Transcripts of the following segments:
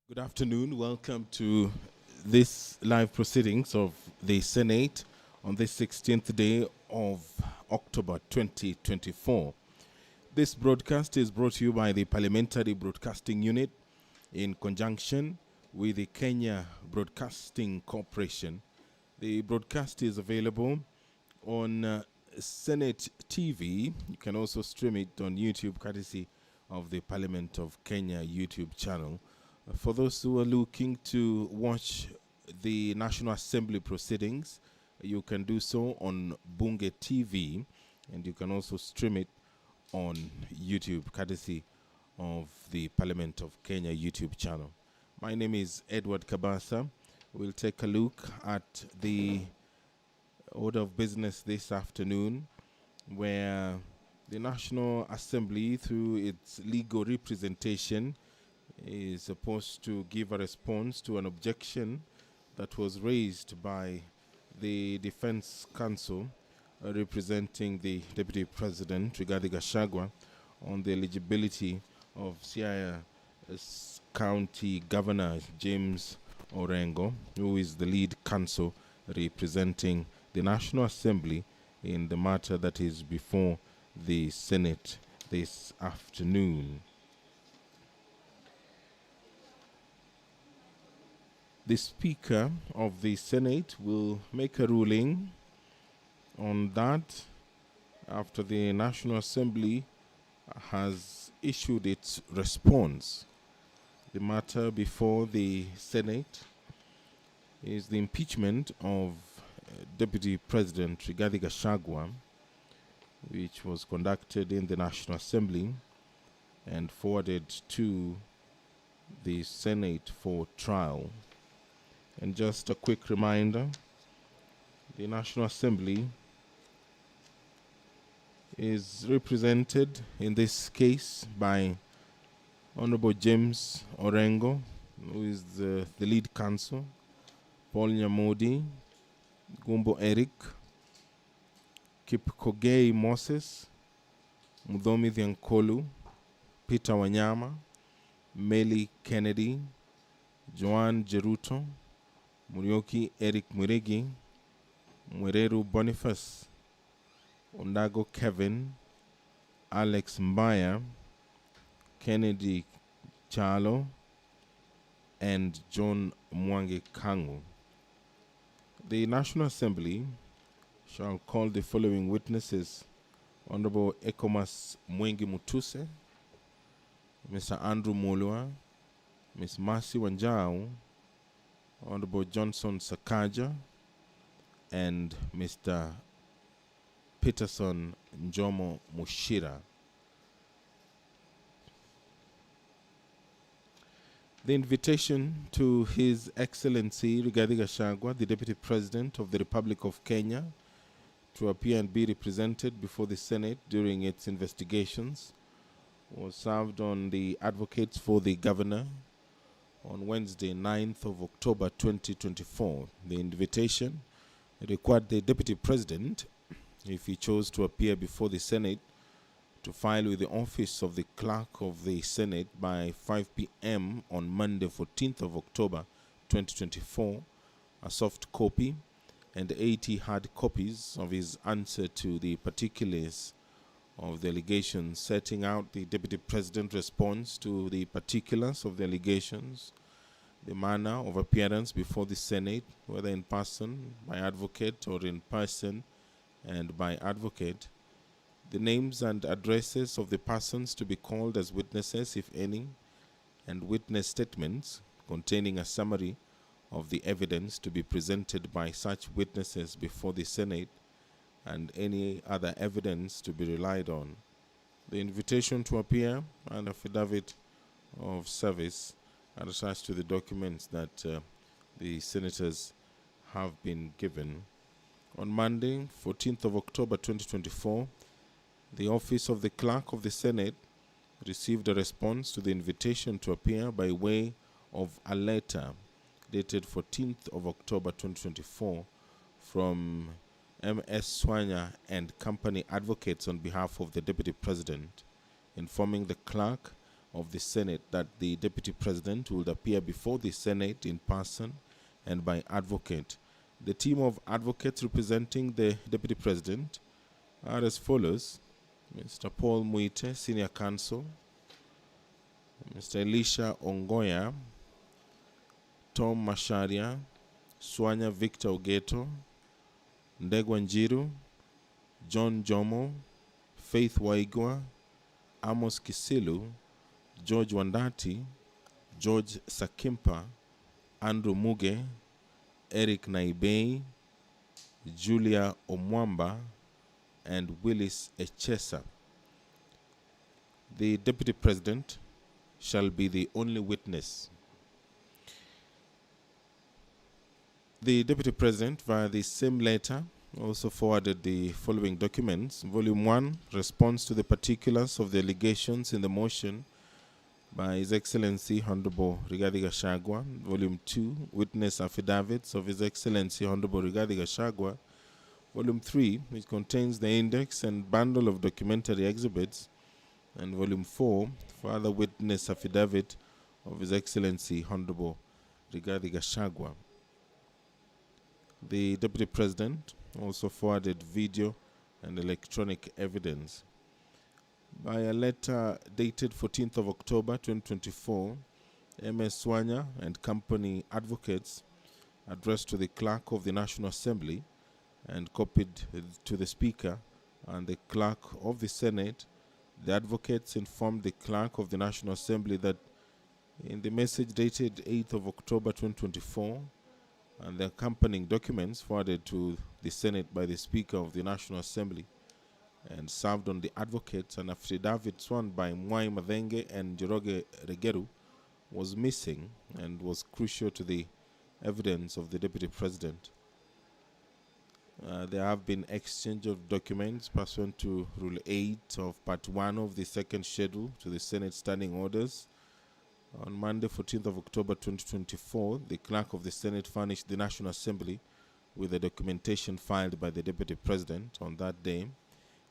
Good afternoon. Welcome to this live proceedings of the Senate on this 16th day of October 2024. This broadcast is brought to you by the Parliamentary Broadcasting Unit in conjunction with the Kenya Broadcasting Corporation. The broadcast is available on Senate TV. You can also stream it on YouTube courtesy of the Parliament of Kenya YouTube channel. For those who are looking to watch the National Assembly proceedings, you can do so on Bunge TV, and you can also stream it on YouTube, courtesy of the Parliament of Kenya YouTube channel. My name is Edward Kabasa. We'll take a look at the order of business this afternoon, where the National Assembly, through its legal representation, is supposed to give a response to an objection that was raised by the Defense Counsel representing the Deputy President, Rigathi Gachagua, on the eligibility of Siaya County Governor James Orengo, who is the lead counsel representing the National Assembly in the matter that is before the Senate this afternoon. The Speaker of the Senate will make a ruling on that after the National Assembly has issued its response. The matter before the Senate is the impeachment of Deputy President Rigathi Gachagua, which was conducted in the National Assembly and forwarded to the Senate for trial. And just a quick reminder, the National Assembly is represented in this case by Honorable James Orengo, who is the lead counsel, Paul Nyamodi, Gumbo Eric, Kipkogei Moses, Mudhomi Thiankolu, Peter Wanyama, Meli Kennedy, Joan Jeruto, Murioki Eric Muregi, Mwereru Boniface, Ondago Kevin, Alex Mbaya, Kennedy Chalo, and John Mwangi Kangu. The National Assembly shall call the following witnesses: Honorable Ekomas Mwengi Mutuse, Mr. Andrew Mulwa, Ms. Mercy Wanjau, Honorable Johnson Sakaja, and Mr. Peterson Njomo Mushira. The invitation to His Excellency Rigathi Gachagua, the Deputy President of the Republic of Kenya, to appear and be represented before the Senate during its investigations was served on the advocates for the Governor on Wednesday, 9th of October 2024. The invitation required the Deputy President, if he chose to appear before the Senate, to file with the Office of the Clerk of the Senate by 5 p.m. on Monday, 14th of October 2024, a soft copy and 80 hard copies of his answer to the particulars of the allegations, setting out the Deputy President's response to the particulars of the allegations, the manner of appearance before the Senate, whether in person, by advocate, or in person and by advocate, the names and addresses of the persons to be called as witnesses, if any, and witness statements containing a summary of the evidence to be presented by such witnesses before the Senate, and any other evidence to be relied on. The invitation to appear and affidavit of service are attached to the documents that the senators have been given. On Monday, 14th of October 2024, the Office of the Clerk of the Senate received a response to the invitation to appear by way of a letter dated 14th of October 2024 from M.S. Swanya and company advocates on behalf of the Deputy President, informing the clerk of the Senate that the Deputy President will appear before the Senate in person and by advocate. The team of advocates representing the Deputy President are as follows: Mr. Paul Muite, Senior Counsel; Mr. Elisha Ongoya; Tom Masharia; Swanya Victor Ogeto; Ndegwa Njiru; John Jomo; Faith Waigwa; Amos Kisilu; George Wandati; George Sakimpa; Andrew Muge; Eric Naibei; Julia Omwamba; and Willis Echesa. The Deputy President shall be the only witness. The Deputy President, via the same letter, also forwarded the following documents. Volume 1, response to the particulars of the allegations in the motion by His Excellency Honorable Rigathi Gachagua. Volume 2, witness affidavits of His Excellency Honorable Rigathi Gachagua. Volume 3, which contains the index and bundle of documentary exhibits. And Volume 4, further witness affidavit of His Excellency Honorable Rigathi Gachagua. The Deputy President also forwarded video and electronic evidence. By a letter dated 14th of October 2024, M.S. Swanya and company advocates addressed to the Clerk of the National Assembly and copied to the Speaker and the Clerk of the Senate. The advocates informed the Clerk of the National Assembly that in the message dated 8th of October 2024 and the accompanying documents forwarded to the Senate by the Speaker of the National Assembly and served on the advocates, an affidavit sworn by Mwai Madenge and Njoroge Regeru was missing and was crucial to the evidence of the Deputy President. There have been exchange of documents pursuant to Rule 8 of Part 1 of the second schedule to the Senate Standing Orders. On Monday, 14th of October 2024, the Clerk of the Senate furnished the National Assembly with the documentation filed by the Deputy President on that day.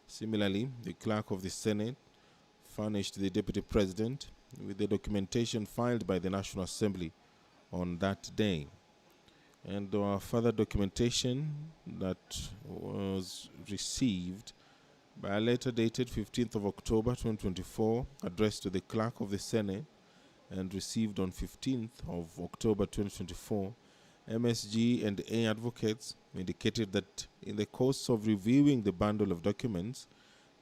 Similarly, the Clerk of the Senate furnished the Deputy President with the documentation filed by the National Assembly on that day. And further documentation that was received by a letter dated 15th of October 2024, addressed to the Clerk of the Senate and received on 15th of October 2024, MSG and A advocates indicated that in the course of reviewing the bundle of documents,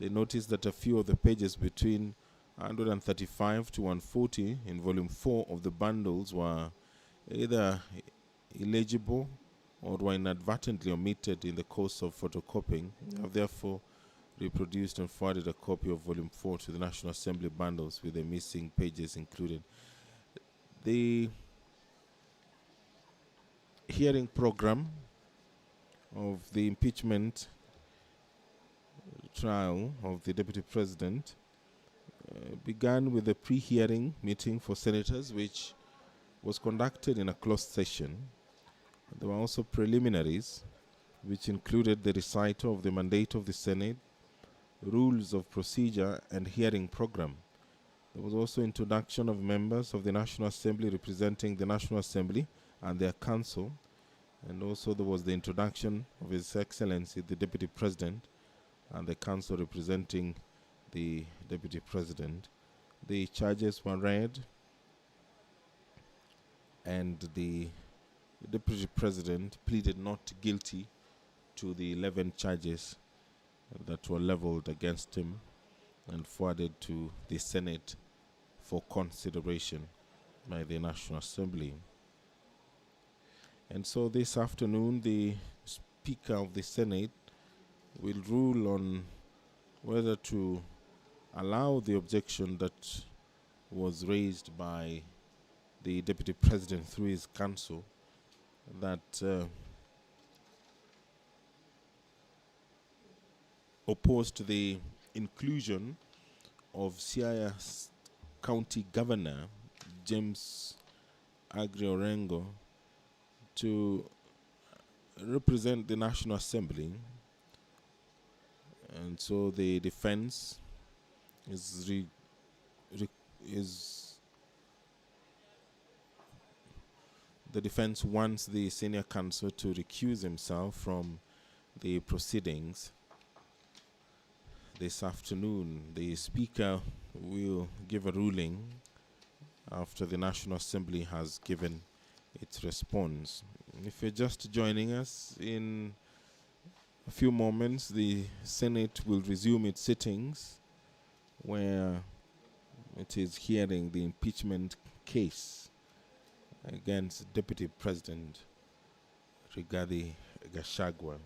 they noticed that a few of the pages between 135 to 140 in Volume 4 of the bundles were either illegible or were inadvertently omitted in the course of photocopying. They have therefore reproduced and forwarded a copy of Volume 4 to the National Assembly bundles with the missing pages included. The hearing program of the impeachment trial of the Deputy President began with a pre-hearing meeting for senators, which was conducted in a closed session. There were also preliminaries, which included the recital of the mandate of the Senate, rules of procedure, and hearing program. There was also introduction of members of the National Assembly representing the National Assembly and their council, and also there was the introduction of His Excellency the Deputy President and the council representing the Deputy President. The charges were read, and the Deputy President pleaded not guilty to the 11 charges that were leveled against him and forwarded to the Senate for consideration by the National Assembly. And so this afternoon, the Speaker of the Senate will rule on whether to allow the objection that was raised by the Deputy President through his counsel that opposed the inclusion of Siaya County Governor James Agri Orengo to represent the National Assembly. And so the defense is the defense wants the senior counsel to recuse himself from the proceedings this afternoon. The Speaker will give a ruling after the National Assembly has given its response. If you're just joining us, in a few moments the Senate will resume its sittings, where it is hearing the impeachment case against Deputy President Rigathi Gachagua.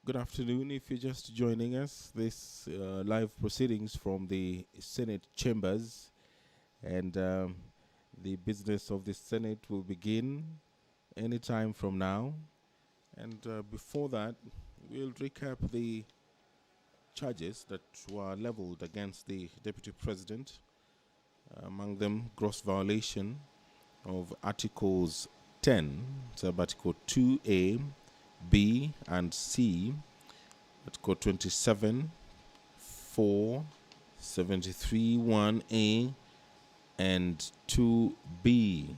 Good afternoon. If you're just joining us, this live proceedings from the Senate chambers, and the business of the Senate will begin anytime from now. And before that, we'll recap the charges that were leveled against the Deputy President, among them gross violation of Articles 10, Article 2A, B and C, Article 27, 4, 73, 1A, and 2B,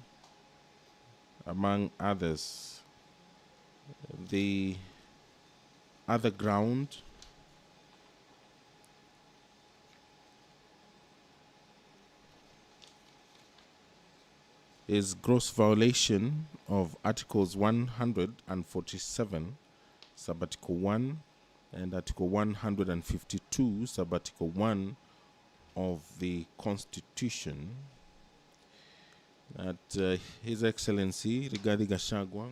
among others. The other ground is gross violation of Articles 147, Subarticle 1, and Article 152, Subarticle 1 of the Constitution. That His Excellency Rigathi Gachagua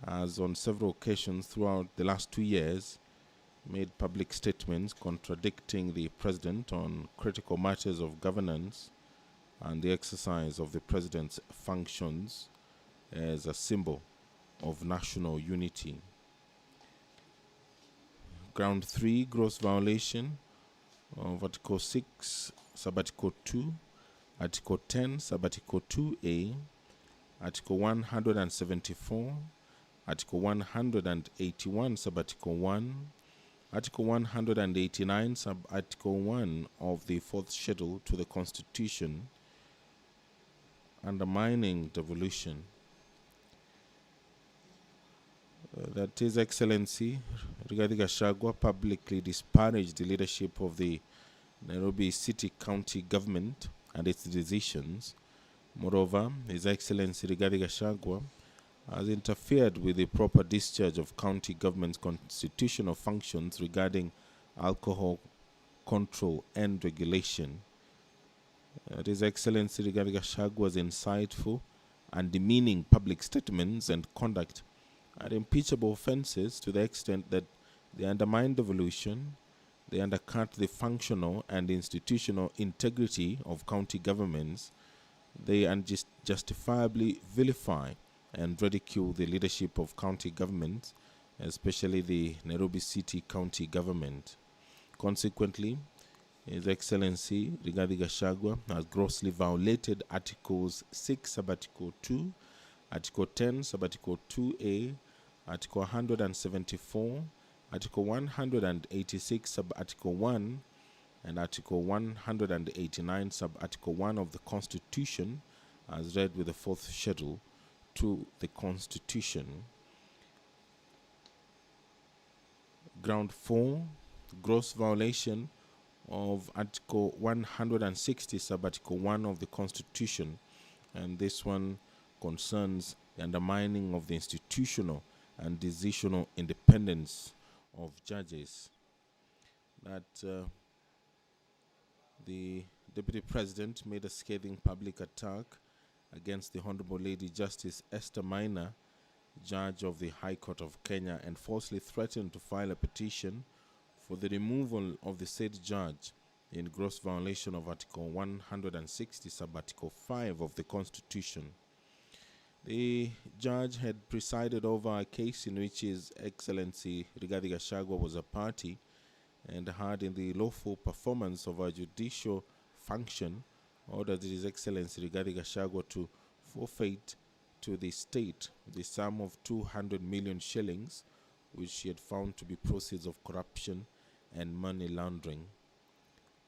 has on several occasions throughout the last 2 years made public statements contradicting the President on critical matters of governance and the exercise of the President's functions as a symbol of national unity. Ground 3, gross violation of Article 6, Subarticle 2, Article 10, Subarticle 2A, Article 174, Article 181, Subarticle 1, Article 189, Subarticle 1 of the 4th Schedule to the Constitution, undermining devolution. That His Excellency Rigathi Gachagua publicly disparaged the leadership of the Nairobi City County Government and its decisions. Moreover, His Excellency Rigathi Gachagua has interfered with the proper discharge of county government's constitutional functions regarding alcohol control and regulation. His Excellency Rigathi Gachagua's insightful and demeaning public statements and conduct are impeachable offenses to the extent that they undermine devolution, they undercut the functional and institutional integrity of county governments, they unjustifiably vilify and ridicule the leadership of county governments, especially the Nairobi City County Government. Consequently, His Excellency Rigathi Gachagua has grossly violated Articles 6 Subarticle 2, Article 10 Subarticle 2A, Article 174, Article 186 Subarticle 1, and Article 189 Subarticle 1 of the Constitution, as read with the fourth schedule to the Constitution. Ground 4, gross violation of Article 160 Subarticle 1 of the Constitution, and this one concerns the undermining of the institutional and decisional independence of judges. That the Deputy President made a scathing public attack against the Honorable Lady Justice Esther Maina, Judge of the High Court of Kenya, and falsely threatened to file a petition for the removal of the said judge in gross violation of Article 160 Subarticle 5 of the Constitution. The judge had presided over a case in which His Excellency Rigathi Gachagua was a party and had, in the lawful performance of a judicial function, ordered His Excellency Rigathi Gachagua to forfeit to the state the sum of 200 million shillings, which she had found to be proceeds of corruption and money laundering.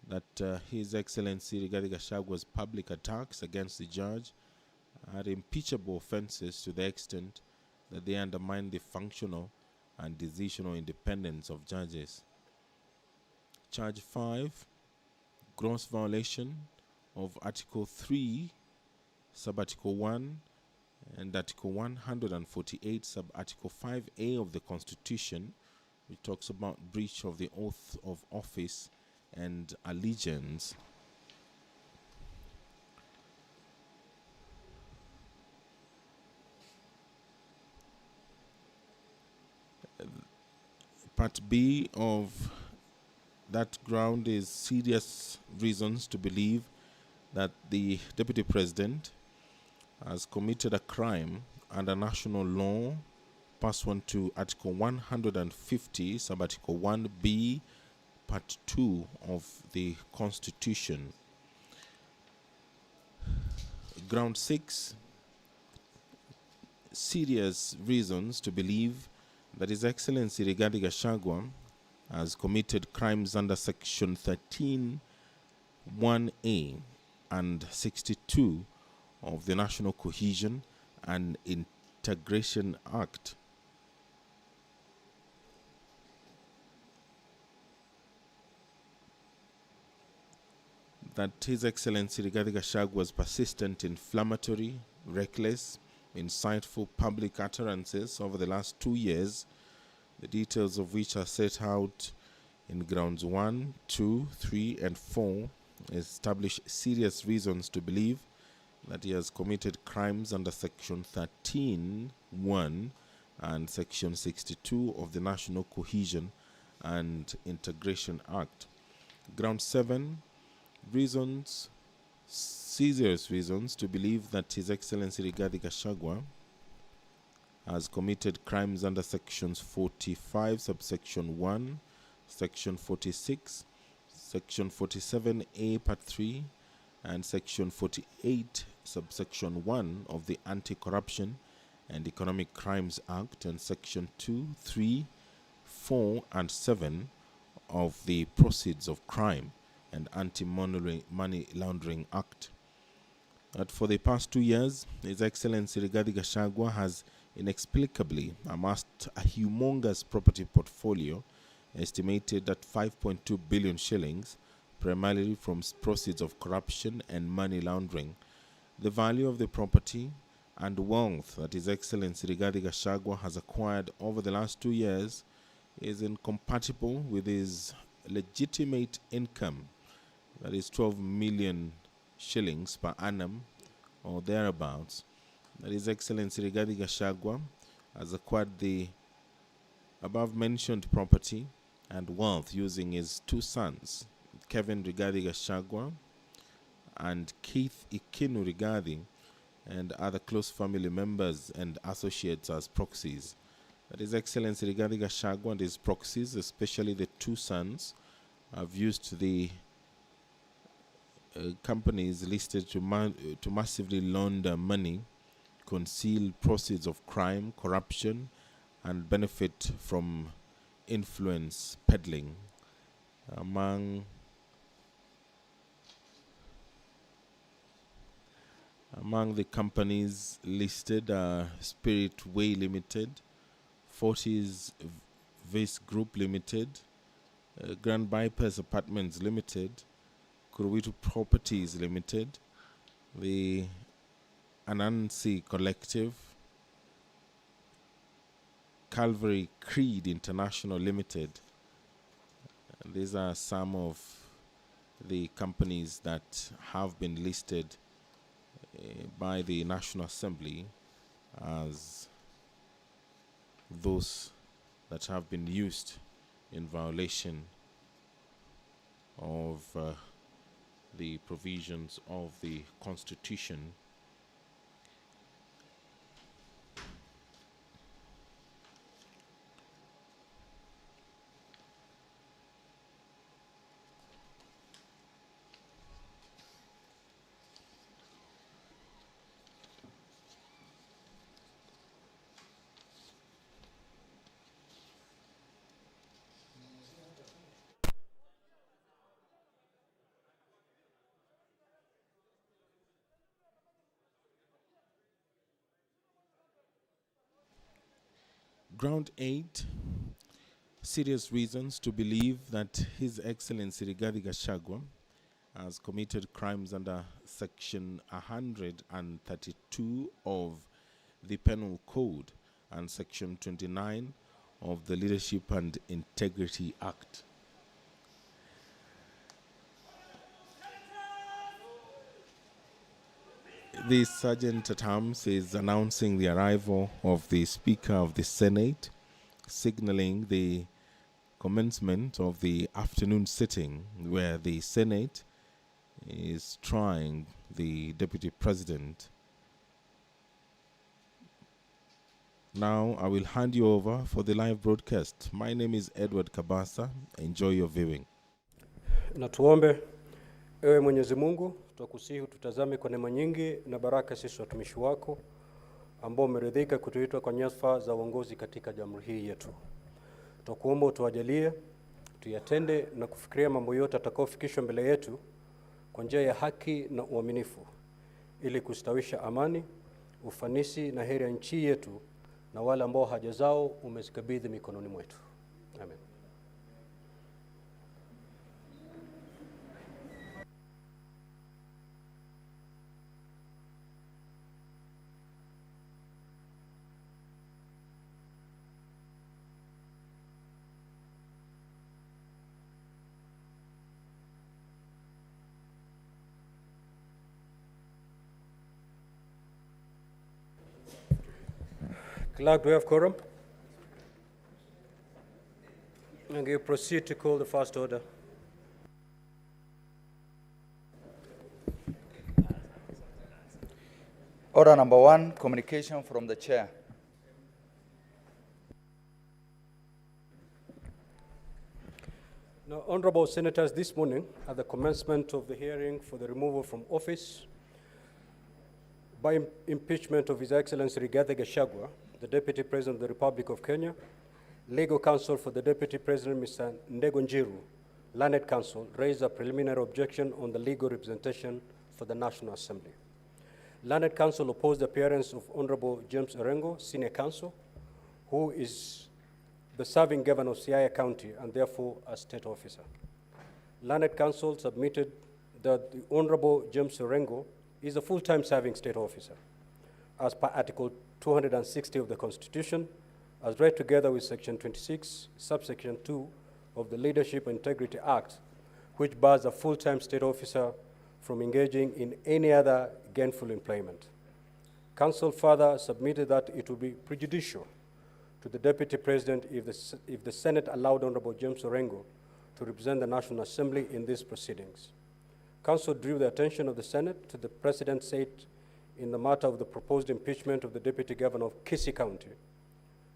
That His Excellency Rigathi Gachagua's public attacks against the judge are impeachable offenses to the extent that they undermine the functional and decisional independence of judges. Charge 5, gross violation of Article 3, Subarticle 1, and Article 148, Subarticle 5A of the Constitution, which talks about breach of the oath of office and allegiance. Part B of that ground is serious reasons to believe that the Deputy President has committed a crime under national law pursuant to Article 150, Subarticle 1B, Part 2 of the Constitution. Ground 6, serious reasons to believe that His Excellency Rigathi Gachagua has committed crimes under Section 13, 1A and 62 of the National Cohesion and Integration Act. That His Excellency Rigathi Gachagua was persistent, inflammatory, reckless, insightful public utterances over the last 2 years, the details of which are set out in grounds 1, 2, 3, and 4, establish serious reasons to believe that he has committed crimes under Section 13(1) and Section 62 of the National Cohesion and Integration Act. Ground 7, serious reasons to believe that His Excellency Rigathi Gachagua has committed crimes under Sections 45, subsection 1, Section 46, Section 47A, Part 3, and Section 48, subsection 1 of the Anti-Corruption and Economic Crimes Act, and Section 2, 3, 4, and 7 of the Proceeds of Crime and Anti-Money Laundering Act. That for the past 2 years, His Excellency Rigathi Gachagua has inexplicably amassed a humongous property portfolio estimated at 5.2 billion shillings, primarily from proceeds of corruption and money laundering. The value of the property and wealth that His Excellency Rigathi Gachagua has acquired over the last 2 years is incompatible with his legitimate income, that is 12 million shillings per annum or thereabouts. That His Excellency Rigathi Gachagua has acquired the above-mentioned property and wealth using his 2 sons, Kevin Rigathi Gachagua and Keith Ikinu Rigathi, and other close family members and associates as proxies. That His Excellency Rigathi Gachagua and his proxies, especially the 2 sons, have used the companies listed to massively launder money, conceal proceeds of crime, corruption, and benefit from influence peddling. Among the companies listed are Spirit Way Limited, Fortis Vice Group Limited, Grand Bypass Apartments Limited, Kuruwitu Properties Limited, the Anansi Collective, Calvary Creed International Limited. And these are some of the companies that have been listed by the National Assembly as those that have been used in violation of the provisions of the Constitution. Ground 8, serious reasons to believe that His Excellency Rigathi Gachagua has committed crimes under Section 132 of the Penal Code and Section 29 of the Leadership and Integrity Act. The Sergeant at Arms is announcing the arrival of the Speaker of the Senate, signaling the commencement of the afternoon sitting where the Senate is trying the Deputy President. Now I will hand you over for the live broadcast. My name is Edward Kabasa. Enjoy your viewing. Na tuombe. Ewe Mwenyezi Mungu, tutakusihi tutazame kwa neema nyingi na baraka sisi watumishi wako ambao umeridhika kutuita kwa nyadhifa za uongozi katika jamhuri hii yetu. Tutakuomba utuwajalie tuyatende na kufikiria mambo yote atakayofikishwa mbele yetu kwa njia ya haki na uaminifu, ili kustawisha amani, ufanisi na heri ya nchi yetu na wale ambao haja zao umezikabidhi mikononi mwetu. Amen. Clerk, do we have quorum? And you proceed to call the first order. Order number 1, communication from the chair. Now, honorable senators, this morning at the commencement of the hearing for the removal from office by impeachment of His Excellency Rigathi Gachagua, the Deputy President of the Republic of Kenya, Legal Counsel for the Deputy President, Mr. Ndego Njiru, Learned Counsel, raised a preliminary objection on the legal representation for the National Assembly. Learned Counsel opposed the appearance of Honorable James Orengo, Senior Counsel, who is the serving governor of Siaya County and therefore a state officer. Learned Counsel submitted that the Honorable James Orengo is a full-time serving state officer, as per Article 260 of the Constitution, as read together with Section 26, subsection 2 of the Leadership and Integrity Act, which bars a full-time state officer from engaging in any other gainful employment. Counsel further submitted that it would be prejudicial to the Deputy President if the Senate allowed Honorable James Orengo to represent the National Assembly in these proceedings. Counsel drew the attention of the Senate to the precedent set in the matter of the proposed impeachment of the Deputy Governor of Kisii County,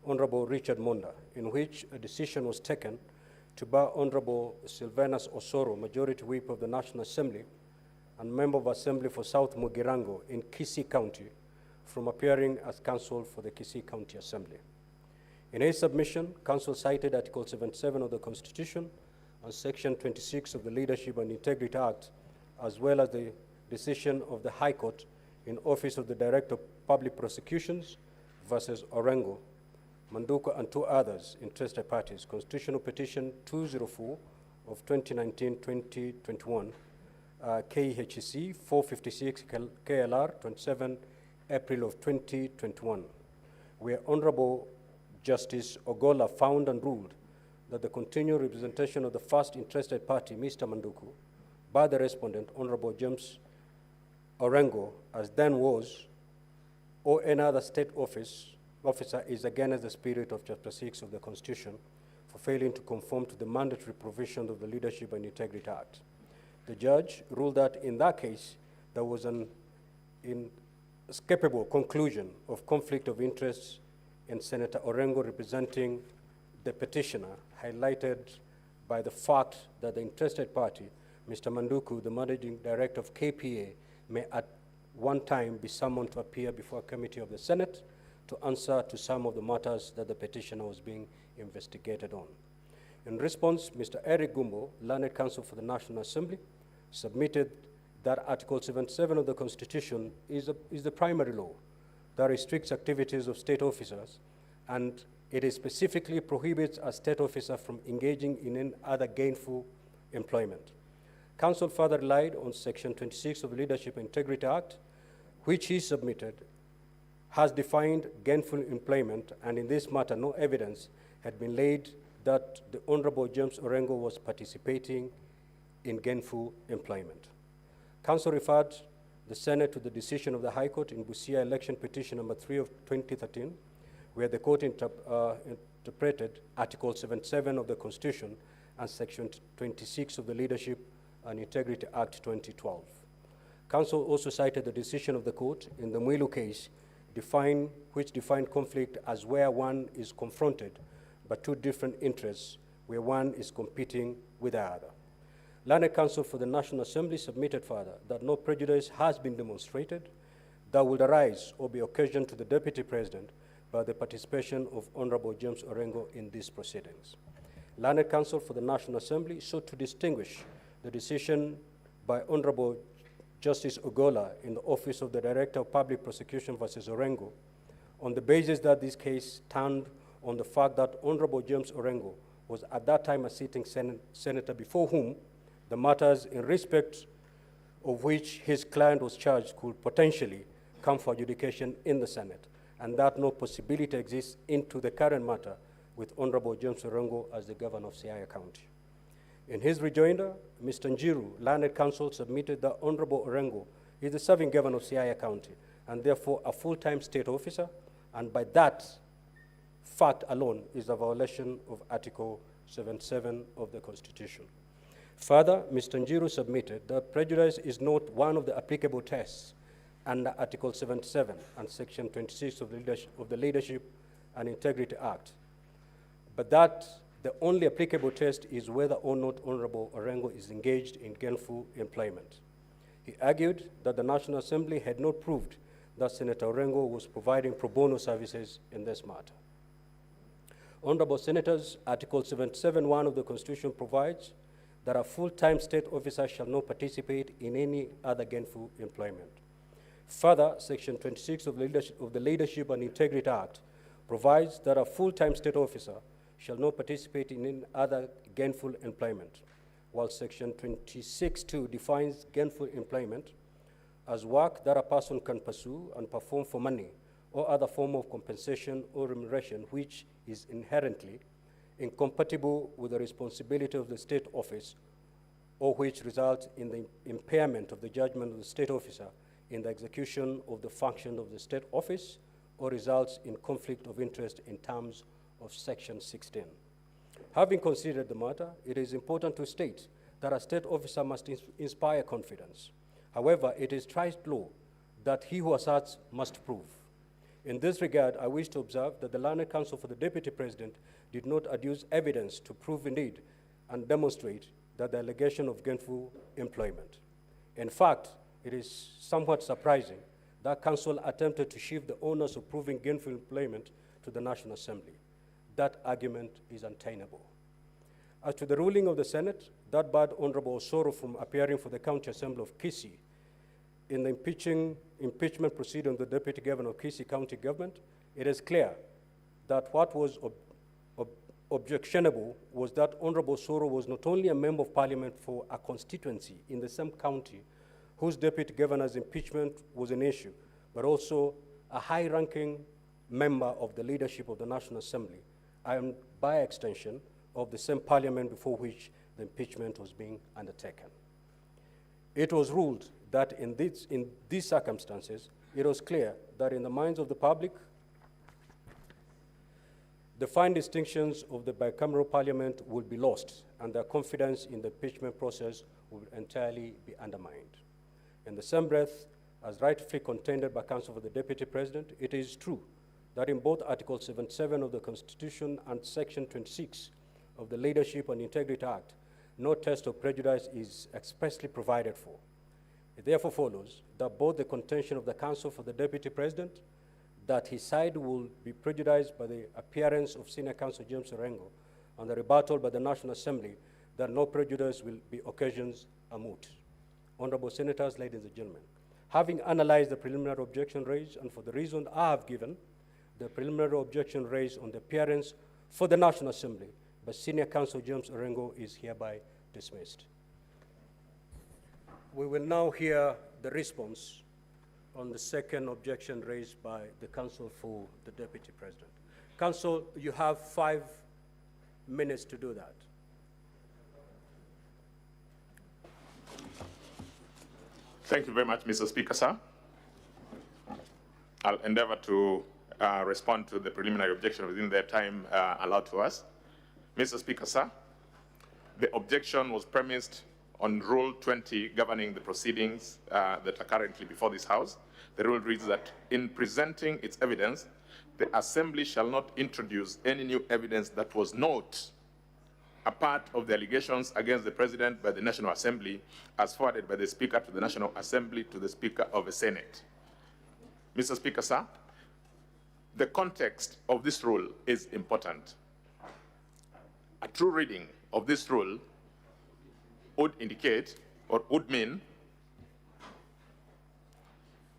Honorable Richard Monda, in which a decision was taken to bar Honorable Sylvanus Osoro, Majority Whip of the National Assembly and Member of Assembly for South Mugirango in Kisii County, from appearing as counsel for the Kisii County Assembly. In his submission, counsel cited Article 77 of the Constitution and Section 26 of the Leadership and Integrity Act, as well as the decision of the High Court in Office of the Director of Public Prosecutions versus Orengo, Manduka, and two others, interested parties, Constitutional Petition 204 of 2019-2021, KHEC 456 KLR 27 April of 2021, where Honorable Justice Ogola found and ruled that the continued representation of the first interested party, Mr. Manduku, by the respondent, Honorable James Orengo, as then was, or any other state officer is against the spirit of Chapter 6 of the Constitution for failing to conform to the mandatory provisions of the Leadership and Integrity Act. The judge ruled that in that case, there was an inescapable conclusion of conflict of interests in Senator Orengo representing the petitioner, highlighted by the fact that the interested party, Mr. Manduku, the managing director of KPA, may at one time be summoned to appear before a committee of the Senate to answer to some of the matters that the petitioner was being investigated on. In response, Mr. Eric Gumbo, Learned Counsel for the National Assembly, submitted that Article 77 of the Constitution is the primary law that restricts activities of state officers, and it specifically prohibits a state officer from engaging in any other gainful employment. Counsel further relied on Section 26 of the Leadership and Integrity Act, which he submitted has defined gainful employment, and in this matter, no evidence had been laid that the Honorable James Orengo was participating in gainful employment. Counsel referred the Senate to the decision of the High Court in Busia Election Petition number 3 of 2013, where the court interpreted Article 77 of the Constitution and Section 26 of the Leadership and Integrity Act 2012. Counsel also cited the decision of the court in the Mwilu case, which defined conflict as where one is confronted by two different interests, where one is competing with the other. Learned Counsel for the National Assembly submitted further that no prejudice has been demonstrated that would arise or be occasioned to the Deputy President by the participation of Honorable James Orengo in these proceedings. Learned Counsel for the National Assembly sought to distinguish the decision by Honorable Justice Ogola in the Office of the Director of Public Prosecution versus Orengo on the basis that this case turned on the fact that Honorable James Orengo was at that time a sitting senator before whom the matters in respect of which his client was charged could potentially come for adjudication in the Senate, and that no possibility exists into the current matter with Honorable James Orengo as the governor of Siaya County. In his rejoinder, Mr. Njiru, Learned Counsel, submitted that Honorable Orengo is the serving governor of Siaya County and therefore a full-time state officer, and by that fact alone is a violation of Article 77 of the Constitution. Further, Mr. Njiru submitted that prejudice is not one of the applicable tests under Article 77 and Section 26 of the Leadership and Integrity Act, but that the only applicable test is whether or not Honorable Orengo is engaged in gainful employment. He argued that the National Assembly had not proved that Senator Orengo was providing pro bono services in this matter. Honorable Senators, Article 77(1) of the Constitution provides that a full-time state officer shall not participate in any other gainful employment. Further, Section 26 of the Leadership and Integrity Act provides that a full-time state officer shall not participate in any other gainful employment. while Section 26(2) defines gainful employment as work that a person can pursue and perform for money or other form of compensation or remuneration which is inherently incompatible with the responsibility of the state office or which results in the impairment of the judgment of the state officer in the execution of the function of the state office or results in conflict of interest in terms of Section 16. Having considered the matter, it is important to state that a state officer must inspire confidence. However, it is trite law that he who asserts must prove. In this regard, I wish to observe that the learned counsel for the Deputy President did not adduce evidence to prove indeed and demonstrate that the allegation of gainful employment. In fact, it is somewhat surprising that counsel attempted to shift the onus of proving gainful employment to the National Assembly. That argument is untenable. As to the ruling of the Senate, that barred Honorable Osoro from appearing for the County Assembly of Kisii in the impeachment proceeding of the Deputy Governor of Kisii County Government, it is clear that what was objectionable was that Honorable Osoro was not only a member of Parliament for a constituency in the same county whose Deputy Governor's impeachment was an issue, but also a high-ranking member of the leadership of the National Assembly, and by extension of the same Parliament before which the impeachment was being undertaken. It was ruled that in these circumstances, it was clear that in the minds of the public, the fine distinctions of the bicameral Parliament would be lost, and their confidence in the impeachment process would entirely be undermined. In the same breath, as rightfully contended by counsel for the Deputy President, it is true that in both Article 77 of the Constitution and Section 26 of the Leadership and Integrity Act, no test of prejudice is expressly provided for. It therefore follows that both the contention of the counsel for the Deputy President that his side will be prejudiced by the appearance of Senior Counsel James Orengo and the rebuttal by the National Assembly that no prejudice will be occasions are moot. Honorable Senators, ladies and gentlemen, having analyzed the preliminary objection raised and for the reason I have given, the preliminary objection raised on the appearance for the National Assembly by Senior Counsel James Orengo is hereby dismissed. We will now hear the response on the second objection raised by the counsel for the Deputy President. Counsel, you have 5 minutes to do that. Thank you very much, Mr. Speaker, sir. I'll endeavor to respond to the preliminary objection within the time allowed to us. Mr. Speaker, sir, the objection was premised on Rule 20 governing the proceedings that are currently before this House. The rule reads that in presenting its evidence, the Assembly shall not introduce any new evidence that was not a part of the allegations against the President by the National Assembly as forwarded by the Speaker to the National Assembly to the Speaker of the Senate. Mr. Speaker, sir, the context of this rule is important. A true reading of this rule would indicate or would mean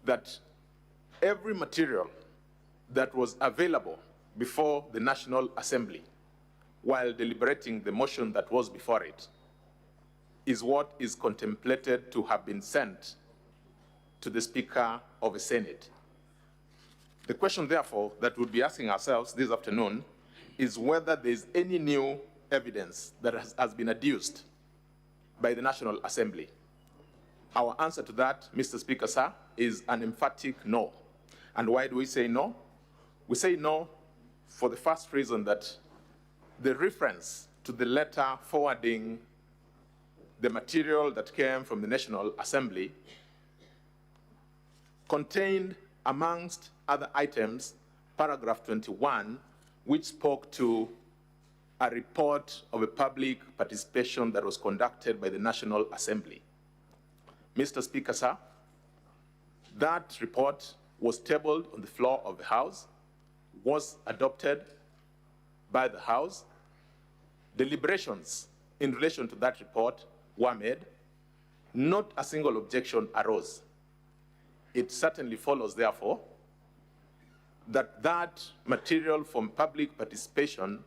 that every material that was available before the National Assembly while deliberating the motion that was before it is what is contemplated to have been sent to the Speaker of the Senate. The question, therefore, that we'll be asking ourselves this afternoon is whether there's any new evidence that has been adduced by the National Assembly. Our answer to that, Mr. Speaker, sir, is an emphatic no. And why do we say no? We say no for the first reason that the reference to the letter forwarding the material that came from the National Assembly contained, amongst other items, paragraph 21, which spoke to a report of a public participation that was conducted by the National Assembly. Mr. Speaker, sir, that report was tabled on the floor of the House, was adopted by the House. Deliberations in relation to that report were made. Not a single objection arose. It certainly follows, therefore, that that material from public participation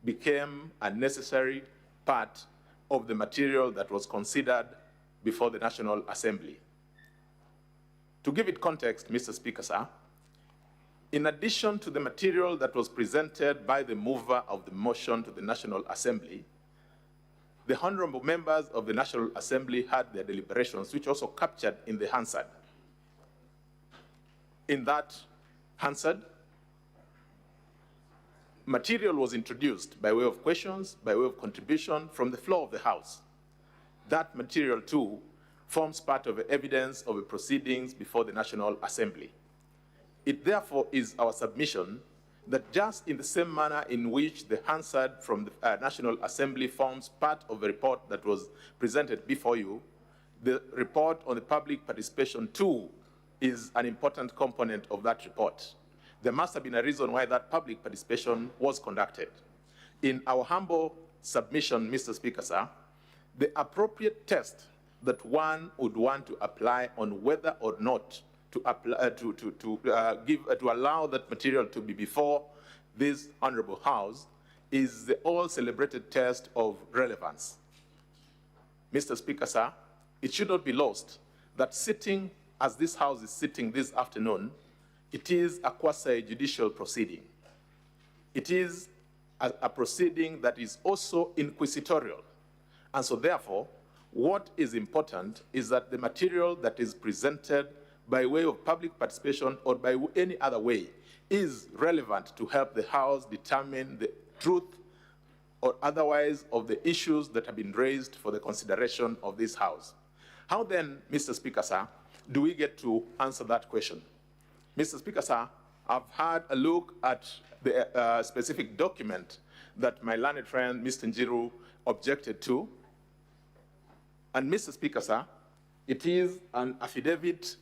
became a necessary part of the material that was considered before the National Assembly. To give it context, Mr. Speaker, sir, in addition to the material that was presented by the mover of the motion to the National Assembly, the honorable members of the National Assembly had their deliberations, which also captured in the Hansard. In that Hansard, material was introduced by way of questions, by way of contribution from the floor of the House. That material, too, forms part of the evidence of the proceedings before the National Assembly. It therefore is our submission that just in the same manner in which the Hansard from the National Assembly forms part of the report that was presented before you, the report on the public participation too is an important component of that report. There must have been a reason why that public participation was conducted. In our humble submission, Mr. Speaker, sir, the appropriate test that one would want to apply on whether or not to allow that material to be before this honorable House is the all-celebrated test of relevance. Mr. Speaker, sir, it should not be lost that sitting as this House is sitting this afternoon, it is a quasi-judicial proceeding. It is a proceeding that is also inquisitorial. And so therefore, what is important is that the material that is presented by way of public participation or by any other way is relevant to help the House determine the truth or otherwise of the issues that have been raised for the consideration of this House. How then, Mr. Speaker, sir, do we get to answer that question? Mr. Speaker, sir, I've had a look at the specific document that my learned friend, Mr. Njiru, objected to. And Mr. Speaker, sir, it is an affidavit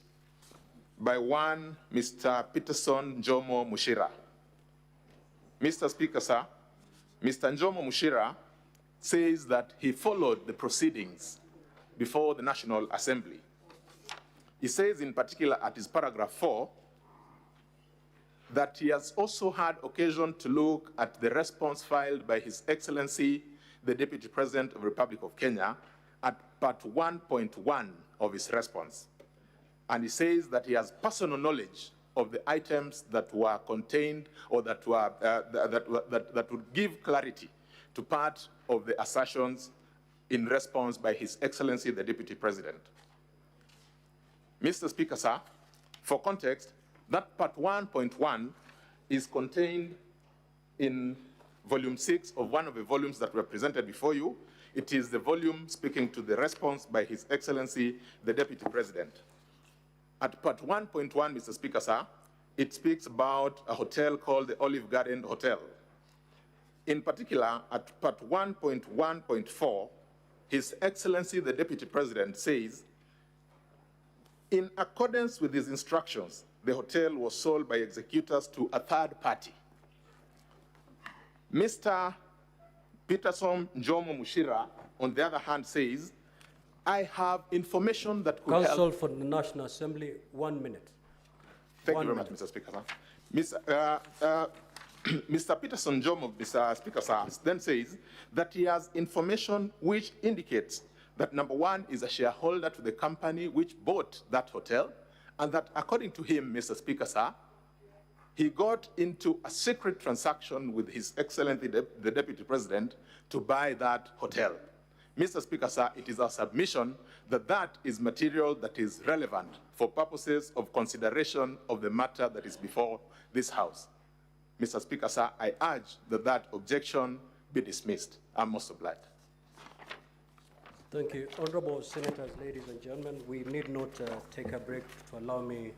by one Mr. Peterson Njomo Mushira. Mr. Speaker, sir, Mr. Njomo Mushira says that he followed the proceedings before the National Assembly. He says in particular at his paragraph 4 that he has also had occasion to look at the response filed by His Excellency, the Deputy President of the Republic of Kenya, at part 1.1 of his response. And he says that he has personal knowledge of the items that were contained or that would give clarity to part of the assertions in response by His Excellency, the Deputy President. Mr. Speaker, sir, for context, that part 1.1 is contained in volume 6 of one of the volumes that were presented before you. It is the volume speaking to the response by His Excellency, the Deputy President. At part 1.1, Mr. Speaker, sir, it speaks about a hotel called the Olive Garden Hotel. In particular, at part 1.1.4, His Excellency, the Deputy President, says, in accordance with his instructions, the hotel was sold by executors to a third party. Mr. Peterson Njomo Mushira, on the other hand, says, I have information that could help. Counsel for the National Assembly, 1 minute. Thank you very much, Mr. Speaker. Mr. Peterson Njomo, Mr. Speaker, sir, then says that he has information which indicates that number one is a shareholder to the company which bought that hotel, and that according to him, Mr. Speaker, sir, he got into a secret transaction with His Excellency, the Deputy President, to buy that hotel. Mr. Speaker, sir, it is our submission that that is material that is relevant for purposes of consideration of the matter that is before this House. Mr. Speaker, sir, I urge that that objection be dismissed. I'm most obliged. Thank you. Honorable Senators, ladies and gentlemen, we need not take a break to allow me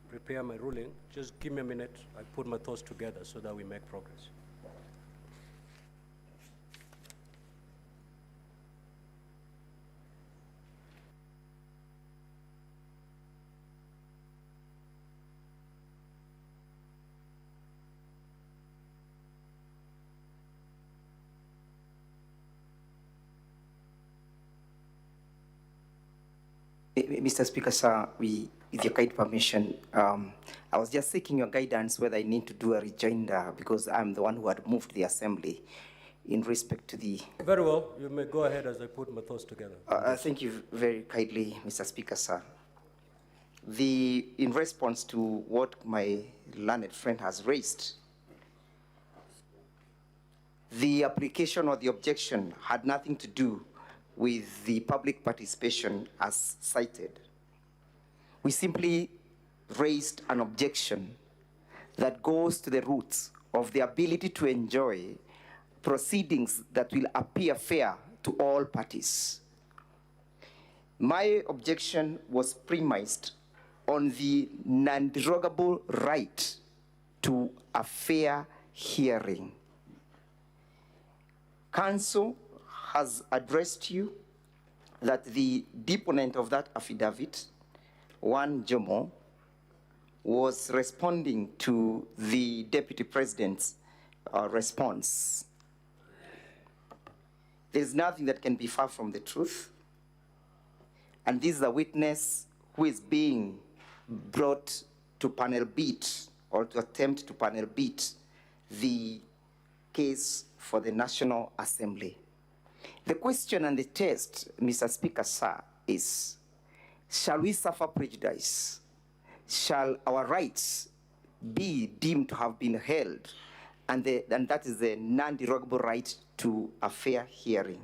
prepare my ruling. Just give me a minute. I put my thoughts together so that we make progress. Mr. Speaker, sir, with your kind permission, I was just seeking your guidance whether I need to do a rejoinder because I'm the one who had moved the assembly. in respect to the... Very well, you may go ahead as I put my thoughts together. Thank you very kindly, Mr. Speaker, sir. In response to what my learned friend has raised, the application or the objection had nothing to do with the public participation as cited. We simply raised an objection that goes to the roots of the ability to enjoy proceedings that will appear fair to all parties. My objection was premised on the non-derogable right to a fair hearing. Counsel has addressed you that the deponent of that affidavit, One Jomo, was responding to the Deputy President's response. There's nothing that can be far from the truth. And this is a witness who is being brought to panel beat or to attempt to panel beat the case for the National Assembly. The question and the test, Mr. Speaker, sir, is, shall we suffer prejudice? Shall our rights be deemed to have been held? And that is the non-derogable right to a fair hearing.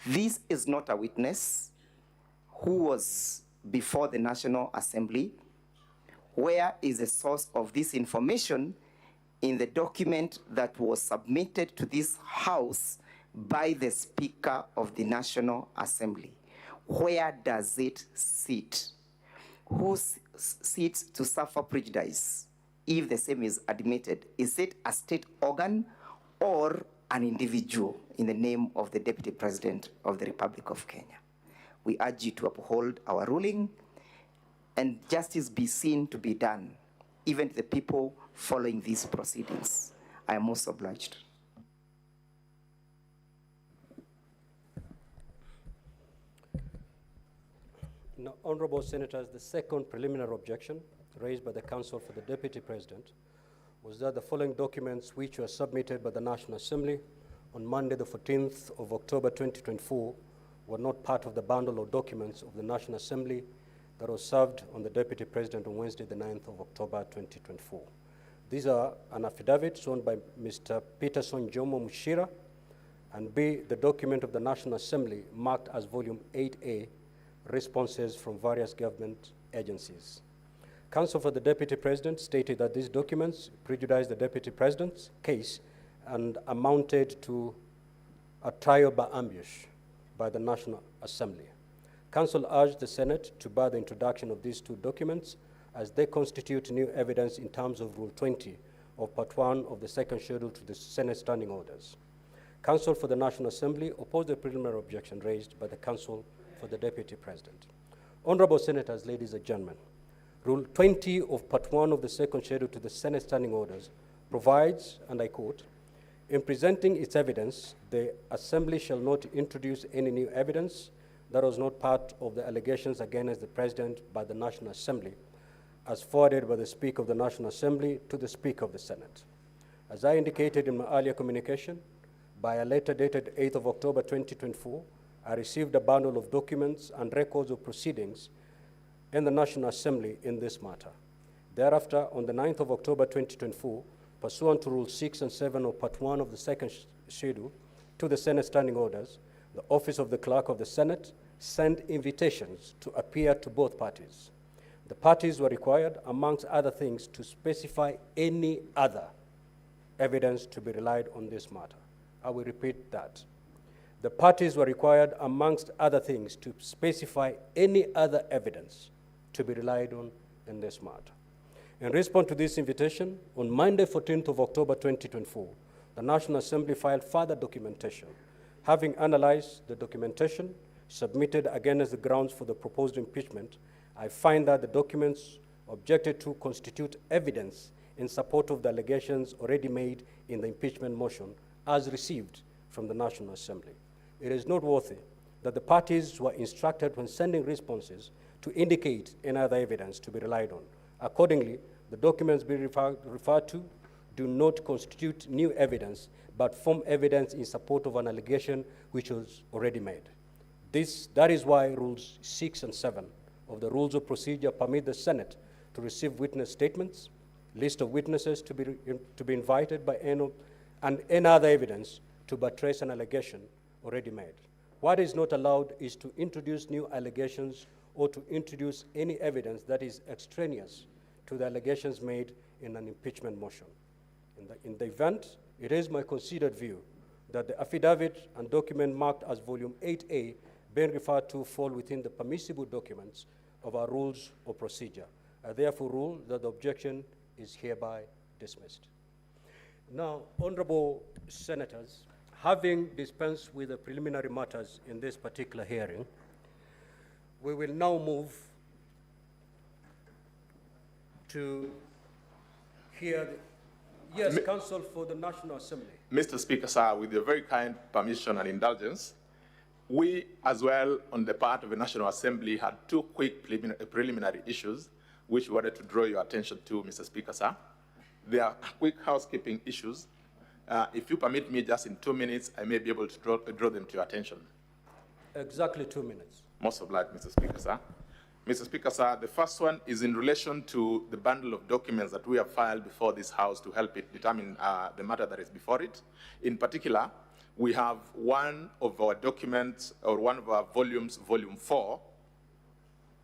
This is not a witness who was before the National Assembly. Where is the source of this information in the document that was submitted to this House by the Speaker of the National Assembly? Where does it sit? Who sits to suffer prejudice if the same is admitted? Is it a state organ or an individual in the name of the Deputy President of the Republic of Kenya? We urge you to uphold our ruling and justice be seen to be done, even to the people following these proceedings. I am most obliged. Now, Honorable Senators, the second preliminary objection raised by the Counsel for the Deputy President was that the following documents which were submitted by the National Assembly on Monday, the 14th of October 2024, were not part of the bundle of documents of the National Assembly that was served on the Deputy President on Wednesday, the 9th of October 2024. These are an affidavit sworn by Mr. Peterson Jomo Mushira, and B, the document of the National Assembly marked as Volume 8A, responses from various government agencies. Counsel for the Deputy President stated that these documents prejudiced the Deputy President's case and amounted to a trial by ambush by the National Assembly. Counsel urged the Senate to bar the introduction of these two documents as they constitute new evidence in terms of Rule 20 of Part 1 of the second schedule to the Senate Standing Orders. Counsel for the National Assembly opposed the preliminary objection raised by the Counsel for the Deputy President. Honorable Senators, ladies and gentlemen, Rule 20 of Part 1 of the second schedule to the Senate Standing Orders provides, and I quote, "In presenting its evidence, the Assembly shall not introduce any new evidence that was not part of the allegations against the President by the National Assembly, as forwarded by the Speaker of the National Assembly to the Speaker of the Senate." As I indicated in my earlier communication, by a letter dated 8th of October 2024, I received a bundle of documents and records of proceedings in the National Assembly in this matter. Thereafter, on the 9th of October 2024, pursuant to Rule 6 and 7 of Part 1 of the second schedule to the Senate Standing Orders, the Office of the Clerk of the Senate sent invitations to appear to both parties. The parties were required, amongst other things, to specify any other evidence to be relied on this matter. I will repeat that. The parties were required, amongst other things, to specify any other evidence to be relied on in this matter. In response to this invitation, on Monday, 14th of October 2024, the National Assembly filed further documentation. Having analyzed the documentation submitted against the grounds for the proposed impeachment, I find that the documents objected to constitute evidence in support of the allegations already made in the impeachment motion as received from the National Assembly. It is noteworthy that the parties were instructed when sending responses to indicate any other evidence to be relied on. Accordingly, the documents being referred to do not constitute new evidence, but form evidence in support of an allegation which was already made. That is why Rules 6 and 7 of the Rules of Procedure permit the Senate to receive witness statements, list of witnesses to be invited by and any other evidence to buttress an allegation already made. What is not allowed is to introduce new allegations or to introduce any evidence that is extraneous to the allegations made in an impeachment motion. In the event, it is my considered view that the affidavit and document marked as Volume 8A being referred to fall within the permissible documents of our Rules of Procedure. I therefore rule that the objection is hereby dismissed. Now, honorable senators, having dispensed with the preliminary matters in this particular hearing, we will now move to hear yes, counsel for the National Assembly. Mr. Speaker, sir, with your very kind permission and indulgence, we as well, on the part of the National Assembly, had two quick preliminary issues which we wanted to draw your attention to, Mr. Speaker, sir. They are quick housekeeping issues. If you permit me just in 2 minutes, I may be able to draw them to your attention. Exactly 2 minutes. Most obliged, Mr. Speaker, sir. Mr. Speaker, sir, the first one is in relation to the bundle of documents that we have filed before this House to help it determine the matter that is before it. In particular, we have one of our documents, or one of our volumes, Volume 4,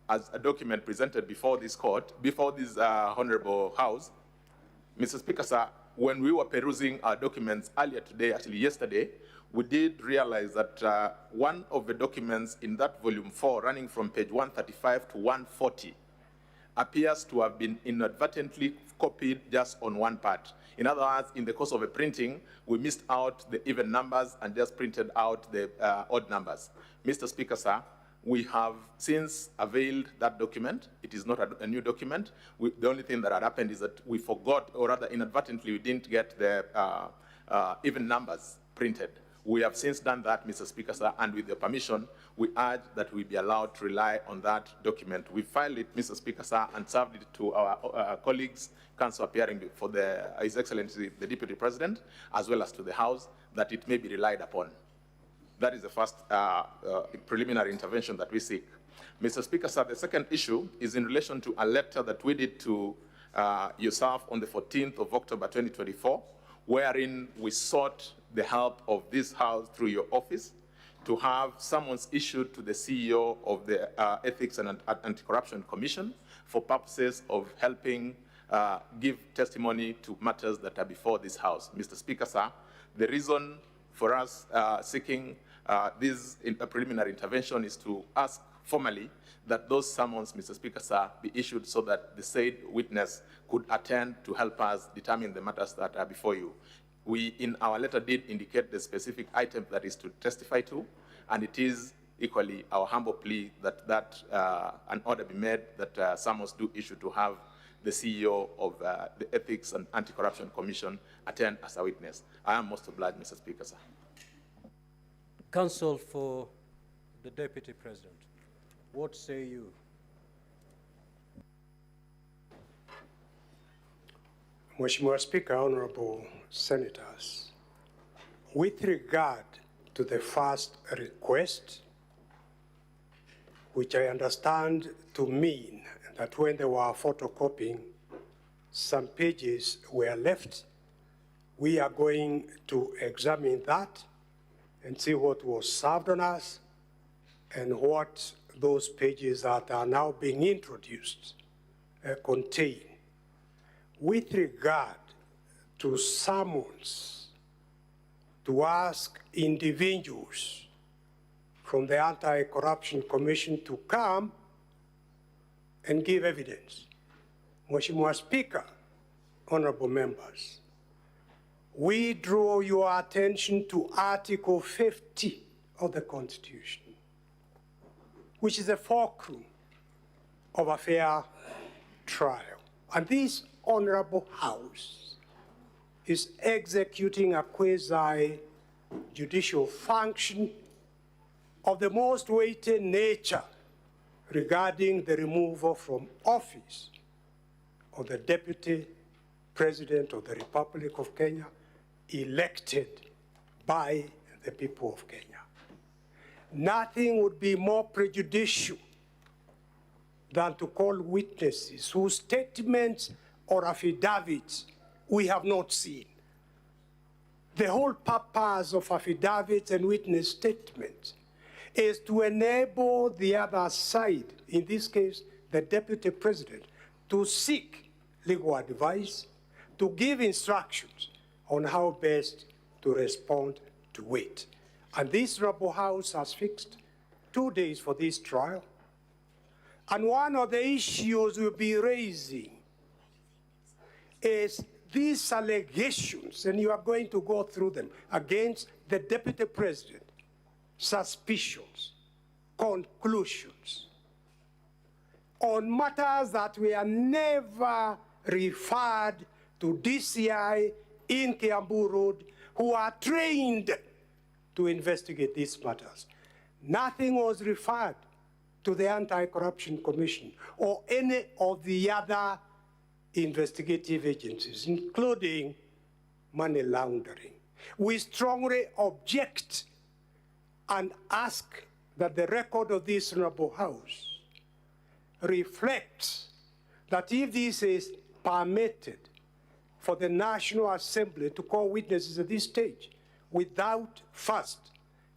as a document presented before this court, before this Honorable House. Mr. Speaker, sir, when we were perusing our documents earlier today, actually yesterday, we did realize that one of the documents in that Volume 4, running from page 135 to 140, appears to have been inadvertently copied just on one part. In other words, in the course of a printing, we missed out the even numbers and just printed out the odd numbers. Mr. Speaker, sir, we have since availed that document. It is not a new document. The only thing that had happened is that we forgot, or rather inadvertently, we didn't get the even numbers printed. We have since done that, Mr. Speaker, sir, and with your permission, we urge that we be allowed to rely on that document. We filed it, Mr. Speaker, sir, and served it to our colleagues, counsel appearing for His Excellency, the Deputy President, as well as to the House, that it may be relied upon. That is the first preliminary intervention that we seek. Mr. Speaker, sir, the second issue is in relation to a letter that we did to yourself on the 14th of October 2024, wherein we sought the help of this House through your office to have summons issued to the CEO of the Ethics and Anti-Corruption Commission for purposes of helping give testimony to matters that are before this House. Mr. Speaker, sir, the reason for us seeking this preliminary intervention is to ask formally that those summons, Mr. Speaker, sir, be issued so that the said witness could attend to help us determine the matters that are before you. We, in our letter, did indicate the specific item that is to testify to, and it is equally our humble plea that an order be made that summons do issue to have the CEO of the Ethics and Anti-Corruption Commission attend as a witness. I am most obliged, Mr. Speaker, sir. Counsel for the Deputy President, what say you? Mheshimiwa Speaker, honorable senators, with regard to the first request, which I understand to mean that when they were photocopying, some pages were left, we are going to examine that and see what was served on us and what those pages that are now being introduced contain. With regard to summons to ask individuals from the Anti-Corruption Commission to come and give evidence, Mheshimiwa Speaker, honorable members, we draw your attention to Article 50 of the Constitution, which is a fulcrum of a fair trial. And this honorable House is executing a quasi-judicial function of the most weighty nature regarding the removal from office of the Deputy President of the Republic of Kenya, elected by the people of Kenya. Nothing would be more prejudicial than to call witnesses whose statements or affidavits we have not seen. The whole purpose of affidavits and witness statements is to enable the other side, in this case, the Deputy President, to seek legal advice, to give instructions on how best to respond to it. And this Honorable House has fixed 2 days for this trial. And one of the issues we'll be raising is these allegations, and you are going to go through them, against the Deputy President, suspicions, conclusions, on matters that were never referred to DCI in Kiambu Road, who are trained to investigate these matters. Nothing was referred to the Anti-Corruption Commission or any of the other investigative agencies, including money laundering. We strongly object and ask that the record of this Honorable House reflects that if this is permitted for the National Assembly to call witnesses at this stage without first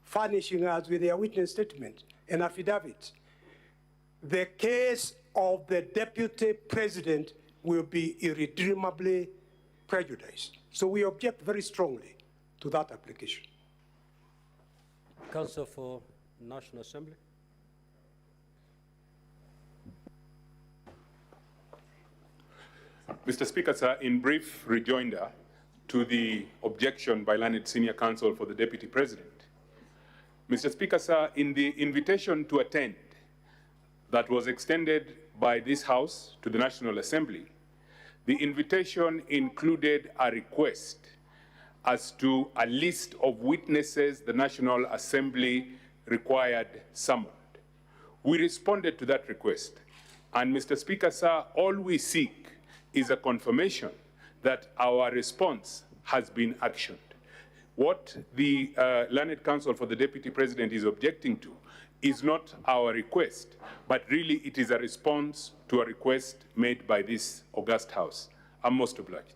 furnishing us with their witness statement and affidavit, the case of the Deputy President will be irredeemably prejudiced. So we object very strongly to that application. Counsel for National Assembly. Mr. Speaker, sir, in brief rejoinder to the objection by learned senior counsel for the Deputy President. Mr. Speaker, sir, in the invitation to attend that was extended by this House to the National Assembly, the invitation included a request as to a list of witnesses the National Assembly required summoned. We responded to that request, and Mr. Speaker, sir, all we seek is a confirmation that our response has been actioned. What the learned counsel for the Deputy President is objecting to is not our request, but really it is a response to a request made by this august House. I'm most obliged.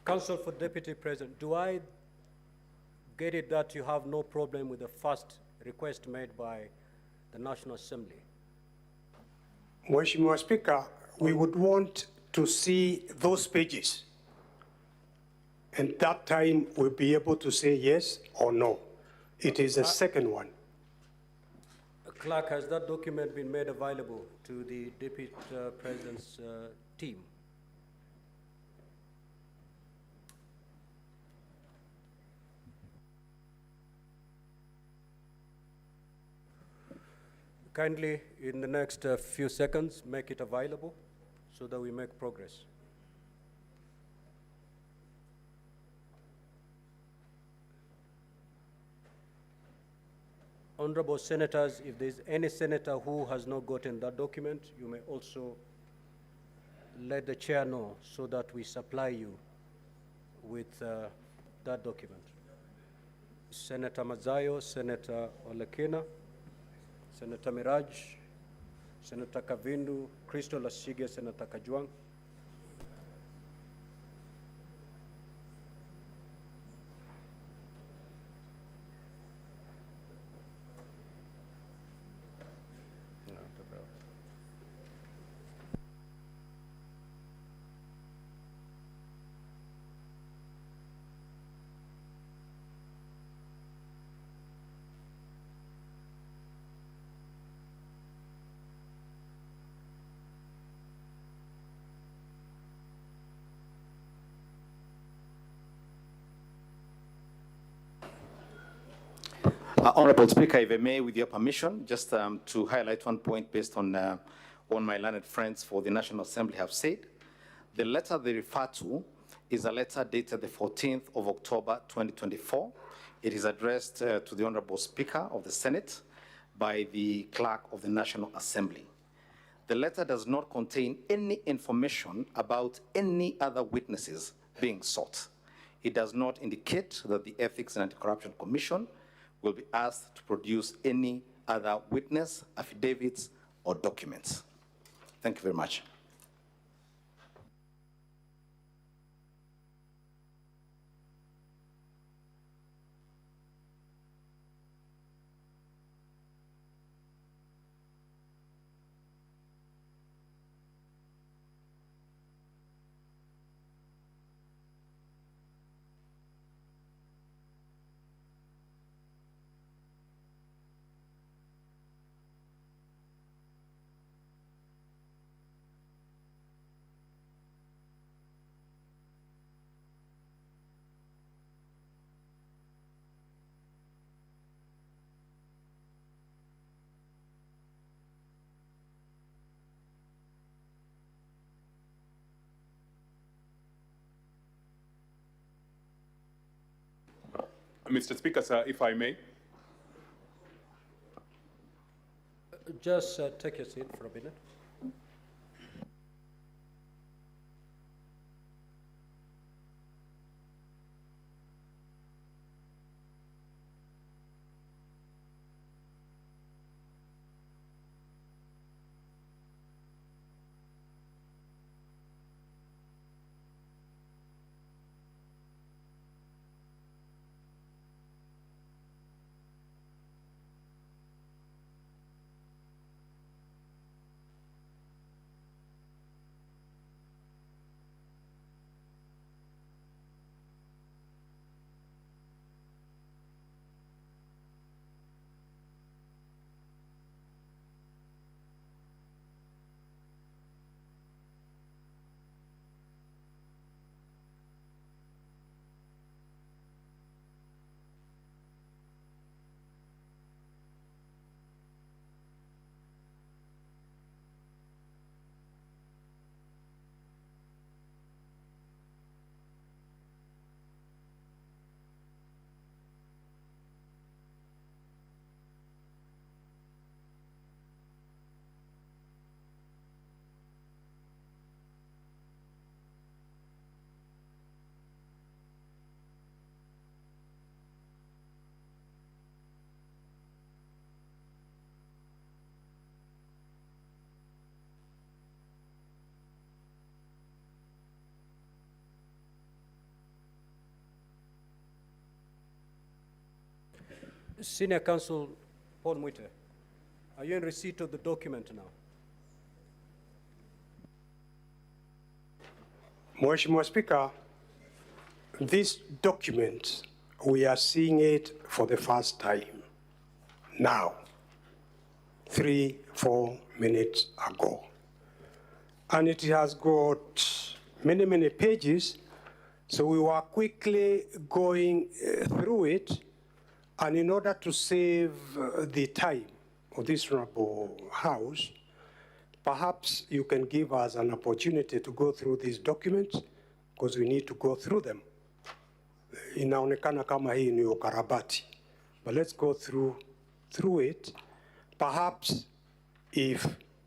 Counsel for Deputy President, do I get it that you have no problem with the first request made by the National Assembly? Mheshimiwa Speaker, we would want to see those pages. And that time we'll be able to say yes or no. It is the second one. Clerk, has that document been made available to the Deputy President's team? Kindly, in the next few seconds, make it available so that we make progress. Honorable Senators, if there's any senator who has not gotten that document, you may also let the chair know so that we supply you with that document. Senator Mazayo, Senator Olekina, Senator Miraj, Senator Kavindu, Crystal Lasige, Senator Kajwang. Honorable Speaker, if I may, with your permission, just to highlight one point based on what my learned friends for the National Assembly have said. The letter they refer to is a letter dated the 14th of October, 2024. It is addressed to the Honorable Speaker of the Senate by the Clerk of the National Assembly. The letter does not contain any information about any other witnesses being sought. It does not indicate that the Ethics and Anti-Corruption Commission will be asked to produce any other witness, affidavits, or documents. Thank you very much. Mr. Speaker, sir, if I may. Just take your seat for a minute. Senior Counsel Paul Mwite, are you in receipt of the document now? Mheshimiwa Speaker, this document, we are seeing it for the first time now, 3-4 minutes ago. And it has got many, many pages, so we were quickly going through it. And in order to save the time of this honorable House, perhaps you can give us an opportunity to go through these documents, because we need to go through them. Inaonekana kama hii ni ukarabati, but let's go through it. Perhaps if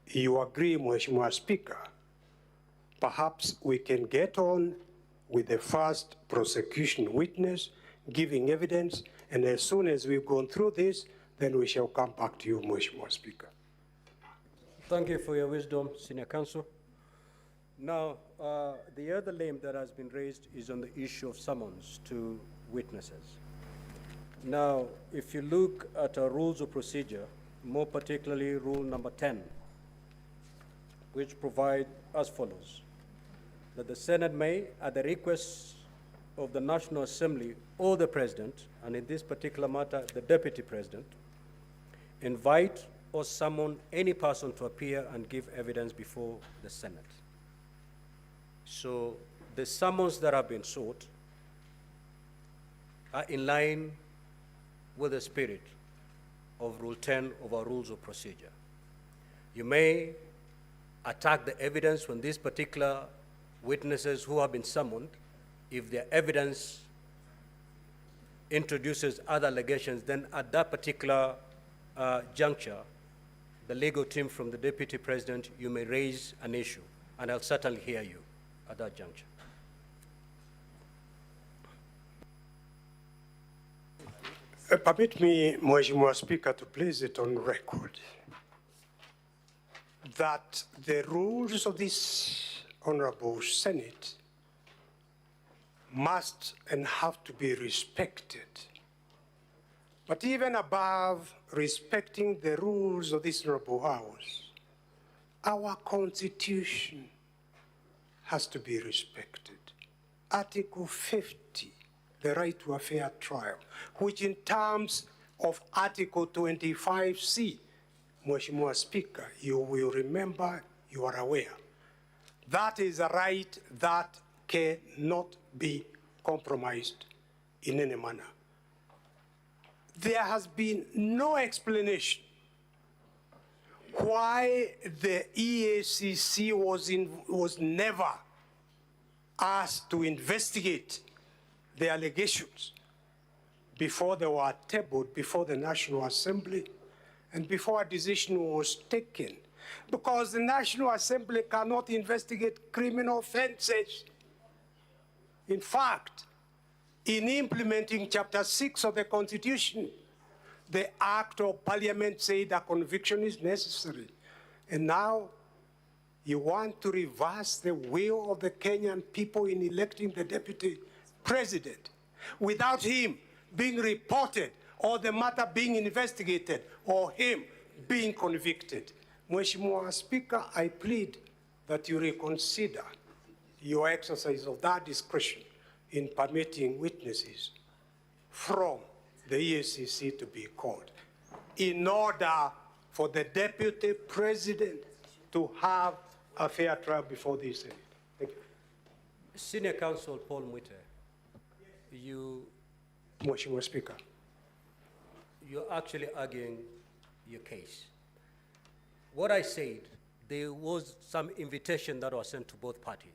you agree, Mheshimiwa Speaker, perhaps we can get on with the first prosecution witness giving evidence, and as soon as we've gone through this, then we shall come back to you, Mheshimiwa Speaker. Thank you for your wisdom, Senior Counsel. Now, the other name that has been raised is on the issue of summons to witnesses. Now, if you look at our rules of procedure, more particularly rule number 10, which provide as follows, that the Senate may, at the request of the National Assembly or the President, and in this particular matter, the Deputy President, invite or summon any person to appear and give evidence before the Senate. So the summons that have been sought are in line with the spirit of Rule 10 of our Rules of Procedure. You may attack the evidence when these particular witnesses who have been summoned, if their evidence introduces other allegations, then at that particular juncture, the legal team from the Deputy President, you may raise an issue, and I'll certainly hear you at that juncture. Permit me, Mheshimiwa Speaker, to place it on record that the rules of this Honorable Senate must and have to be respected. But even above respecting the rules of this Honorable House, our Constitution has to be respected. Article 50, the right to a fair trial, which in terms of Article 25C, Mheshimiwa Speaker, you will remember, you are aware, that is a right that cannot be compromised in any manner. There has been no explanation why the EACC was never asked to investigate the allegations before they were tabled before the National Assembly and before a decision was taken, because the National Assembly cannot investigate criminal offenses. In fact, in implementing Chapter 6 of the Constitution, the Act of Parliament said a conviction is necessary. And now you want to reverse the will of the Kenyan people in electing the Deputy President without him being reported or the matter being investigated or him being convicted. Mheshimiwa Speaker, I plead that you reconsider your exercise of that discretion in permitting witnesses from the EACC to be called in order for the Deputy President to have a fair trial before the Senate. Thank you. Senior Counsel Paul Mwite, Mheshimiwa Speaker. You're actually arguing your case. What I said, there was some invitation that was sent to both parties,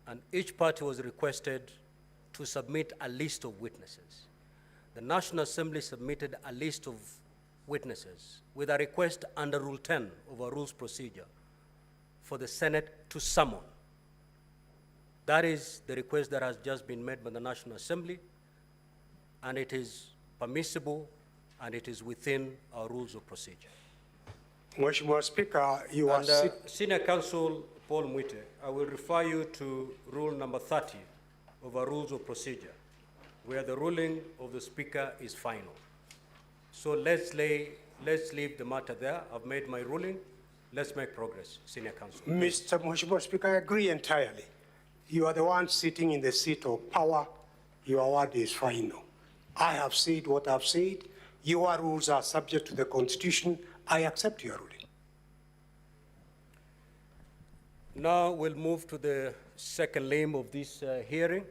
and each party was requested to submit a list of witnesses. The National Assembly submitted a list of witnesses with a request under Rule 10 of our rules procedure for the Senate to summon. That is the request that has just been made by the National Assembly, and it is permissible and it is within our rules of procedure. Mheshimiwa Speaker, you are Senior Counsel Paul Mwite, I will refer you to Rule number 30 of our rules of procedure, where the ruling of the Speaker is final. So let's leave the matter there. I've made my ruling. Let's make progress, Senior Counsel. Mheshimiwa Speaker, I agree entirely. You are the one sitting in the seat of power. Your word is final. I have said what I've said. Your rules are subject to the Constitution. I accept your ruling. Now we'll move to the second limb of this hearing.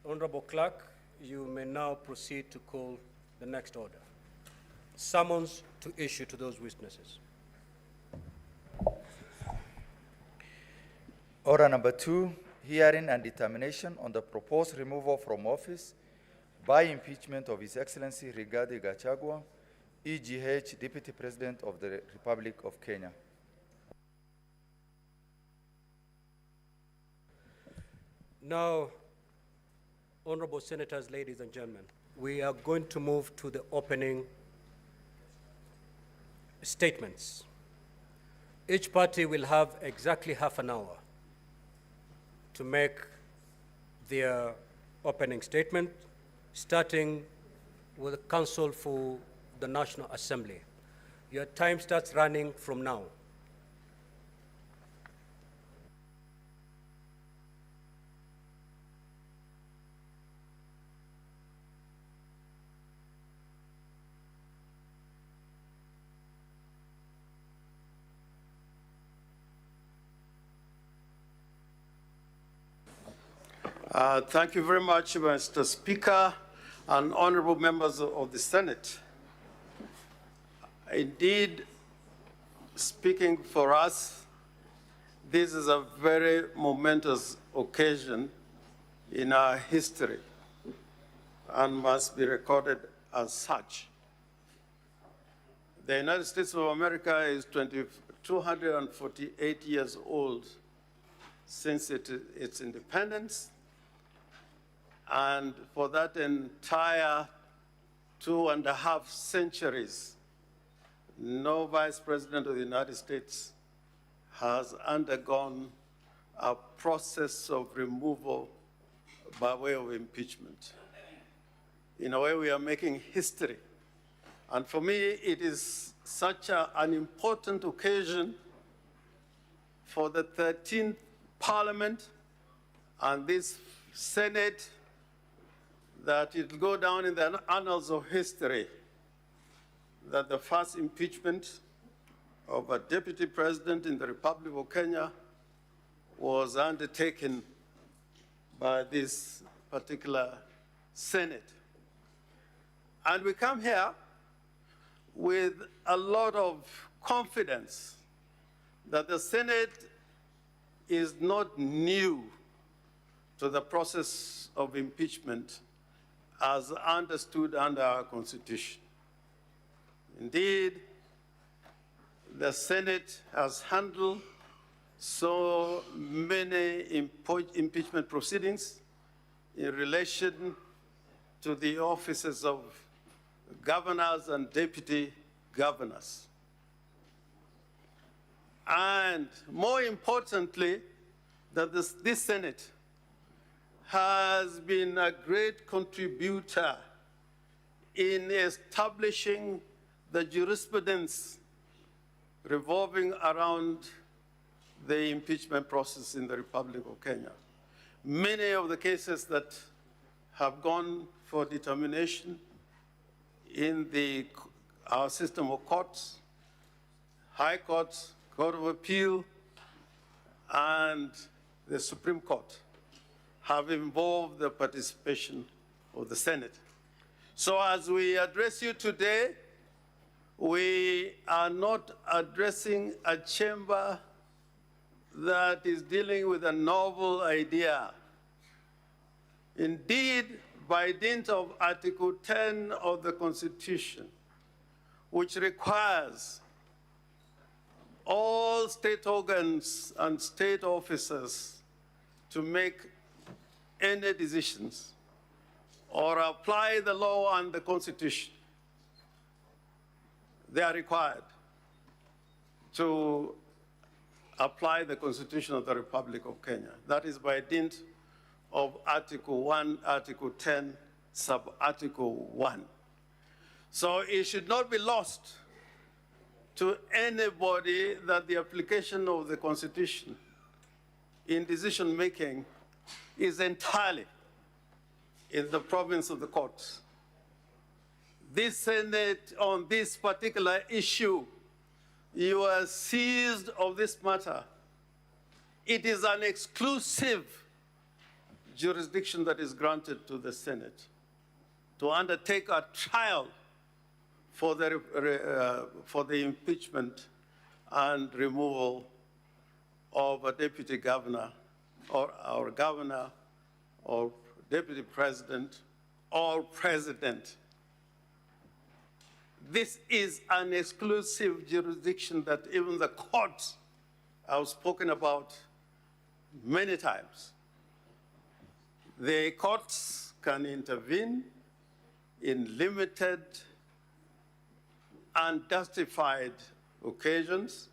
Honorable Clerk, you may now proceed to call the next order. Summons to issue to those witnesses. Order number 2, hearing and determination on the proposed removal from office by impeachment of His Excellency Rigathi Gachagua, EGH, Deputy President of the Republic of Kenya. Now, honorable senators, ladies and gentlemen, we are going to move to the opening statements. Each party will have exactly half an hour to make their opening statement, starting with the Counsel for the National Assembly. Your time starts running from now. Thank you very much, Mr. Speaker and honorable members of the Senate. Indeed, speaking for us, this is a very momentous occasion in our history and must be recorded as such. The United States of America is 248 years old since its independence. And for that entire 2.5 centuries, no Vice President of the United States has undergone a process of removal by way of impeachment. In a way, we are making history. And for me, it is such an important occasion for the 13th Parliament and this Senate that it will go down in the annals of history that the first impeachment of a deputy president in the Republic of Kenya was undertaken by this particular Senate. And we come here with a lot of confidence that the Senate is not new to the process of impeachment as understood under our Constitution. Indeed, the Senate has handled so many impeachment proceedings in relation to the offices of governors and deputy governors. And more importantly, that this Senate has been a great contributor in establishing the jurisprudence revolving around the impeachment process in the Republic of Kenya. Many of the cases that have gone for determination in our system of courts, High Courts, Court of Appeal, and the Supreme Court have involved the participation of the Senate. So as we address you today, we are not addressing a chamber that is dealing with a novel idea. Indeed, by dint of Article 10 of the Constitution, which requires all state organs and state officers to make any decisions or apply the law and the Constitution, they are required to apply the Constitution of the Republic of Kenya. That is by dint of Article 1, Article 10, Sub-Article 1. So it should not be lost to anybody that the application of the Constitution in decision-making is entirely in the province of the courts. This Senate, on this particular issue, you are seized of this matter. It is an exclusive jurisdiction that is granted to the Senate to undertake a trial for the impeachment and removal of a deputy governor or governor or deputy president or president. This is an exclusive jurisdiction that even the courts have spoken about many times. The courts can intervene in limited and justified occasions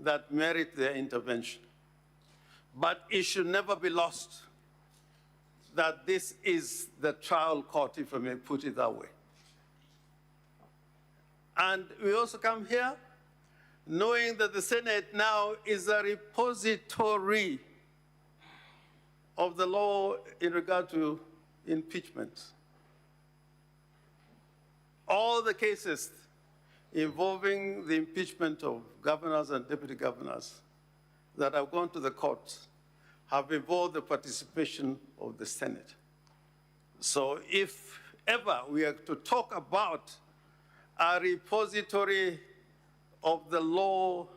that merit their intervention. But it should never be lost that this is the trial court, if I may put it that way. And we also come here knowing that the Senate now is a repository of the law in regard to impeachment. All the cases involving the impeachment of governors and deputy governors that have gone to the courts have involved the participation of the Senate. So if ever we are to talk about a repository of the law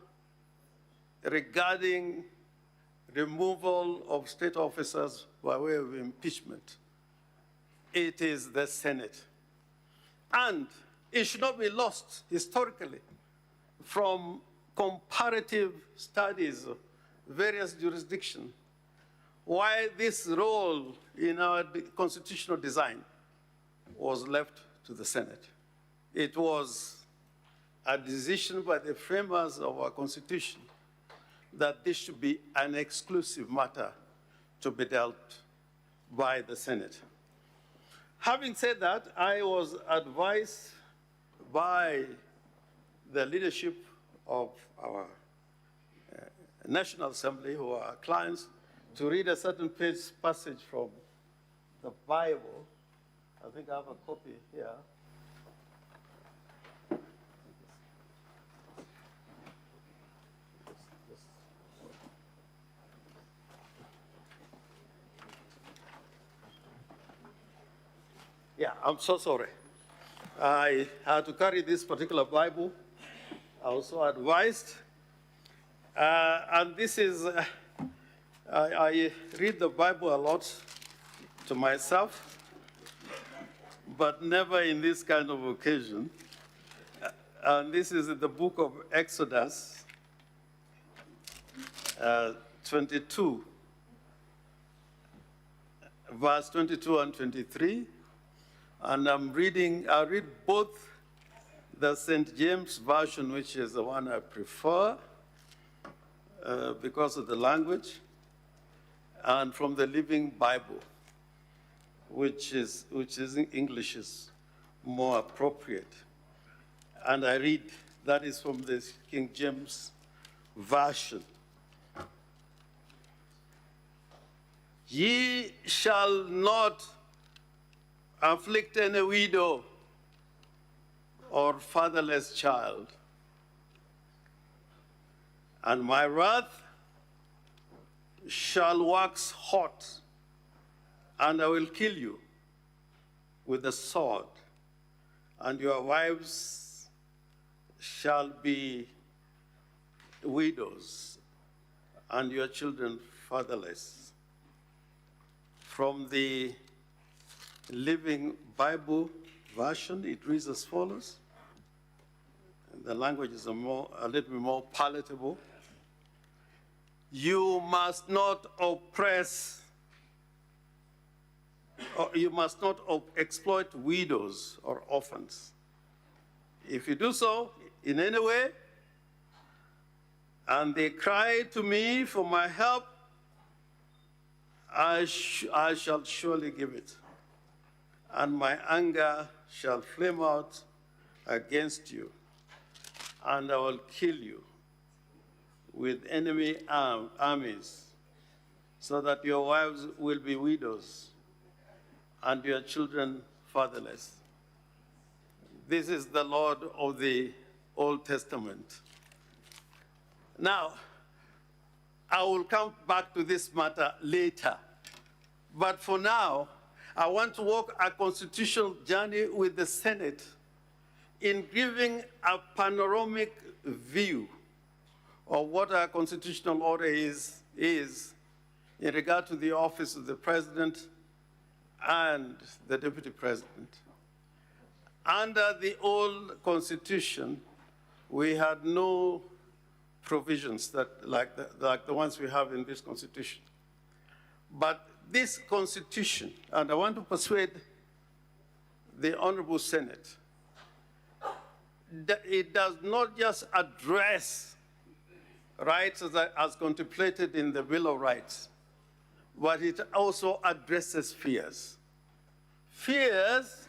regarding removal of state officers by way of impeachment, it is the Senate. And It should not be lost historically from comparative studies of various jurisdictions. Why this role in our constitutional design was left to the Senate. It was a decision by the framers of our Constitution that this should be an exclusive matter to be dealt by the Senate. Having said that, I was advised by the leadership of our National Assembly, who are clients, to read a certain passage from the Bible. I think I have a copy here. Yeah, I'm so sorry. I had to carry this particular Bible. I was so advised. And this is, I read the Bible a lot to myself, but never in this kind of occasion. And this is the book of Exodus 22, verse 22 and 23. And I read both the St. James Version, which is the one I prefer because of the language, and from the Living Bible, which is in English is more appropriate. And I read, that is from the King James Version. Ye shall not afflict any widow or fatherless child, and my wrath shall wax hot, and I will kill you with the sword, and your wives shall be widows, and your children fatherless. From the Living Bible Version, it reads as follows. The language is a little bit more palatable. You must not oppress, or you must not exploit widows or orphans. If you do so in any way, and they cry to me for my help, I shall surely give it. And my anger shall flame out against you, and I will kill you with enemy armies, so that your wives will be widows and your children fatherless. This is the Lord of the Old Testament. Now, I will come back to this matter later, but for now, I want to walk a constitutional journey with the Senate in giving a panoramic view of what our constitutional order is in regard to the office of the president and the deputy president. Under the old constitution, we had no provisions like the ones we have in this constitution. But this constitution, and I want to persuade the Honorable Senate, that it does not just address rights as contemplated in the Bill of Rights, but it also addresses fears. Fears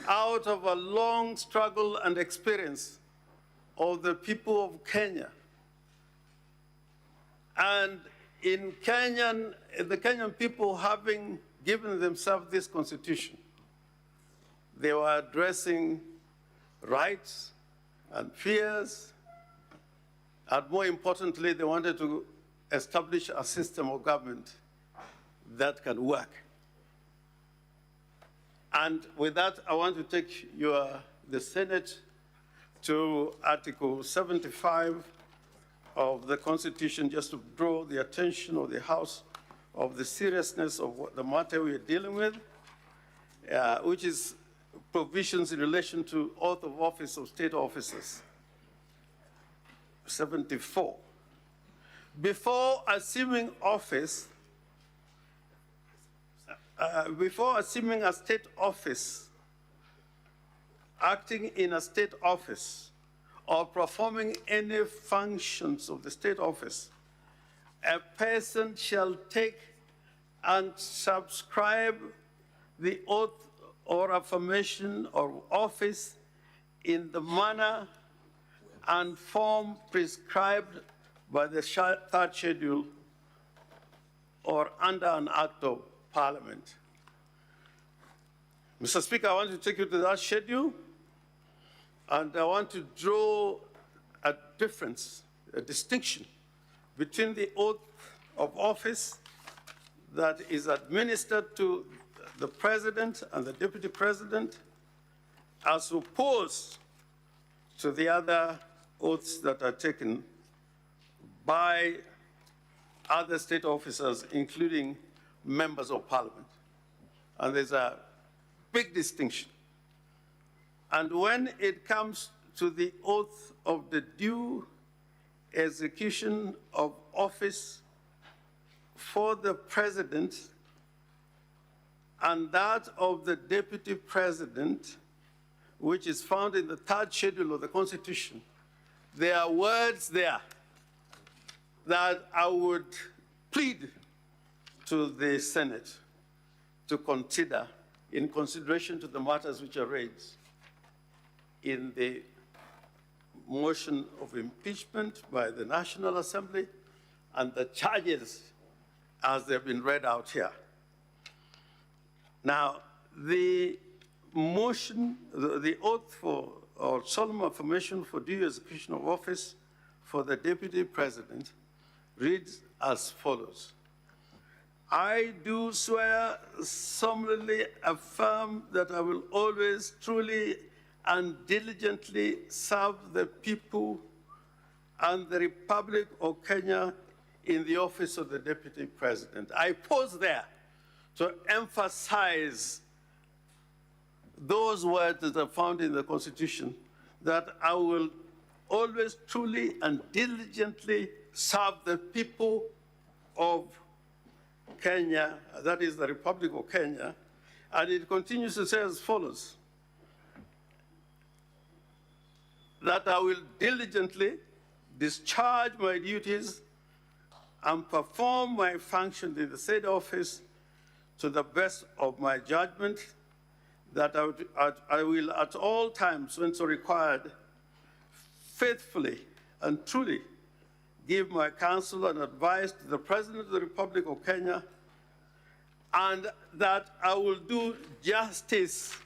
out of a long struggle and experience of the people of Kenya. And in the Kenyan people having given themselves this constitution, they were addressing rights and fears, and more importantly, they wanted to establish a system of government that can work. And with that, I want to take the Senate to Article 75 of the Constitution, just to draw the attention of the House of the seriousness of the matter we are dealing with, which is provisions in relation to oath of office of state officers. 74. Before assuming office, before assuming a state office, acting in a state office, or performing any functions of the state office, a person shall take and subscribe the oath or affirmation of office in the manner and form prescribed by the third schedule or under an act of Parliament. Mr. Speaker, I want to take you to that schedule, and I want to draw a difference, a distinction between the oath of office that is administered to the President and the Deputy President as opposed to the other oaths that are taken by other state officers, including members of Parliament. And there's a big distinction. And when it comes to the oath of the due execution of office for the President and that of the Deputy President, which is found in the third schedule of the Constitution, there are words there that I would plead to the Senate to consider in consideration to the matters which are raised in the motion of impeachment by the National Assembly and the charges as they've been read out here. Now, the motion, the oath for, or solemn affirmation for due execution of office for the Deputy President reads as follows. I do swear solemnly affirm that I will always truly and diligently serve the people and the Republic of Kenya in the office of the Deputy President. I pause there to emphasize those words that are found in the Constitution, that I will always truly and diligently serve the people of Kenya, that is the Republic of Kenya, and it continues to say as follows, that I will diligently discharge my duties and perform my function in the said office to the best of my judgment, that I will at all times, when so required, faithfully and truly give my counsel and advice to the President of the Republic of Kenya, and that I will do justice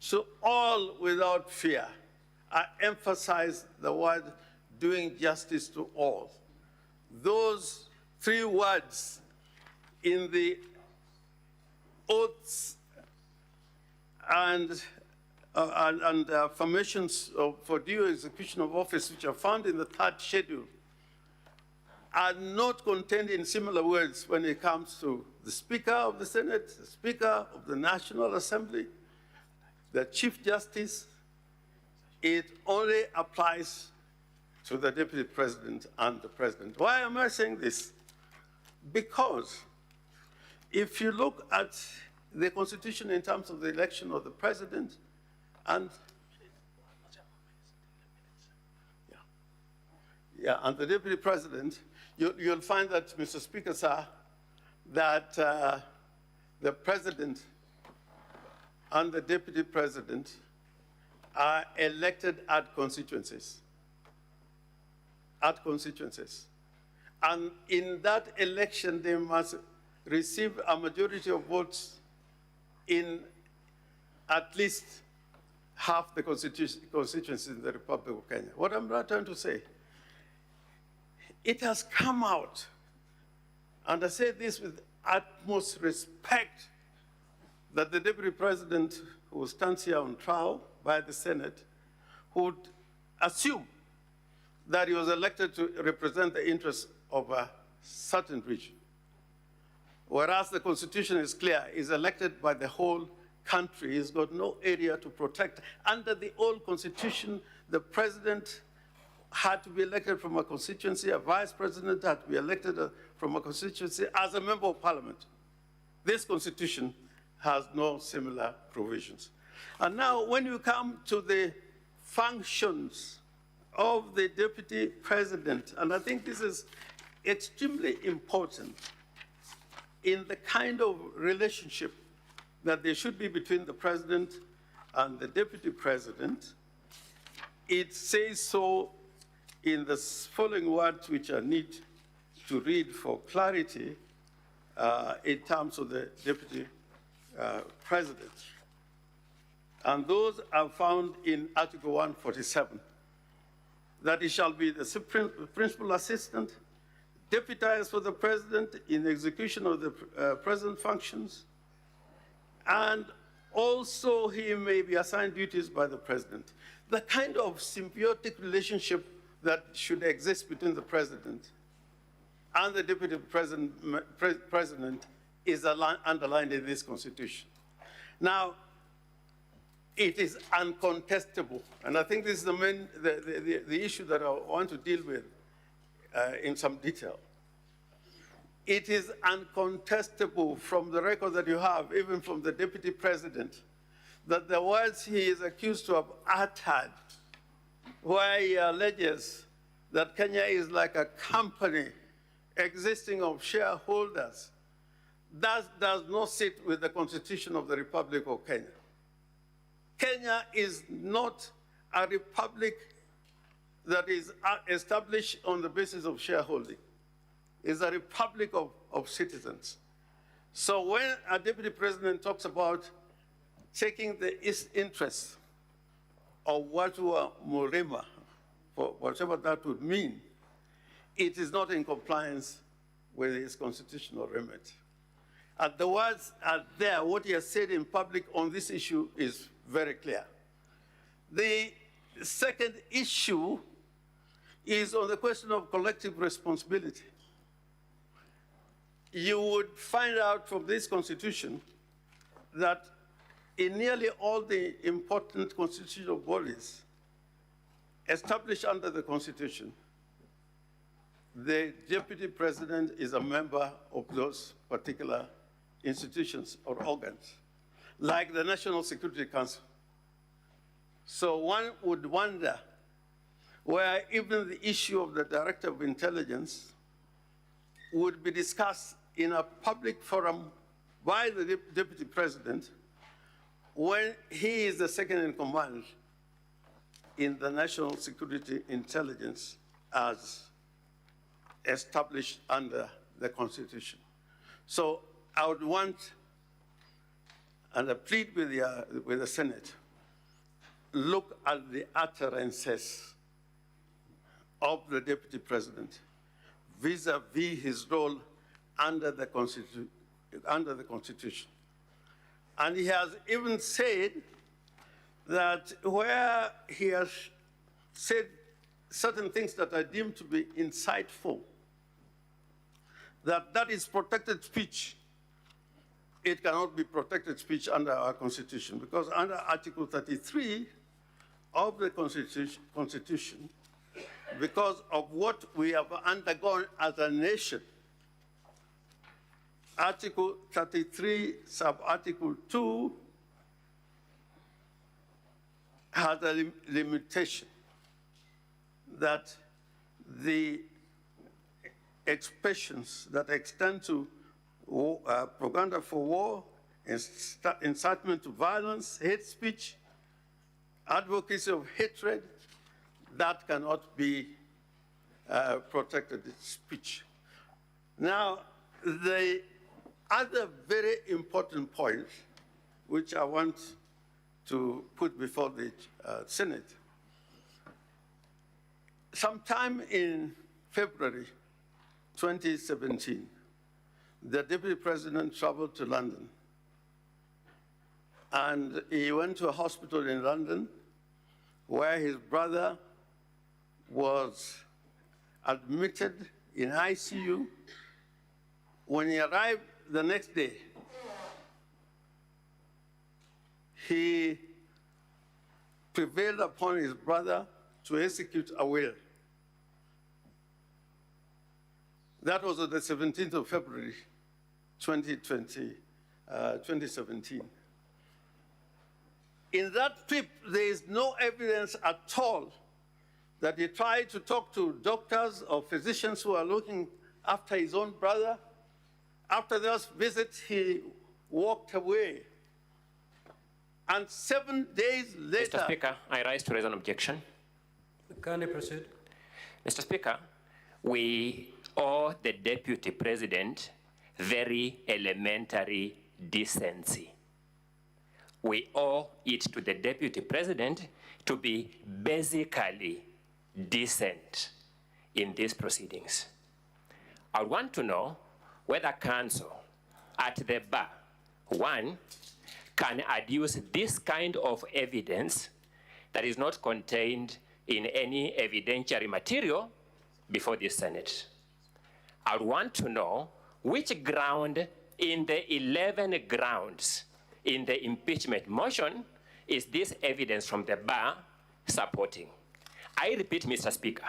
to all without fear. I emphasize the word doing justice to all. Those three words in the oaths and affirmations for due execution of office, which are found in the third schedule, are not contained in similar words when it comes to the Speaker of the Senate, the Speaker of the National Assembly, the Chief Justice. It only applies to the Deputy President and the President. Why am I saying this? Because if you look at the Constitution in terms of the election of the President and and the Deputy President, you'll find that, Mr. Speaker, sir, that the President and the Deputy President are elected at constituencies. At constituencies. And in that election, they must receive a majority of votes in at least half the constituencies in the Republic of Kenya. What I'm trying to say, it has come out, and I say this with utmost respect, that the Deputy President who stands here on trial by the Senate would assume that he was elected to represent the interests of a certain region. Whereas the Constitution is clear, he's elected by the whole country. He's got no area to protect. Under the old constitution, the president had to be elected from a constituency, a vice president had to be elected from a constituency as a member of parliament. This constitution has no similar provisions. And now when you come to the functions of the deputy president, and I think this is extremely important in the kind of relationship that there should be between the president and the deputy president. It says so in the following words, which I need to read for clarity in terms of the deputy president. And those are found in Article 147, that he shall be the principal assistant, deputized for the president in execution of the president functions, and also he may be assigned duties by the president. The kind of symbiotic relationship that should exist between the president and the deputy president is underlined in this constitution. Now, it is uncontestable, and I think this is the issue that I want to deal with in some detail. It is uncontestable from the record that you have, even from the deputy president, that the words he is accused to have uttered, where he alleges that Kenya is like a company existing of shareholders, that does not sit with the Constitution of the Republic of Kenya. Kenya is not a republic that is established on the basis of shareholding. It's a republic of citizens. So when a deputy president talks about taking the interest of Watu Murima, for whatever that would mean, it is not in compliance with his constitutional remit. And the words are there. What he has said in public on this issue is very clear. The second issue is on the question of collective responsibility. You would find out from this constitution that in nearly all the important constitutional bodies established under the constitution, the deputy president is a member of those particular institutions or organs, like the National Security Council. So one would wonder where even the issue of the Director of Intelligence would be discussed in a public forum by the deputy president when he is the second in command in the National Security Intelligence as established under the Constitution. So I would want, and I plead with the Senate, look at the utterances of the deputy president vis-a-vis his role under the Constitution. And he has even said that where he has said certain things that are deemed to be insightful, that is protected speech. It cannot be protected speech under our Constitution, because under Article 33 of the Constitution, because of what we have undergone as a nation, Article 33, sub-article 2, has a limitation that the expressions that extend to propaganda for war, incitement to violence, hate speech, advocacy of hatred, that cannot be protected speech. Now, the other very important point, which I want to put before the Senate, sometime in February 2017, the deputy president traveled to London, and he went to a hospital in London where his brother was admitted in ICU. When he arrived the next day, he prevailed upon his brother to execute a will. That was on the 17th of February, 2017. In that trip, there is no evidence at all that he tried to talk to doctors or physicians who are looking after his own brother. After those visits, he walked away. And 7 days later— Mr. Speaker, I rise to raise an objection. Can I proceed? Mr. Speaker, we owe the Deputy President very elementary decency. We owe it to the Deputy President to be basically decent in these proceedings. I want to know whether counsel at the bar, one, can adduce this kind of evidence that is not contained in any evidentiary material before the Senate. I want to know which ground in the 11 grounds in the impeachment motion is this evidence from the bar supporting. I repeat, Mr. Speaker,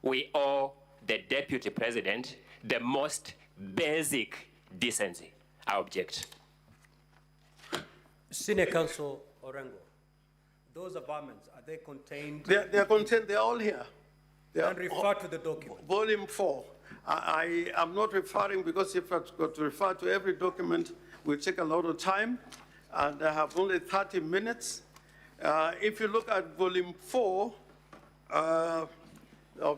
we owe the Deputy President the most basic decency. I object. Senior Counsel Orengo, those averments, are they contained? They are contained, they're all here. They And refer to the document. Volume 4. I am not referring, because if I've got to refer to every document, will take a lot of time, and I have only 30 minutes. If you look at volume 4 of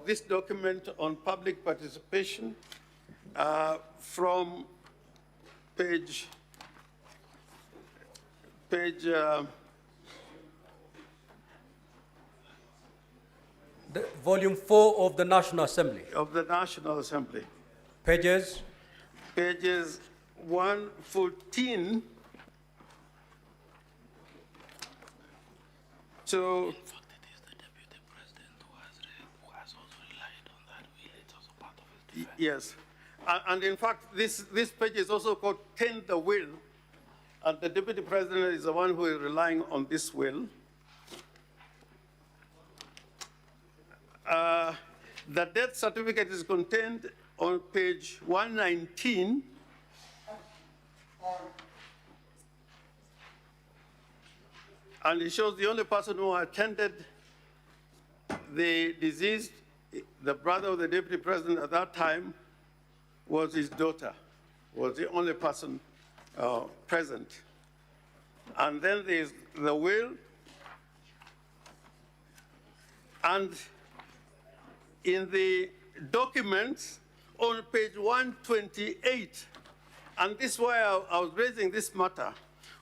this document on public participation, from page Volume 4 of the National Assembly. Of the National Assembly. Pages? Pages 114 to yes. And in fact, this page is also called "Tend the Will," and the Deputy President is the one who is relying on this will. The death certificate is contained on page 119. And it shows the only person who attended the deceased, the brother of the Deputy President at that time, was his daughter, was the only person present. And then there's the will, and in the documents on page 128, and this is why I was raising this matter.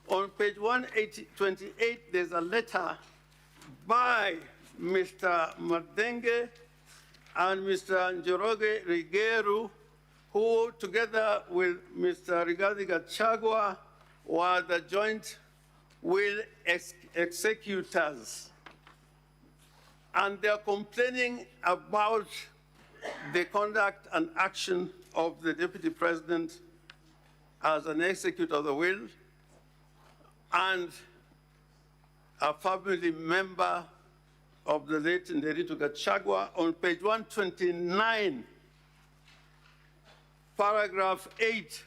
On page 128, there's a letter by Mr. Madenge and Mr. Njoroge Rigeru, who together with Mr. Rigathi Gachagua were the joint will executors. And they're complaining about the conduct and action of the Deputy President as an executor of the will and a family member of the late Rigathi Gachagua. On page 129, paragraph 8,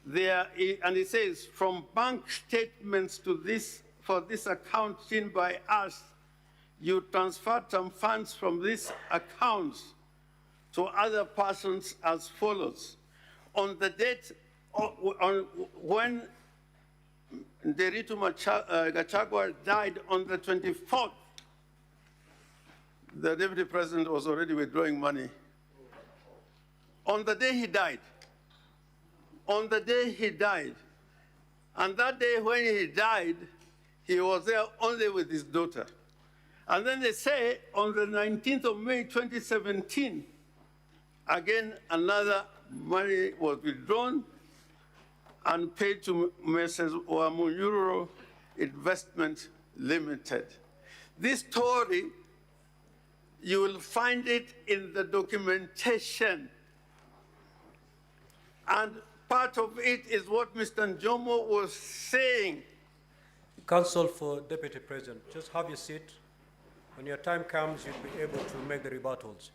there, and it says, from bank statements to this, for this account seen by us, you transferred some funds from these accounts to other persons as follows. On the date when Rigathi Gachagua died on the 24th, the Deputy President was already withdrawing money. On the day he died, and that day when he died, he was there only with his daughter. And then they say on the 19th of May, 2017, again, another money was withdrawn and paid to Mrs. Wamunyuro Investment Limited. This story, you will find it in the documentation. And part of it is what Mr. Njomo was saying. Counsel for Deputy President, just have your seat. When your time comes, you'll be able to make the rebuttals.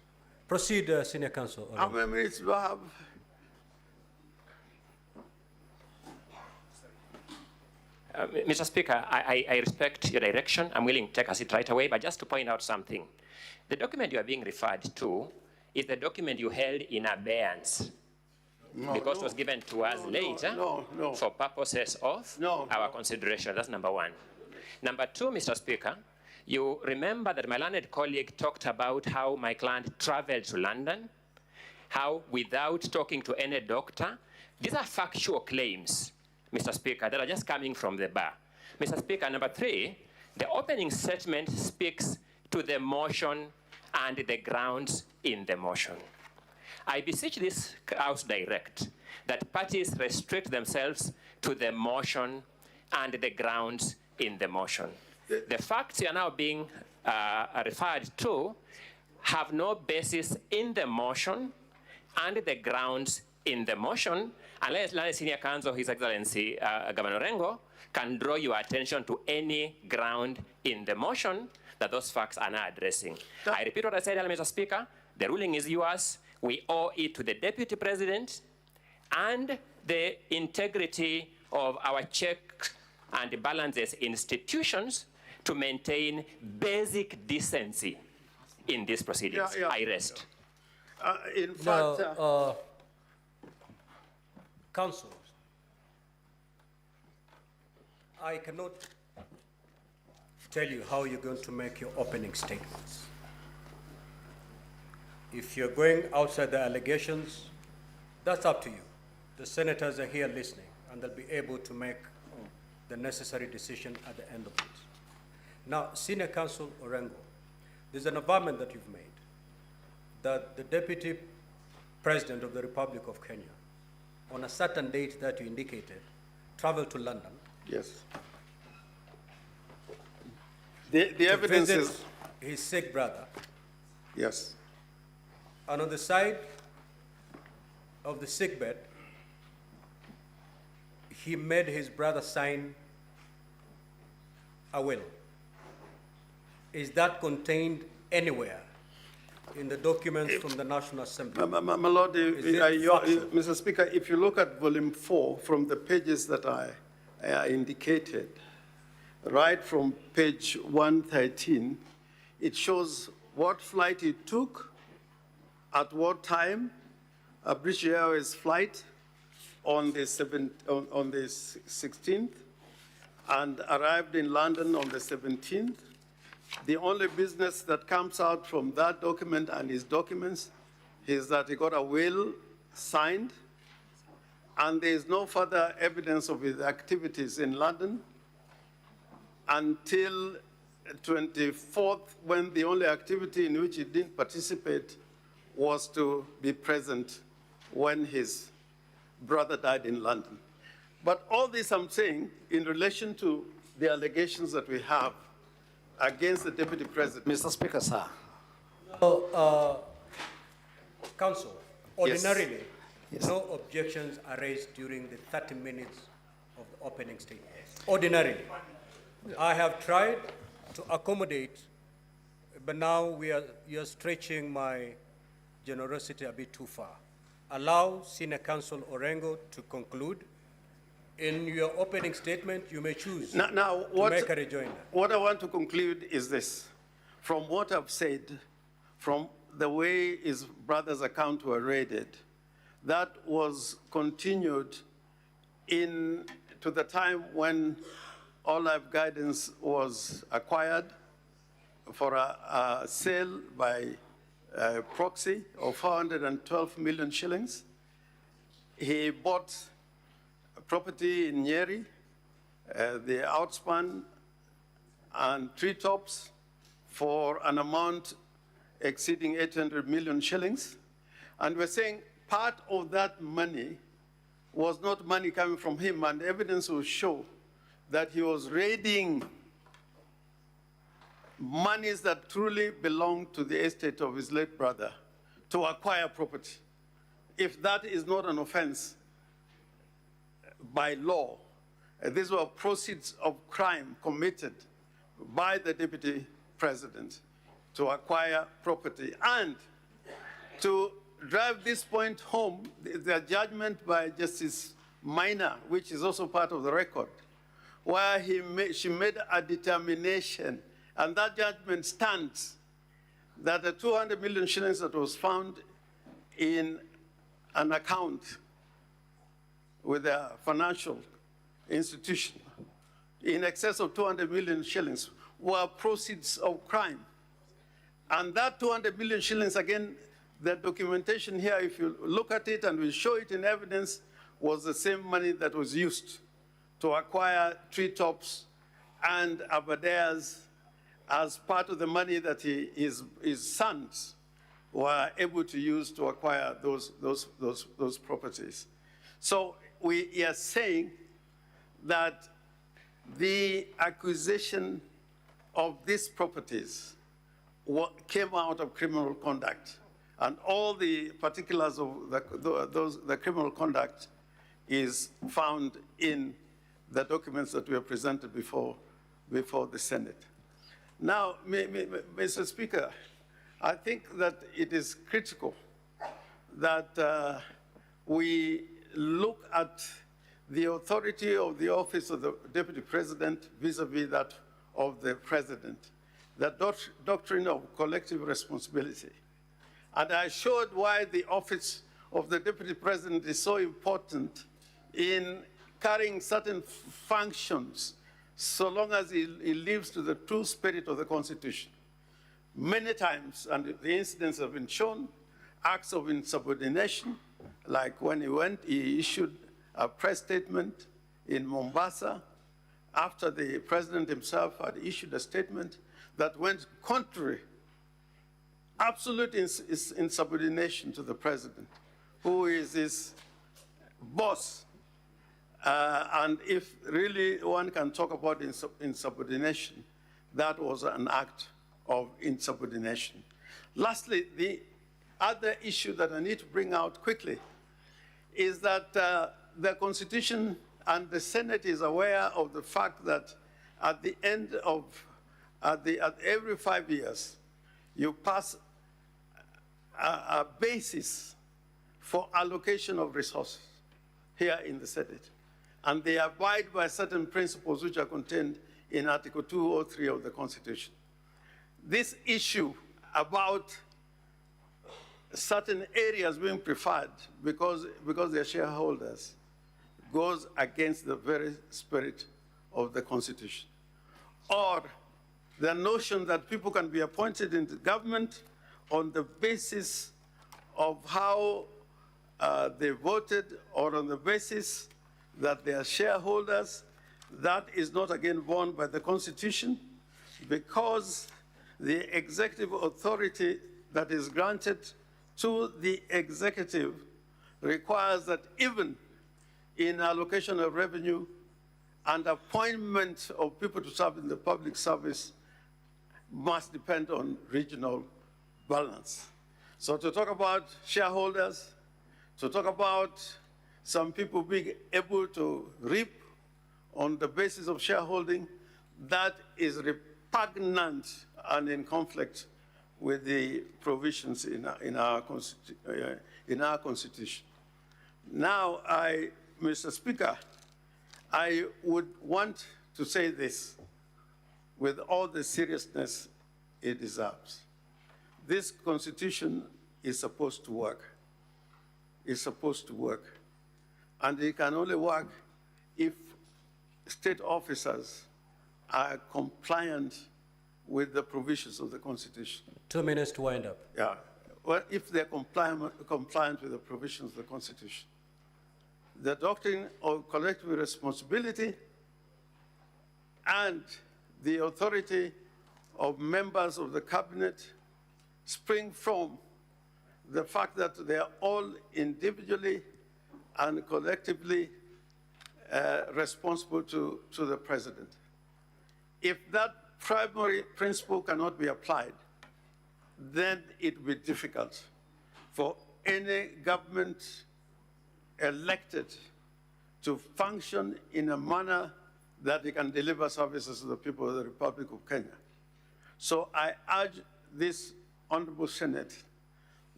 Proceed, Senior Counsel. How many minutes do I have? Mr. Speaker, I respect your direction. I'm willing to take a seat right away, but just to point out something. The document you are being referred to is the document you held in abeyance because it was given to us later for purposes of our consideration. That's number one. Number two, Mr. Speaker, you remember that my learned colleague talked about how my client traveled to London, how without talking to any doctor. These are factual claims, Mr. Speaker, that are just coming from the bar. Mr. Speaker, number three, the opening statement speaks to the motion and the grounds in the motion. I beseech this House direct that parties restrict themselves to the motion and the grounds in the motion. The facts you are now being referred to have no basis in the motion and the grounds in the motion, unless Senior Counsel, His Excellency Governor Rengo, can draw your attention to any ground in the motion that those facts are not addressing. I repeat what I said earlier, Mr. Speaker. The ruling is yours. We owe it to the Deputy President and the integrity of our check and balances institutions to maintain basic decency in these proceedings. I rest. In fact, Counsel, I cannot tell you how you're going to make your opening statements. If you're going outside the allegations, that's up to you. The senators are here listening, and they'll be able to make the necessary decision at the end of it. Now, Senior Counsel Orengo, there's an environment that you've made that the Deputy President of the Republic of Kenya, on a certain date that you indicated, traveled to London. Yes. The evidence is his sick brother. Yes. And on the side of the sickbed, he made his brother sign a will. Is that contained anywhere in the documents from the National Assembly? My Lord, Mr. Speaker, if you look at volume 4 from the pages that I indicated, right from page 113, it shows what flight he took, at what time, a British Airways flight on the 16th, and arrived in London on the 17th. The only business that comes out from that document and his documents is that he got a will signed, and there is no further evidence of his activities in London until 24th, when the only activity in which he didn't participate was to be present when his brother died in London. But all this I'm saying in relation to the allegations that we have against the Deputy President. Mr. Speaker, sir. Counsel, ordinarily, no objections are raised during the 30 minutes of the opening statement. Ordinarily. I have tried to accommodate, but now you're stretching my generosity a bit too far. Allow Senior Counsel Orengo to conclude. In your opening statement, you may choose to make a rejoinder. What I want to conclude is this. From what I've said, from the way his brother's accounts were raided, that was continued to the time when All Life Guidance was acquired for a sale by proxy of 412 million shillings. He bought property in Nyeri, the outspan and treetops for an amount exceeding 800 million shillings. And we're saying part of that money was not money coming from him, and evidence will show that he was raiding monies that truly belonged to the estate of his late brother to acquire property. If that is not an offense, by law. These were proceeds of crime committed by the deputy president to acquire property. And to drive this point home, the judgment by Justice Minor, which is also part of the record, where she made a determination, and that judgment stands, that the 200 million shillings that was found in an account with a financial institution, in excess of 200 million shillings, were proceeds of crime. And that 200 million shillings, again, the documentation here, if you look at it and we show it in evidence, was the same money that was used to acquire treetops and Aberdares as part of the money that his sons were able to use to acquire those properties. So we are saying that the acquisition of these properties came out of criminal conduct, and all the particulars of the criminal conduct is found in the documents that were presented before the Senate. Now, Mr. Speaker, I think that it is critical that we look at the authority of the office of the Deputy President vis-a-vis that of the President, the doctrine of collective responsibility. And I showed why the office of the Deputy President is so important in carrying certain functions so long as he lives to the true spirit of the Constitution. Many times, and the incidents have been shown, acts of insubordination, like when he issued a press statement in Mombasa after the president himself had issued a statement that went contrary, absolute insubordination to the president, who is his boss. And if really one can talk about insubordination, that was an act of insubordination. Lastly, the other issue that I need to bring out quickly is that the Constitution and the Senate is aware of the fact that at the end of, at every 5 years, you pass a basis for allocation of resources here in the Senate. And they abide by certain principles which are contained in Article 203 of the Constitution. This issue about certain areas being preferred because they're shareholders goes against the very spirit of the Constitution. Or the notion that people can be appointed into government on the basis of how they voted or on the basis that they are shareholders, that is not again borne by the Constitution, because the executive authority that is granted to the executive requires that even in allocation of revenue and appointment of people to serve in the public service must depend on regional balance. So to talk about shareholders, to talk about some people being able to reap on the basis of shareholding, that is repugnant and in conflict with the provisions in our Constitution. Now, Mr. Speaker, I would want to say this with all the seriousness it deserves. This Constitution is supposed to work. It's supposed to work. And it can only work if state officers are compliant with the provisions of the Constitution. 2 minutes to wind up. Yeah. Well, if they're compliant with the provisions of the Constitution. The doctrine of collective responsibility and the authority of members of the cabinet spring from the fact that they are all individually and collectively responsible to the president. If that primary principle cannot be applied, then it will be difficult for any government elected to function in a manner that he can deliver services to the people of the Republic of Kenya. So I urge this Honorable Senate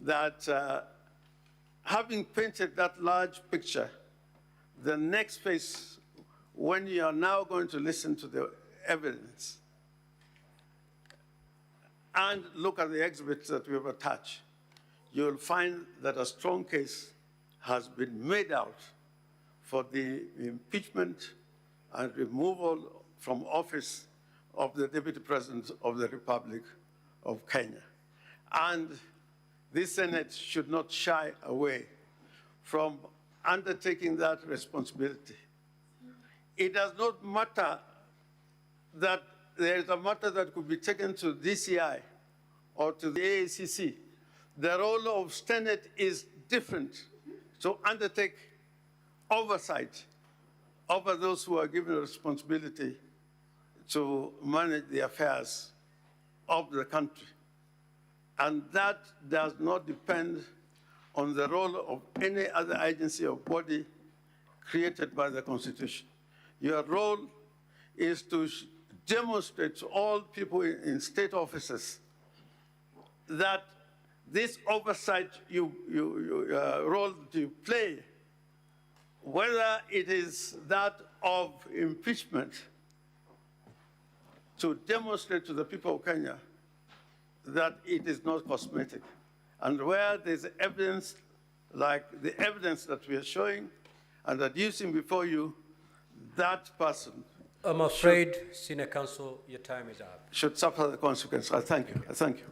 that having painted that large picture, the next phase, when you are now going to listen to the evidence and look at the exhibits that we have attached, you'll find that a strong case has been made out for the impeachment and removal from office of the Deputy President of the Republic of Kenya. And this Senate should not shy away from undertaking that responsibility. It does not matter that there is a matter that could be taken to DCI or to the AACC. The role of Senate is different to undertake oversight over those who are given a responsibility to manage the affairs of the country. And that does not depend on the role of any other agency or body created by the Constitution. Your role is to demonstrate to all people in state offices that this oversight role that you play, whether it is that of impeachment, to demonstrate to the people of Kenya that it is not cosmetic. And where there's evidence, like the evidence that we are showing and adducing before you, that person I'm afraid, Senior Counsel, your time is up. should suffer the consequence. I thank you. I thank you.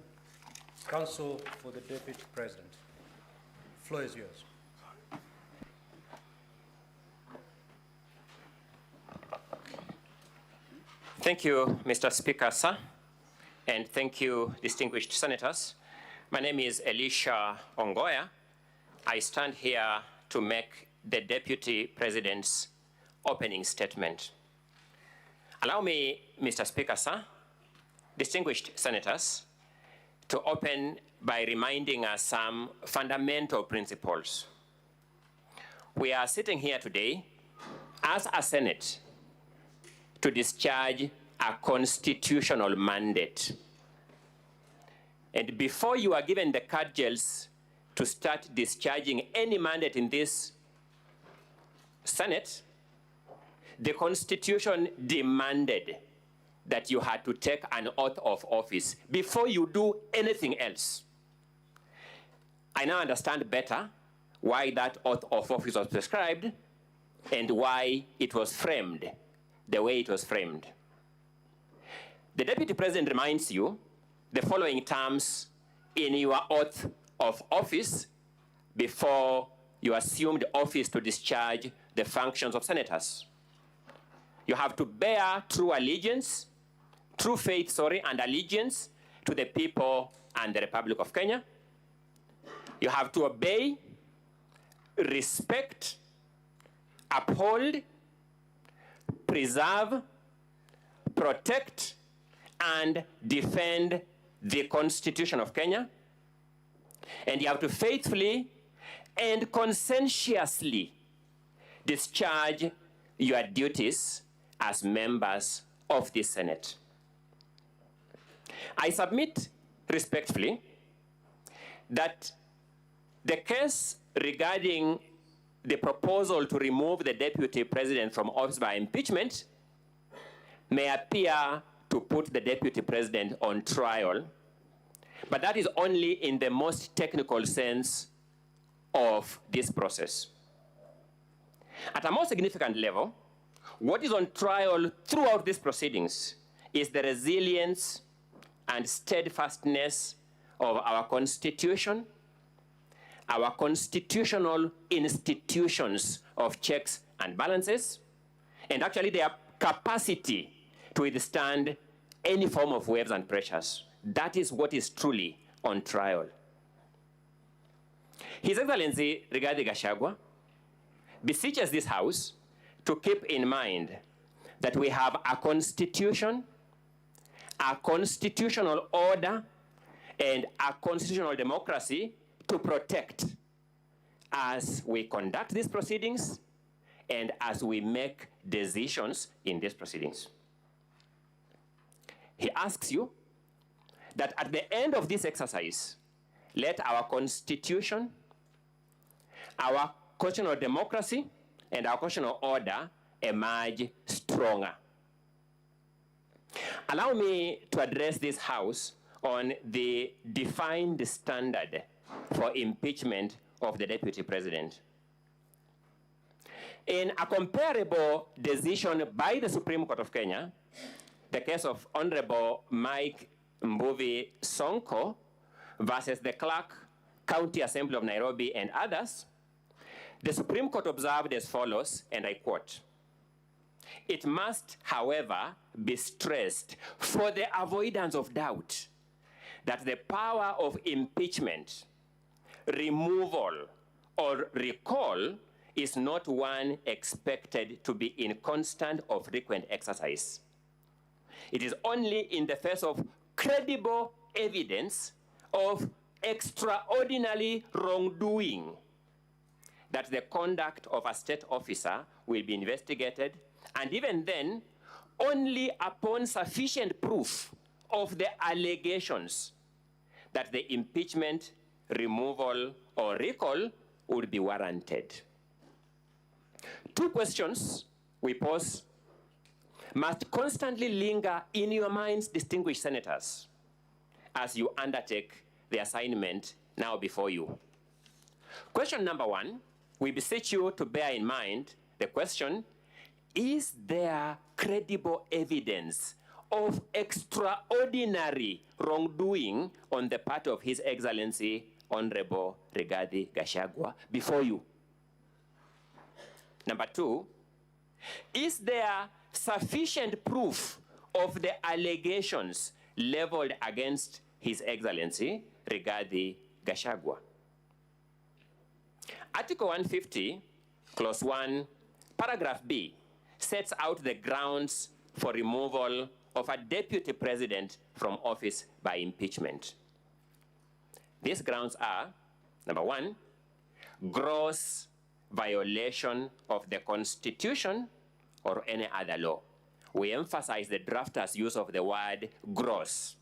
Counsel for the Deputy President. Floor is yours. Thank you, Mr. Speaker, sir, and thank you, distinguished senators. My name is Elisha Ongoya. I stand here to make the Deputy President's opening statement. Allow me, Mr. Speaker, sir, distinguished senators, to open by reminding us some fundamental principles. We are sitting here today as a Senate to discharge a constitutional mandate. And before you are given the cudgels to start discharging any mandate in this Senate, the Constitution demanded that you had to take an oath of office before you do anything else. I now understand better why that oath of office was prescribed and why it was framed the way it was framed. The Deputy President reminds you the following terms in your oath of office before you assumed office to discharge the functions of senators. You have to bear true faith, and allegiance to the people and the Republic of Kenya. You have to obey, respect, uphold, preserve, protect, and defend the Constitution of Kenya. And you have to faithfully and conscientiously discharge your duties as members of the Senate. I submit respectfully that the case regarding the proposal to remove the Deputy President from office by impeachment may appear to put the Deputy President on trial, but that is only in the most technical sense of this process. At a more significant level, what is on trial throughout these proceedings is the resilience and steadfastness of our Constitution, our constitutional institutions of checks and balances, and actually their capacity to withstand any form of waves and pressures. That is what is truly on trial. His Excellency Rigathi Gachagua beseeches this House to keep in mind that we have a constitution, a constitutional order, and a constitutional democracy to protect as we conduct these proceedings and as we make decisions in these proceedings. He asks you that at the end of this exercise, let our Constitution, our constitutional democracy, and our constitutional order emerge stronger. Allow me to address this House on the defined standard for impeachment of the Deputy President. In a comparable decision by the Supreme Court of Kenya, the case of Honorable Mike Mbuvi Sonko versus the Clerk, County Assembly of Nairobi and others, the Supreme Court observed as follows, and I quote, "It must, however, be stressed for the avoidance of doubt that the power of impeachment, removal, or recall is not one expected to be in constant or frequent exercise. It is only in the face of credible evidence of extraordinary wrongdoing that the conduct of a state officer will be investigated, and even then, only upon sufficient proof of the allegations that the impeachment, removal, or recall would be warranted." Two questions we pose must constantly linger in your minds, distinguished senators, as you undertake the assignment now before you. Question number one, we beseech you to bear in mind the question, is there credible evidence of extraordinary wrongdoing on the part of His Excellency Honorable Rigathi Gachagua before you? Number two, is there sufficient proof of the allegations leveled against His Excellency Rigathi Gachagua? Article 150, Clause 1, Paragraph B, sets out the grounds for removal of a deputy president from office by impeachment. These grounds are, number one, gross violation of the Constitution or any other law. We emphasize the drafter's use of the word gross.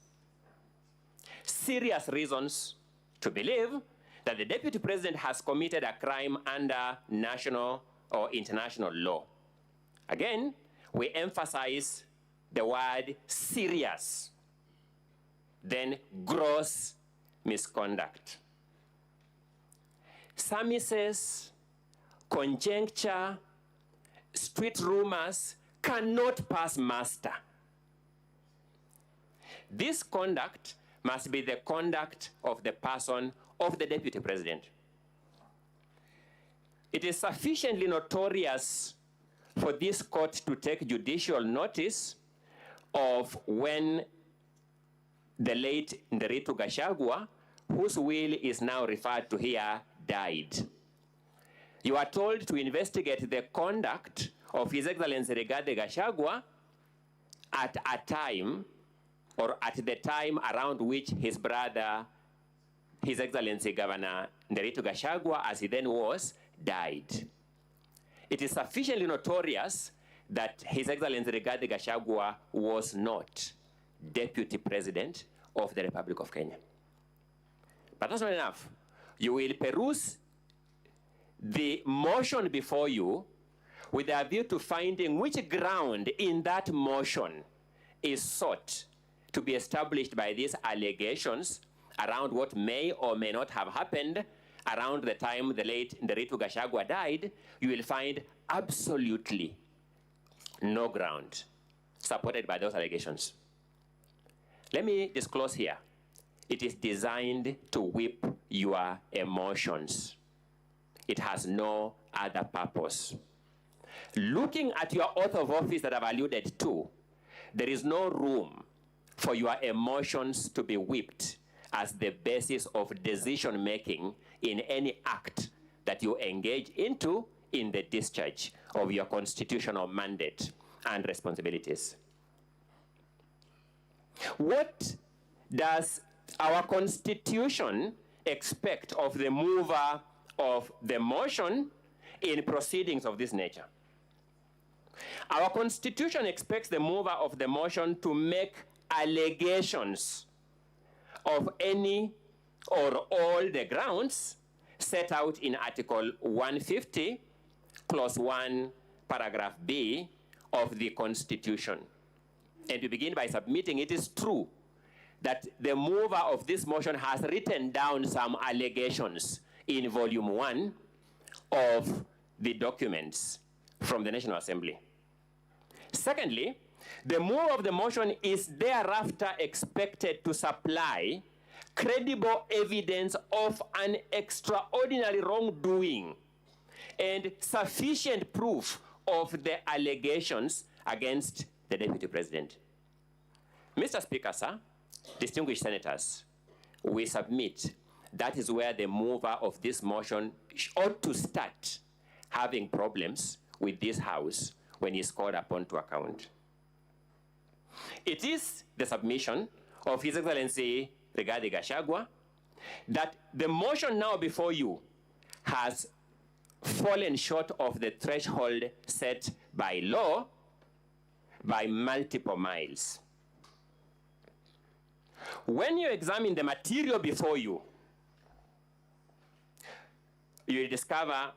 Serious reasons to believe that the deputy president has committed a crime under national or international law. Again, we emphasize the word serious, then gross misconduct. Surmises, conjecture, street rumors cannot pass muster. This conduct must be the conduct of the person of the deputy president. It is sufficiently notorious for this court to take judicial notice of when the late Rigathi Gachagua, whose will is now referred to here, died. You are told to investigate the conduct of His Excellency Rigathi Gachagua at a time, or at the time around which his brother, His Excellency Governor Rigathi Gachagua, as he then was, died. It is sufficiently notorious that His Excellency Rigathi Gachagua was not Deputy President of the Republic of Kenya. But that's not enough. You will peruse the motion before you with a view to finding which ground in that motion is sought to be established by these allegations around what may or may not have happened around the time the late Rigathi Gachagua died. You will find absolutely no ground supported by those allegations. Let me disclose here. It is designed to whip your emotions. It has no other purpose. Looking at your oath of office that I've alluded to, there is no room for your emotions to be whipped as the basis of decision-making in any act that you engage into in the discharge of your constitutional mandate and responsibilities. What does our Constitution expect of the mover of the motion in proceedings of this nature. Our Constitution expects the mover of the motion to make allegations of any or all the grounds set out in Article 150, Clause 1, Paragraph B of the Constitution. And to begin by submitting, it is true that the mover of this motion has written down some allegations in Volume 1 of the documents from the National Assembly. Secondly, the mover of the motion is thereafter expected to supply credible evidence of an extraordinary wrongdoing and sufficient proof of the allegations against the Deputy President. Mr. Speaker, sir, distinguished senators, we submit that is where the mover of this motion ought to start having problems with this House when he's called upon to account. It is the submission of His Excellency Rigathi Gachagua that the motion now before you has fallen short of the threshold set by law by multiple miles. When you examine the material before you, you will discover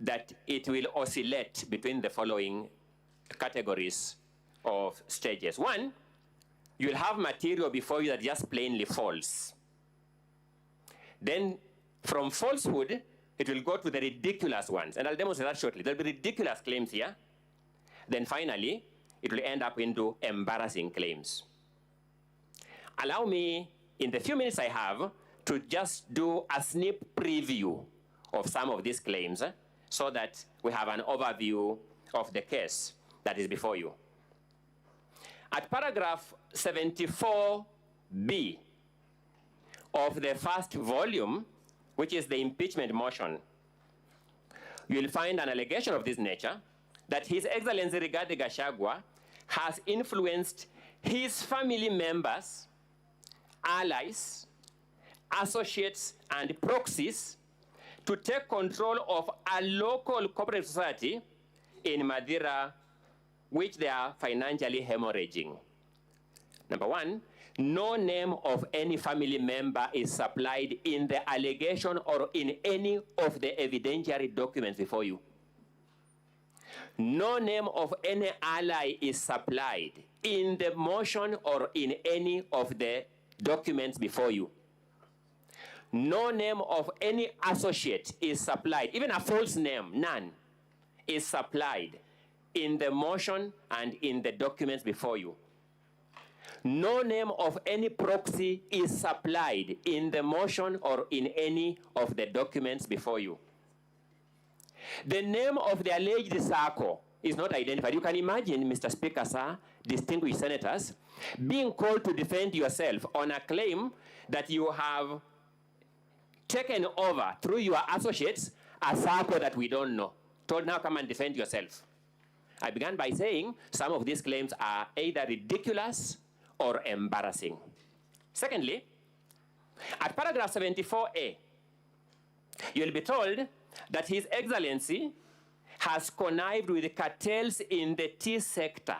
that it will oscillate between the following categories of stages. One, you will have material before you that just plainly false. Then from falsehood, it will go to the ridiculous ones, and I'll demonstrate that shortly. There'll be ridiculous claims here. Then finally, it will end up into embarrassing claims. Allow me, in the few minutes I have, to just do a sneak preview of some of these claims so that we have an overview of the case that is before you. At paragraph 74B of the first volume, which is the impeachment motion, you will find an allegation of this nature that His Excellency Rigathi Gachagua has influenced his family members, allies, associates, and proxies to take control of a local cooperative society in Madeira, which they are financially hemorrhaging. Number one, no name of any family member is supplied in the allegation or in any of the evidentiary documents before you. No name of any ally is supplied in the motion or in any of the documents before you. No name of any associate is supplied, even a false name, none, is supplied in the motion and in the documents before you. No name of any proxy is supplied in the motion or in any of the documents before you. The name of the alleged circle is not identified. You can imagine, Mr. Speaker, sir, distinguished senators, being called to defend yourself on a claim that you have taken over through your associates a circle that we don't know. Told, now come and defend yourself. I began by saying some of these claims are either ridiculous or embarrassing. Secondly, at paragraph 74A, you'll be told that His Excellency has connived with cartels in the tea sector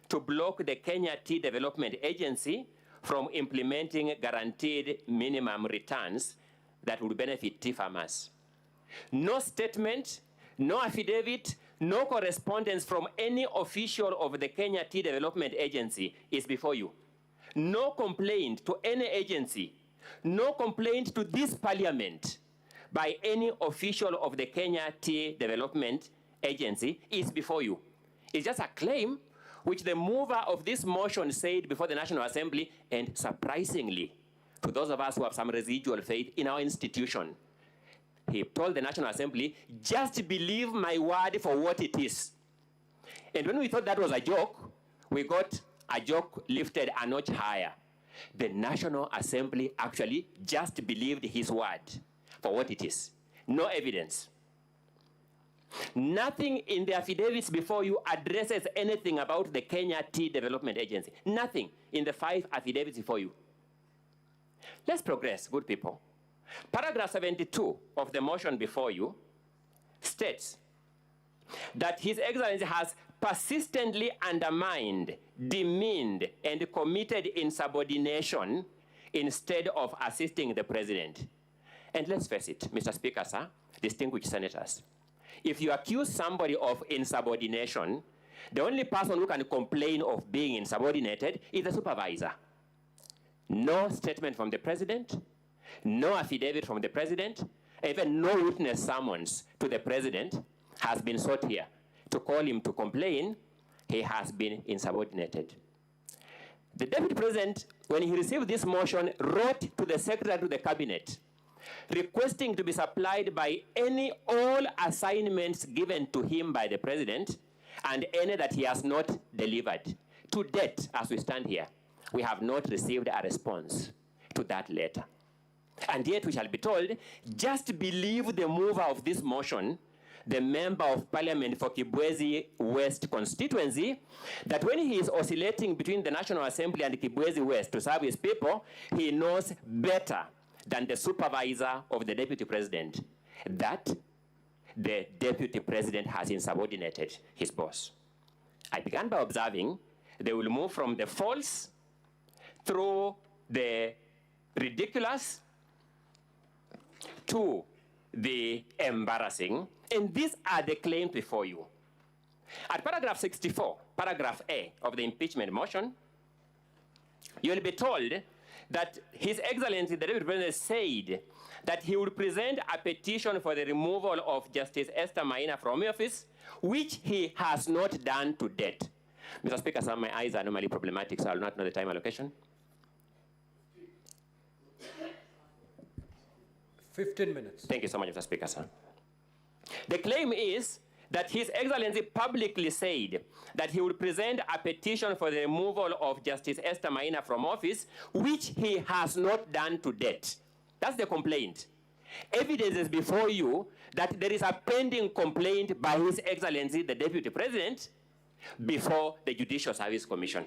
to block the Kenya Tea Development Agency from implementing guaranteed minimum returns that would benefit tea farmers. No statement, no affidavit, no correspondence from any official of the Kenya Tea Development Agency is before you. No complaint to any agency, no complaint to this parliament by any official of the Kenya Tea Development Agency is before you. It's just a claim which the mover of this motion said before the National Assembly, and surprisingly, to those of us who have some residual faith in our institution, he told the National Assembly, just believe my word for what it is. And when we thought that was a joke, we got a joke lifted a notch higher. The National Assembly actually just believed his word for what it is. No evidence. Nothing in the affidavits before you addresses anything about the Kenya Tea Development Agency. Nothing in the 5 affidavits before you. Let's progress, good people. Paragraph 72 of the motion before you states that His Excellency has persistently undermined, demeaned, and committed insubordination instead of assisting the President. And let's face it, Mr. Speaker, sir, distinguished senators, if you accuse somebody of insubordination, the only person who can complain of being insubordinated is the supervisor. No statement from the President, no affidavit from the President, even no witness summons to the President has been sought here to call him to complain. He has been insubordinated. The Deputy President, when he received this motion, wrote to the Secretary to the Cabinet requesting to be supplied by all assignments given to him by the President and any that he has not delivered. To date, as we stand here, we have not received a response to that letter. And yet we shall be told, just believe the mover of this motion, the Member of Parliament for Kibwezi West constituency, that when he is oscillating between the National Assembly and Kibwezi West to serve his people, he knows better than the supervisor of the Deputy President that the Deputy President has insubordinated his boss. I began by observing they will move from the false through the ridiculous to the embarrassing, and these are the claims before you. At paragraph 64, paragraph A of the impeachment motion, you will be told that His Excellency, the Deputy President, said that he would present a petition for the removal of Justice Esther Maina from office, which he has not done to date. Mr. Speaker, sir, my eyes are normally problematic, so I will not know the time allocation. 15 minutes. Thank you so much, Mr. Speaker, sir. The claim is that His Excellency publicly said that he would present a petition for the removal of Justice Esther Maina from office, which he has not done to date. That's the complaint. Evidence is before you that there is a pending complaint by His Excellency, the Deputy President, before the Judicial Service Commission.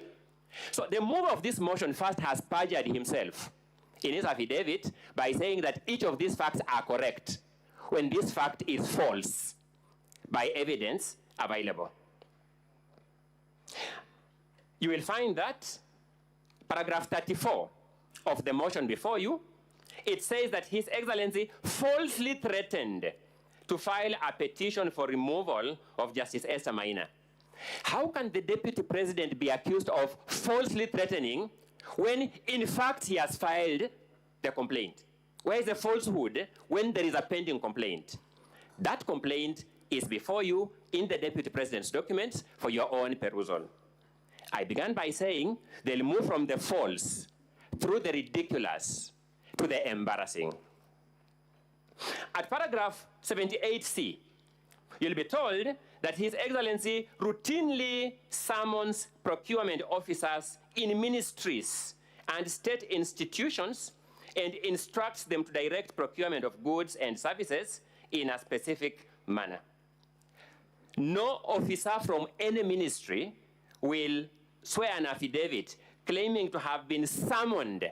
So the mover of this motion first has perjured himself in his affidavit by saying that each of these facts are correct, when this fact is false by evidence available. You will find that paragraph 34 of the motion before you, it says that His Excellency falsely threatened to file a petition for removal of Justice Esther Maina. How can the Deputy President be accused of falsely threatening when in fact he has filed the complaint? Where is the falsehood when there is a pending complaint? That complaint is before you in the Deputy President's documents for your own perusal. I began by saying they'll move from the false through the ridiculous to the embarrassing. At paragraph 78C, you'll be told that His Excellency routinely summons procurement officers in ministries and state institutions and instructs them to direct procurement of goods and services in a specific manner. No officer from any ministry will swear an affidavit claiming to have been summoned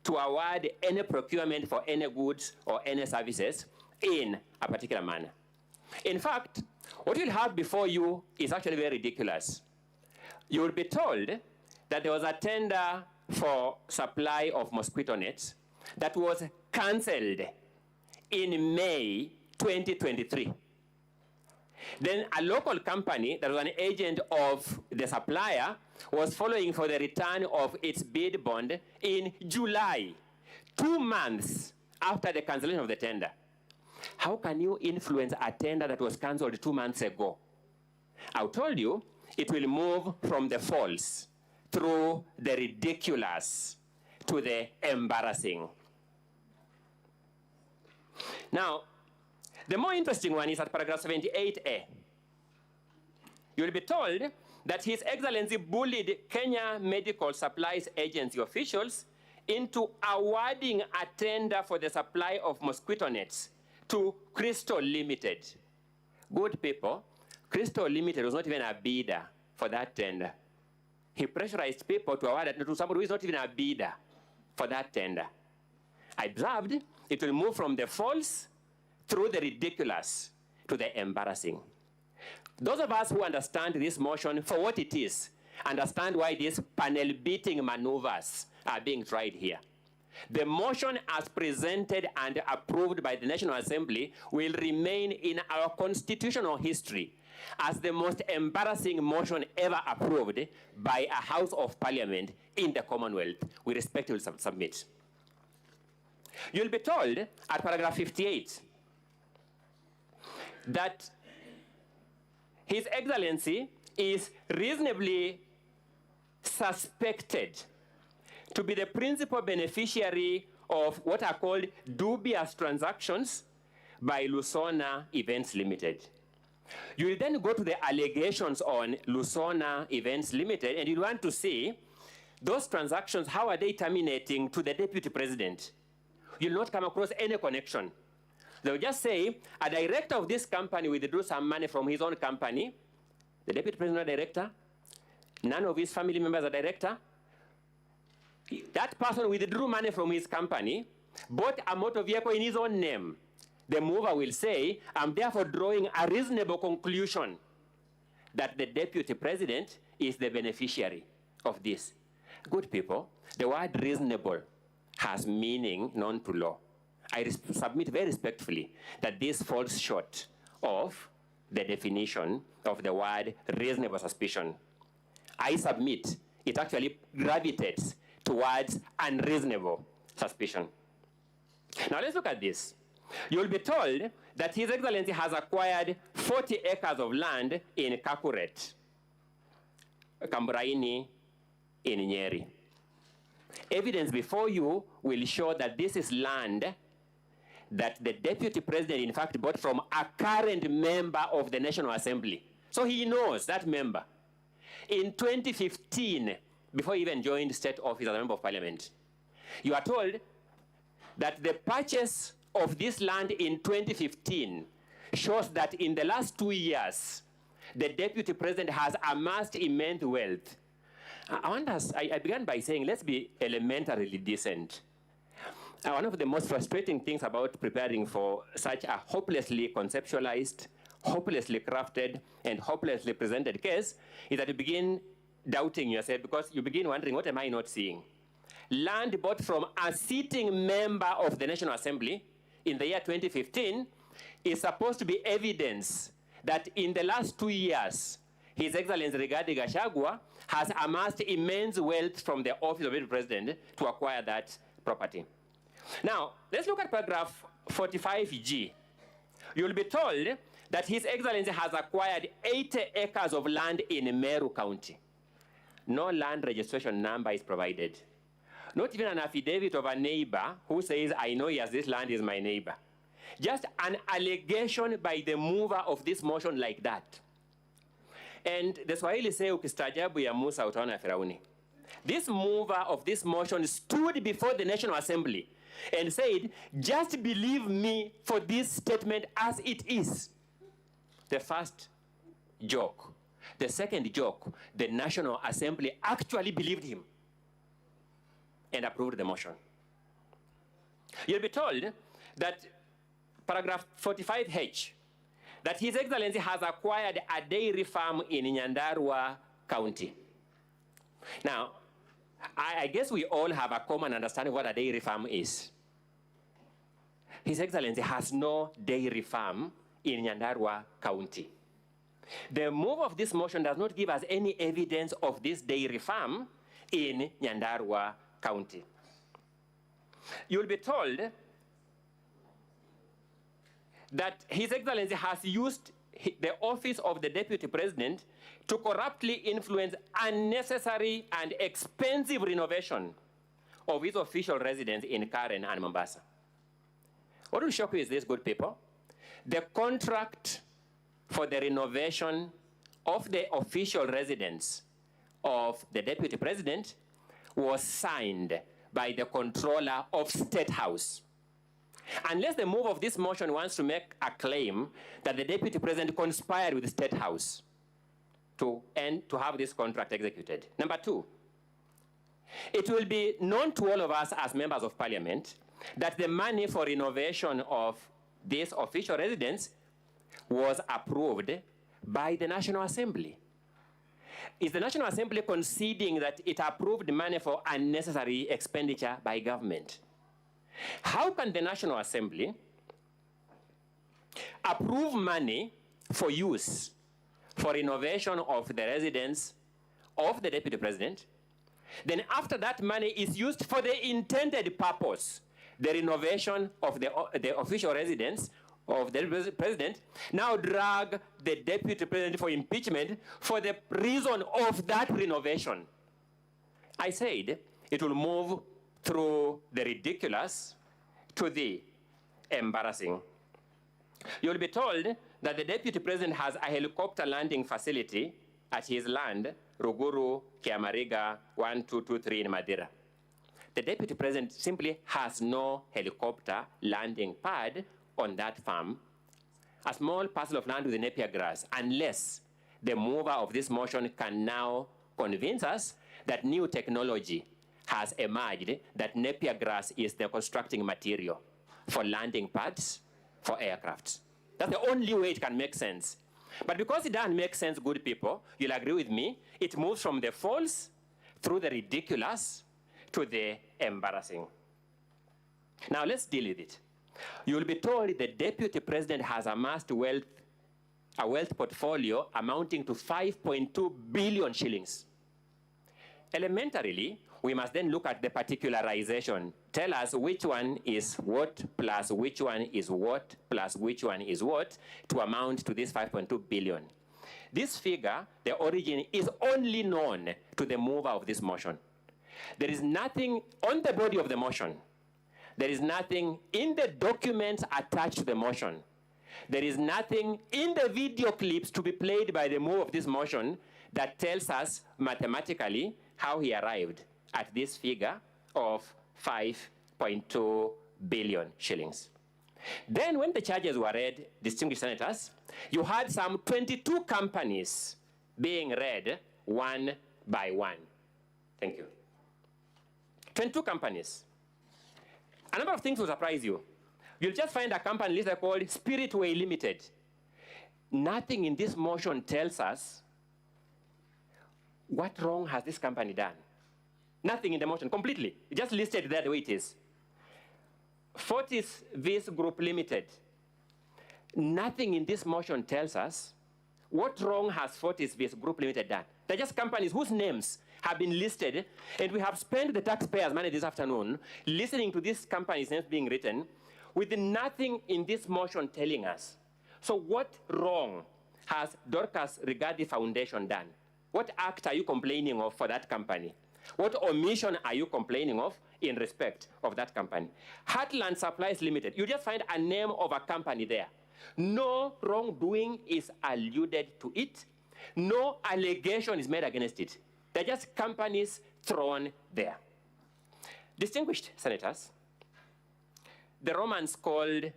to award any procurement for any goods or any services in a particular manner. In fact, what you'll have before you is actually very ridiculous. You will be told that there was a tender for supply of mosquito nets that was cancelled in May 2023. Then a local company that was an agent of the supplier was following for the return of its bid bond in July, 2 months after the cancellation of the tender. How can you influence a tender that was cancelled 2 months ago? I told you it will move from the false through the ridiculous to the embarrassing. Now, the more interesting one is at paragraph 78A. You will be told that His Excellency bullied Kenya Medical Supplies Agency officials into awarding a tender for the supply of mosquito nets to Crystal Limited. Good people, Crystal Limited was not even a bidder for that tender. He pressurized people to award it to somebody who is not even a bidder for that tender. I observed it will move from the false through the ridiculous to the embarrassing. Those of us who understand this motion for what it is, understand why these panel beating maneuvers are being tried here. The motion as presented and approved by the National Assembly will remain in our constitutional history as the most embarrassing motion ever approved by a House of Parliament in the Commonwealth. We respectfully submit. You'll be told at paragraph 58 that His Excellency is reasonably suspected to be the principal beneficiary of what are called dubious transactions by Lusona Events Limited. You will then go to the allegations on Lusona Events Limited, and you want to see those transactions, how are they terminating to the Deputy President? You'll not come across any connection. They'll just say, a director of this company withdrew some money from his own company, the Deputy President is a director, none of his family members are director. That person withdrew money from his company, bought a motor vehicle in his own name. The mover will say, I'm therefore drawing a reasonable conclusion that the Deputy President is the beneficiary of this. Good people, the word reasonable has meaning known to law. I submit very respectfully that this falls short of the definition of the word reasonable suspicion. I submit it actually gravitates towards unreasonable suspicion. Now let's look at this. You'll be told that His Excellency has acquired 40 acres of land in Kakuret, Kamburaini, in Nyeri. Evidence before you will show that this is land that the Deputy President, in fact, bought from a current member of the National Assembly. So he knows that member. In 2015, before he even joined state office as a member of parliament, you are told that the purchase of this land in 2015 shows that in the last 2 years, the Deputy President has amassed immense wealth. I began by saying, let's be elementarily decent. One of the most frustrating things about preparing for such a hopelessly conceptualized, hopelessly crafted, and hopelessly presented case is that you begin doubting yourself because you begin wondering, what am I not seeing? Land bought from a sitting member of the National Assembly in the year 2015 is supposed to be evidence that in the last 2 years, His Excellency Rigathi Gachagua has amassed immense wealth from the office of the President to acquire that property. Now, let's look at paragraph 45G. You'll be told that His Excellency has acquired 80 acres of land in Meru County. No land registration number is provided. Not even an affidavit of a neighbor who says, I know yes, this land is my neighbor. Just an allegation by the mover of this motion like that. And the Swahili say, ukistaajabu ya Musa utaona Firauni. This mover of this motion stood before the National Assembly and said, just believe me for this statement as it is. The first joke. The second joke, the National Assembly actually believed him and approved the motion. You'll be told that paragraph 45H, that His Excellency has acquired a dairy farm in Nyandarua County. Now, I guess we all have a common understanding of what a dairy farm is. His Excellency has no dairy farm in Nyandarua County. The move of this motion does not give us any evidence of this dairy farm in Nyandarua County. You'll be told that His Excellency has used the office of the Deputy President to corruptly influence unnecessary and expensive renovation of his official residence in Karen and Mombasa. What will shock you is this, good people. The contract for the renovation of the official residence of the Deputy President was signed by the controller of State House. Unless the move of this motion wants to make a claim that the Deputy President conspired with the State House to have this contract executed. Number two, it will be known to all of us as members of Parliament that the money for renovation of this official residence was approved by the National Assembly. Is the National Assembly conceding that it approved money for unnecessary expenditure by government? How can the National Assembly approve money for use for renovation of the residence of the Deputy President, then after that money is used for the intended purpose, the renovation of the official residence of the President, now drag the Deputy President for impeachment for the reason of that renovation? I said it will move through the ridiculous to the embarrassing. You'll be told that the Deputy President has a helicopter landing facility at his land, Ruguru, Kiamariga, 1223 in Madeira. The Deputy President simply has no helicopter landing pad on that farm, a small parcel of land with napier grass, unless the mover of this motion can now convince us that new technology has emerged, that napier grass is the constructing material for landing pads for aircrafts. That's the only way it can make sense. But because it doesn't make sense, good people, you'll agree with me, it moves from the false through the ridiculous to the embarrassing. Now let's deal with it. You'll be told the Deputy President has amassed a wealth portfolio amounting to 5.2 billion shillings. Elementarily, we must then look at the particularization. Tell us which one is what plus which one is what plus which one is what to amount to this 5.2 billion. This figure, the origin, is only known to the mover of this motion. There is nothing on the body of the motion. There is nothing in the documents attached to the motion. There is nothing in the video clips to be played by the mover of this motion that tells us mathematically how he arrived at this figure of 5.2 billion shillings. Then when the charges were read, distinguished senators, you had some 22 companies being read one by one. Thank you. 22 companies. A number of things will surprise you. You'll just find a company listed called Spiritway Limited. Nothing in this motion tells us what wrong has this company done. Nothing in the motion, completely. It just listed there the way it is. Fortis Vis Group Limited. Nothing in this motion tells us what wrong has Fortis Vis Group Limited done. They're just companies whose names have been listed, and we have spent the taxpayers' money this afternoon listening to these companies' names being written with nothing in this motion telling us. So what wrong has Dorcas Rigathi Foundation done? What act are you complaining of for that company? What omission are you complaining of in respect of that company? Heartland Supplies Limited, you just find a name of a company there. No wrongdoing is alluded to it. No allegation is made against it. They're just companies thrown there. Distinguished senators, the Romans called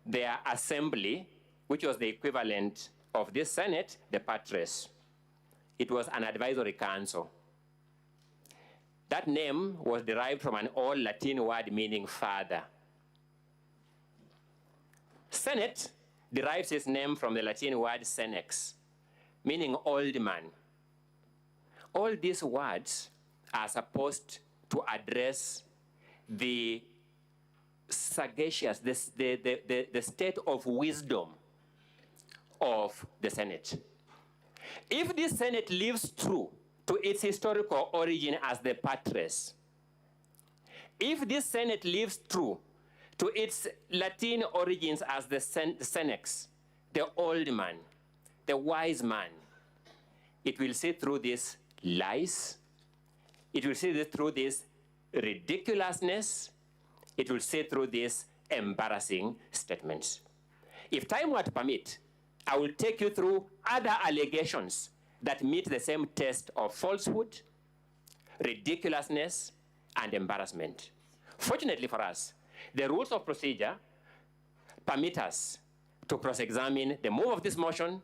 their assembly, which was the equivalent of this Senate, the patres. It was an advisory council. That name was derived from an old Latin word meaning father. Senate derives its name from the Latin word senex, meaning old man. All these words are supposed to address the sagacious, the state of wisdom of the Senate. If this Senate lives true to its historical origin as the patres, if this Senate lives true to its Latin origins as the senex, the old man, the wise man, it will see through these lies, it will see through this ridiculousness, it will see through these embarrassing statements. If time were to permit, I will take you through other allegations that meet the same test of falsehood, ridiculousness, and embarrassment. Fortunately for us, the rules of procedure permit us to cross-examine the move of this motion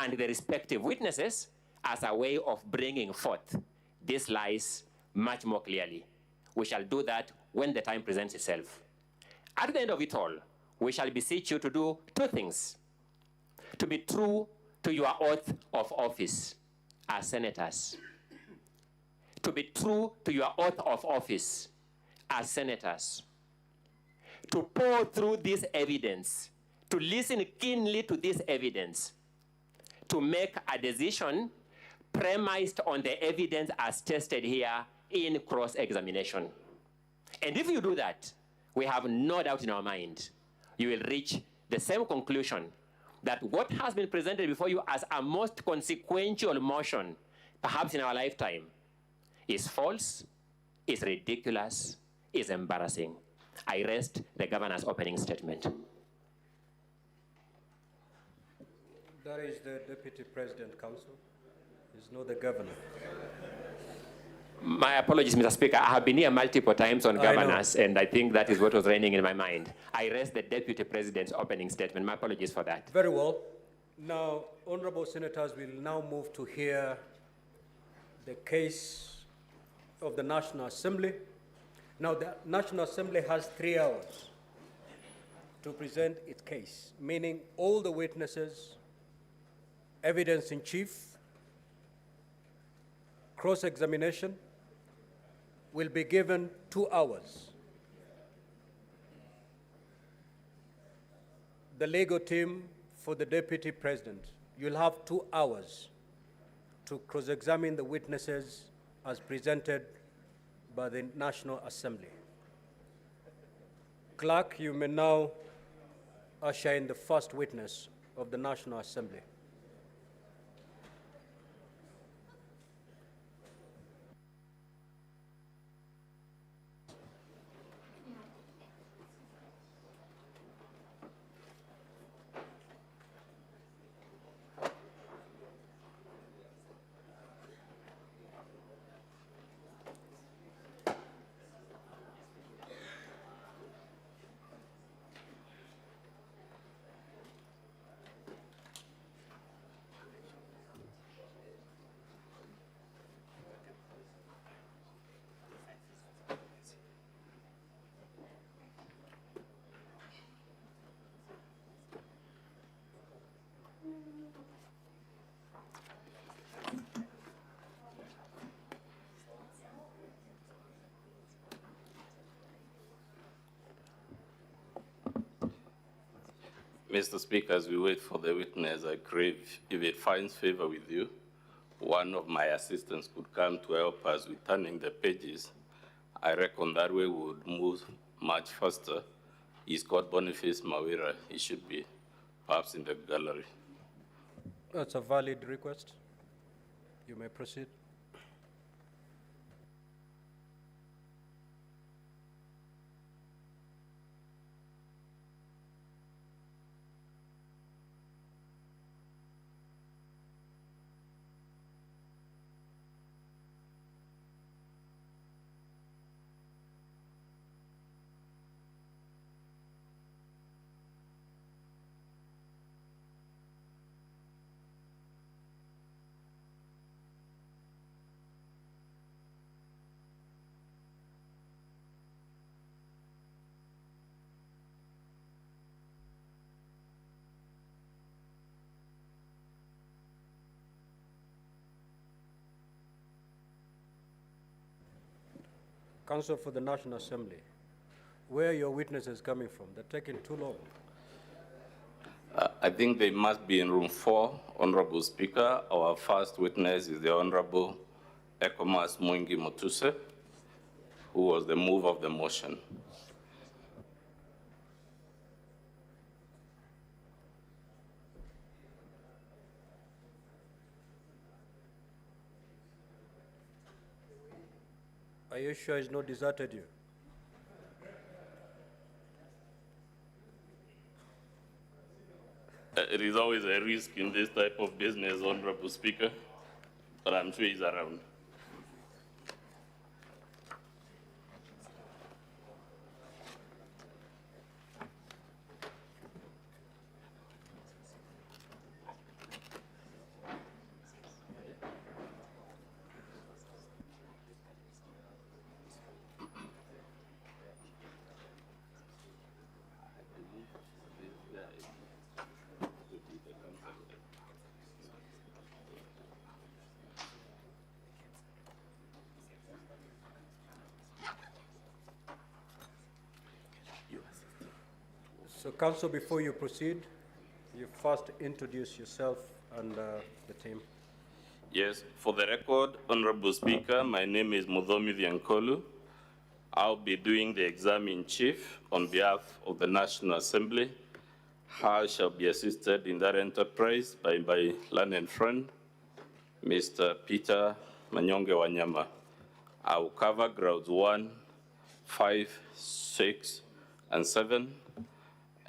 and the respective witnesses as a way of bringing forth these lies much more clearly. We shall do that when the time presents itself. At the end of it all, we shall beseech you to do two things: to be true to your oath of office as senators, to be true to your oath of office as senators, to pour through this evidence, to listen keenly to this evidence, to make a decision premised on the evidence as tested here in cross-examination. And if you do that, we have no doubt in our mind, you will reach the same conclusion that what has been presented before you as a most consequential motion, perhaps in our lifetime, is false, is ridiculous, is embarrassing. I rest the governor's opening statement. That is the Deputy President Counsel. He's not the governor. My apologies, Mr. Speaker. I have been here multiple times on governors, and I think that is what was reigning in my mind. I rest the Deputy President's opening statement. My apologies for that. Very well. Now, honorable senators will now move to hear the case of the National Assembly. Now, the National Assembly has 3 hours to present its case, meaning all the witnesses, evidence in chief, cross-examination will be given 2 hours. The legal team for the Deputy President, you'll have 2 hours to cross-examine the witnesses as presented by the National Assembly. Clerk, you may now usher in the first witness of the National Assembly. Mr. Speaker, as we wait for the witness, I crave, if it finds favor with you, one of my assistants could come to help us with turning the pages. I reckon that way we would move much faster. He's got Boniface Mawira. He should be perhaps in the gallery. That's a valid request. You may proceed. Counsel for the National Assembly, where are your witnesses coming from? They're taking too long. I think they must be in room 4, Honorable Speaker. Our first witness is the Honorable Ekomas Mwingi Motuse, who was the mover of the motion. Are you sure he's not deserted you? It is always a risk in this type of business, Honorable Speaker, but I'm sure he's around. So, Counsel, before you proceed, you first introduce yourself and the team. Yes, for the record, Honorable Speaker, my name is Mudhomi Thiankolu. I'll be doing the exam-in-chief on behalf of the National Assembly. I shall be assisted in that enterprise by my learned friend, Mr. Peter Manyonge Wanyama. I will cover grounds 1, 5, 6, and 7,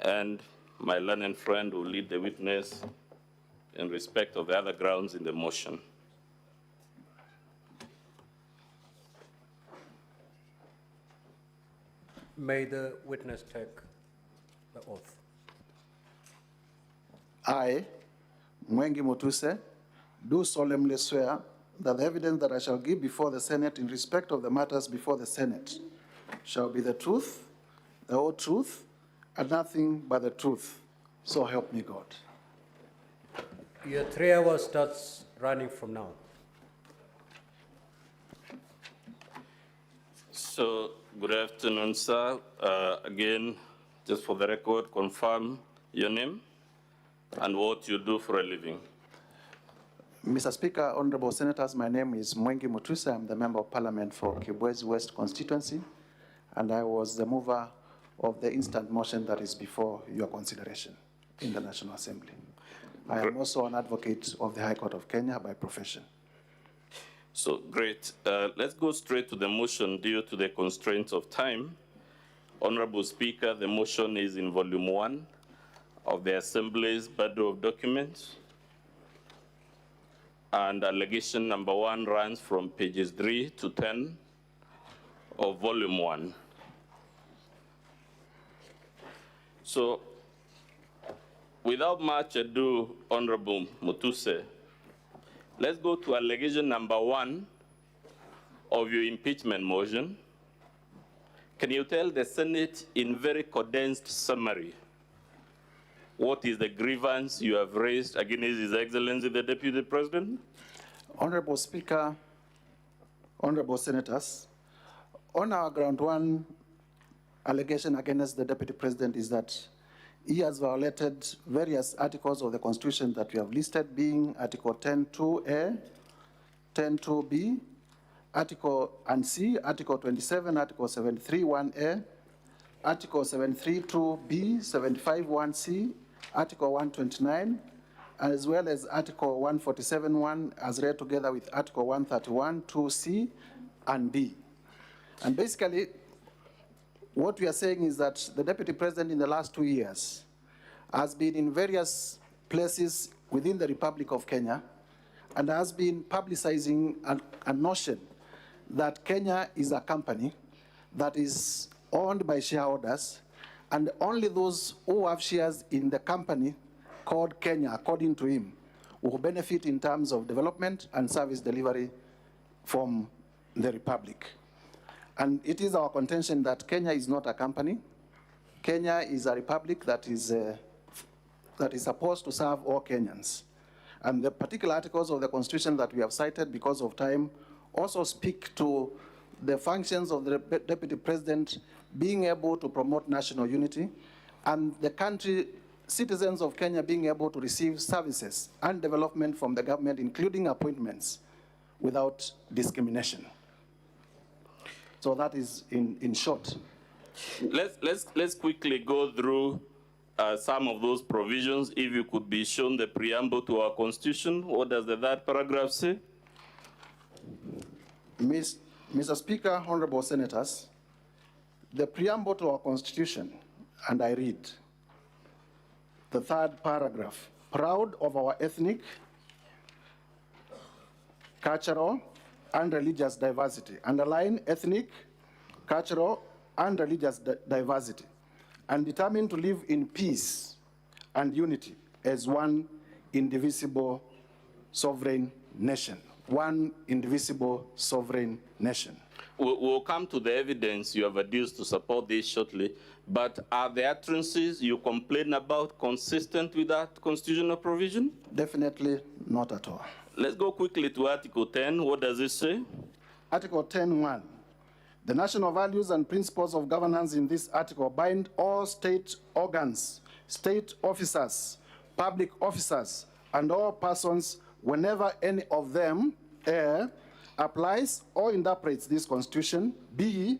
and my learned friend will lead the witness in respect of the other grounds in the motion. May the witness take the oath. I, Mwengi Mutuse, do solemnly swear that the evidence that I shall give before the Senate in respect of the matters before the Senate shall be the truth, the whole truth, and nothing but the truth. So help me God. Your 3 hours starts running from now. So, good afternoon, sir. Again, just for the record, confirm your name and what you do for a living. Mr. Speaker, honorable senators, my name is Mwengi Mutuse. I'm the member of parliament for Kibwezi West constituency, and I was the mover of the instant motion that is before your consideration in the National Assembly. I am also an advocate of the High Court of Kenya by profession. So, great. Let's go straight to the motion due to the constraints of time. Honorable Speaker, the motion is in volume 1 of the Assembly's bundle of documents. And allegation number 1 runs from pages 3 to 10 of volume 1. So, without much ado, Honorable Mutuse, let's go to allegation number 1 of your impeachment motion. Can you tell the Senate in very condensed summary what is the grievance you have raised against His Excellency the Deputy President? Honorable Speaker, honorable senators, on our ground 1 allegation against the Deputy President is that he has violated various articles of the Constitution that we have listed, being Article 10.2a, 10.2b, Article and C, Article 27, Article 73.1a, Article 732b, 75.1c, Article 129, as well as Article 147.1 as read together with Article 131.2c and d. And basically, what we are saying is that the Deputy President in the last 2 years has been in various places within the Republic of Kenya and has been publicizing a notion that Kenya is a company that is owned by shareholders, and only those who have shares in the company called Kenya, according to him, will benefit in terms of development and service delivery from the Republic. And it is our contention that Kenya is not a company. Kenya is a republic that is supposed to serve all Kenyans. And the particular articles of the Constitution that we have cited because of time also speak to the functions of the Deputy President being able to promote national unity and the country, citizens of Kenya being able to receive services and development from the government, including appointments, without discrimination. So that is in short. Let's quickly go through some of those provisions. If you could be shown the preamble to our Constitution, what does the third paragraph say? Mr. Speaker, honorable senators, the preamble to our Constitution, and I read the third paragraph, proud of our ethnic, cultural, and religious diversity. Underline ethnic, cultural, and religious diversity, and determined to live in peace and unity as one indivisible sovereign nation. One indivisible sovereign nation. We'll come to the evidence you have adduced to support this shortly, but are the utterances you complain about consistent with that constitutional provision? Definitely not at all. Let's go quickly to Article 10. What does it say? Article 10.1. The national values and principles of governance in this article bind all state organs, state officers, public officers, and all persons whenever any of them A, applies or interprets this Constitution, B,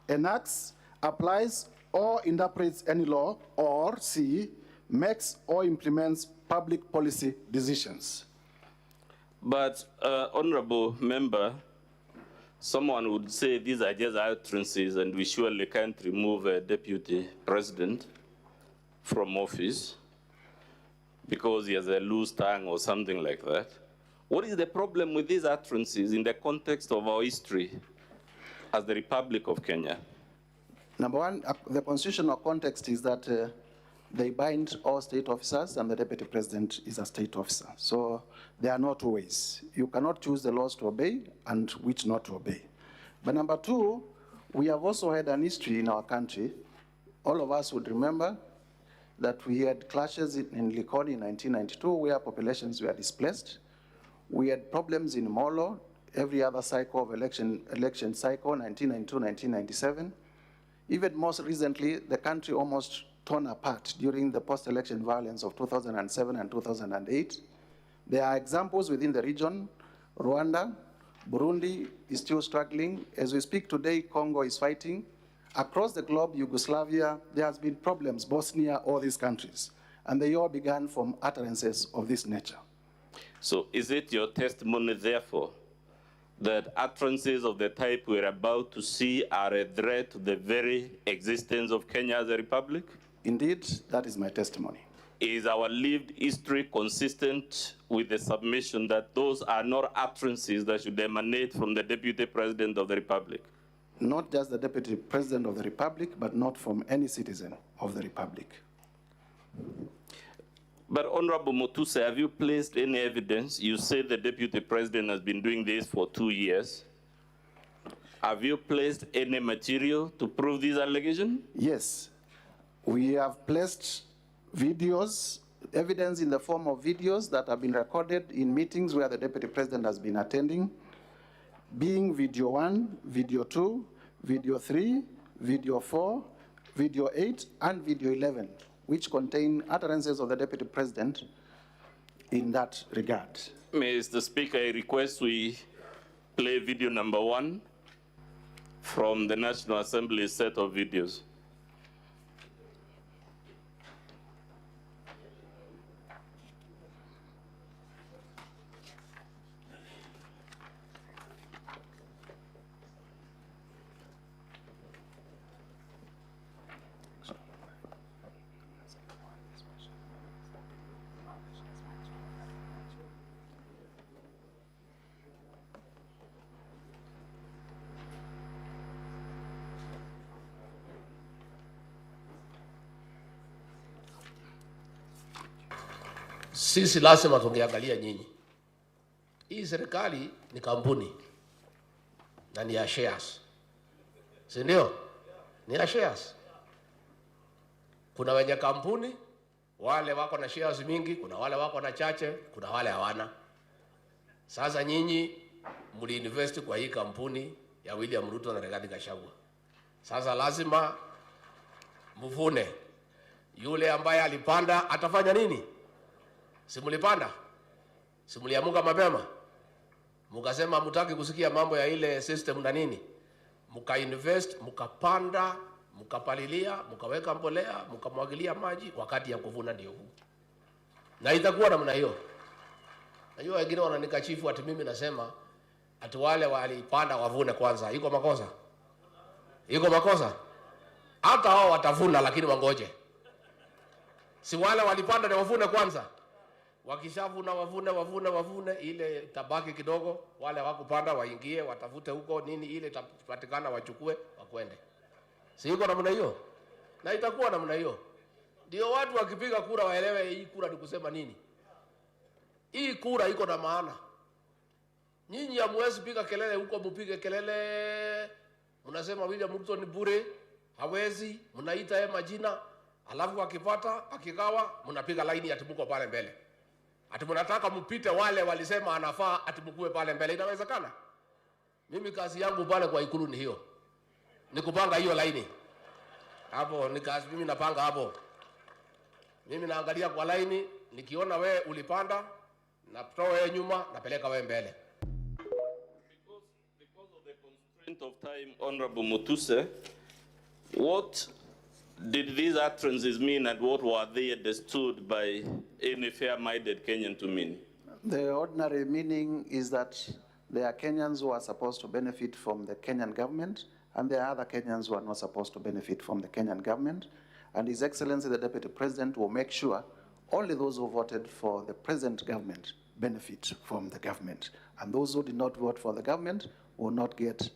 enacts, applies, or interprets any law, or C, makes or implements public policy decisions. But, Honorable Member, someone would say these are just utterances and we surely can't remove a deputy president from office because he has a loose tongue or something like that. What is the problem with these utterances in the context of our history as the Republic of Kenya? Number one, the constitutional context is that they bind all state officers and the deputy president is a state officer. So there are no two ways. You cannot choose the laws to obey and which not to obey. But number two, we have also had an history in our country. All of us would remember that we had clashes in Likoni in 1992 where populations were displaced. We had problems in Molo, every other cycle of election cycle, 1992, 1997. Even most recently, the country almost torn apart during the post-election violence of 2007 and 2008. There are examples within the region. Rwanda, Burundi is still struggling. As we speak today, Congo is fighting. Across the globe, Yugoslavia, there has been problems, Bosnia, all these countries. And they all began from utterances of this nature. So is it your testimony, therefore, that utterances of the type we're about to see are a threat to the very existence of Kenya as a republic? Indeed, that is my testimony. Is our lived history consistent with the submission that those are not utterances that should emanate from the Deputy President of the Republic? Not just the Deputy President of the Republic, but not from any citizen of the Republic. But Honorable Mutuse, have you placed any evidence? You say the Deputy President has been doing this for 2 years. Have you placed any material to prove this allegation? Yes. We have placed videos, evidence in the form of videos that have been recorded in meetings where the Deputy President has been attending, being video 1, video 2, video 3, video 4, video 8, and video 11, which contain utterances of the Deputy President in that regard. Mr. Speaker, I request we play video number 1 from the National Assembly set of videos. Sisi lazima tungeangalia nyinyi. Hii serikali ni kampuni na ni ya shares. Si ndio? Ni ya shares. Kuna wenye kampuni, wale wako na shares mingi, kuna wale wako na chache, kuna wale hawana. Sasa nyinyi mliinvest kwa hii kampuni ya William Ruto na Rigathi Gachagua. Sasa lazima mvune. Yule ambaye alipanda atafanya nini? Simulipanda? Simuliamuka mapema? Mukasema mutaki kusikia mambo ya ile system na nini? Muka invest, mukapanda, mukapalilia, mukaweka mbolea, mukamwagilia maji, wakati ya kuvuna ndio huu. Na itakuwa namna hiyo. Najua wengine wananikashifu ati mimi nasema ati wale walipanda wavune kwanza. Iko makosa? Iko makosa? Hata hao watavuna lakini wangoje. Si wale walipanda na wavune kwanza. Wakishavuna wavune ile tabaki kidogo, wale wakupanda waingie watafute huko nini ile itapatikana wachukue wakwende. Si iko namna hiyo? Na itakuwa namna hiyo. Ndio watu wakipiga kura waelewe hii kura ni kusema nini. Hii kura iko na maana. Nyinyi hamwezi piga kelele huko, mpige kelele. Mnasema William Ruto ni bure, hawezi, mnaita yeye majina, alafu akipata, akikawa, mnapiga laini ati mko pale mbele. Ati mnataka mpite wale walisema anafaa ati mkue pale mbele. Inawezekana? Mimi kazi yangu pale kwa ikulu ni hiyo. ni kupanga hiyo laini hapo. Mimi napanga hapo, mimi naangalia kwa laini, nikiona we ulipanda natoa wewe nyuma, napeleka wewe mbele. Because of the constraint of time, Honorable Mutuse, what did these utterances mean and what were they understood by any fair-minded Kenyan to mean? The ordinary meaning is that there are Kenyans who are supposed to benefit from the Kenyan government, and there are other Kenyans who are not supposed to benefit from the Kenyan government. And His Excellency the Deputy President will make sure only those who voted for the present government benefit from the government. And those who did not vote for the government will not get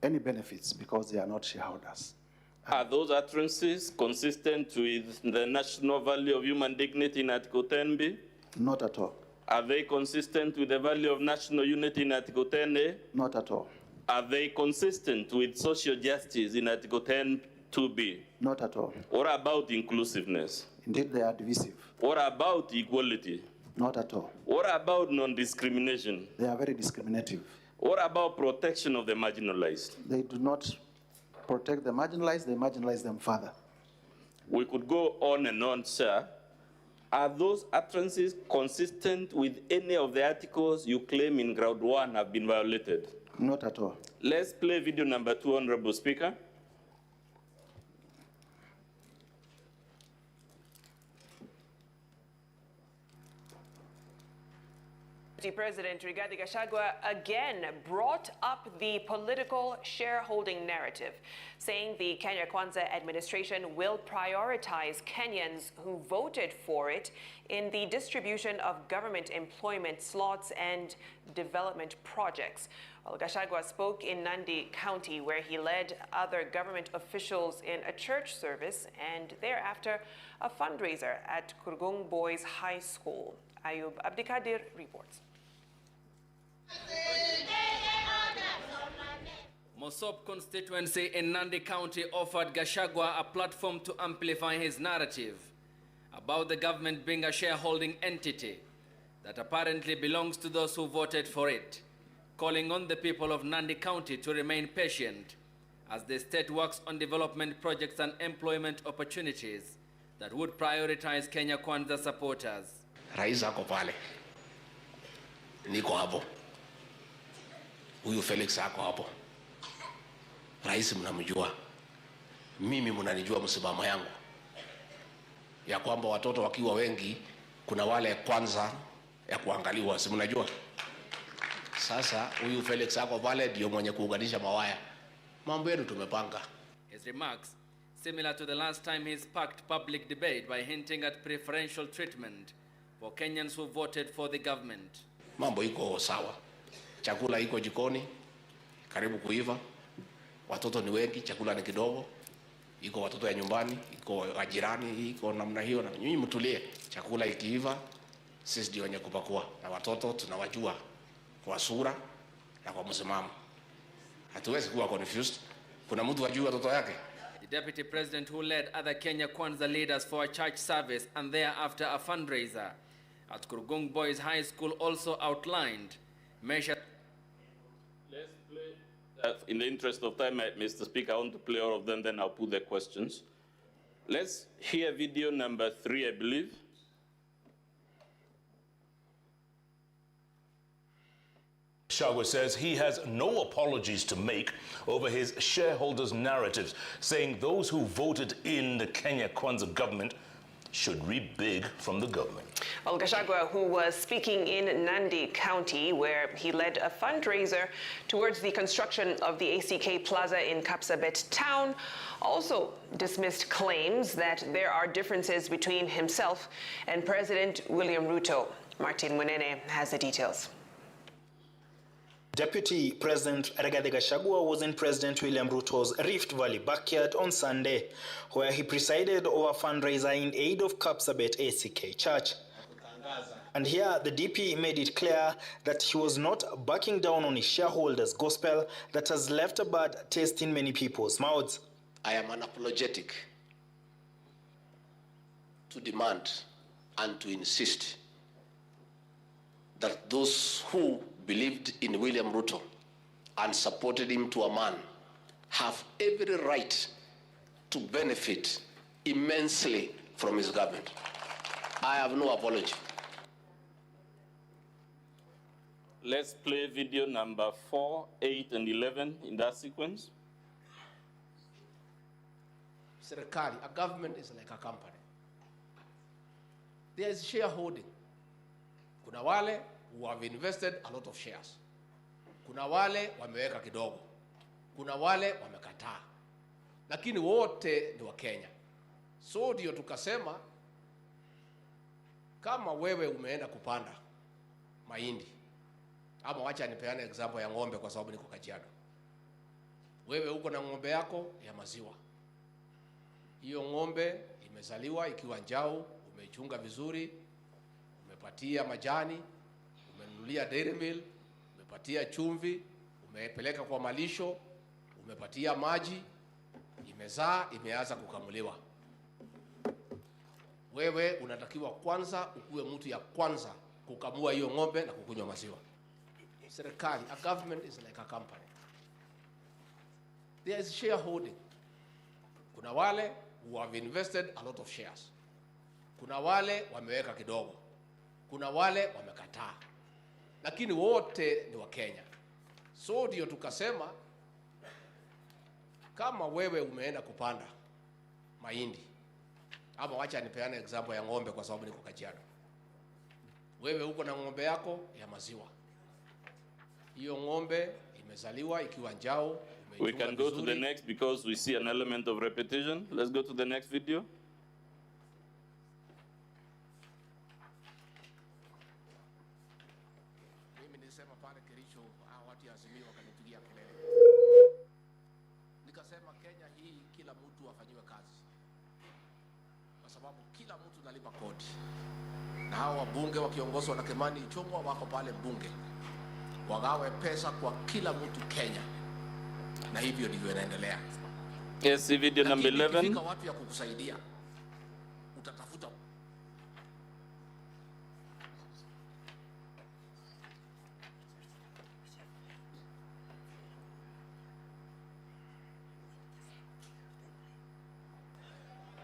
any benefits because they are not shareholders. Are those utterances consistent with the national value of human dignity in Article 10B? Not at all. Are they consistent with the value of national unity in Article 10A? Not at all. Are they consistent with social justice in Article 10(2)B? Not at all. What about inclusiveness? Indeed, they are divisive. What about equality? Not at all. What about non-discrimination? They are very discriminative. What about protection of the marginalized? They do not protect the marginalized, they marginalize them further. We could go on and on, sir. Are those utterances consistent with any of the articles you claim in ground 1 have been violated? Not at all. Let's play video number 2, Honorable Speaker. President Rigathi Gachagua again brought up the political shareholding narrative, saying the Kenya Kwanza administration will prioritize Kenyans who voted for it in the distribution of government employment slots and development projects. Well, Gachagua spoke in Nandi County, where he led other government officials in a church service and thereafter a fundraiser at Kurgung Boys High School. Ayub Abdikadir reports. Mosop constituency in Nandi County offered Gachagua a platform to amplify his narrative about the government being a shareholding entity that apparently belongs to those who voted for it, calling on the people of Nandi County to remain patient as the state works on development projects and employment opportunities that would prioritize Kenya Kwanza supporters. Rais ako pale, niko hapo, huyu Felix ako hapo. Rais mnamjua, mimi mnanijua msimamo yangu ya kwamba watoto wakiwa wengi kuna wale kwanza ya kuangaliwa, si mnajua? Sasa huyu Felix ako pale ndio mwenye kuunganisha mawaya. Mambo yetu tumepanga. His remarks similar to the last time he sparked public debate by hinting at preferential treatment for Kenyans who voted for the government. Mambo iko sawa. Chakula iko jikoni, karibu kuiva. Watoto ni wengi, chakula ni kidogo. Iko watoto ya nyumbani, iko ajirani, iko namna hiyo, na nyinyi mtulie. Chakula ikiiva, sisi ndio wenye kupakua. Na watoto tunawajua kwa sura na kwa msimamo. Hatuwezi kuwa confused. Kuna mtu ajui watoto yake. The deputy president who led other Kenya Kwanza leaders for a church service and thereafter a fundraiser at Kurgung Boys High School also outlined measures. Let's play. In the interest of time, Mr. Speaker, I want to play all of them, then I'll put the questions. Let's hear video number 3, I believe. Gachagua says he has no apologies to make over his shareholders' narratives, saying those who voted in the Kenya Kwanza government should reap big from the government. Well, Gachagua, who was speaking in Nandi County, where he led a fundraiser towards the construction of the ACK Plaza in Kapsabet town, also dismissed claims that there are differences between himself and President William Ruto. Martin Munene has the details. Deputy President Rigathi Gachagua was in President William Ruto's Rift Valley backyard on Sunday, where he presided over a fundraiser in aid of Kapsabet ACK Church. And here, the DP made it clear that he was not backing down on his shareholders' gospel that has left a bad taste in many people's mouths. I am unapologetic to demand and to insist that those who believed in William Ruto and supported him to a man have every right to benefit immensely from his government. I have no apology. Let's play video number 4, 8, and 11 in that sequence. Serikali, a government is like a company. There is shareholding. Kuna wale who have invested a lot of shares. Kuna wale wameweka kidogo. Kuna wale wamekataa. Lakini wote ni wa Kenya. So ndio tukasema kama wewe umeenda kupanda mahindi, ama wacha nipeane example ya ng'ombe kwa sababu niko Kajiado. Wewe uko na ng'ombe yako ya maziwa. Hiyo ng'ombe imezaliwa ikiwa njao, umeichunga vizuri, umepatia majani, umenunulia dairy mill, umepatia chumvi, umepeleka kwa malisho, umepatia maji, imezaa, imeanza kukamuliwa. Wewe unatakiwa kwanza ukuwe mtu ya kwanza kukamua hiyo ng'ombe na kukunywa maziwa. Serikali, a government is like a company. There is shareholding. Kuna wale who have invested a lot of shares. Kuna wale wameweka kidogo. Kuna wale wamekataa. Lakini wote ni wa Kenya. So ndio tukasema kama wewe umeenda kupanda mahindi, ama wacha nipeane example ya ng'ombe kwa sababu niko Kajiado. Wewe uko na ng'ombe yako ya maziwa. Hiyo ng'ombe imezaliwa ikiwa njao. We can go to the next because we see an element of repetition. Let's go to the next video. Mimi nilisema pale Kericho watu ya Azimio wakanipigia kelele. Nikasema Kenya hii kila mtu afanyiwe kazi. Kwa sababu kila mtu analipa kodi. Na hao wabunge wakiongozwa na Kimani Ichung'wa wako pale bunge. Wagawe pesa kwa kila mtu Kenya. Na hivyo ndivyo inaendelea. Yes, video number 11. Fika watu ya kukusaidia. Utatafuta.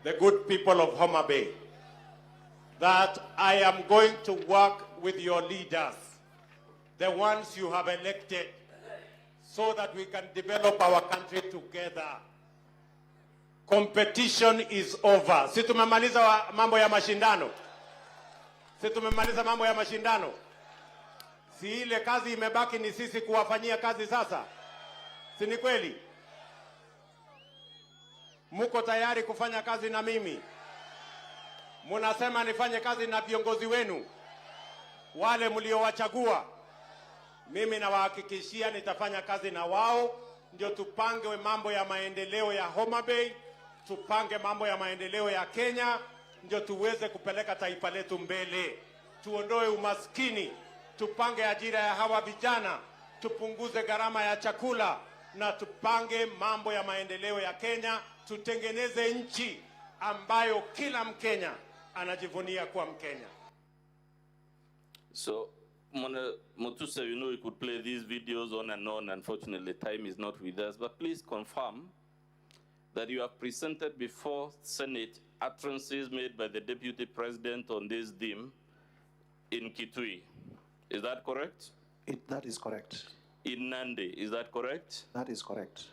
The good people of Homa Bay, that I am going to work with your leaders, the ones you have elected, so that we can develop our country together. Competition is over. Si tumemaliza mambo ya mashindano? Si tumemaliza mambo ya mashindano? Si ile kazi imebaki ni sisi kuwafanyia kazi sasa? Si ni kweli? Muko tayari kufanya kazi na mimi? Munasema nifanye kazi na viongozi wenu wale mliowachagua. Mimi nawahakikishia nitafanya kazi na wao, ndio tupange mambo ya maendeleo ya Homa Bay, tupange mambo ya maendeleo ya Kenya, ndio tuweze kupeleka taifa letu mbele. Tuondoe umaskini, tupange ajira ya hawa vijana, tupunguze gharama ya chakula, na tupange mambo ya maendeleo ya Kenya, tutengeneze nchi ambayo kila Mkenya anajivunia kuwa Mkenya. So, Motusa, you know we could play these videos on and on. Unfortunately, time is not with us. But please confirm that you have presented before Senate utterances made by the Deputy President on this theme in Kitui. Is that correct? That is correct. In Nandi, is that correct? That is correct.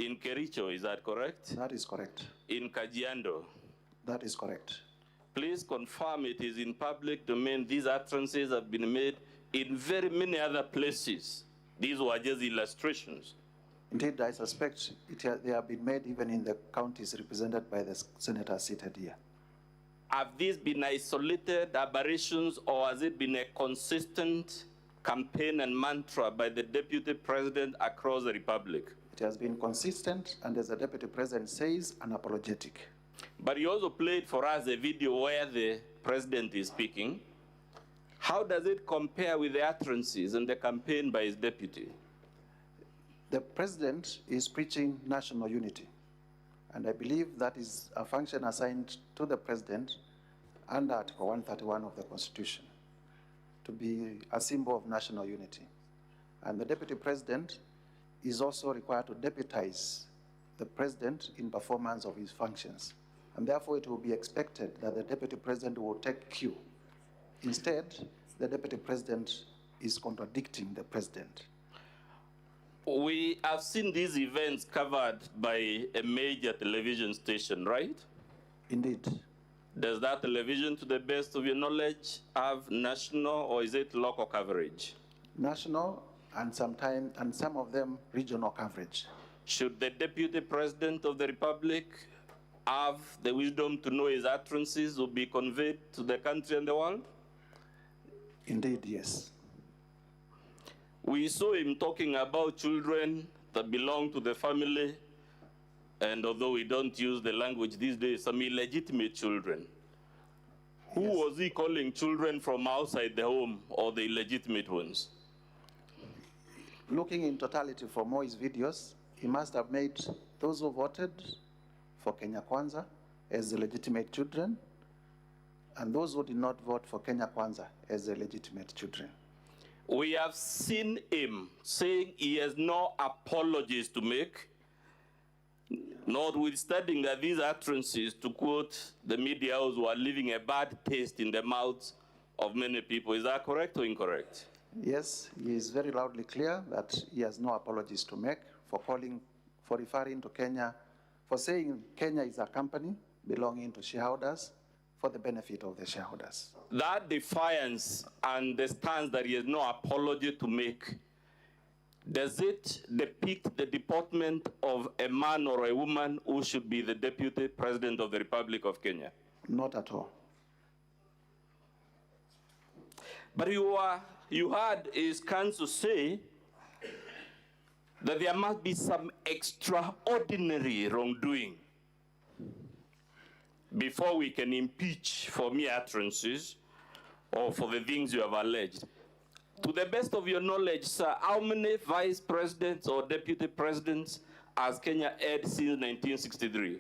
In Kericho, is that correct? That is correct. In Kajiado? That is correct. Please confirm it is in public domain. These utterances have been made in very many other places. These were just illustrations. Indeed, I suspect they have been made even in the counties represented by the senators seated here. Have these been isolated aberrations, or has it been a consistent campaign and mantra by the Deputy President across the Republic? It has been consistent, and as the Deputy President says, unapologetic. But you also played for us a video where the President is speaking. How does it compare with the utterances and the campaign by his deputy? The President is preaching national unity, and I believe that is a function assigned to the President under Article 131 of the Constitution, to be a symbol of national unity. And the Deputy President is also required to deputize the president in performance of his functions. And therefore, it will be expected that the deputy president will take cue. Instead, the deputy president is contradicting the president. We have seen these events covered by a major television station, right? Indeed. Does that television, to the best of your knowledge, have national or is it local coverage? National and some of them regional coverage. Should the deputy president of the republic have the wisdom to know his utterances will be conveyed to the country and the world? Indeed, yes. We saw him talking about children that belong to the family, and although we don't use the language these days, some illegitimate children. Who was he calling children from outside the home or the illegitimate ones? Looking in totality for Moi's videos, he must have made those who voted for Kenya Kwanza as the legitimate children, and those who did not vote for Kenya Kwanza as the legitimate children. We have seen him saying he has no apologies to make, notwithstanding that these utterances, to quote the media house, were leaving a bad taste in the mouths of many people. Is that correct or incorrect? Yes, he is very loudly clear that he has no apologies to make for referring to Kenya, for saying Kenya is a company belonging to shareholders for the benefit of the shareholders. That defiance and the stance that he has no apology to make, does it depict the deportment of a man or a woman who should be the deputy president of the Republic of Kenya? Not at all. But you heard his counsel say that there must be some extraordinary wrongdoing before we can impeach for mere utterances or for the things you have alleged. To the best of your knowledge, sir, how many vice presidents or deputy presidents has Kenya had since 1963?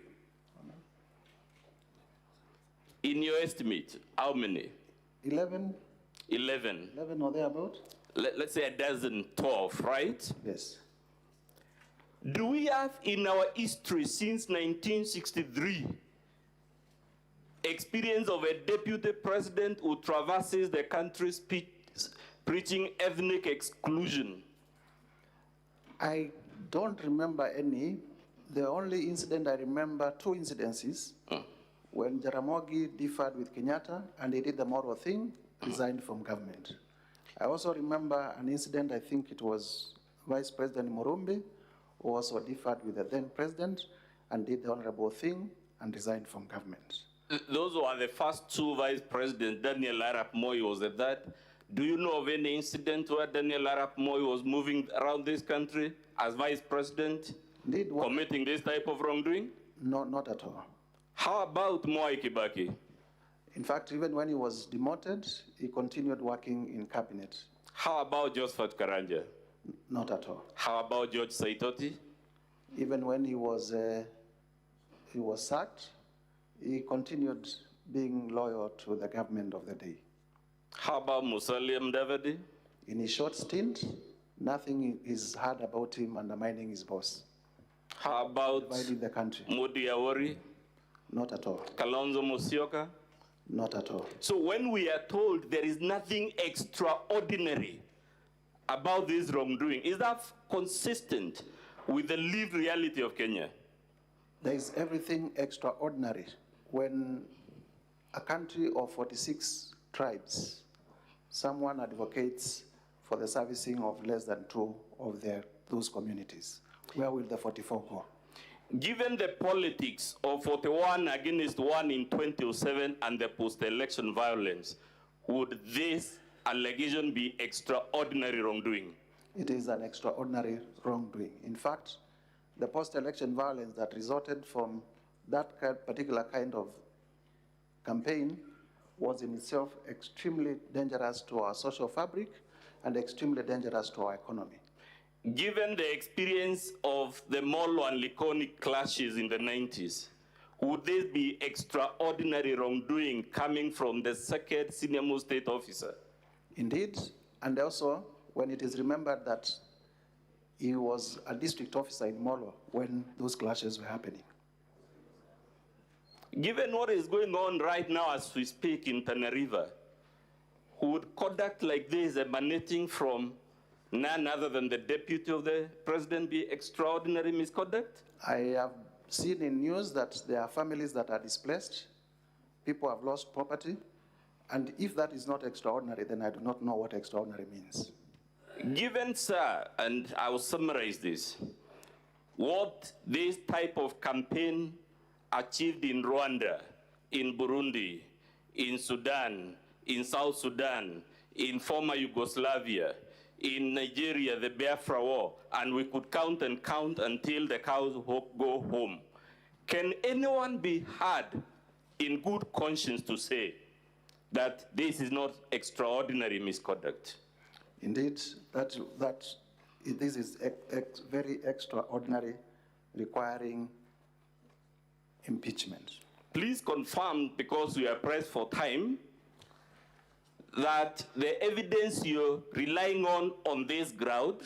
In your estimate, how many? 11. 11. 11 or thereabout? Let's say a dozen, 12, right? Yes. Do we have in our history since 1963 experience of a deputy president who traverses the country preaching ethnic exclusion? I don't remember any. The only incident I remember, two incidences, when Jaramogi differed with Kenyatta and he did the moral thing, resigned from government. I also remember an incident, I think it was Vice President Murumbi, who also differed with the then president and did the honorable thing and resigned from government. Those were the first two vice presidents. Daniel Arap Moi was at that. Do you know of any incident where Daniel Arap Moi was moving around this country as vice president, committing this type of wrongdoing? No, not at all. How about Mwai Kibaki? In fact, even when he was demoted, he continued working in cabinet. How about Josephat Karanja? Not at all. How about George Saitoti? Even when he was sacked, he continued being loyal to the government of the day. How about Musalia Mudavadi? In his short stint, nothing is heard about him undermining his boss. How about dividing the country? Mudi Awori? Not at all. Kalonzo Musyoka? Not at all. So when we are told there is nothing extraordinary about this wrongdoing, is that consistent with the lived reality of Kenya? There is everything extraordinary when a country of 46 tribes, someone advocates for the servicing of less than 2 of those communities. Where will the 44 go? Given the politics of 41 against 1 in 2007 and the post-election violence, would this allegation be extraordinary wrongdoing? It is an extraordinary wrongdoing. In fact, the post-election violence that resulted from that particular kind of campaign was in itself extremely dangerous to our social fabric and extremely dangerous to our economy. Given the experience of the Molo and Likoni clashes in the 90s, would this be extraordinary wrongdoing coming from the second senior-most state officer? Indeed, and also when it is remembered that he was a district officer in Molo when those clashes were happening. Given what is going on right now as we speak in Tana River, would conduct like this emanating from none other than the deputy of the president be extraordinary misconduct? I have seen in news that there are families that are displaced, people have lost property, and if that is not extraordinary, then I do not know what extraordinary means. Given, sir, and I will summarize this, what this type of campaign achieved in Rwanda, in Burundi, in Sudan, in South Sudan, in former Yugoslavia, in Nigeria, the Biafra War, and we could count and count until the cows go home. Can anyone be heard in good conscience to say that this is not extraordinary misconduct? Indeed, this is very extraordinary, requiring impeachment. Please confirm, because we are pressed for time, that the evidence you're relying on this ground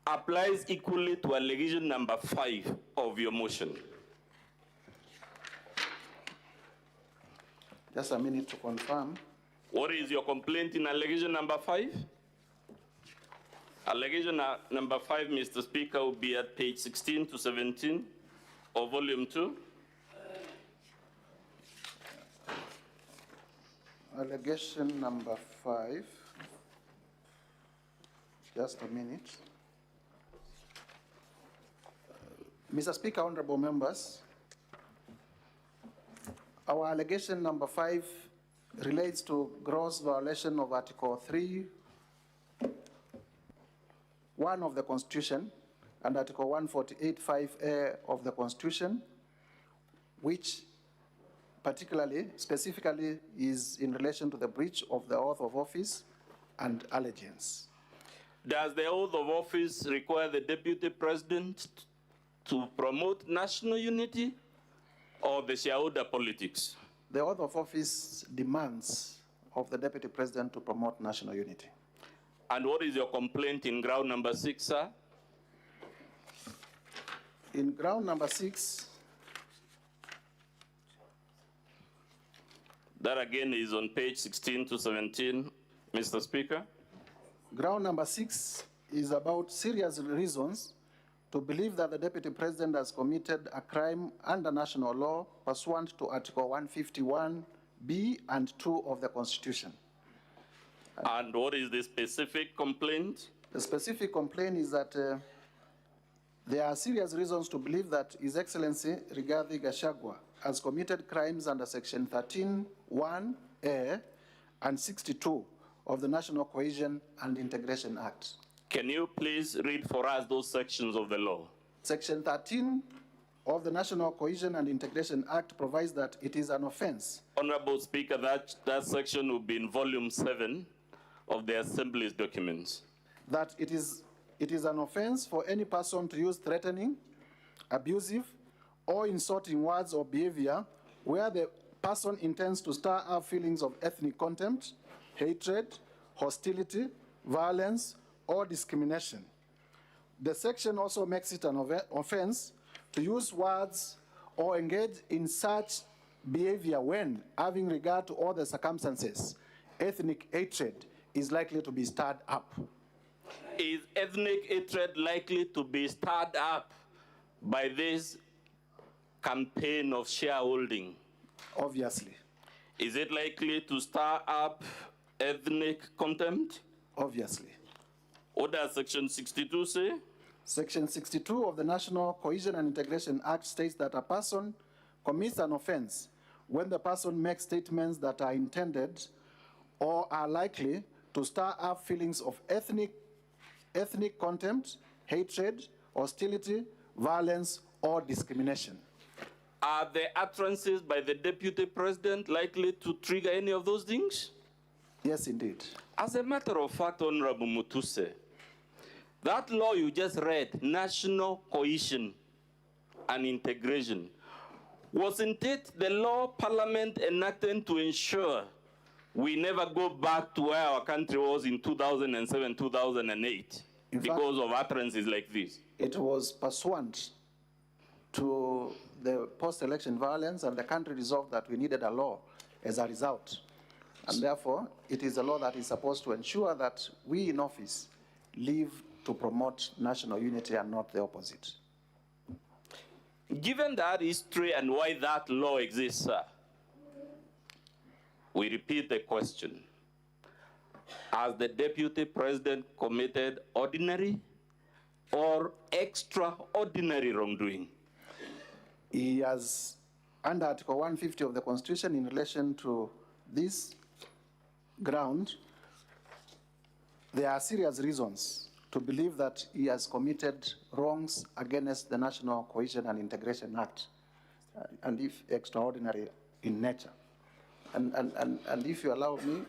applies equally to allegation number 5 of your motion. Just a minute to confirm. What is your complaint in allegation number 5? Allegation number 5, Mr. Speaker, will be at page 16 to 17 of volume 2. Allegation number 5. Just a minute. Mr. Speaker, honorable members, our allegation number 5 relates to gross violation of Article 3(1) of the Constitution and Article 148(5)(a) of the Constitution, which specifically is in relation to the breach of the oath of office and allegiance. Does the oath of office require the deputy president to promote national unity or the shareholder politics? The oath of office demands of the deputy president to promote national unity. And what is your complaint in ground number 6, sir? In ground number 6, that again is on page 16 to 17, Mr. Speaker. Ground number 6 is about serious reasons to believe that the deputy president has committed a crime under national law pursuant to Article 151(b) and 2 of the Constitution. And what is the specific complaint? The specific complaint is that there are serious reasons to believe that His Excellency Rigathi Gachagua has committed crimes under Section 13(1)(a) and 62 of the National Cohesion and Integration Act. Can you please read for us those sections of the law? Section 13 of the National Cohesion and Integration Act provides that it is an offense. Honorable Speaker, that section will be in volume 7 of the Assembly's documents. That it is an offense for any person to use threatening, abusive, or insulting words or behavior where the person intends to stir up feelings of ethnic contempt, hatred, hostility, violence, or discrimination. The section also makes it an offense to use words or engage in such behavior when, having regard to all the circumstances, ethnic hatred is likely to be stirred up. Is ethnic hatred likely to be stirred up by this campaign of shareholding? Obviously. Is it likely to stir up ethnic contempt? Obviously. What does Section 62 say? Section 62 of the National Cohesion and Integration Act states that a person commits an offense when the person makes statements that are intended or are likely to stir up feelings of ethnic contempt, hatred, hostility, violence, or discrimination. Are the utterances by the deputy president likely to trigger any of those things? Yes, indeed. As a matter of fact, Honorable Mutuse, that law you just read, National Cohesion and Integration, wasn't it the law Parliament enacted to ensure we never go back to where our country was in 2007, 2008? because of utterances like this? It was pursuant to the post-election violence, and the country resolved that we needed a law as a result. And therefore, it is a law that is supposed to ensure that we in office live to promote national unity and not the opposite. Given that history and why that law exists, sir, we repeat the question. Has the Deputy President committed ordinary or extraordinary wrongdoing? He has, under Article 150 of the Constitution, in relation to this ground, there are serious reasons to believe that he has committed wrongs against the National Cohesion and Integration Act, and if extraordinary in nature. And if you allow me,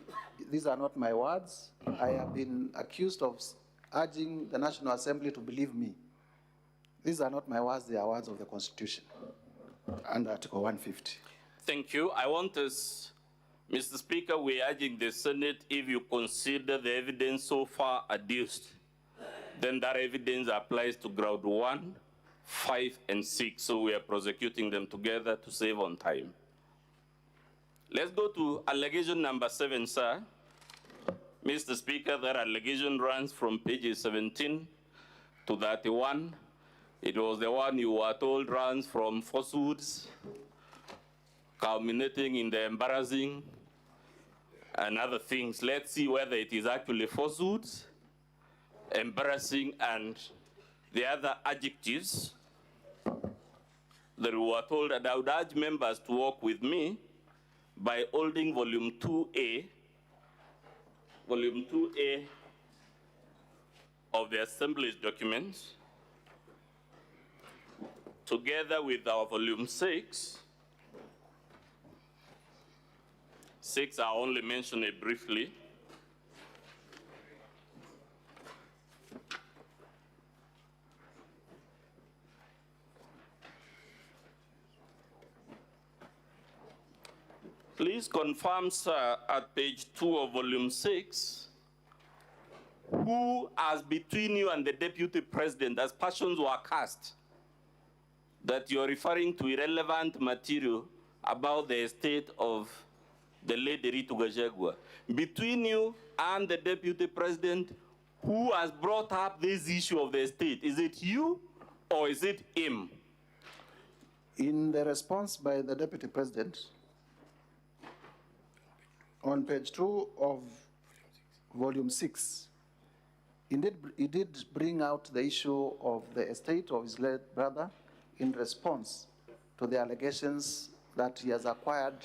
these are not my words. I have been accused of urging the National Assembly to believe me. These are not my words, they are words of the Constitution under Article 150. Thank you. I want us, Mr. Speaker, we are urging the Senate, if you consider the evidence so far adduced, then that evidence applies to ground 1, 5, and 6. So we are prosecuting them together to save on time. Let's go to allegation number 7, sir. Mr. Speaker, that allegation runs from pages 17 to 31. It was the one you were told runs from falsehoods, culminating in the embarrassing and other things. Let's see whether it is actually falsehoods, embarrassing, and the other adjectives that we were told. And I would urge members to work with me by holding volume 2A of the Assembly's documents, together with our volume 6. 6, I only mention it briefly. Please confirm, sir, at page 2 of volume 6, who, as between you and the Deputy President, as passions were cast, that you're referring to irrelevant material about the estate of the late Rigathi Gachagua. Between you and the Deputy President, who has brought up this issue of the estate? Is it you or is it him? In the response by the Deputy President, on page 2 of volume 6, he did bring out the issue of the estate of his late brother in response to the allegations that he has acquired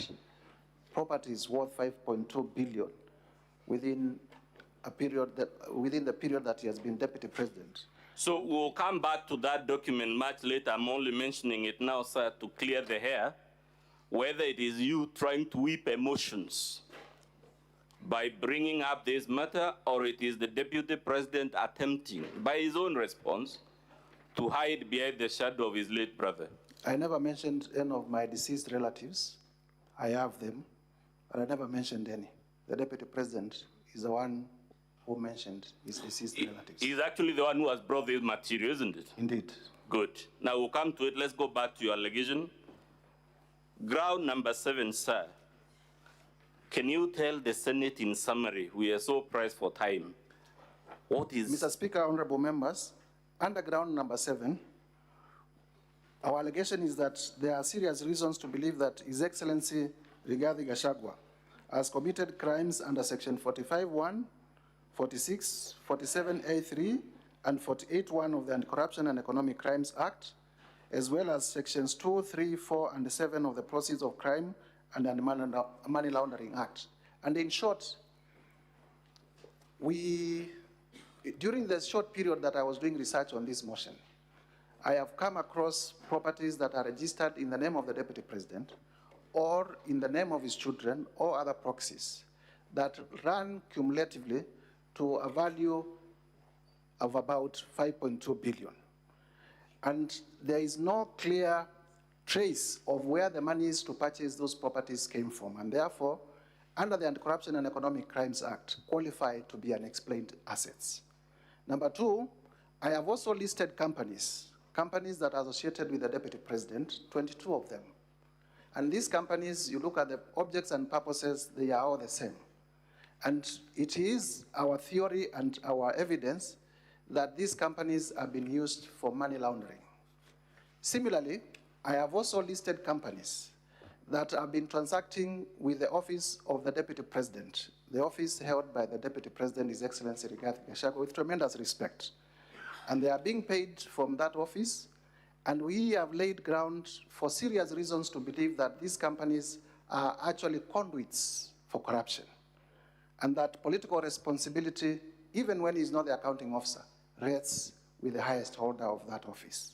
properties worth 5.2 billion within the period that he has been Deputy President. So we'll come back to that document much later. I'm only mentioning it now, sir, to clear the air, whether it is you trying to whip emotions by bringing up this matter, or it is the Deputy President attempting, by his own response, to hide behind the shadow of his late brother. I never mentioned any of my deceased relatives. I have them, but I never mentioned any. The Deputy President is the one who mentioned his deceased relatives. He's actually the one who has brought this material, isn't it? Indeed. Good. Now we'll come to it. Let's go back to your allegation. Ground number 7, sir. Can you tell the Senate in summary? We are so pressed for time. What is... Mr. Speaker, honorable members, under ground number 7, our allegation is that there are serious reasons to believe that His Excellency Rigathi Gachagua has committed crimes under Section 45(1), 46, 47A3, and 48(1) of the Anti-Corruption and Economic Crimes Act, as well as Sections 2, 3, 4, and 7 of the Proceeds of Crime and the Money Laundering Act. And in short, during the short period that I was doing research on this motion, I have come across properties that are registered in the name of the Deputy President or in the name of his children or other proxies that run cumulatively to a value of about 5.2 billion. And there is no clear trace of where the monies to purchase those properties came from, and therefore, under the Anti-Corruption and Economic Crimes Act, qualify to be unexplained assets. Number two, I have also listed companies that are associated with the Deputy President, 22 of them. And these companies, you look at the objects and purposes, they are all the same. And it is our theory and our evidence that these companies have been used for money laundering. Similarly, I have also listed companies that have been transacting with the office of the Deputy President, the office held by the Deputy President, His Excellency Rigathi Gachagua, with tremendous respect. And they are being paid from that office, and we have laid ground for serious reasons to believe that these companies are actually conduits for corruption, and that political responsibility, even when he's not the accounting officer, rests with the highest holder of that office.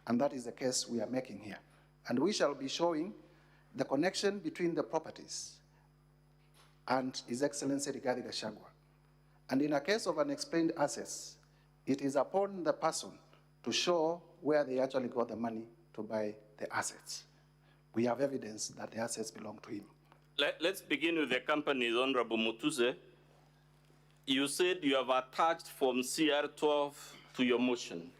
And that is the case we are making here. And we shall be showing the connection between the properties and His Excellency Rigathi Gachagua. And in a case of unexplained assets, it is upon the person to show where they actually got the money to buy the assets. We have evidence that the assets belong to him. Let's begin with the companies, Honorable Mutuze. You said you have attached Form CR12 to your motion.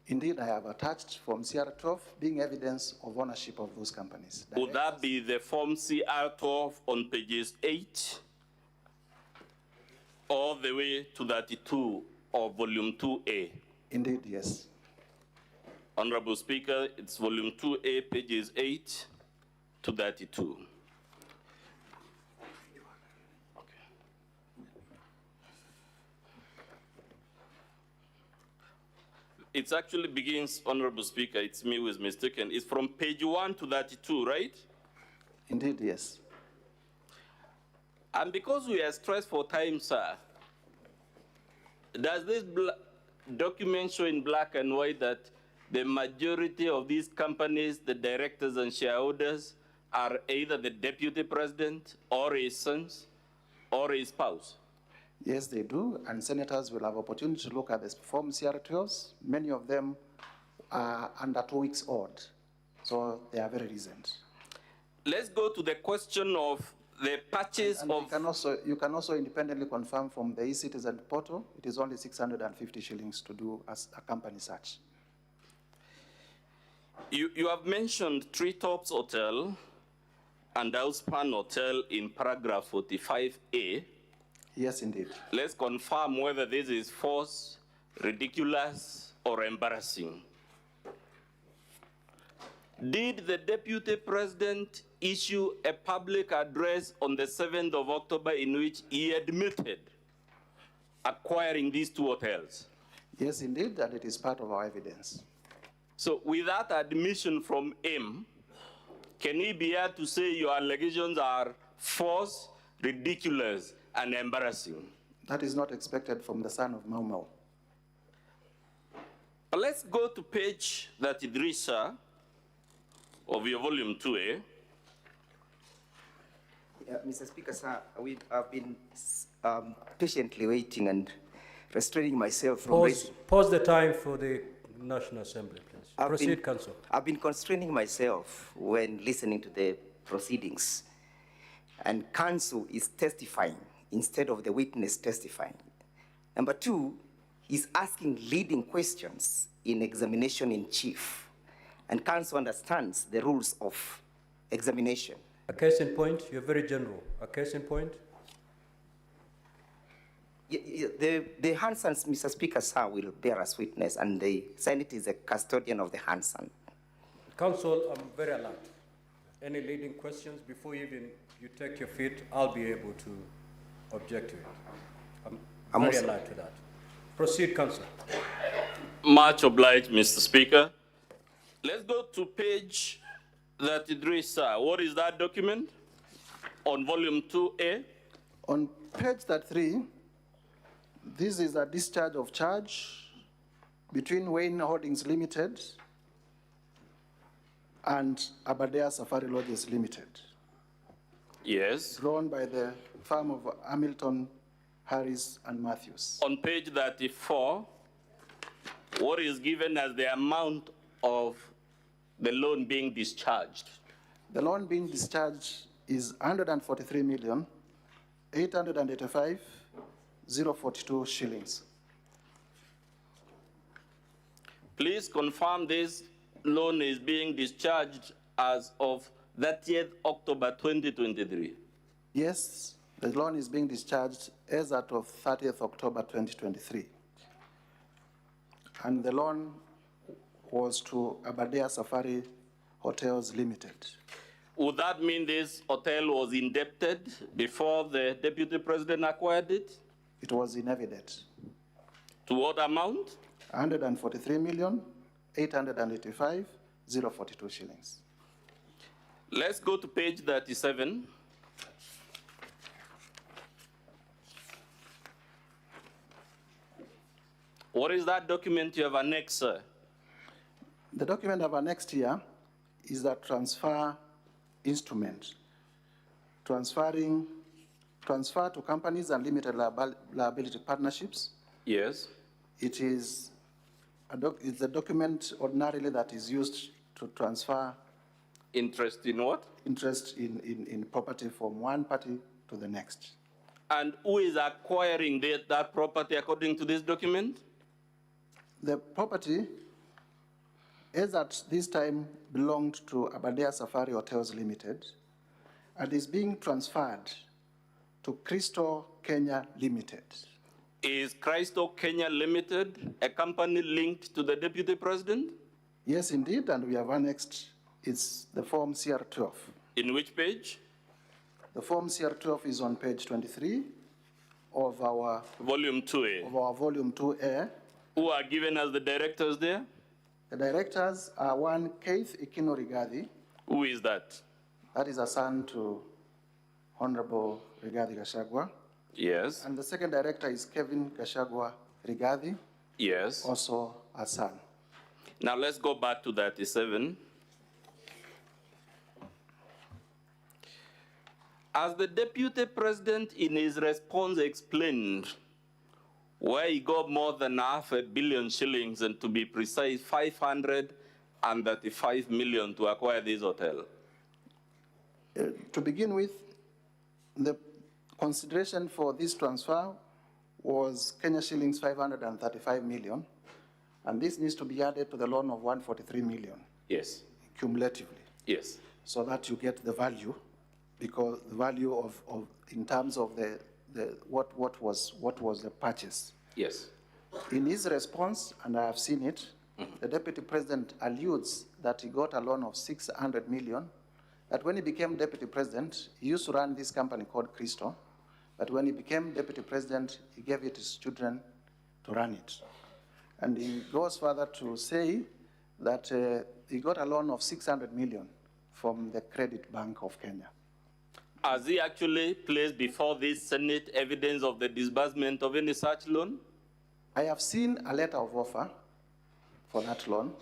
Indeed, I have attached Form CR12 being evidence of ownership of those companies. Would that be the Form CR12 on pages 8 all the way to 32 of Volume 2A? Indeed, yes. Honorable Speaker, it's Volume 2A, pages 8 to 32. It actually begins, Honorable Speaker, it's me who is mistaken. It's from page 1 to 32, right? Indeed, yes. And because we are stressed for time, sir, does this document show in black and white that the majority of these companies, the directors and shareholders, are either the Deputy President or his sons or his spouse? Yes, they do, and senators will have opportunity to look at the Form CR12s. Many of them are under 2 weeks old, so they are very recent. Let's go to the question of the purchase and of... You can also independently confirm from the e-Citizen portal, it is only 650 shillings to do as a company search. You have mentioned Treetops Hotel and Housekeeping Hotel in paragraph 45A. Yes, indeed. Let's confirm whether this is false, ridiculous, or embarrassing. Did the Deputy President issue a public address on the 7th of October in which he admitted acquiring these two hotels? Yes, indeed, and it is part of our evidence. So with that admission from him, can he be here to say your allegations are false, ridiculous, and embarrassing? That is not expected from the son of Mau Mau. But let's go to page 33, sir, of your volume 2A. Mr. Speaker, sir, we have been patiently waiting and restraining myself from raising. Pause the time for the National Assembly, please. Proceed, Counsel. I've been constraining myself when listening to the proceedings, and Counsel is testifying instead of the witness testifying. Number two, he's asking leading questions in examination in chief, and Counsel understands the rules of examination. A case in point, you're very general. A case in point? The Hansons, Mr. Speaker, sir, will bear as witness, and the Senate is a custodian of the Hanson. Counsel, I'm very alert. Any leading questions before you take your feet, I'll be able to object to it. I'm very alert to that. Proceed, Counsel. Much obliged, Mr. Speaker. Let's go to page 33, sir. What is that document? On volume 2A? On page 33, this is a discharge of charge between Wayne Holdings Limited and Aberdare Safari Lodges Limited. Yes. Drawn by the firm of Hamilton, Harris, and Matthews. On page 34, what is given as the amount of the loan being discharged? The loan being discharged is 143,885,042 shillings. Please confirm this loan is being discharged as of 30th October 2023. Yes, the loan is being discharged as at of 30th October 2023. And the loan was to Aberdare Safari Hotels Limited. Would that mean this hotel was indebted before the Deputy President acquired it? It was in evidence. To what amount? 143,885,042 shillings. Let's go to page 37. What is that document you have annexed, sir? The document I've annexed here is the transfer instrument. Transfer to companies and limited liability partnerships. Yes. It is it's a document ordinarily that is used to transfer interest in what? Interest in property from one party to the next. And who is acquiring that property according to this document? The property, as at this time, belonged to Aberdare Safari Hotels Limited and is being transferred to Crystal Kenya Limited. Is Crystal Kenya Limited a company linked to the Deputy President? Yes, indeed, and we have annexed the Form CR12. In which page? The Form CR12 is on page 23 of our Volume 2A. Of our Volume 2A. Who are given as the directors there? The directors are one, H.E Rigathi. Who is that? That is a son to Honorable Rigathi Gachagua. Yes. And the second director is Kevin Gachagua Rigathi. Yes. Also a son. Now let's go back to 37. As the Deputy President in his response explained, where he got more than $500 million shillings, and to be precise, 535 million to acquire this hotel. To begin with, the consideration for this transfer was Kenya shillings 535 million, and this needs to be added to the loan of 143 million. Yes. Cumulatively. Yes. So that you get the value, because the value of in terms of what was the purchase. Yes. In his response, and I have seen it, the Deputy President alludes that he got a loan of 600 million, that when he became Deputy President, he used to run this company called Crystal, but when he became Deputy President, he gave it to his children to run it. And he goes further to say that he got a loan of 600 million from the Credit Bank of Kenya. Has he actually placed before this Senate evidence of the disbursement of any such loan? I have seen a letter of offer for that loan,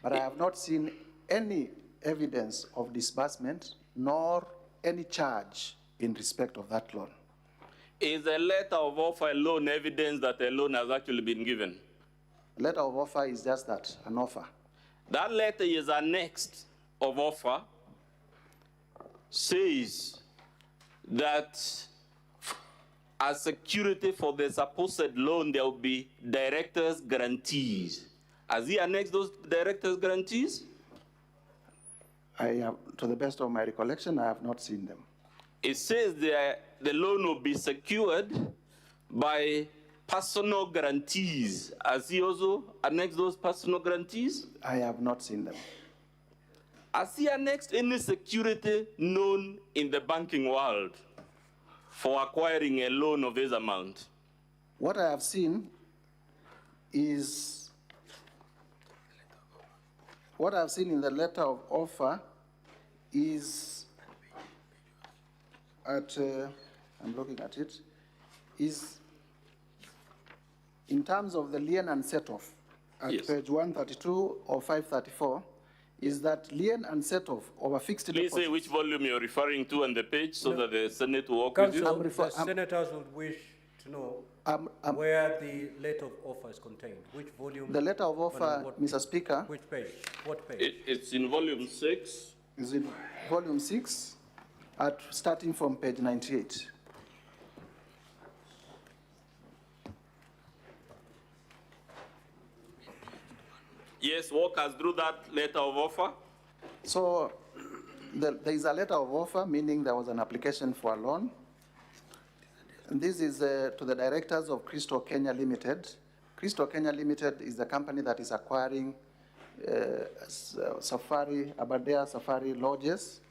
but I have not seen any evidence of disbursement nor any charge in respect of that loan. Is a letter of offer a loan evidence that a loan has actually been given? A letter of offer is just that, an offer. That letter is annexed of offer, says that as security for the supposed loan, there will be directors' guarantees. Has he annexed those directors' guarantees? I have, to the best of my recollection, I have not seen them. It says the loan will be secured by personal guarantees. Has he also annexed those personal guarantees? I have not seen them. Has he annexed any security known in the banking world for acquiring a loan of this amount? What I have seen is, what I've seen in the letter of offer is at, I'm looking at it, is in terms of the lien and set-off at Yes. page 132 or 534, is that lien and set-off of a fixed Please deposit. say which volume you're referring to and the page so that the Senate will work with you. Council, the senators would wish to know where the letter of offer is contained. Which volume? The letter of offer, Mr. Speaker. Which page? What page? It's in volume 6. Is in volume 6, starting from page 98. Yes, walk us through that letter of offer. So there is a letter of offer, meaning there was an application for a loan. And this is to the directors of Crystal Kenya Limited. Crystal Kenya Limited is the company that is acquiring Aberdare Safari Lodges.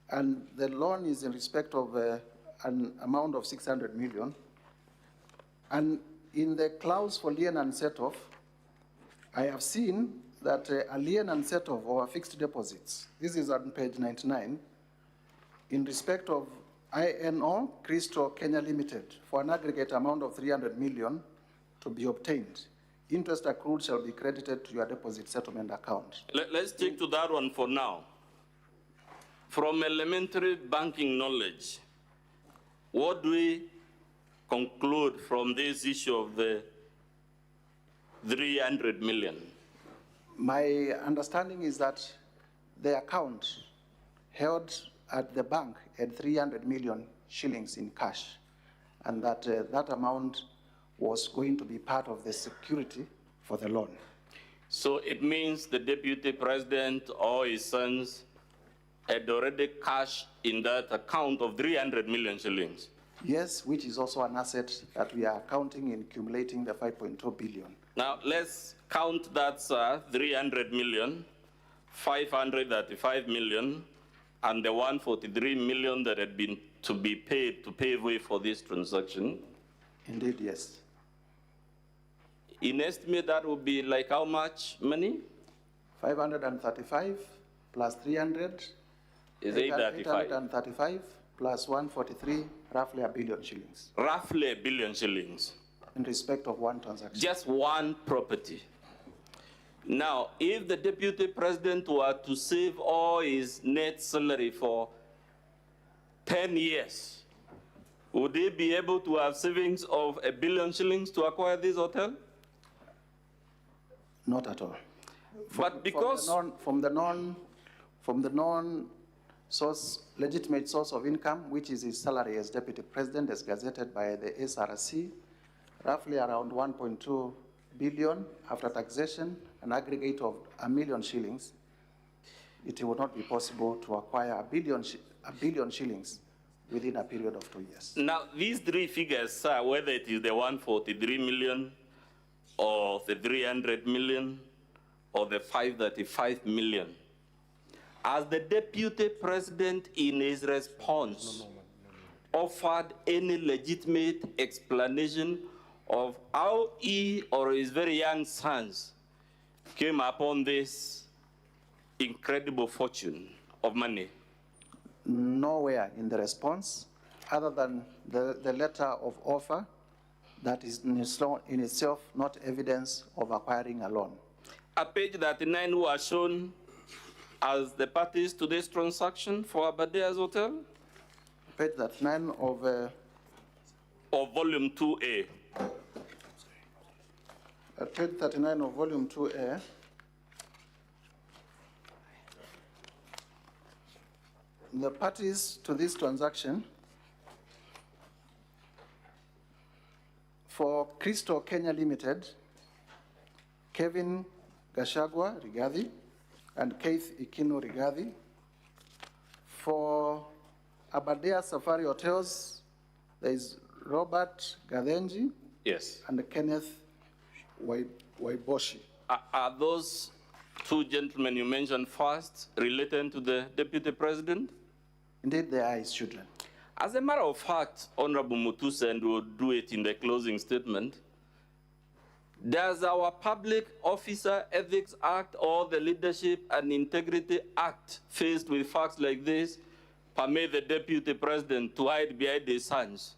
And the loan is in respect of an amount of 600 million. And in the clause for lien and set-off, I have seen that a lien and set-off or fixed deposits, this is on page 99, in respect of INO Crystal Kenya Limited for an aggregate amount of 300 million to be obtained. Interest accrued shall be credited to your deposit settlement account. Let's stick to that one for now. From elementary banking knowledge, what do we conclude from this issue of the 300 million? My understanding is that the account held at the bank had 300 million shillings in cash, and that that amount was going to be part of the security for the loan. So it means the deputy president or his sons had already cash in that account of 300 million shillings. Yes, which is also an asset that we are counting in accumulating the 5.2 billion. Now let's count that 300 million, 535 million, and the 143 million that had been to be paid to pave way for this transaction. Indeed, yes. In estimate, that would be like how much money? 535 plus 300 is 835. 835 plus 143, roughly a billion shillings. Roughly a billion shillings. In respect of one transaction. Just one property. Now, if the deputy president were to save all his net salary for 10 years, would he be able to have savings of a billion shillings to acquire this hotel? Not at all. But because from the non-source, legitimate source of income, which is his salary as deputy president, as gazetted by the SRC, roughly around 1.2 billion after taxation, an aggregate of a million shillings, it would not be possible to acquire a billion shillings within a period of 2 years. Now, these three figures, whether it is the 143 million, or the 300 million, or the 535 million, as the deputy president in his response offered any legitimate explanation of how he or his very young sons came upon this incredible fortune of money? Nowhere in the response, other than the letter of offer that is in itself not evidence of acquiring a loan. At page 39, who are shown as the parties to this transaction for Abadea's Hotel? Page 39 of volume 2A. At page 39 of volume 2A, the parties to this transaction for Crystal Kenya Limited, Kevin Gachagua Rigathi and Keith Ikino Rigathi. For Aberdare Safari Hotels, there is Robert Gadenji, yes, and Kenneth Waiboshi. Are those two gentlemen you mentioned first related to the deputy president? Indeed, they are his children. As a matter of fact, Honorable Mutusa, and we'll do it in the closing statement, does our Public Officer Ethics Act or the Leadership and Integrity Act, faced with facts like this, permit the deputy president to hide behind his sons?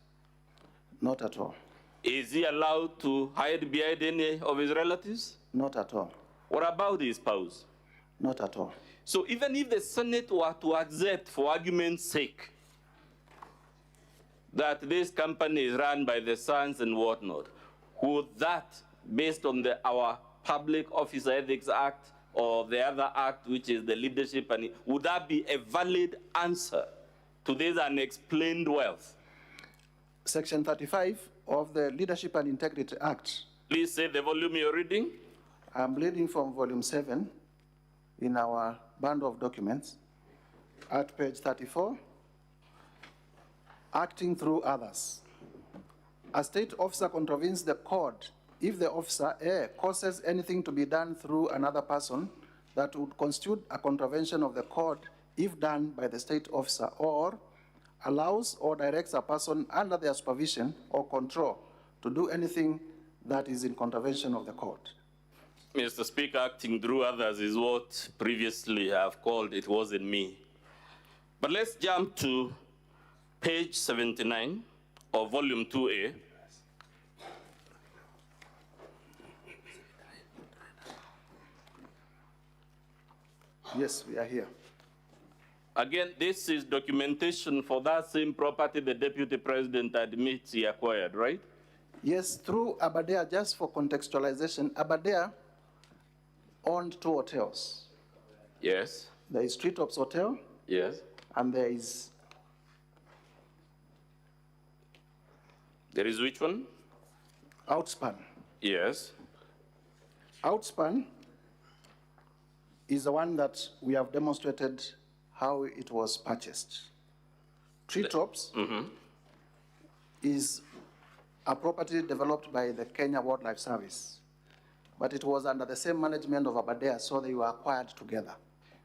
Not at all. Is he allowed to hide behind any of his relatives? Not at all. What about his spouse? Not at all. So even if the Senate were to accept, for argument's sake, that this company is run by the sons and whatnot, would that, based on our Public Officer Ethics Act or the other act, which is the leadership, and would that be a valid answer to this unexplained wealth? Section 35 of the Leadership and Integrity Act. Please say the volume you're reading. I'm reading from volume 7 in our bundle of documents at page 34. Acting through others. A state officer contravenes the code if the officer A causes anything to be done through another person that would constitute a contravention of the code if done by the state officer, or allows or directs a person under their supervision or control to do anything that is in contravention of the code. Mr. Speaker, acting through others is what previously I've called it wasn't me. But let's jump to page 79 of volume 2A. Yes, we are here. Again, this is documentation for that same property the Deputy President admits he acquired, right? Yes, through Aberdare, just for contextualization, Aberdare owned 2 hotels. Yes. There is Treetops Hotel. Yes. And there is which one? Outspan. Yes. Outspan is the one that we have demonstrated how it was purchased. Treetops is a property developed by the Kenya Wildlife Service, but it was under the same management of Aberdare, so they were acquired together.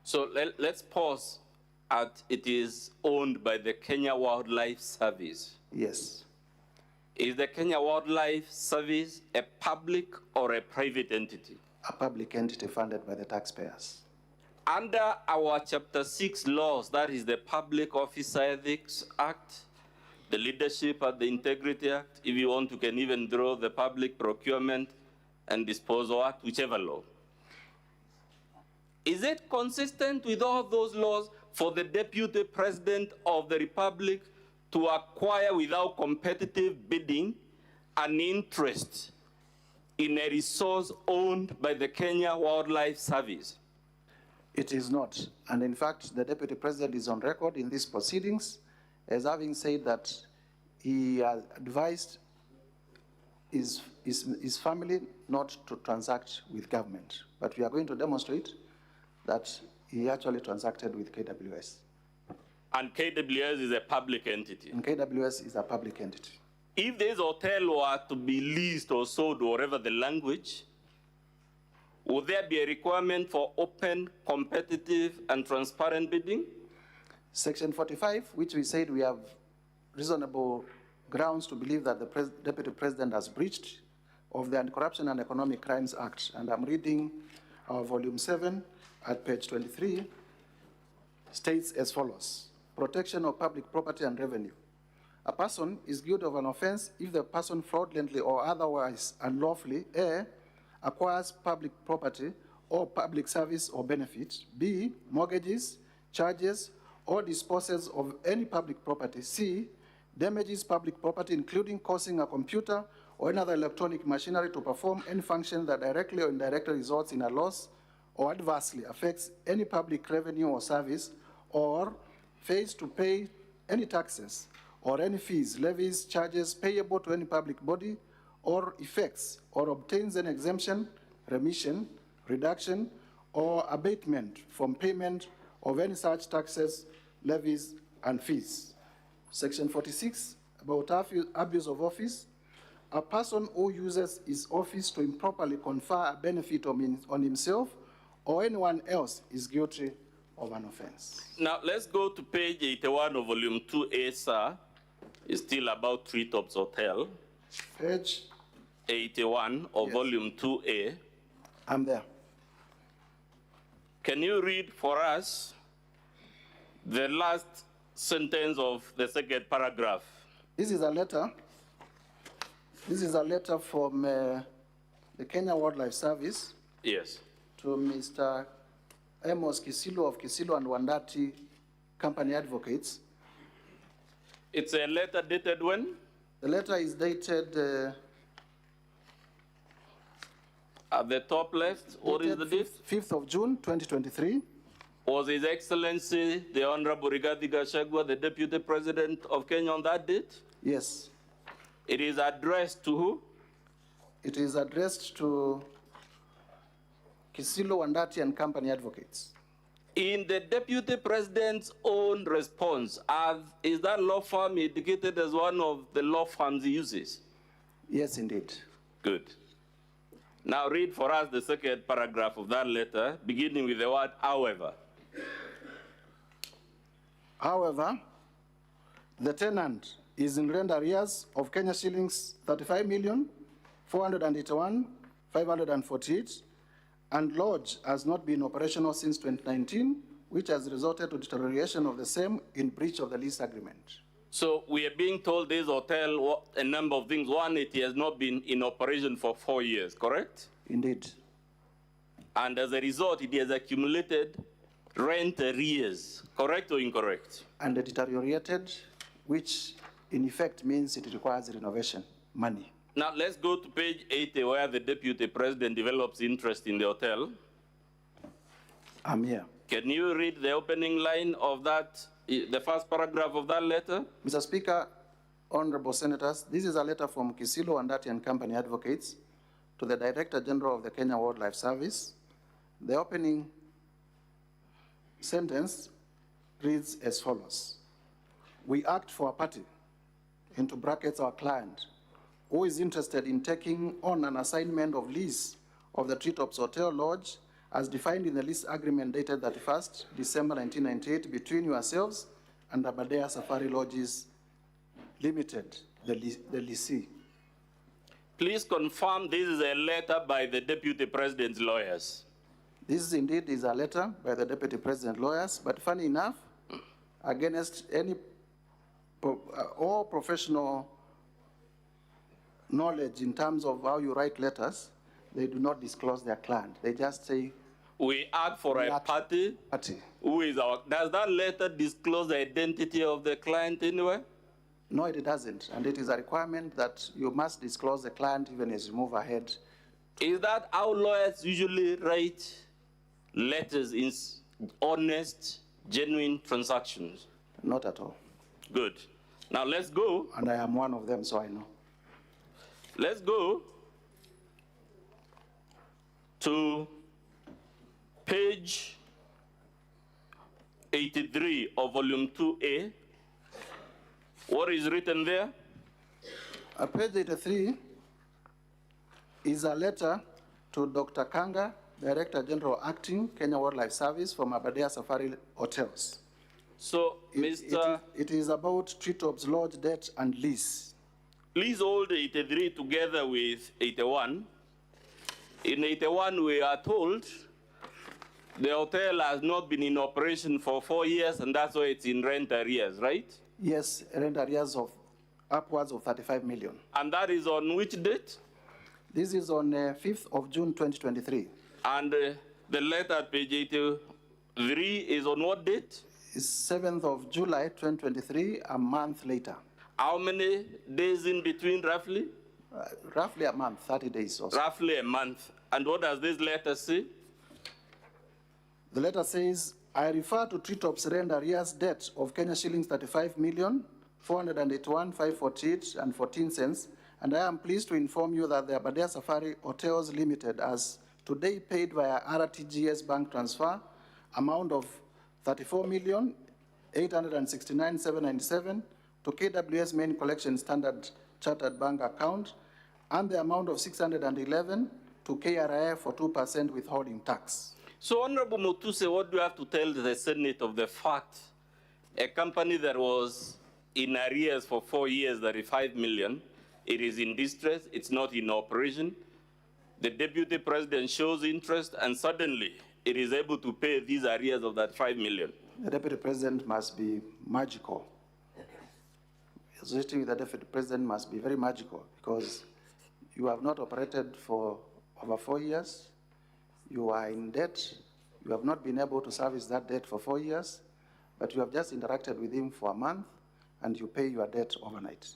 So let's pause at it is owned by the Kenya Wildlife Service. Yes. Is the Kenya Wildlife Service a public or a private entity? A public entity funded by the taxpayers. Under our Chapter 6 laws, that is the Public Officer Ethics Act, the Leadership and the Integrity Act, if you want, you can even draw the Public Procurement and Disposal Act, whichever law. Is it consistent with all those laws for the Deputy President of the Republic to acquire without competitive bidding an interest in a resource owned by the Kenya Wildlife Service? It is not. And in fact, the Deputy President is on record in these proceedings as having said that he advised his family not to transact with government. But we are going to demonstrate that he actually transacted with KWS. And KWS is a public entity? And KWS is a public entity. If this hotel were to be leased or sold, or whatever the language, would there be a requirement for open, competitive, and transparent bidding? Section 45, which we said we have reasonable grounds to believe that the Deputy President has breached of the Anti-Corruption and Economic Crimes Act. And I'm reading our volume 7 at page 23, states as follows: protection of public property and revenue. A person is guilty of an offense if the person fraudulently or otherwise unlawfully A, acquires public property or public service or benefit, B, mortgages, charges, or disposes of any public property, C, damages public property including causing a computer or another electronic machinery to perform any function that directly or indirectly results in a loss or adversely affects any public revenue or service, or fails to pay any taxes or any fees, levies, charges payable to any public body, or effects or obtains an exemption, remission, reduction, or abatement from payment of any such taxes, levies, and fees. Section 46, about abuse of office. A person who uses his office to improperly confer a benefit on himself or anyone else is guilty of an offense. Now, let's go to page 81 of volume 2A, sir. It's still about Treetops Hotel. Page 81 of volume 2A. I'm there. Can you read for us the last sentence of the second paragraph? This is a letter. This is a letter from the Kenya Wildlife Service. Yes. To Mr. Amos Kisilu of Kisilu and Wandati Company Advocates. It's a letter dated when? The letter is dated at the top left. What is the date? 5th of June, 2023. Was His Excellency, the Honorable Rigathi Gachagua, the Deputy President of Kenya on that date? Yes. It is addressed to who? It is addressed to Kisilo Wandati and Company Advocates. In the Deputy President's own response, is that law firm indicated as one of the law firms he uses? Yes, indeed. Good. Now read for us the second paragraph of that letter, beginning with the word however. However, the tenant is in rent arrears of Kenya shillings 35,481,548, and lodge has not been operational since 2019, which has resulted to deterioration of the same in breach of the lease agreement. So we are being told this hotel a number of things. One, it has not been in operation for 4 years, correct? Indeed. And as a result, it has accumulated rent arrears, correct or incorrect? And deteriorated, which in effect means it requires renovation money. Now let's go to page 80 where the Deputy President develops interest in the hotel. I'm here. Can you read the opening line of that, the first paragraph of that letter? Mr. Speaker, honorable senators, this is a letter from Kisilo Wandati and Company Advocates to the Director General of the Kenya Wildlife Service. The opening sentence reads as follows. We act for a party, into brackets our client, who is interested in taking on an assignment of lease of the Treetops Hotel Lodge as defined in the lease agreement dated 31st December 1998 between yourselves and Aberdare Safari Lodges Limited, the lessee. Please confirm this is a letter by the Deputy President's lawyers. This indeed is a letter by the Deputy President lawyers, but funny enough, against any all professional knowledge in terms of how you write letters, they do not disclose their client. They just say, we act for a party. Who is our, does that letter disclose the identity of the client anywhere? No, it doesn't. And it is a requirement that you must disclose the client even as you move ahead. Is that how lawyers usually write letters in honest, genuine transactions? Not at all. Good. Now let's go. And I am one of them, so I know. Let's go to page 83 of volume 2A. What is written there? Page 83 is a letter to Dr. Kanga, Director General Acting, Kenya Wildlife Service from Aberdare Safari Hotels. So, it is about Treetops Lodge debt and lease. Please hold 83 together with 81. In 81, we are told the hotel has not been in operation for 4 years, and that's why it's in rent arrears, right? Yes, rent arrears of upwards of 35 million. And that is on which date? This is on 5th of June, 2023. And the letter at page 83 is on what date? It's 7th of July, 2023, a month later. How many days in between, roughly? Roughly a month, 30 days or so. Roughly a month. And what does this letter say? The letter says, I refer to Treetops rent arrears debt of Kenya shillings 35,481,548.14, and I am pleased to inform you that the Aberdare Safari Hotels Limited has today paid via RTGS bank transfer amount of 34,869,797 to KWS main collection standard chartered bank account, and the amount of 611 to KRA for 2% withholding tax. So, Honorable Mutuse, what do you have to tell the Senate of the fact a company that was in arrears for 4 years, 35 million, it is in distress, it's not in operation, the Deputy President shows interest, and suddenly it is able to pay these arrears of that 5 million? The Deputy President must be magical. Associating with the Deputy President must be very magical, because you have not operated for over 4 years, you are in debt, you have not been able to service that debt for 4 years, but you have just interacted with him for a month, and you pay your debt overnight.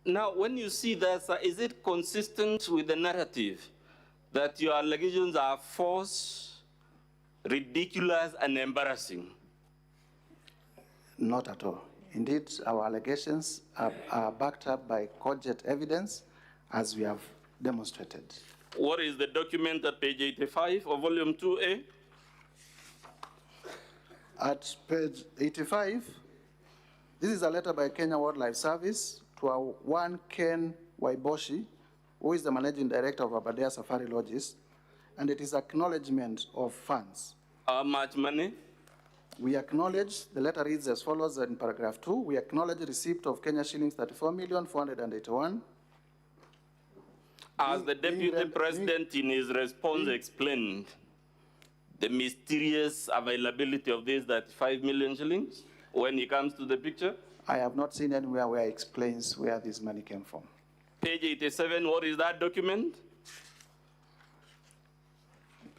Now, when you see that, sir, is it consistent with the narrative that your allegations are false, ridiculous, and embarrassing? Not at all. Indeed, our allegations are backed up by cogent evidence, as we have demonstrated. What is the document at page 85 of volume 2A? At page 85, this is a letter by Kenya Wildlife Service to one Ken Waiboshi, who is the managing director of Aberdare Safari Lodges, and it is acknowledgement of funds. How much money? We acknowledge, the letter reads as follows in paragraph 2, we acknowledge receipt of Kenya shillings 34,481. As the Deputy President in his response explained, the mysterious availability of these 35 million shillings when he comes to the picture? I have not seen anywhere where it explains where this money came from. Page 87, what is that document?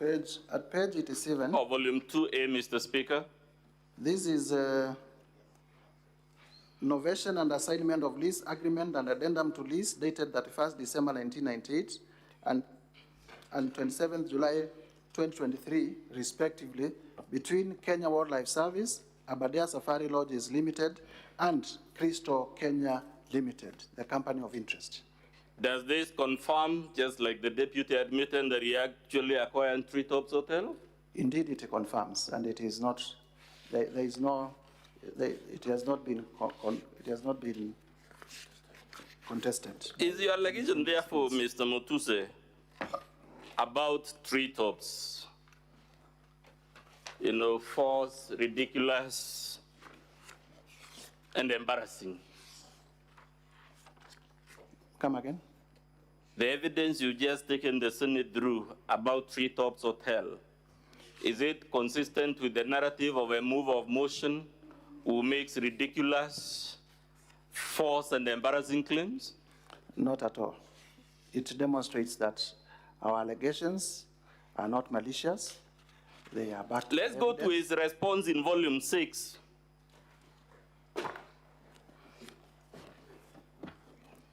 At page 87. Oh, volume 2A, Mr. Speaker. This is a novation and assignment of lease agreement and addendum to lease dated 31st December 1998 and 27th July 2023, respectively, between Kenya Wildlife Service, Aberdare Safari Lodges Limited, and Crystal Kenya Limited, the company of interest. Does this confirm, just like the deputy admitted, that he actually acquired Treetops Hotel? Indeed, it confirms, and it is not. It has not been contested. Is your allegation, therefore, Mr. Mutuse, about Treetops, false, ridiculous, and embarrassing? Come again? The evidence you just taken the Senate through about Treetops Hotel, is it consistent with the narrative of a move of motion who makes ridiculous, false, and embarrassing claims? Not at all. It demonstrates that our allegations are not malicious. They are backed. Let's go to his response in volume 6.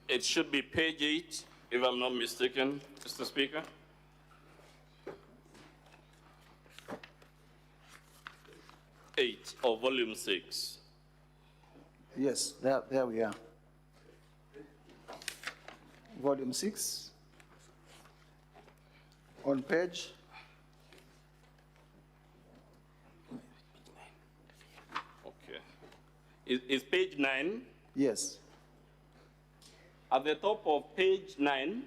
It should be page 8, if I'm not mistaken, Mr. Speaker. Eight of volume 6. Yes, there we are. Volume 6. On page. Okay. Is page 9? Yes. At the top of page 9,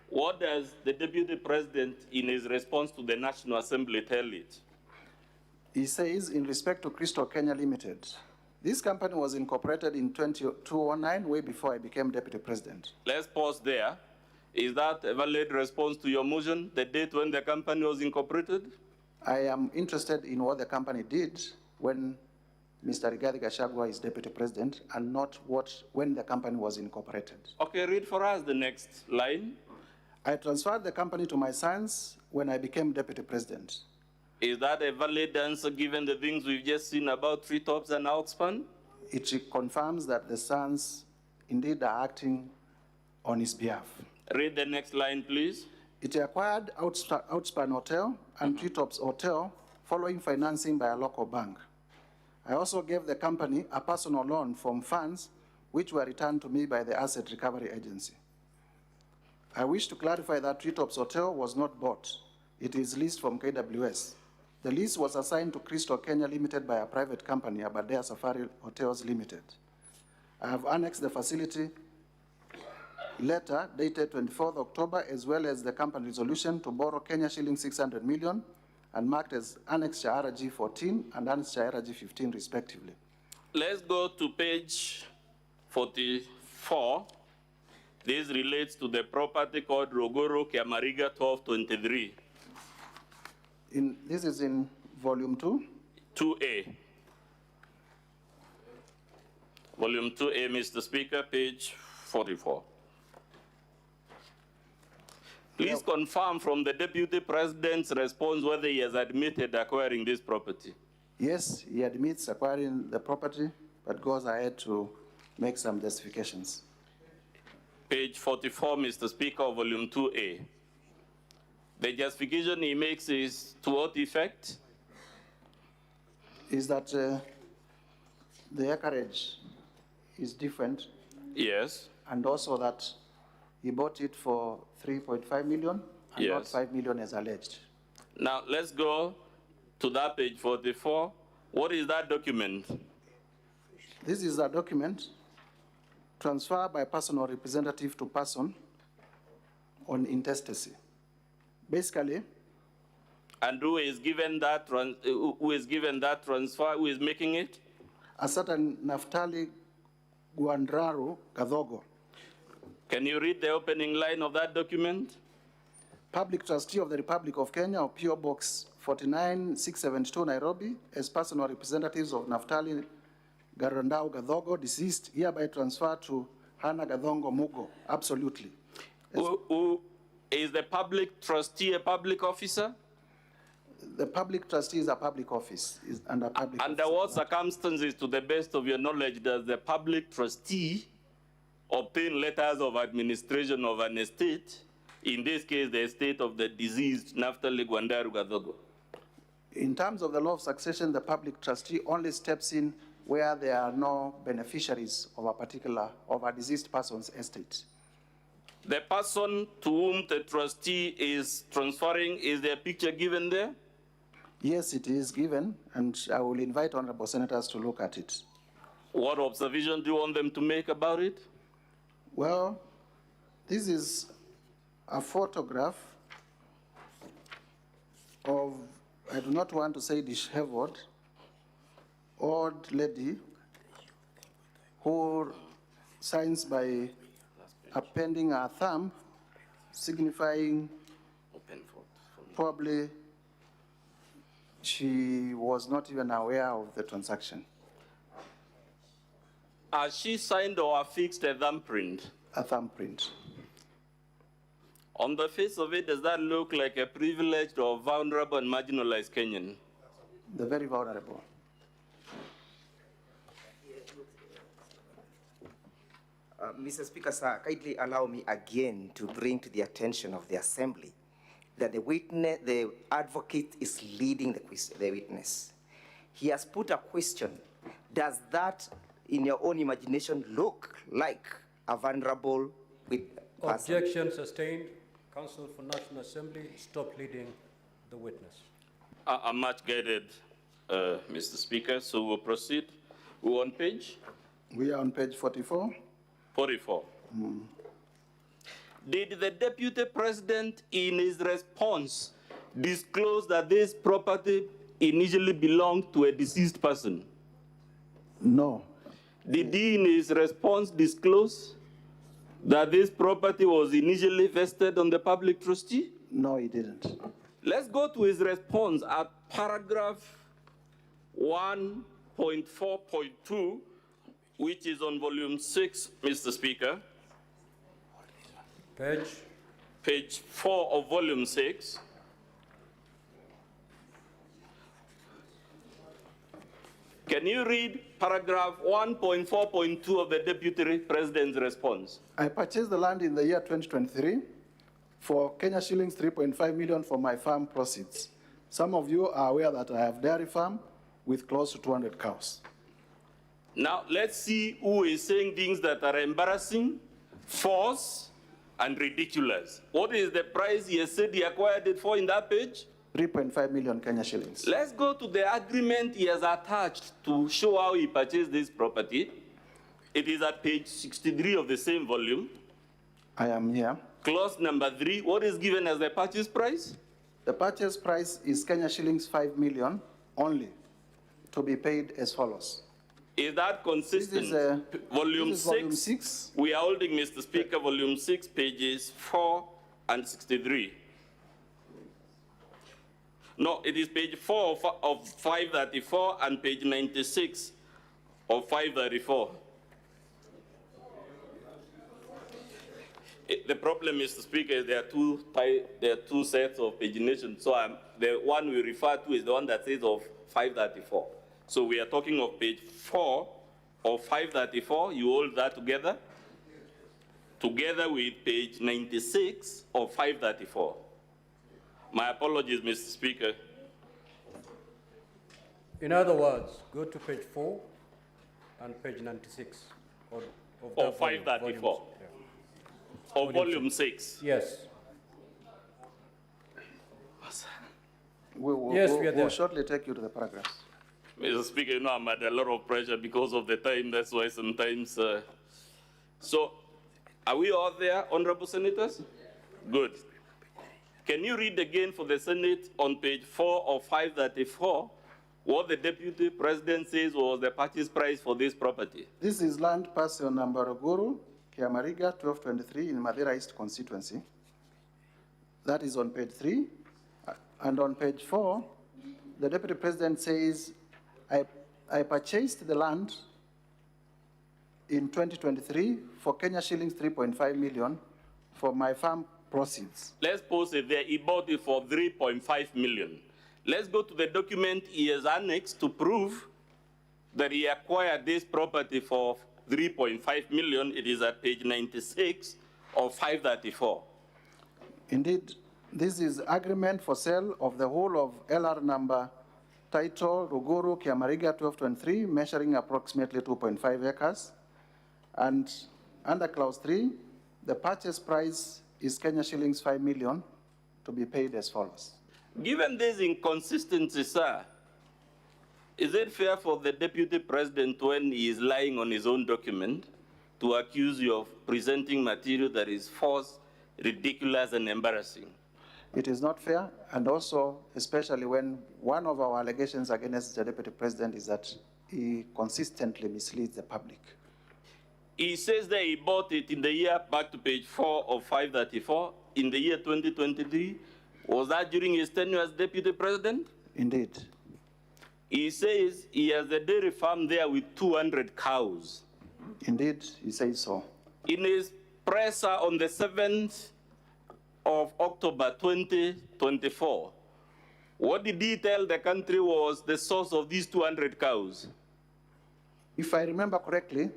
what does the Deputy President in his response to the National Assembly tell it? He says, in respect to Crystal Kenya Limited, this company was incorporated in 2009, way before I became Deputy President. Let's pause there. Is that a valid response to your motion, the date when the company was incorporated? I am interested in what the company did when Mr. Rigathi Gachagua is Deputy President, and not when the company was incorporated. Okay, read for us the next line. I transferred the company to my sons when I became Deputy President. Is that a valid answer given the things we've just seen about Treetops and Outspan? It confirms that the sons indeed are acting on his behalf. Read the next line, please. It acquired Outspan Hotel and Treetops Hotel following financing by a local bank. I also gave the company a personal loan from funds which were returned to me by the Asset Recovery Agency. I wish to clarify that Treetops Hotel was not bought. It is leased from KWS. The lease was assigned to Crystal Kenya Limited by a private company, Aberdare Safari Hotels Limited. I have annexed the facility letter dated 24th October, as well as the company resolution to borrow Kenya shilling 600 million and marked as Annexure RG 14 and Annexure RG 15, respectively. Let's go to page 44. This relates to the property called Rogoro Kiamariga 1223. This is in volume 2? 2A. Volume 2A, Mr. Speaker, page 44. Please confirm from the Deputy President's response whether he has admitted acquiring this property. Yes, he admits acquiring the property, but goes ahead to make some justifications. Page 44, Mr. Speaker, volume 2A. The justification he makes is to what effect? Is that the acreage is different. Yes. And also that he bought it for 3.5 million and not 5 million as alleged. Now, let's go to that page 44. What is that document? This is a document transfer by personal representative to person on intestacy. Basically, and who is given that transfer? Who is making it? A certain Naftali Guandraru Gadhogo. Can you read the opening line of that document? Public Trustee of the Republic of Kenya, or PO Box 49672 Nairobi, as personal representatives of Naftali Garandau Gadhogo, deceased, hereby transferred to Hannah Gadhongo Mugo. Absolutely. Who is the public trustee a public officer? The public trustee is a public office. Under what circumstances, to the best of your knowledge, does the public trustee obtain letters of administration of an estate, in this case, the estate of the deceased Naftali Gwandaru Gadhogo? In terms of the law of succession, the public trustee only steps in where there are no beneficiaries of a deceased person's estate. The person to whom the trustee is transferring, is there a picture given there? Yes, it is given, and I will invite honorable senators to look at it. What observation do you want them to make about it? Well, this is a photograph of, I do not want to say disheveled, old lady who signs by appending her thumb, signifying probably she was not even aware of the transaction. Has she signed or affixed a thumbprint? A thumbprint. On the face of it, does that look like a privileged or vulnerable and marginalized Kenyan? The very vulnerable. Mr. Speaker, sir, kindly allow me again to bring to the attention of the Assembly that the advocate is leading the witness. He has put a question. Does that, in your own imagination, look like a vulnerable person? Objection sustained. Counsel for National Assembly, stop leading the witness. I'm much guided, Mr. Speaker, so we'll proceed. We're on page? We are on page 44. 44. Did the Deputy President, in his response, disclose that this property initially belonged to a deceased person? No. Did he, in his response, disclose that this property was initially vested on the public trustee? No, he didn't. Let's go to his response at paragraph 1.4.2, which is on volume 6, Mr. Speaker. Page 4 of volume 6. Can you read paragraph 1.4.2 of the Deputy President's response? I purchased the land in the year 2023 for Kenya shillings 3.5 million for my farm proceeds. Some of you are aware that I have dairy farm with close to 200 cows. Now, let's see who is saying things that are embarrassing, false, and ridiculous. What is the price he has said he acquired it for in that page? 3.5 million Kenya shillings. Let's go to the agreement he has attached to show how he purchased this property. It is at page 63 of the same volume. I am here. Clause number 3, what is given as the purchase price? The purchase price is Kenya shillings 5 million only, to be paid as follows. Is that consistent? Volume 6. We are holding, Mr. Speaker, volume 6, pages 4 and 63. No, it is page 4 of 534 and page 96 of 534. The problem, Mr. Speaker, is there are two sets of pagination. So the one we refer to is the one that says of 534. So we are talking of page 4 of 534. You hold that together with page 96 of 534. My apologies, Mr. Speaker. In other words, go to page 4 and page 96 of 534. Or volume 6? Yes. We'll shortly take you to the paragraphs. Mr. Speaker, you know I'm under a lot of pressure because of the time. That's why sometimes. So, are we all there, honorable senators? Good. Can you read again for the Senate on page 4 of 534 what the Deputy President says was the purchase price for this property? This is land parcel number Ruguru, Kiamariga, 1223 in Madeira East constituency. That is on page 3. And on page 4, the Deputy President says, I purchased the land in 2023 for Kenya shillings 3.5 million for my farm proceeds. Let's pause it there. He bought it for 3.5 million. Let's go to the document he has annexed to prove that he acquired this property for 3.5 million. It is at page 96 of 534. Indeed, this is agreement for sale of the whole of LR number title Ruguru Kiamariga 1223, measuring approximately 2.5 acres. And under clause 3, the purchase price is Kenya shillings 5 million to be paid as follows. Given this inconsistency, sir, is it fair for the Deputy President, when he is lying on his own document, to accuse you of presenting material that is false, ridiculous, and embarrassing? It is not fair, and also, especially when one of our allegations against the Deputy President is that he consistently misleads the public. He says that he bought it in the year, back to page 4 of 534, in the year 2023. Was that during his tenure as Deputy President? Indeed. He says he has a dairy farm there with 200 cows. Indeed, he says so. In his presser on the 7th of October 2024, what did he tell the country was the source of these 200 cows? If I remember correctly,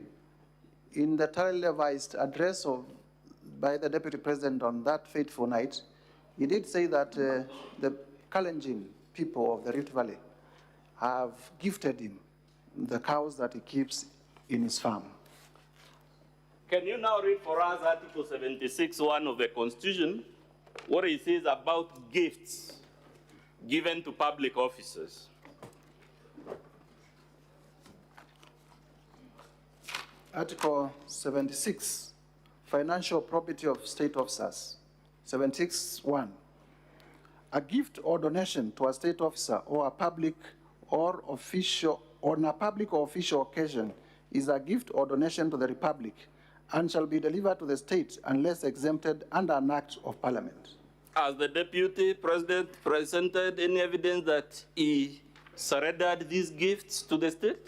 in the televised address by the Deputy President on that fateful night, he did say that the Kalenjin people of the Rift Valley have gifted him the cows that he keeps in his farm. Can you now read for us Article 76(1) of the Constitution, what it says about gifts given to public officers? Article 76, financial property of state officers. 76(1). A gift or donation to a state officer or a public or official on a public or official occasion is a gift or donation to the Republic and shall be delivered to the state unless exempted under an act of Parliament. Has the Deputy President presented any evidence that he surrendered these gifts to the state?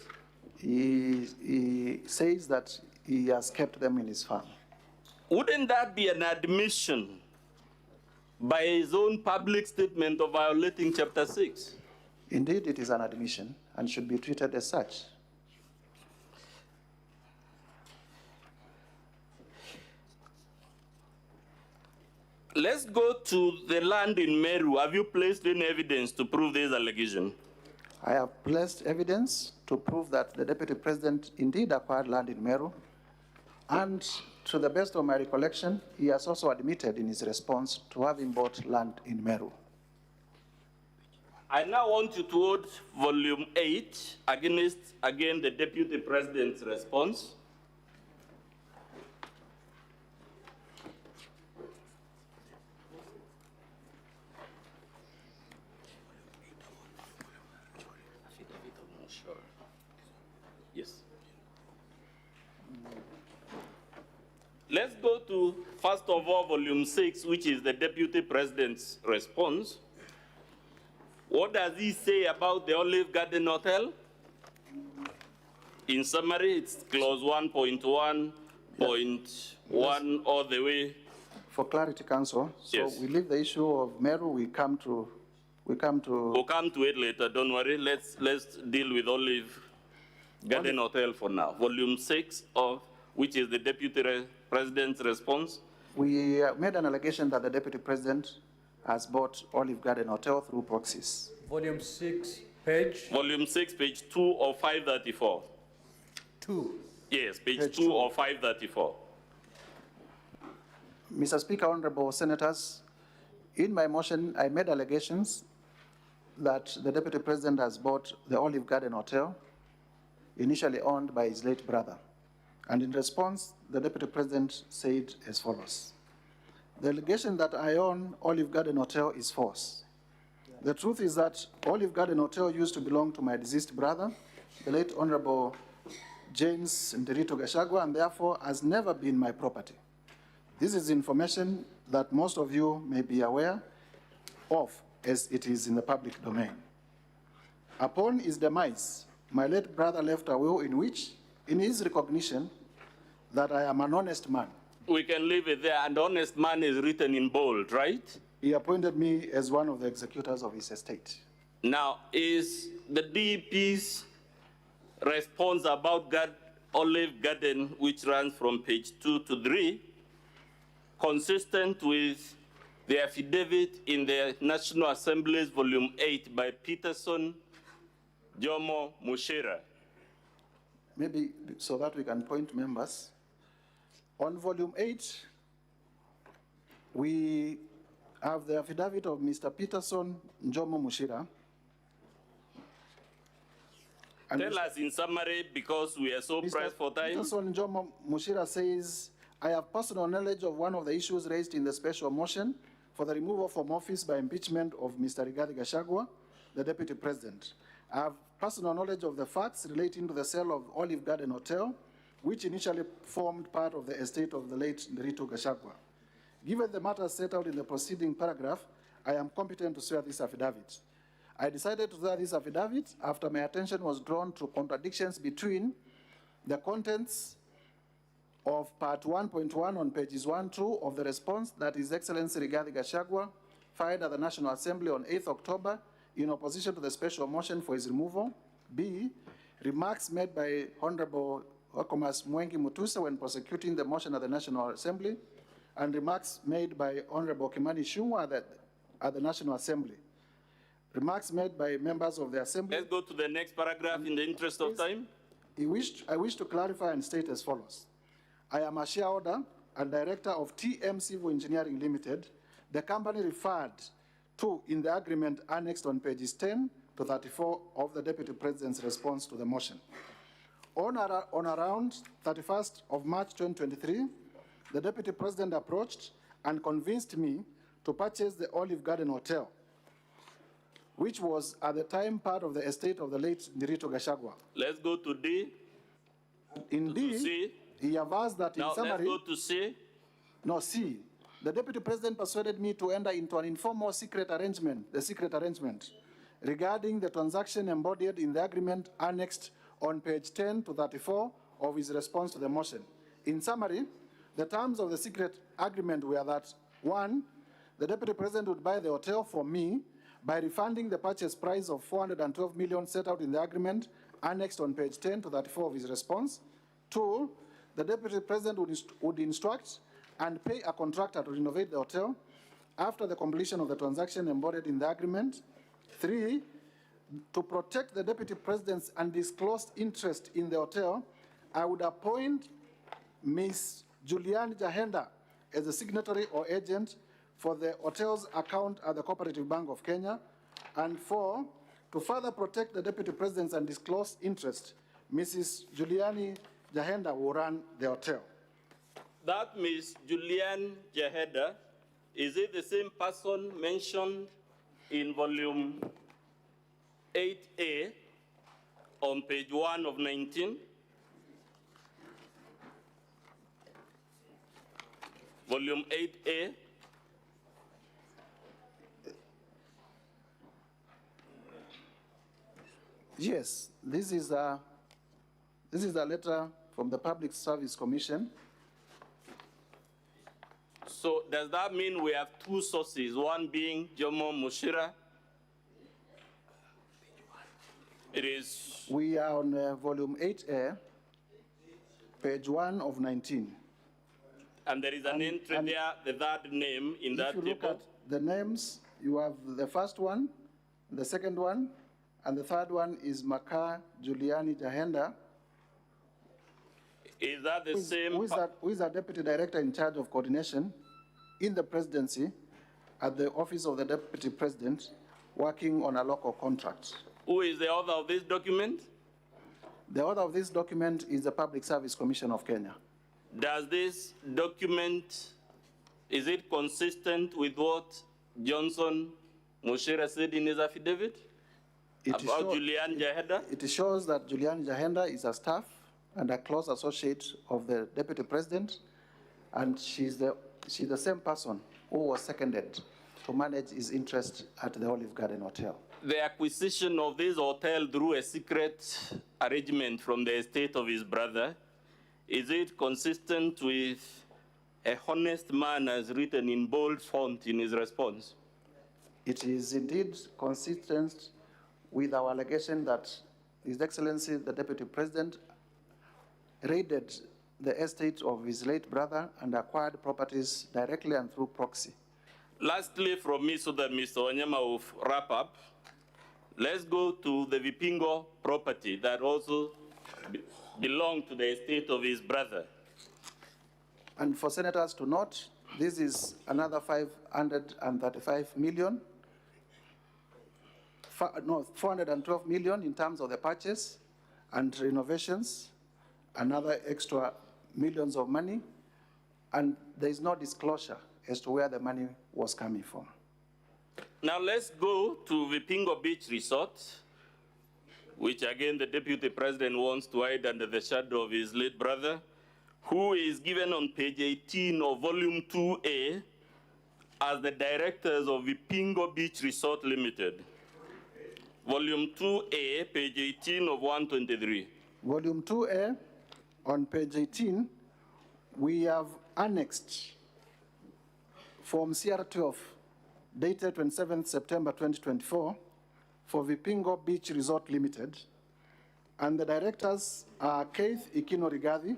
He says that he has kept them in his farm. Wouldn't that be an admission by his own public statement of violating Chapter 6? Indeed, it is an admission and should be treated as such. Let's go to the land in Meru. Have you placed any evidence to prove this allegation? I have placed evidence to prove that the Deputy President indeed acquired land in Meru, and to the best of my recollection, he has also admitted in his response to having bought land in Meru. I now want you to quote volume 8 against, again, the Deputy President's response. Yes. Let's go to, first of all, volume 6, which is the Deputy President's response. What does he say about the Olive Garden Hotel? In summary, it's clause 1.1.1 all the way. For clarity, Council, so yes. We leave the issue of Meru, we'll come to We'll come to it later, don't worry. Let's deal with Olive Garden Hotel for now. Volume 6 of, which is the Deputy President's response. We made an allegation that the Deputy President has bought Olive Garden Hotel through proxies. Volume 6, page? Volume 6, page 2 of 534. 2? Yes, page 2 of 534. Mr. Speaker, honorable senators, in my motion, I made allegations that the Deputy President has bought the Olive Garden Hotel, initially owned by his late brother. And in response, the Deputy President said as follows: the allegation that I own Olive Garden Hotel is false. The truth is that Olive Garden Hotel used to belong to my deceased brother, the late Honorable James Nderito Gachagua, and therefore has never been my property. This is information that most of you may be aware of, as it is in the public domain. Upon his demise, my late brother left a will in which, in his recognition that I am an honest man. We can leave it there. An honest man is written in bold, right? He appointed me as one of the executors of his estate. Now, is the DP's response about Olive Garden, which runs from page 2 to 3, consistent with the affidavit in the National Assembly's Volume 8 by Peterson, Jomo Mushira? Maybe so that we can point members. On Volume 8, we have the affidavit of Mr. Peterson Jomo Mushira. And tell us in summary, because we are so pressed for time. Peterson Jomo Mushira says, I have personal knowledge of one of the issues raised in the special motion for the removal from office by impeachment of Mr. Rigathi Gachagua, the Deputy President. I have personal knowledge of the facts relating to the sale of Olive Garden Hotel, which initially formed part of the estate of the late Nderito Gachagua. Given the matters set out in the preceding paragraph, I am competent to swear this affidavit. I decided to swear this affidavit after my attention was drawn to contradictions between the contents of Part 1.1 on pages 1-2 of the response that His Excellency Rigathi Gachagua filed at the National Assembly on 8th October in opposition to the special motion for his removal. B, remarks made by Honorable Okomas Mwengi Mutusa when prosecuting the motion at the National Assembly, and remarks made by Honorable Kimani Ichung'wah at the National Assembly. Remarks made by members of the Assembly. Let's go to the next paragraph in the interest of time. I wish to clarify and state as follows. I am a shareholder and director of TM Civil Engineering Limited, the company referred to in the agreement annexed on pages 10 to 34 of the Deputy President's response to the motion. On around 31st of March 2023, the Deputy President approached and convinced me to purchase the Olive Garden Hotel, which was at the time part of the estate of the late Nderito Gachagua. Let's go to D. In D, he averts that in summary... Let's go to C. No, C. The Deputy President persuaded me to enter into an informal secret arrangement, the secret arrangement, regarding the transaction embodied in the agreement annexed on page 10 to 34 of his response to the motion. In summary, the terms of the secret agreement were that, 1, the Deputy President would buy the hotel for me by refunding the purchase price of 412 million set out in the agreement annexed on page 10 to 34 of his response. 2, the Deputy President would instruct and pay a contractor to renovate the hotel after the completion of the transaction embodied in the agreement. 3, to protect the Deputy President's undisclosed interest in the hotel, I would appoint Ms. Julian Jahenda as the signatory or agent for the hotel's account at the Cooperative Bank of Kenya. And 4, to further protect the Deputy President's undisclosed interest, Mrs. Juliani Jahenda will run the hotel. That Ms. Julian Jahenda, is it the same person mentioned in volume 8A on page 1 of 19? Volume 8A. Yes, this is a letter from the Public Service Commission. So does that mean we have two sources, one being Jomo Mushira? It is... We are on volume 8A, page 1 of 19. And there is an entry there, the third name in that table. If you look at the names, you have the first one, the second one, and the third one is Maka Juliani Jahenda. Is that the same? Who is our Deputy Director in charge of coordination? in the presidency at the office of the Deputy President working on a local contract. Who is the author of this document? The author of this document is the Public Service Commission of Kenya. Does this document, is it consistent with what Johnson Mushira said in his affidavit about Julian Jahenda? It shows that Julian Jahenda is a staff and a close associate of the Deputy President, and she's the same person who was seconded to manage his interest at the Olive Garden Hotel. The acquisition of this hotel through a secret arrangement from the estate of his brother, is it consistent with a honest man as written in bold font in his response? It is indeed consistent with our allegation that His Excellency, the Deputy President, raided the estate of his late brother and acquired properties directly and through proxy. Lastly, from me, so that Mr. Wanyama will wrap up, let's go to the Vipingo property that also belonged to the estate of his brother. And for senators to note, this is another 535 million, 412 million in terms of the purchase and renovations, another extra millions of money, and there is no disclosure as to where the money was coming from. Now let's go to Vipingo Beach Resort, which again the Deputy President wants to hide under the shadow of his late brother, who is given on page 18 of volume 2A as the directors of Vipingo Beach Resort Limited. Volume 2A, page 18 of 123. Volume 2A, on page 18, we have annexed Form CR12, dated 27th September 2024, for Vipingo Beach Resort Limited, and the directors are Keith Ikino Rigathi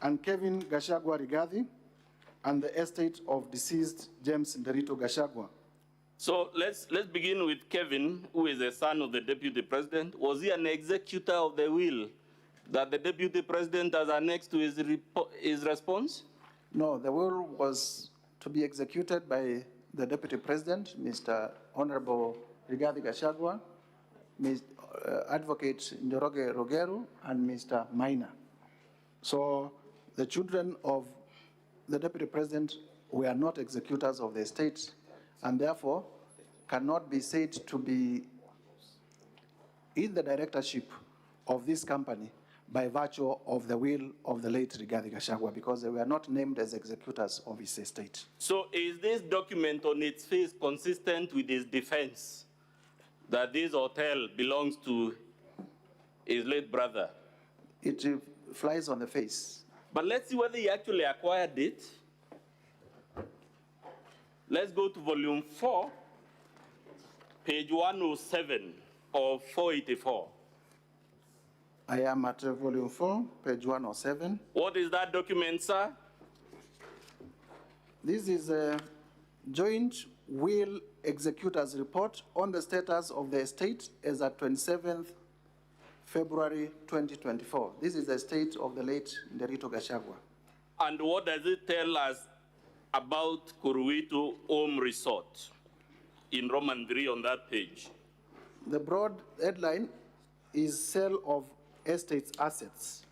and Kevin Gachagua Rigathi, and the estate of deceased James Nderito Gachagua. So let's begin with Kevin, who is the son of the Deputy President. Was he an executor of the will that the Deputy President has annexed to his response? No, the will was to be executed by the Deputy President, Mr. Honorable Rigathi Gachagua, Advocate Njoroge Rogeru, and Mr. Maina. So the children of the Deputy President were not executors of the estate, and therefore cannot be said to be in the directorship of this company by virtue of the will of the late Rigathi Gachagua, because they were not named as executors of his estate. So is this document on its face consistent with his defense that this hotel belongs to his late brother? It flies on the face. But let's see whether he actually acquired it. Let's go to volume 4, page 107 of 484. I am at volume 4, page 107. What is that document, sir? This is a joint will executors report on the status of the estate as at 27th February 2024. This is the estate of the late Nderito Gachagua. And what does it tell us about Kuruwitu Home Resort in Roman 3 on that page? The broad headline is sale of estates assets,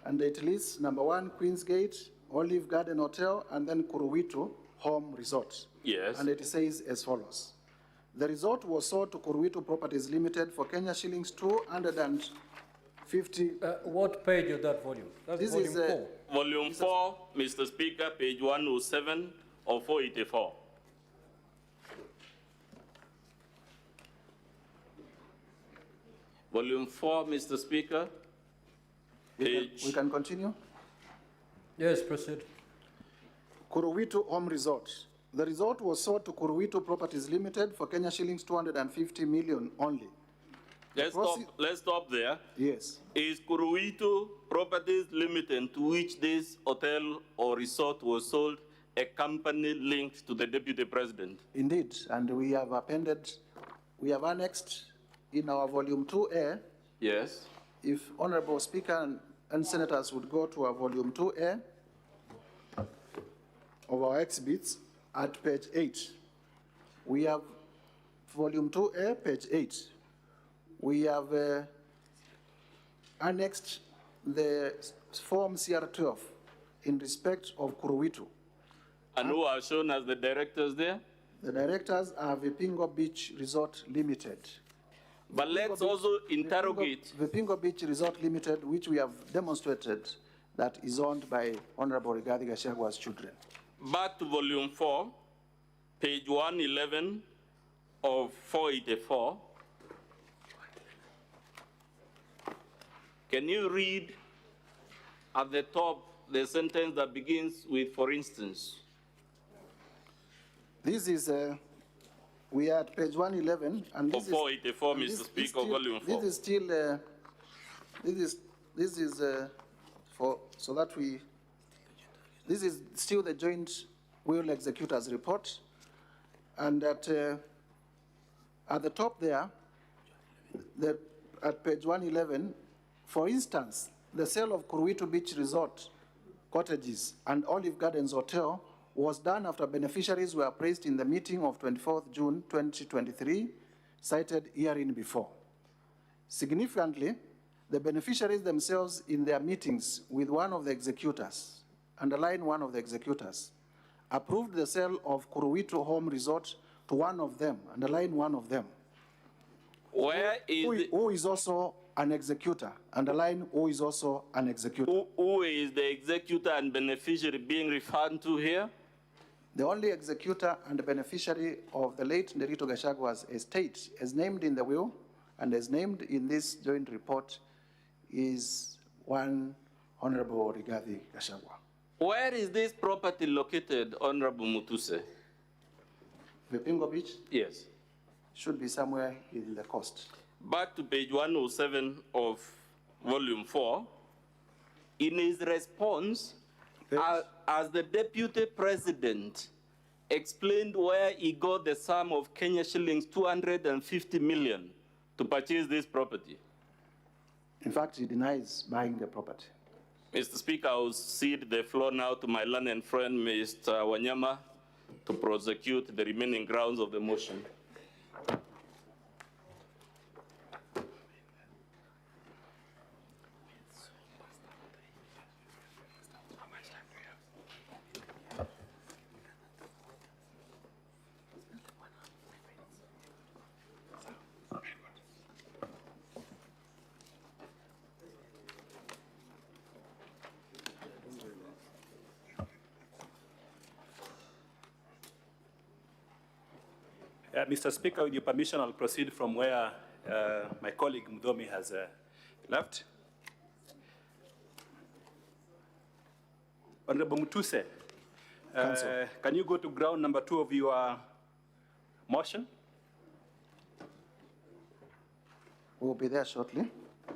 and it lists number 1, Queensgate, Olive Garden Hotel, and then Kuruwitu Home Resort. Yes. And it says as follows. The resort was sold to Kuruwitu Properties Limited for Kenya shillings 250. What page is that volume? That's This volume is 4. Volume 4, Mr. Speaker, page 107 of 484. Volume 4, Mr. Speaker. We can continue? Yes, proceed. Kuruwitu Home Resort. The resort was sold to Kuruwitu Properties Limited for Kenya shillings 250 million only. Let's stop there. Yes. Is Kuruwitu Properties Limited, to which this hotel or resort was sold, a company linked to the Deputy President? Indeed, and we have annexed in our volume 2A. Yes. If Honorable Speaker and senators would go to our volume 2A, of our exhibits at page 8. We have volume 2A, page 8. We have annexed the form CR12 in respect of Kuruwitu. And who are shown as the directors there? The directors are Vipingo Beach Resort Limited. But let's also interrogate. Vipingo Beach Resort Limited, which we have demonstrated that is owned by Honorable Rigathi Gachagua's children. Back to volume 4, page 111 of 484. Can you read at the top the sentence that begins with, for instance? This is, we are at page 111, and this 484, Mr. Speaker, volume 4. This is still, this is for, so that we, this is still the joint will executors report, and at the top there, at page 111, for instance, the sale of Kuruwitu Beach Resort cottages and Olive Gardens Hotel was done after beneficiaries were praised in the meeting of 24th June 2023, cited herein before. Significantly, the beneficiaries themselves in their meetings with one of the executors, underline one of the executors, approved the sale of Kuruwitu Home Resort to one of them, underline one of them. Where is who is also an executor, underline who is also an executor. Who is the executor and beneficiary being referred to here? The only executor and beneficiary of the late Nderito Gachagua's estate, as named in the will and as named in this joint report, is one Honorable Rigathi Gachagua. Where is this property located, Honorable Mutuse? Vipingo Beach? Yes. Should be somewhere in the coast. Back to page 107 of volume 4. In his response, as the deputy president explained where he got the sum of Kenya shillings 250 million to purchase this property. In fact, he denies buying the property. Mr. Speaker, I will cede the floor now to my learned friend, Mr. Wanyama, to prosecute the remaining grounds of the motion. Mr. Speaker, with your permission, I'll proceed from where my colleague Mudhomi has left. Honorable Mutuse, can you go to ground number 2 of your motion? We'll be there shortly. I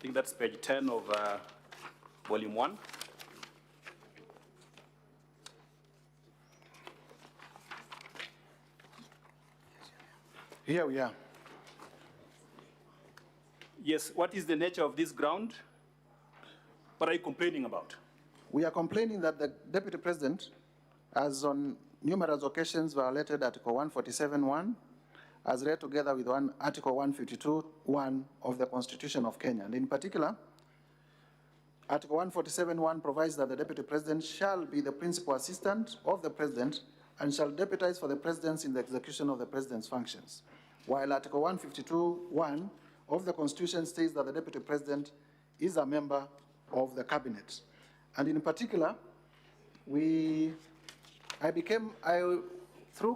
think that's page 10 of volume 1. Here we are. Yes, what is the nature of this ground? What are you complaining about? We are complaining that the Deputy President has on numerous occasions violated Article 147(1), as read together with Article 152(1) of the Constitution of Kenya. And in particular, Article 147(1) provides that the Deputy President shall be the principal assistant of the President and shall deputize for the Presidency in the execution of the President's functions. While Article 152(1) of the Constitution states that the Deputy President is a member of the Cabinet. And in particular, through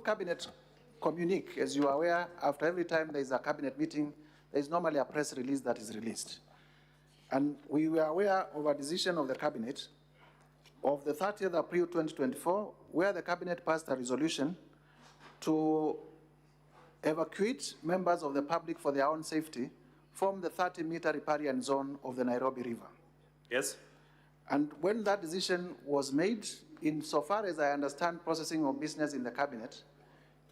Cabinet communique, as you are aware, after every time there is a Cabinet meeting, there is normally a press release that is released. And we were aware of a decision of the Cabinet of the 30th April 2024, where the Cabinet passed a resolution to evacuate members of the public for their own safety from the 30-meter riparian zone of the Nairobi River. Yes. And when that decision was made, insofar as I understand processing of business in the Cabinet,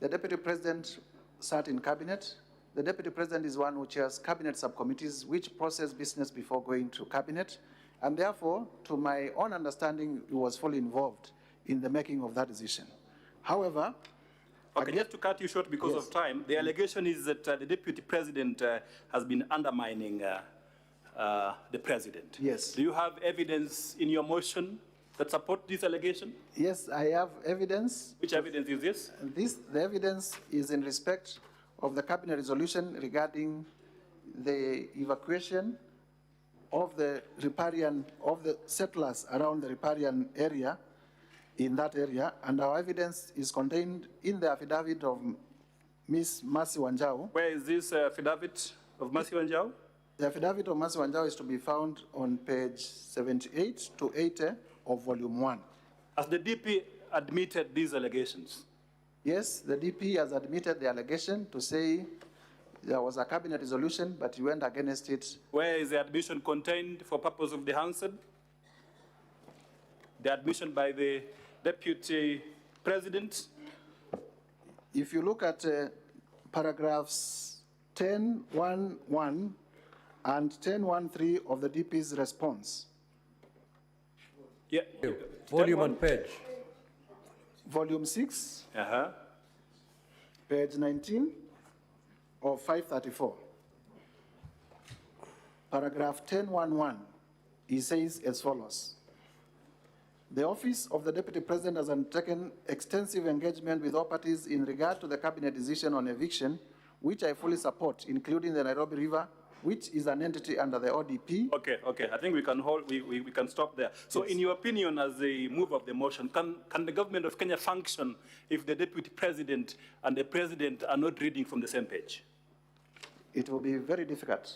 the Deputy President sat in Cabinet. The Deputy President is one who chairs Cabinet subcommittees which process business before going to Cabinet. And therefore, to my own understanding, he was fully involved in the making of that decision. However, okay, just to cut you short because of time, the allegation is that the deputy president has been undermining the president. Yes. Do you have evidence in your motion that support this allegation? Yes, I have evidence. Which evidence is this? The evidence is in respect of the cabinet resolution regarding the evacuation of the riparian, of the settlers around the riparian area, in that area, and our evidence is contained in the affidavit of Ms. Mercy Wanjau. Where is this affidavit of Mercy Wanjau? The affidavit of Mercy Wanjau is to be found on page 78 to 80 of volume 1. Has the DP admitted these allegations? Yes, the DP has admitted the allegation to say there was a cabinet resolution, but he went against it. Where is the admission contained for purpose of the answer? The admission by the deputy president? If you look at paragraphs 10.1.1 and 10.1.3 of the DP's response. Yeah. Volume and page. Volume 6, page 19 of 534. Paragraph 10.1.1, he says as follows. The office of the Deputy President has undertaken extensive engagement with all parties in regard to the cabinet decision on eviction, which I fully support, including the Nairobi River, which is an entity under the ODP. Okay. I think we can hold, we can stop there. So in your opinion, as the mover of the motion, can the government of Kenya function if the Deputy President and the President are not reading from the same page? It will be very difficult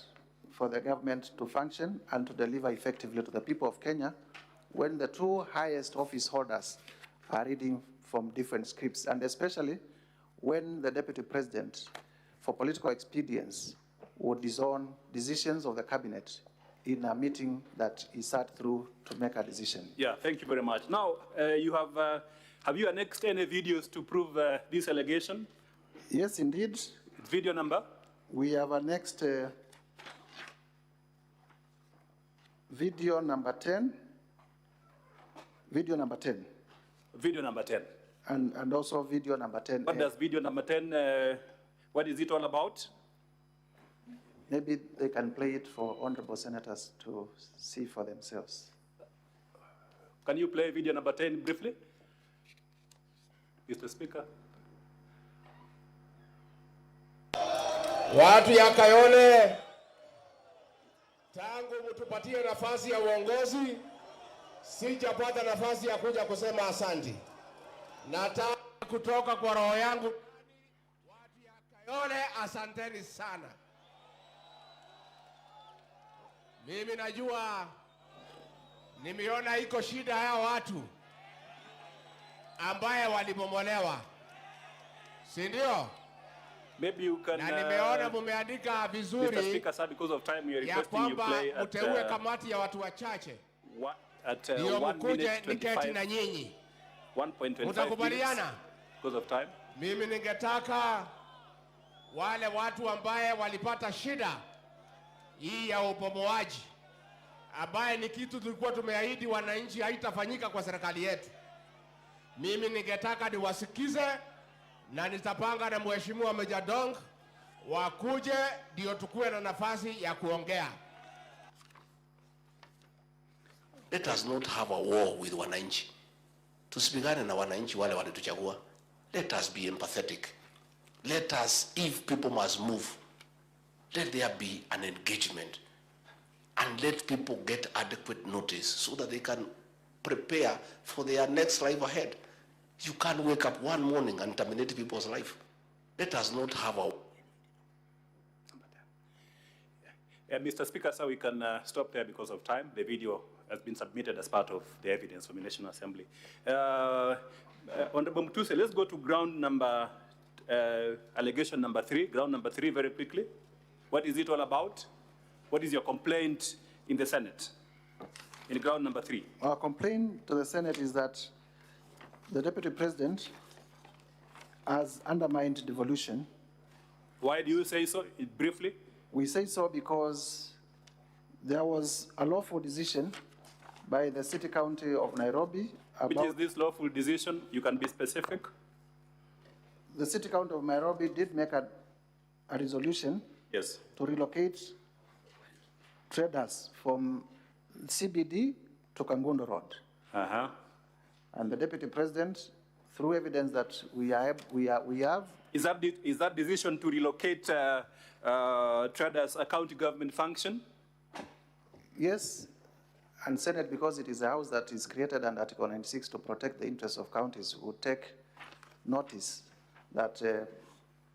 for the government to function and to deliver effectively to the people of Kenya when the two highest office holders are reading from different scripts, and especially when the Deputy President, for political expedience, would disown decisions of the cabinet in a meeting that he sat through to make a decision. Yeah, thank you very much. Now, you have you annexed any videos to prove this allegation? Yes, indeed. Video number? We have annexed video number 10. Video number 10. Video number 10. And also video number 10. What does video number 10, what is it all about? Maybe they can play it for honorable senators to see for themselves. Can you play video number 10 briefly, Mr. Speaker? Watu ya Kayole, tangu mtupatie nafasi ya uongozi, sijapata nafasi ya kuja kusema asanti. Nataka kutoka kwa roho yangu, watu ya Kayole, asanteni sana. Mimi najua, nimeona iko shida ya watu ambaye walibomolewa, si ndio? Maybe you can, na nimeona mumeandika vizuri Mr. Speaker, sir, because of time we are requesting you play at mteue kamati ya watu wachache ndio mkuje niketi na nyinyi. 1.25 Mutakubaliana? Because of time. Mimi ningetaka wale watu ambaye walipata shida hii ya upomoaji, ambaye ni kitu tulikuwa tumeahidi wananchi haitafanyika kwa serikali yetu. Mimi ningetaka niwasikize na nitapanga na Mheshimiwa Meja Dong wakuje ndio tukue na nafasi ya kuongea. Let us not have a war with wananchi. Tusipigane na wananchi wale walituchagua. Let us be empathetic. Let us, if people must move, let there be an engagement and let people get adequate notice so that they can prepare for their next life ahead. You can't wake up one morning and terminate people's life. Let us not have a... Mr. Speaker, sir, we can stop there because of time. The video has been submitted as part of the evidence from the National Assembly. Honorable Mutuse, let's go to ground number, allegation number 3, ground number 3 very quickly. What is it all about? What is your complaint in the Senate? In ground number 3. Our complaint to the Senate is that the Deputy President has undermined devolution. Why do you say so, briefly? We say so because there was a lawful decision by the City County of Nairobi. Which is this lawful decision? You can be specific. The City County of Nairobi did make a resolution, yes, to relocate traders from CBD to Kangundo Road. Uh-huh. And the Deputy President, through evidence that we have. Is that decision to relocate traders a county government function? Yes, and Senate, because it is a house that is created under Article 96 to protect the interests of counties, would take notice that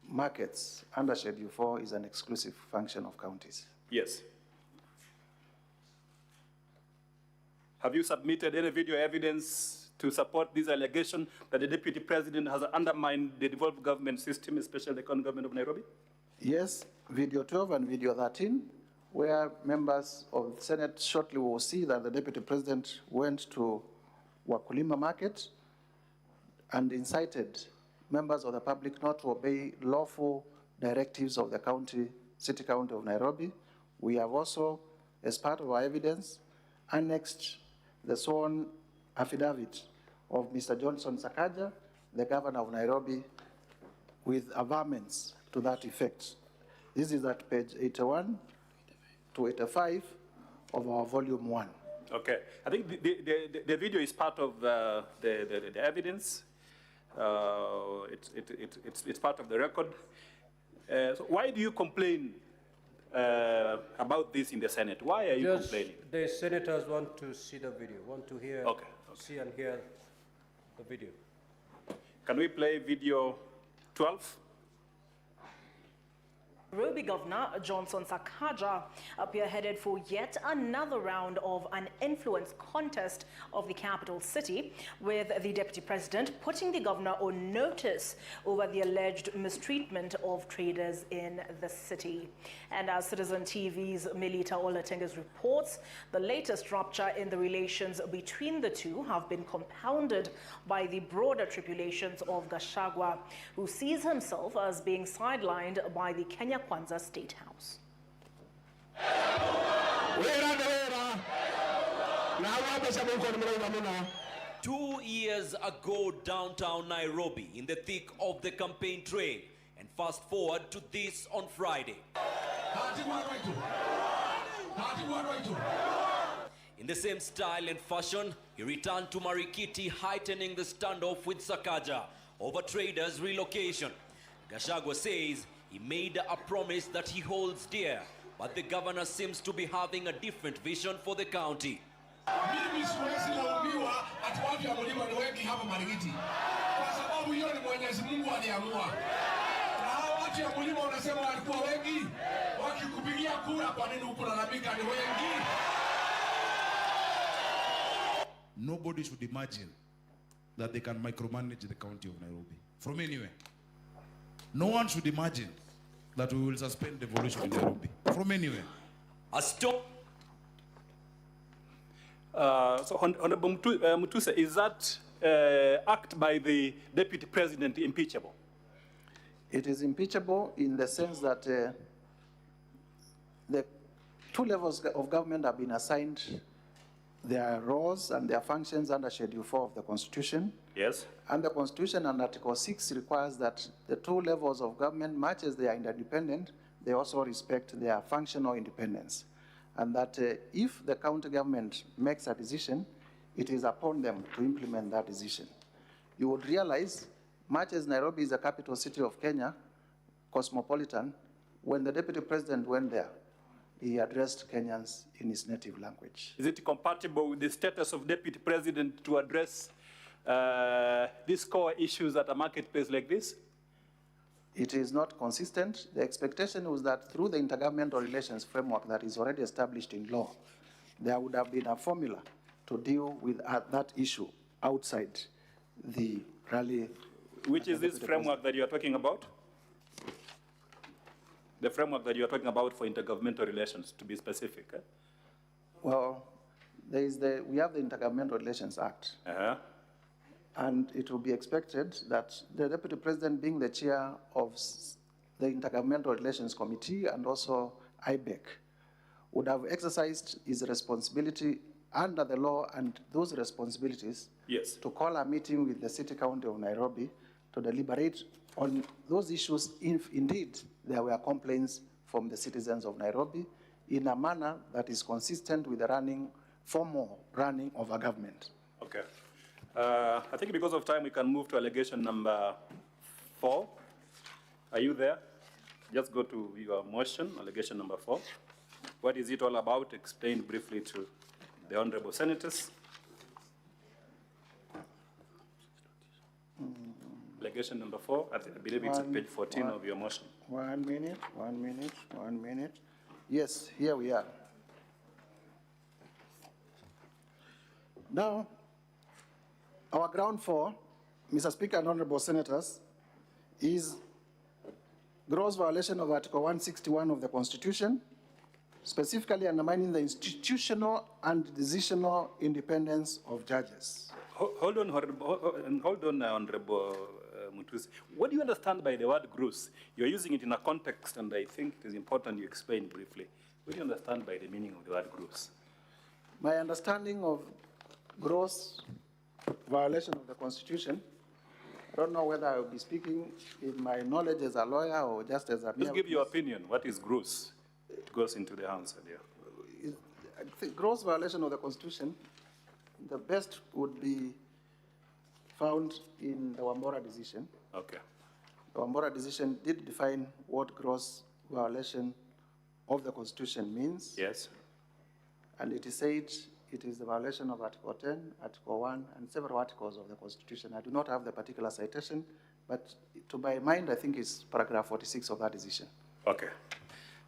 markets under Schedule 4 is an exclusive function of counties. Yes. Have you submitted any video evidence to support this allegation that the Deputy President has undermined the devolved government system, especially the county government of Nairobi? Yes, video 12 and video 13, where members of the Senate shortly will see that the Deputy President went to Wakulima Market and incited members of the public not to obey lawful directives of the City County of Nairobi. We have also, as part of our evidence, annexed the sworn affidavit of Mr. Johnson Sakaja, the governor of Nairobi, with averments to that effect. This is at page 81 to 85 of our volume 1. Okay, I think the video is part of the evidence. It's part of the record. So why do you complain about this in the Senate? Why are you complaining? The senators want to see the video, want to hear, see and hear the video. Can we play video 12? Nairobi Governor Johnson Sakaja appear headed for yet another round of an influence contest of the capital city, with the Deputy President putting the governor on notice over the alleged mistreatment of traders in the city. And as Citizen TV's Melita Olatenges reports, the latest rupture in the relations between the two have been compounded by the broader tribulations of Gachagua, who sees himself as being sidelined by the Kenya Kwanza State House. 2 years ago, downtown Nairobi, in the thick of the campaign train, and fast forward to this on Friday. In the same style and fashion, he returned to Marikiti, heightening the standoff with Sakaja over traders' relocation. Gachagua says he made a promise that he holds dear, but the governor seems to be having a different vision for the county. Mimi siwezi laumiwa ati watu ya mlima ni wengi hapa Marikiti, kwa sababu hiyo ni Mwenyezi Mungu aliamua. Na hao watu ya mlima wanasema walikuwa wengi, wakikupigia kura kwa nini ukulalamika ni wengi? Nobody should imagine that they can micromanage the county of Nairobi from anywhere. No one should imagine that we will suspend devolution in Nairobi from anywhere. A stop. So Honorable Mutuse, is that act by the Deputy President impeachable? It is impeachable in the sense that the two levels of government have been assigned their roles and their functions under Schedule 4 of the Constitution. Yes. And the Constitution and Article 6 requires that the two levels of government, much as they are interdependent, they also respect their functional independence. And that if the county government makes a decision, it is upon them to implement that decision. You would realize, much as Nairobi is the capital city of Kenya, cosmopolitan, when the Deputy President went there, he addressed Kenyans in his native language. Is it compatible with the status of Deputy President to address these core issues at a marketplace like this? It is not consistent. The expectation was that through the intergovernmental relations framework that is already established in law, there would have been a formula to deal with that issue outside the rally. Which is this framework that you are talking about? The framework that you are talking about for intergovernmental relations, to be specific. Eh? Well, we have the Intergovernmental Relations Act. And it will be expected that the Deputy President, being the chair of the Intergovernmental Relations Committee and also IBEC, would have exercised his responsibility under the law and those responsibilities, yes, to call a meeting with the City County of Nairobi to deliberate on those issues if indeed there were complaints from the citizens of Nairobi in a manner that is consistent with the formal running of a government. Okay. I think because of time, we can move to allegation number 4. Are you there? Just go to your motion, allegation number 4. What is it all about? Explain briefly to the honorable senators. Allegation number 4, I believe it's at page 14 of your motion. 1 minute. Yes, here we are. Now, our ground 4, Mr. Speaker and honorable senators, is gross violation of Article 161 of the Constitution, specifically undermining the institutional and decisional independence of judges. Hold on, Honorable Mutusi. What do you understand by the word gross? You're using it in a context, and I think it is important you explain briefly. What do you understand by the meaning of the word gross? My understanding of gross violation of the Constitution, I don't know whether I will be speaking in my knowledge as a lawyer or just as a Just give your opinion. What is gross? It goes into the answer there. I think gross violation of the Constitution, the best would be found in the Wambora decision. Okay. The Wambora decision did define what gross violation of the Constitution means. Yes. And it is said it is the violation of Article 10, Article 1, and several articles of the Constitution. I do not have the particular citation, but to my mind, I think it's paragraph 46 of that decision. Okay.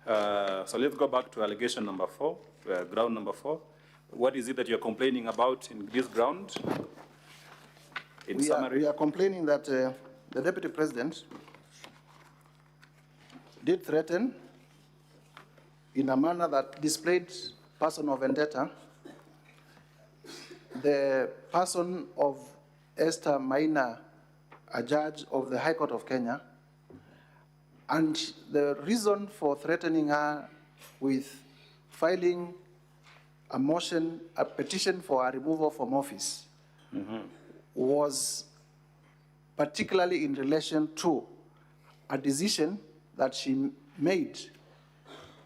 So let's go back to allegation number 4, ground number 4. What is it that you're complaining about in this ground? In summary. We are complaining that the Deputy President did threaten in a manner that displayed personal vendetta the person of Esther Maina, a judge of the High Court of Kenya, and the reason for threatening her with filing a petition for a removal from office was particularly in relation to a decision that she made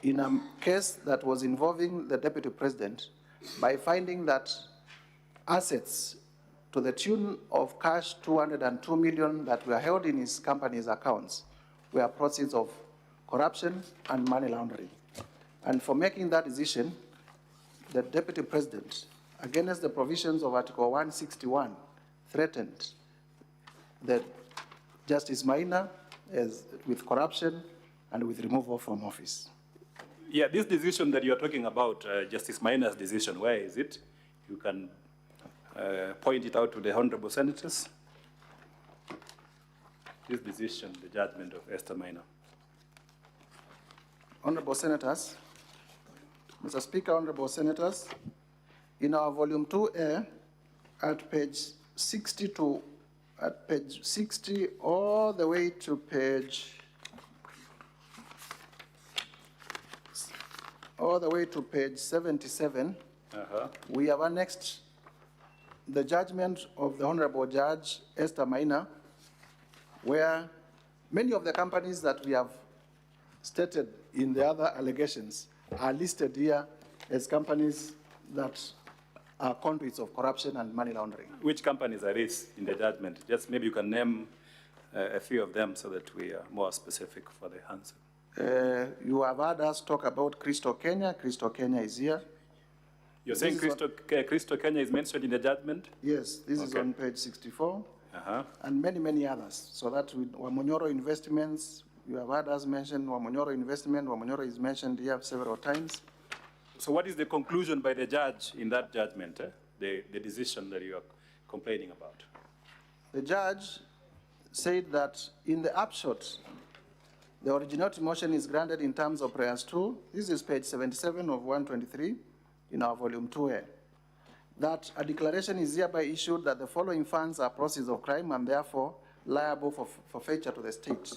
in a case that was involving the Deputy President by finding that assets to the tune of cash 202 million that were held in his company's accounts were proceeds of corruption and money laundering. And for making that decision, the Deputy President, against the provisions of Article 161, threatened the Justice Maina with corruption and with removal from office. Yeah, this decision that you're talking about, Justice Maina's decision, where is it? You can point it out to the honorable senators. This decision, the judgment of Esther Maina. Honorable senators, Mr. Speaker, honorable senators, in our volume 2A, at page 60 all the way to page 77, we have annexed the judgment of the Honorable Judge Esther Maina, where many of the companies that we have stated in the other allegations are listed here as companies that are conduits of corruption and money laundering. Which companies are these in the judgment? Just maybe you can name a few of them so that we are more specific for the answer. You have heard us talk about Crystal Kenya. Crystal Kenya is here. You're saying Crystal Kenya is mentioned in the judgment? Yes, this is on page 64. And many, many others. So that with Wamonyoro Investments, you have heard us mention Wamonyoro Investment. Wamonyoro is mentioned here several times. So what is the conclusion by the judge in that judgment, the decision that you are complaining about? The judge said that in the upshot, the originality motion is granted in terms of prayers 2. This is page 77 of 123 in our volume 2A. That a declaration is hereby issued that the following funds are proceeds of crime and therefore liable for forfeiture to the state.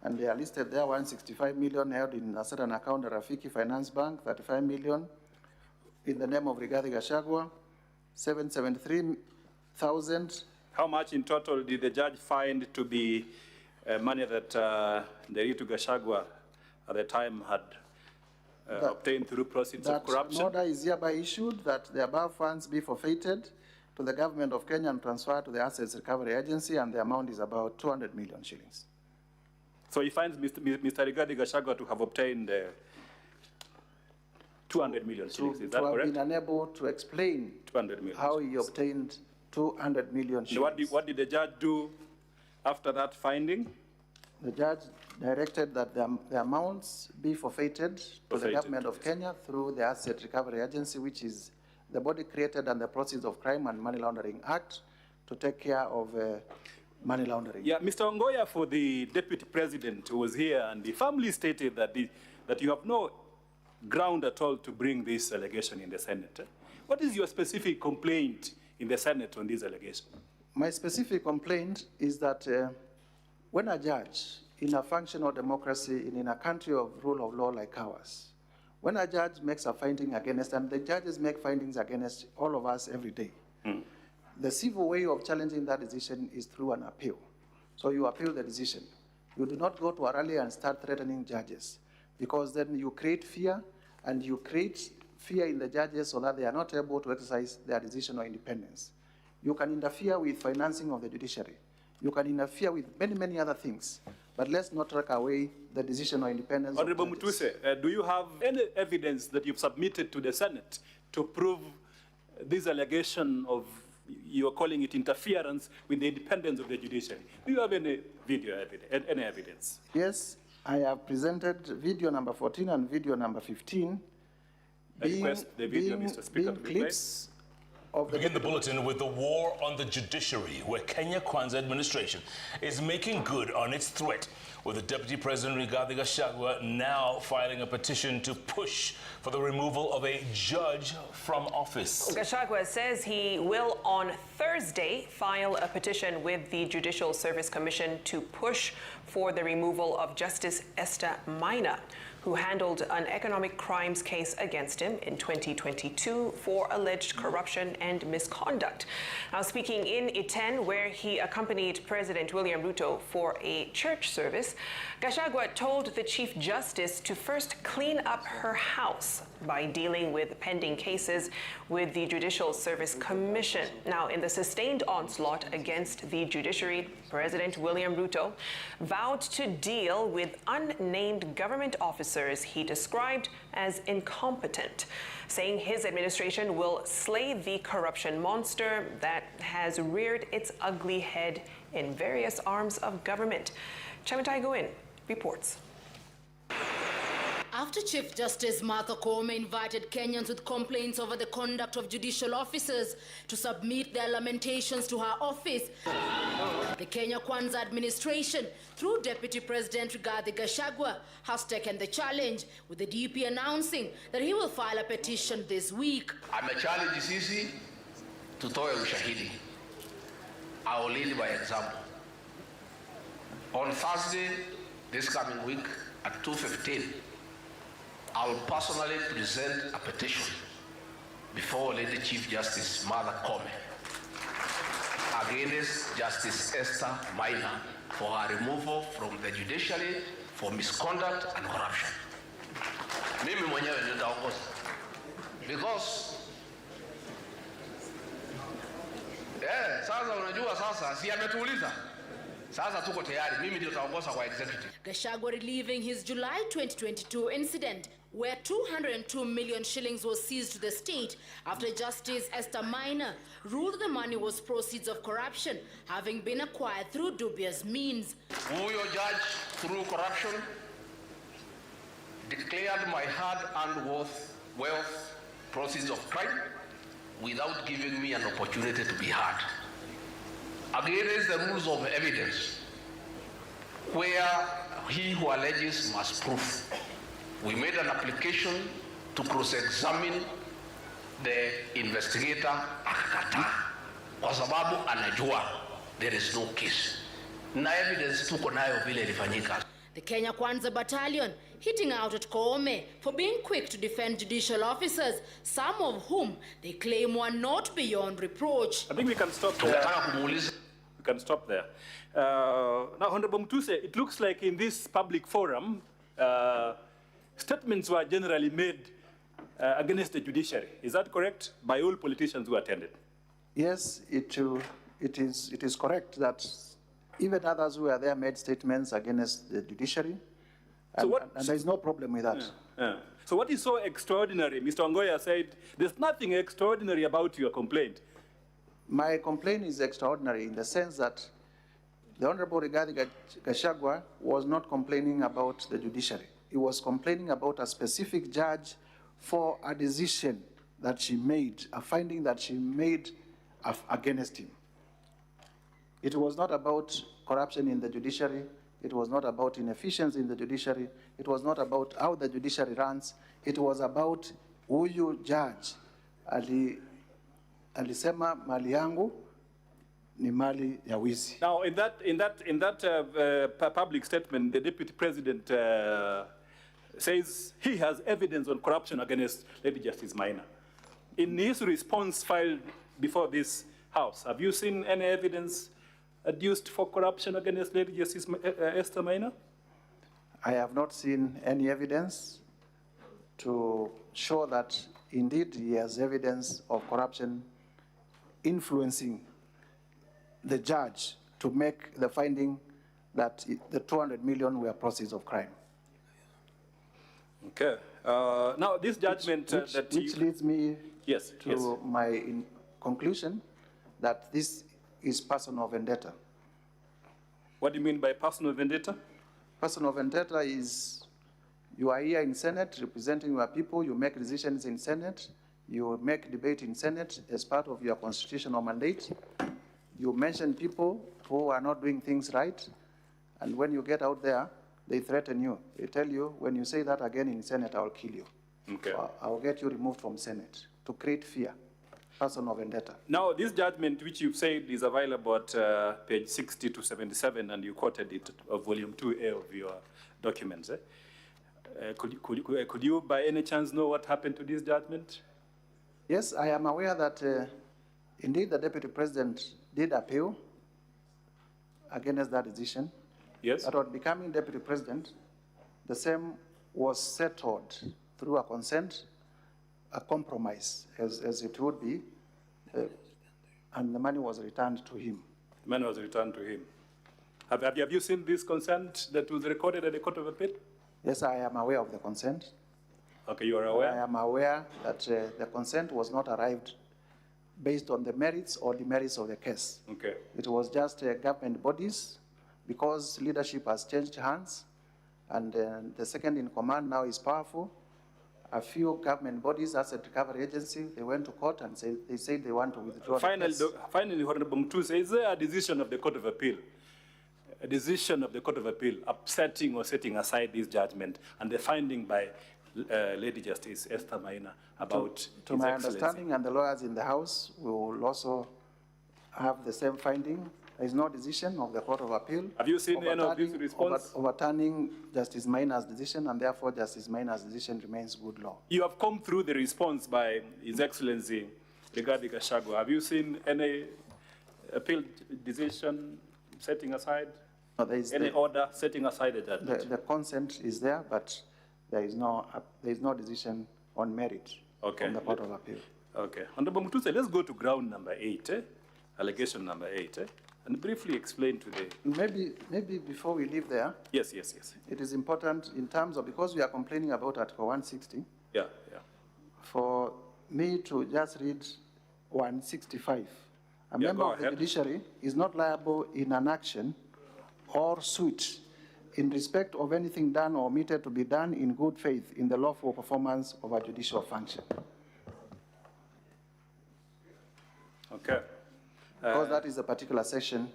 And they are listed there, 165 million held in a certain account at Rafiki Finance Bank, 35 million. in the name of Rigathi Gachagua, 773,000. How much in total did the judge find to be money that Rigathi Gachagua at the time had obtained through proceeds of corruption? An order is hereby issued that the above funds be forfeited to the government of Kenya and transferred to the Assets Recovery Agency, and the amount is about 200 million shillings. So he finds Mr. Rigathi Gachagua to have obtained 200 million shillings, is that correct? To have been unable to explain 200 million how he obtained 200 million shillings. What did the judge do after that finding? The judge directed that the amounts be forfeited to the government of Kenya through the Asset Recovery Agency, which is the body created under the Proceeds of Crime and Money Laundering Act to take care of money laundering. Yeah, Mr. Ongoya, for the deputy president who was here, and the family stated that that you have no ground at all to bring this allegation in the Senate. What is your specific complaint in the Senate on this allegation? My specific complaint is that when a judge in a functional democracy, in a country of rule of law like ours, when a judge makes a finding against, and the judges make findings against all of us every day, the civil way of challenging that decision is through an appeal. So you appeal the decision. You do not go to a rally and start threatening judges, because then you create fear, and you create fear in the judges so that they are not able to exercise their decision or independence. You can interfere with financing of the judiciary. You can interfere with many, many other things. But let's not take away the decision or independence. Honorable Mutuse, do you have any evidence that you've submitted to the Senate to prove this allegation of, you're calling it interference with the independence of the judiciary? Do you have any video evidence, any evidence? Yes, I have presented video number 14 and video number 15. I request the video, Mr. Speaker, to be clips Begin the bulletin with the war on the judiciary, where Kenya Kwanza administration is making good on its threat, with the Deputy President Rigathi Gachagua now filing a petition to push for the removal of a judge from office. Gachagua says he will on Thursday file a petition with the Judicial Service Commission to push for the removal of Justice Esther Maina, who handled an economic crimes case against him in 2022 for alleged corruption and misconduct. Now, speaking in Iten, where he accompanied President William Ruto for a church service, Gachagua told the Chief Justice to first clean up her house by dealing with pending cases with the Judicial Service Commission. Now, in the sustained onslaught against the judiciary, President William Ruto vowed to deal with unnamed government officers he described as incompetent, saying his administration will slay the corruption monster that has reared its ugly head in various arms of government. Chamitai Goin reports. After Chief Justice Martha Koome invited Kenyans with complaints over the conduct of judicial officers to submit their lamentations to her office, the Kenya Kwanza administration, through Deputy President Rigathi Gachagua, has taken the challenge, with the DP announcing that he will file a petition this week. Amechallenge sisi tutoe ushahidi. I will lead by example. On Thursday, this coming week at 2:15, I will personally present a petition before Lady Chief Justice Martha Koome against Justice Esther Maina for her removal from the judiciary for misconduct and corruption. Mimi mwenyewe nitaongoza because sasa unajua sasa si ametuuliza. Sasa tuko tayari, mimi ndio nitaongoza kwa executive. Gachagua reliving his July 2022 incident where 202 million shillings was seized to the state after Justice Esther Maina ruled the money was proceeds of corruption, having been acquired through dubious means. Huyo judge, through corruption, declared my hard-earned wealth proceeds of crime without giving me an opportunity to be heard. Against the rules of evidence, where he who alleges must prove. We made an application to cross-examine the investigator, akakataa kwa sababu anajua there is no case. Na evidence tuko nayo vile ilifanyika. The Kenya Kwanza Battalion hitting out at Koome for being quick to defend judicial officers, some of whom they claim were not beyond reproach. I think we can stop there. We can stop there. Now, Honorable Mutuse, it looks like in this public forum, statements were generally made against the judiciary. Is that correct? By all politicians who attended? Yes, it is correct that even others who were there made statements against the judiciary, and there is no problem with that. So what is so extraordinary? Mr. Ongoya said, there's nothing extraordinary about your complaint. My complaint is extraordinary in the sense that the Honorable Rigathi Gachagua was not complaining about the judiciary. He was complaining about a specific judge for a decision that she made, a finding that she made against him. It was not about corruption in the judiciary. It was not about inefficiency in the judiciary. It was not about how the judiciary runs. It was about huyu judge alisema mali yangu ni mali ya wizi. Now, in that public statement, the Deputy President says he has evidence on corruption against Lady Justice Maina. In his response filed before this House, have you seen any evidence adduced for corruption against Lady Justice Esther Maina? I have not seen any evidence to show that indeed he has evidence of corruption influencing the judge to make the finding that the 200 million were proceeds of crime. Okay. Now, this judgment which leads me to my conclusion that this is personal vendetta. What do you mean by personal vendetta? Personal vendetta is you are here in Senate representing your people, you make decisions in Senate, you make debate in Senate as part of your constitutional mandate. You mention people who are not doing things right, and when you get out there, they threaten you. They tell you, when you say that again in Senate, I'll kill you. Okay. I'll get you removed from Senate to create fear. Personal vendetta. Now, this judgment, which you've said is available at page 60 to 77, and you quoted it of volume 2A of your documents. Could you by any chance know what happened to this judgment? Yes, I am aware that indeed the Deputy President did appeal against that decision. Yes. But on becoming Deputy President, the same was settled through a consent, a compromise, as it would be, and the money was returned to him. The money was returned to him. Have you seen this consent that was recorded at the Court of Appeal? Yes, I am aware of the consent. Okay, you are aware? I am aware that the consent was not arrived based on the merits or demerits of the case. Okay. It was just government bodies, because leadership has changed hands, and the second in command now is powerful. A few government bodies, Asset Recovery Agency, they went to court and they said they want to withdraw the case. Finally, Honorable Mutuse, is there a decision of the Court of Appeal, a decision of the Court of Appeal upsetting or setting aside this judgment and the finding by Lady Justice Esther Maina about to my understanding, and the lawyers in the House will also have the same finding. There is no decision of the Court of Appeal. Have you seen any of this response? Overturning Justice Maina's decision, and therefore Justice Maina's decision remains good law. You have come through the response by His Excellency Rigathi Gachagua. Have you seen any appeal decision setting aside? No, there is any order setting aside the judgment? The consent is there, but there is no decision on merit from the Court of Appeal. Okay. Honorable Mutuse, let's go to ground number 8, allegation number 8, and briefly explain to the... Maybe before we leave there. Yes. It is important in terms of, because we are complaining about Article 160. Yeah. For me to just read 165. A member of the judiciary is not liable in an action or suit in respect of anything done or omitted to be done in good faith in the lawful performance of a judicial function. Okay. Because that is a particular section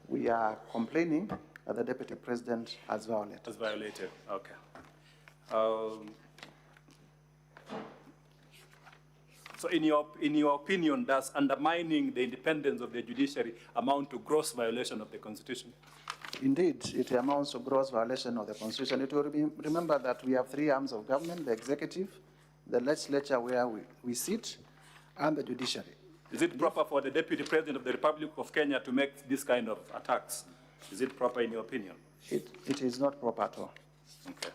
we are complaining that the Deputy President has violated. Has violated, okay. So in your opinion, does undermining the independence of the judiciary amount to gross violation of the Constitution? Indeed, it amounts to gross violation of the Constitution. It will be, remember that we have three arms of government: the executive, the legislature where we sit, and the judiciary. Is it proper for the Deputy President of the Republic of Kenya to make this kind of attacks? Is it proper in your opinion? It is not proper at all. Okay.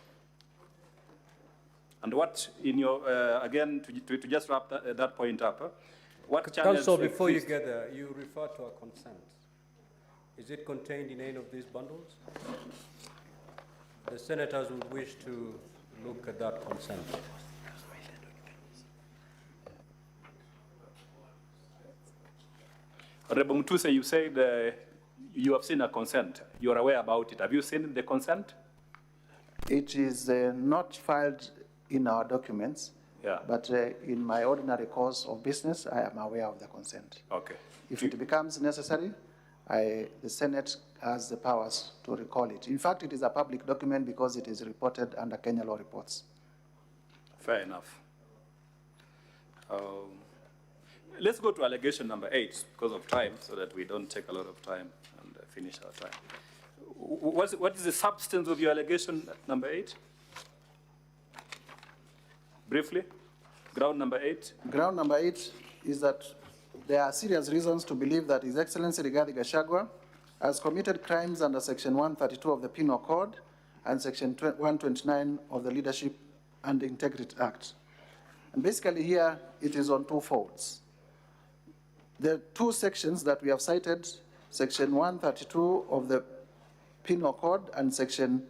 And what, in your, again, to just wrap that point up, what channels... Counsel, before you get there, you refer to a consent. Is it contained in any of these bundles? The senators would wish to look at that consent. Honorable Mutuse, you said you have seen a consent. You are aware about it. Have you seen the consent? It is not filed in our documents, but in my ordinary course of business, I am aware of the consent. Okay. If it becomes necessary, the Senate has the powers to recall it. In fact, it is a public document because it is reported under Kenya law reports. Fair enough. Let's go to allegation number 8 because of time, so that we don't take a lot of time and finish our time. What is the substance of your allegation number 8? Briefly, ground number 8. Ground number 8 is that there are serious reasons to believe that His Excellency Rigathi Gachagua has committed crimes under Section 132 of the Penal Code and Section 129 of the Leadership and Integrity Act. And basically here, it is on two folds. The two sections that we have cited, Section 132 of the Penal Code and Section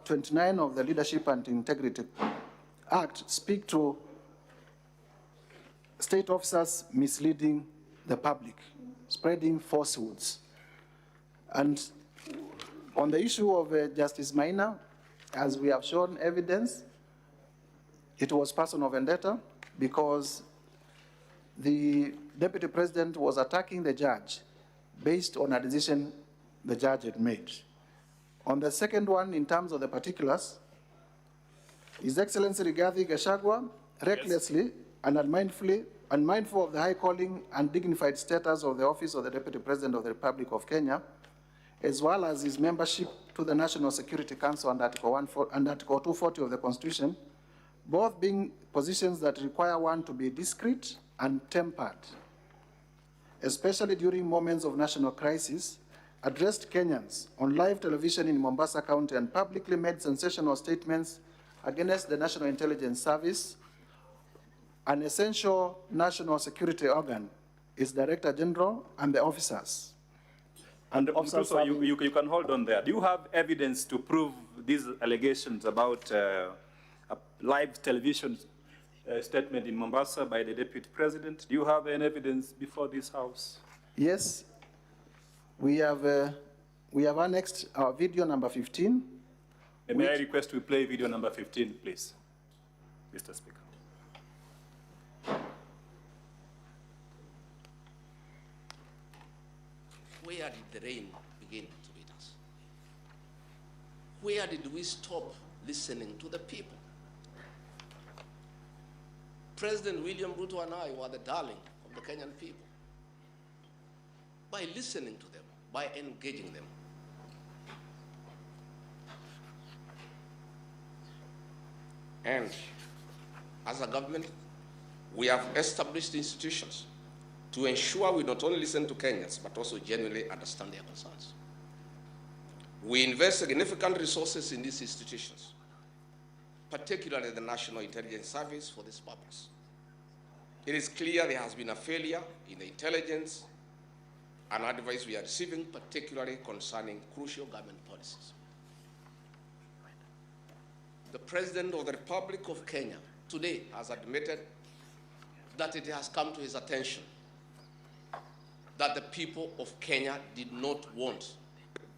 29 of the Leadership and Integrity Act, speak to state officers misleading the public, spreading falsehoods. And on the issue of Justice Maina, as we have shown evidence, it was personal vendetta because the Deputy President was attacking the judge based on a decision the judge had made. On the second one, in terms of the particulars, His Excellency Rigathi Gachagua recklessly and unmindful of the high calling and dignified status of the office of the Deputy President of the Republic of Kenya, as well as his membership to the National Security Council under Article 240 of the Constitution, both being positions that require one to be discreet and tempered, especially during moments of national crisis, addressed Kenyans on live television in Mombasa County and publicly made sensational statements against the National Intelligence Service, an essential national security organ, its Director General and the officers. And also, you can hold on there. Do you have evidence to prove these allegations about a live television statement in Mombasa by the Deputy President? Do you have any evidence before this House? Yes. We have annexed our video number 15. May I request we play video number 15, please, Mr. Speaker. Where did the rain begin to beat us? Where did we stop listening to the people? President William Ruto and I were the darling of the Kenyan people. By listening to them, by engaging them. And as a government, we have established institutions to ensure we not only listen to Kenyans, but also genuinely understand their concerns. We invest significant resources in these institutions, particularly the National Intelligence Service, for this purpose. It is clear there has been a failure in the intelligence and advice we are receiving, particularly concerning crucial government policies. The President of the Republic of Kenya today has admitted that it has come to his attention that the people of Kenya did not want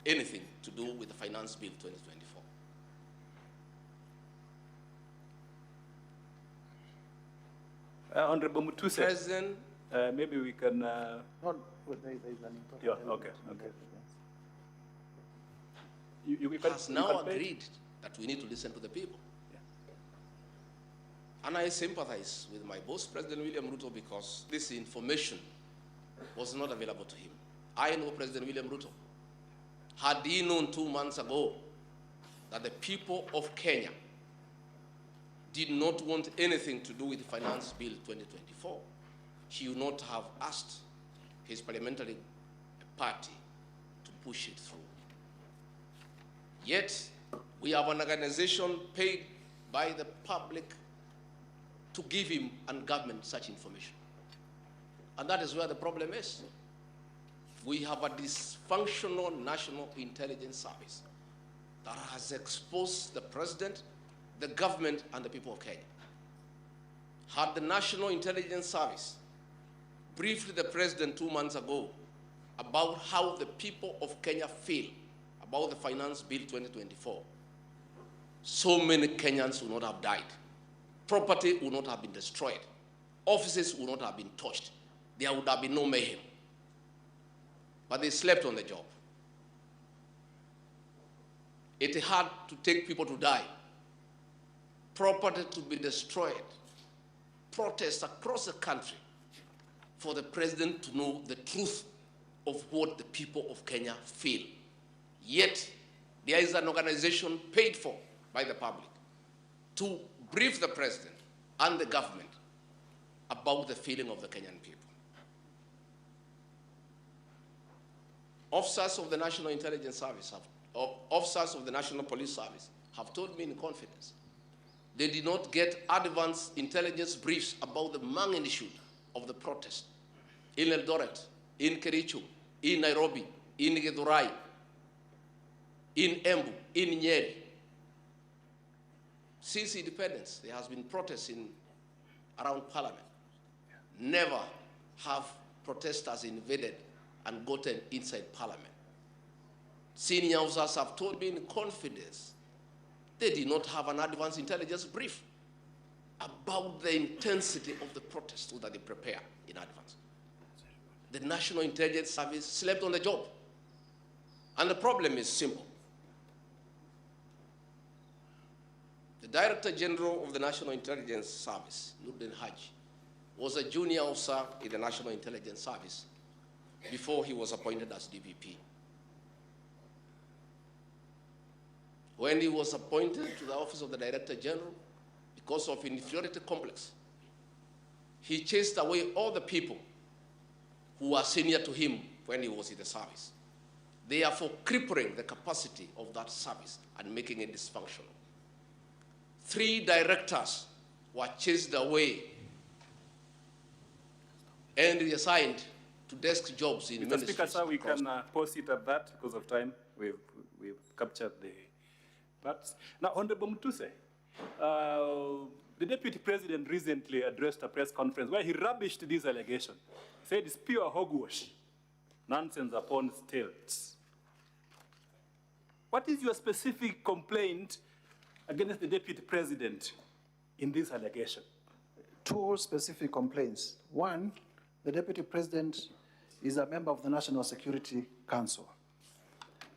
anything to do with the Finance Bill 2024. Honorable Mutuse, President, maybe we can... No, there is an important... Yeah, okay. You has now agreed that we need to listen to the people. And I sympathize with my boss, President William Ruto, because this information was not available to him. I know President William Ruto. Had he known 2 months ago that the people of Kenya did not want anything to do with Finance Bill 2024, he would not have asked his parliamentary party to push it through. Yet, we have an organization paid by the public to give him and government such information. And that is where the problem is. We have a dysfunctional National Intelligence Service that has exposed the president, the government, and the people of Kenya. Had the National Intelligence Service briefed the president 2 months ago about how the people of Kenya feel about the Finance Bill 2024, so many Kenyans would not have died. Property would not have been destroyed. Offices would not have been touched. There would have been no mayhem. But they slept on the job. It had to take people to die, property to be destroyed, protests across the country for the president to know the truth of what the people of Kenya feel. Yet, there is an organization paid for by the public to brief the president and the government about the feeling of the Kenyan people. Officers of the National Intelligence Service, officers of the National Police Service have told me in confidence they did not get advance intelligence briefs about the magnitude of the protest in Eldoret, in Kericho, in Nairobi, in Githurai, in Embu, in Nyeri. Since independence, there has been protests around Parliament. Never have protesters invaded and gotten inside Parliament. Senior officers have told me in confidence they did not have an advance intelligence brief about the intensity of the protest so that they prepare in advance. The National Intelligence Service slept on the job. And the problem is simple. The Director General of the National Intelligence Service, Nuruddin Haji, was a junior officer in the National Intelligence Service before he was appointed as DVP. When he was appointed to the office of the Director General, because of inferiority complex, he chased away all the people who were senior to him when he was in the service, therefore crippling the capacity of that service and making it dysfunctional. 3 directors were chased away and reassigned to desk jobs in ministries. Mr. Speaker, sir, we can pause it at that because of time. We've captured the parts. Now, Honorable Mutuse, the Deputy President recently addressed a press conference where he rubbished this allegation, said it's pure hogwash, nonsense upon stilts. What is your specific complaint against the Deputy President in this allegation? 2 specific complaints. One, the Deputy President is a member of the National Security Council.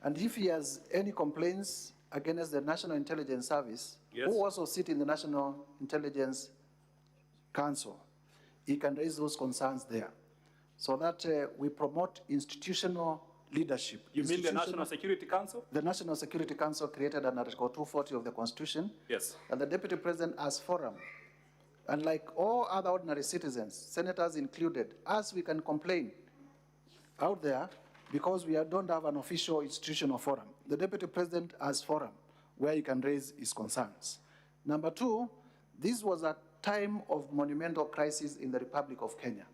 And if he has any complaints against the National Intelligence Service, yes, who also sit in the National Intelligence Council, he can raise those concerns there. So that we promote institutional leadership. You mean the National Security Council? The National Security Council created under Article 240 of the Constitution. Yes. And the Deputy President as forum. And like all other ordinary citizens, senators included, us, we can complain out there because we don't have an official institutional forum. The Deputy President has forum where he can raise his concerns. Number 2, this was a time of monumental crisis in the Republic of Kenya.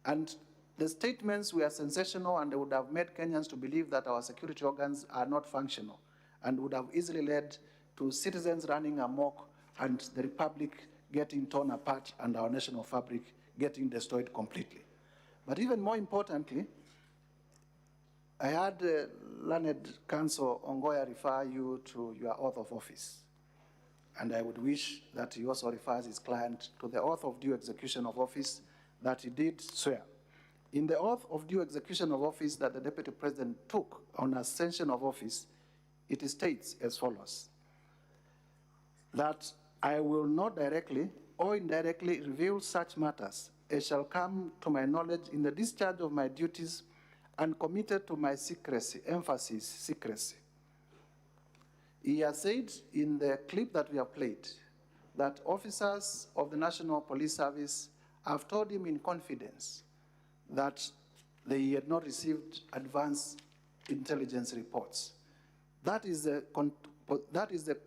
And the statements were sensational and they would have made Kenyans to believe that our security organs are not functional and would have easily led to citizens running amok and the Republic getting torn apart and our national fabric getting destroyed completely. But even more importantly, I had learned counsel Ongoya refer you to your oath of office. And I would wish that he also refers his client to the oath of due execution of office that he did swear. In the oath of due execution of office that the Deputy President took on ascension of office, it states as follows, that I will not directly or indirectly reveals such matters as shall come to my knowledge in the discharge of my duties and committed to my secrecy, emphasis, secrecy. He has said in the clip that we have played that officers of the National Police Service have told him in confidence that they had not received advance intelligence reports. That is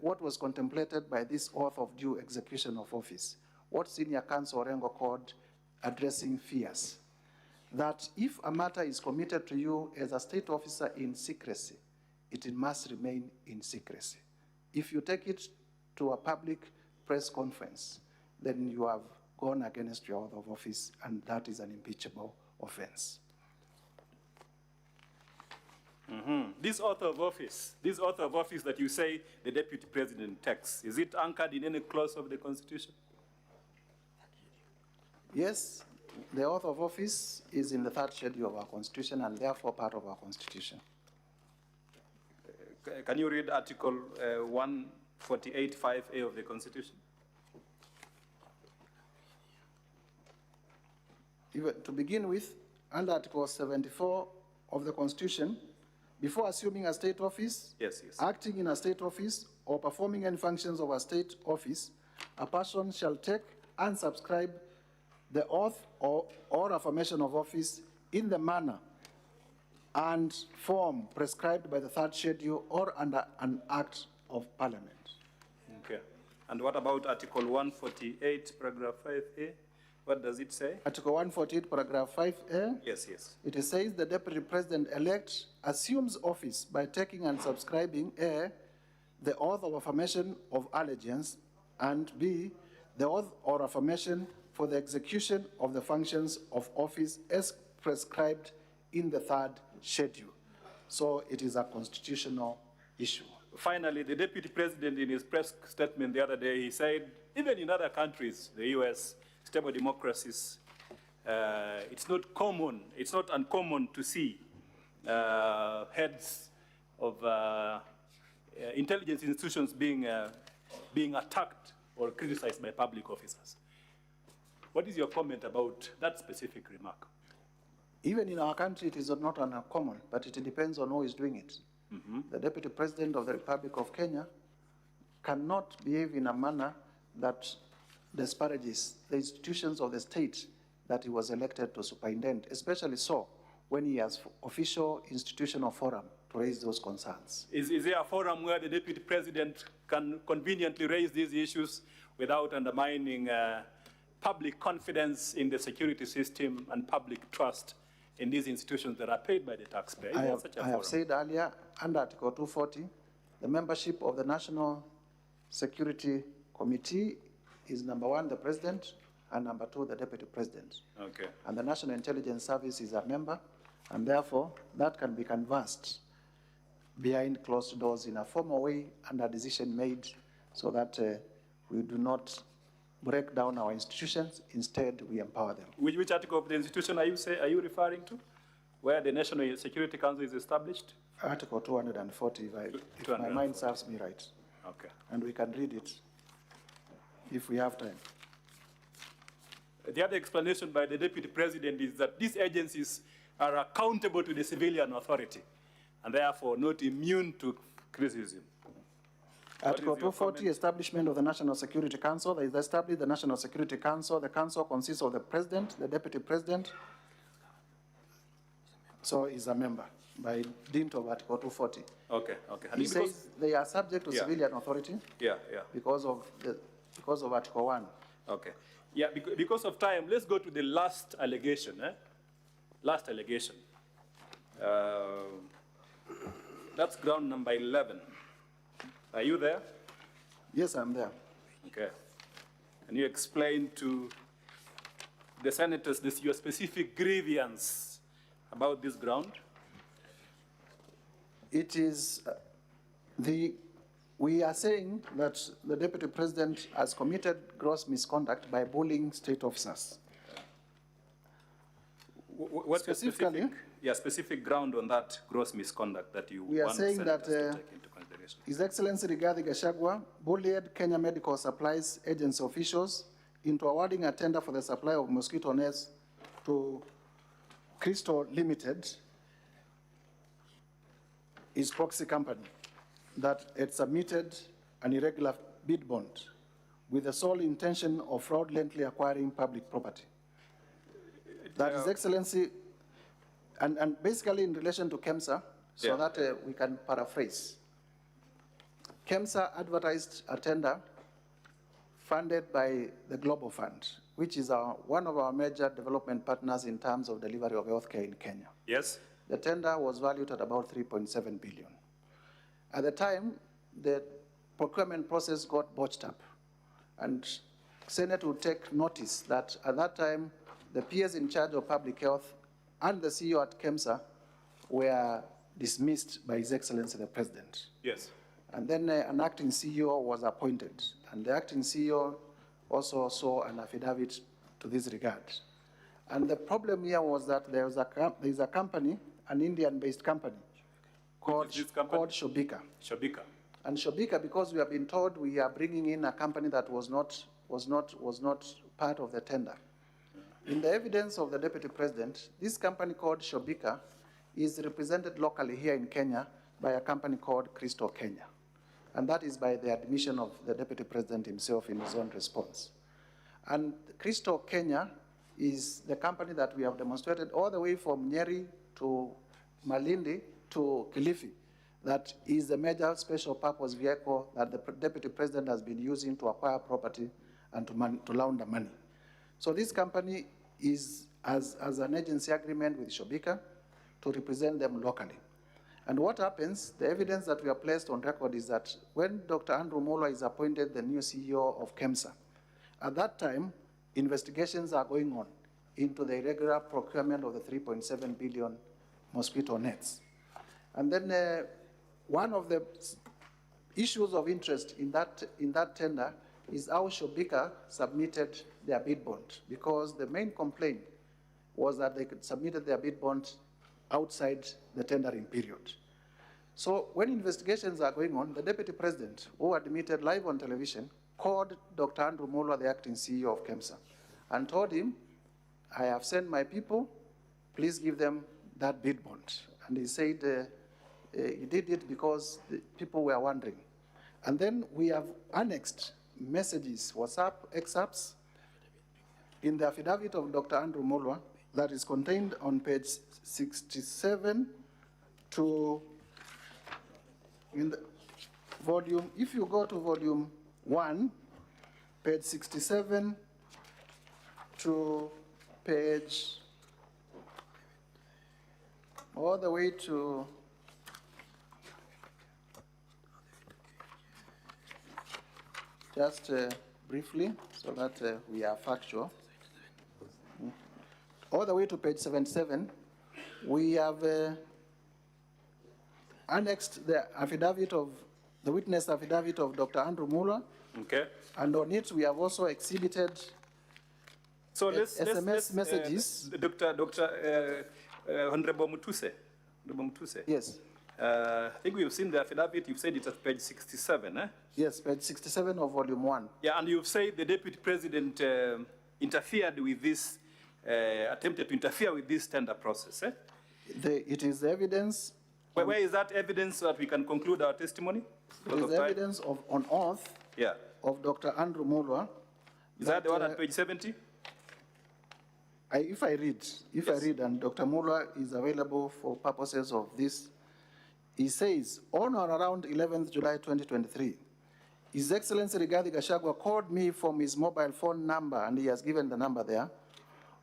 what was contemplated by this oath of due execution of office, what Senior Counsel Orengo called addressing fears. That if a matter is committed to you as a state officer in secrecy, it must remain in secrecy. If you take it to a public press conference, then you have gone against your oath of office, and that is an impeachable offense. This oath of office that you say the Deputy President takes, is it anchored in any clause of the Constitution? Yes, the oath of office is in the 3rd schedule of our Constitution and therefore part of our Constitution. Can you read Article 148(5)(a) of the Constitution? To begin with, under Article 74 of the Constitution, before assuming a state office, acting in a state office, or performing any functions of a state office, a person shall take and subscribe the oath or affirmation of office in the manner and form prescribed by the 3rd schedule or under an act of Parliament. Okay. And what about Article 148, paragraph 5A? What does it say? Article 148, paragraph 5A. Yes, yes. It says the Deputy President-elect assumes office by taking and subscribing A, the oath of affirmation of allegiance, and B, the oath or affirmation for the execution of the functions of office as prescribed in the 3rd schedule. So it is a constitutional issue. Finally, the Deputy President in his press statement the other day, he said, even in other countries, the US, stable democracies, it's not uncommon to see heads of intelligence institutions being attacked or criticized by public officers. What is your comment about that specific remark? Even in our country, it is not uncommon, but it depends on who is doing it. The Deputy President of the Republic of Kenya cannot behave in a manner that disparages the institutions of the state that he was elected to superintend, especially so when he has official institutional forum to raise those concerns. Is there a forum where the Deputy President can conveniently raise these issues without undermining public confidence in the security system and public trust in these institutions that are paid by the taxpayer? I have said earlier, under Article 240, the membership of the National Security Committee is number 1, the President, and number 2, the Deputy President. Okay. And the National Intelligence Service is a member, and therefore that can be canvassed behind closed doors in a formal way and a decision made so that we do not break down our institutions, instead we empower them. Which article of the institution are you referring to, where the National Security Council is established? Article 240, if my mind serves me right. Okay. And we can read it if we have time. The other explanation by the Deputy President is that these agencies are accountable to the civilian authority and therefore not immune to criticism. Article 240, establishment of the National Security Council. There is established the National Security Council. The council consists of the President, the Deputy President, so is a member by dint of Article 240. Okay, okay. He says they are subject to civilian authority because of Article 1. Okay. Yeah, because of time, let's go to the last allegation. Last allegation. That's ground number 11. Are you there? Yes, I'm there. Okay. Can you explain to the senators your specific grievance about this ground? It is we are saying that the Deputy President has committed gross misconduct by bullying state officers. What specific ground on that gross misconduct that you we are want saying that to take into consideration? His Excellency Rigathi Gachagua bullied Kenya Medical Supplies Agency officials into awarding a tender for the supply of mosquito nets to Crystal Limited, his proxy company, that it submitted an irregular bid bond with the sole intention of fraudulently acquiring public property. That His Excellency, and basically in relation to KEMSA, so that we can paraphrase. KEMSA advertised a tender funded by the Global Fund, which is one of our major development partners in terms of delivery of healthcare in Kenya. Yes. The tender was valued at about 3.7 billion. At the time, the procurement process got botched up, and Senate would take notice that at that time, the peers in charge of public health and the CEO at KEMSA were dismissed by His Excellency the President. Yes. And then an acting CEO was appointed, and the acting CEO also saw an affidavit to this regard. And the problem here was that there is a company, an Indian-based company, called Shobika. Shobika. And Shobika, because we have been told we are bringing in a company that was not part of the tender. In the evidence of the Deputy President, this company called Shobika is represented locally here in Kenya by a company called Crystal Kenya. And that is by the admission of the Deputy President himself in his own response. And Crystal Kenya is the company that we have demonstrated all the way from Nyeri to Malindi to Kilifi, that is the major special purpose vehicle that the Deputy President has been using to acquire property and to launder money. So this company is as an agency agreement with Shobika to represent them locally. And what happens, the evidence that we have placed on record is that when Dr. Andrew Mulwa is appointed the new CEO of KEMSA, at that time, investigations are going on into the irregular procurement of the 3.7 billion mosquito nets. And then one of the issues of interest in that tender is how Shobika submitted their bid bond, because the main complaint was that they submitted their bid bond outside the tendering period. So when investigations are going on, the Deputy President, who admitted live on television, called Dr. Andrew Mulwa, the acting CEO of KEMSA, and told him, I have sent my people, please give them that bid bond. And he said he did it because the people were wondering. And then we have annexed messages, WhatsApp excerpts, in the affidavit of Dr. Andrew Mulwa that is contained on page 67 to, in the volume, if you go to volume 1, page 67 to page, all the way to just briefly, so that we are factual. All the way to page 77, we have annexed the affidavit of, the witness affidavit of Dr. Andrew Mulwa. Okay. And on it, we have also exhibited SMS messages. Honorable Mutuse. Yes. I think we've seen the affidavit. You've said it's at page 67, eh? Yes, page 67 of volume 1. Yeah, and you've said the Deputy President interfered with this, attempted to interfere with this tender process, eh? It is evidence. Where is that evidence so that we can conclude our testimony? It is evidence on oath of Dr. Andrew Mulwa. Is that the one at page 70? If I read, and Dr. Mulwa is available for purposes of this, he says, on or around 11th July 2023, His Excellency Rigathi Gachagua called me from his mobile phone number, and he has given the number there,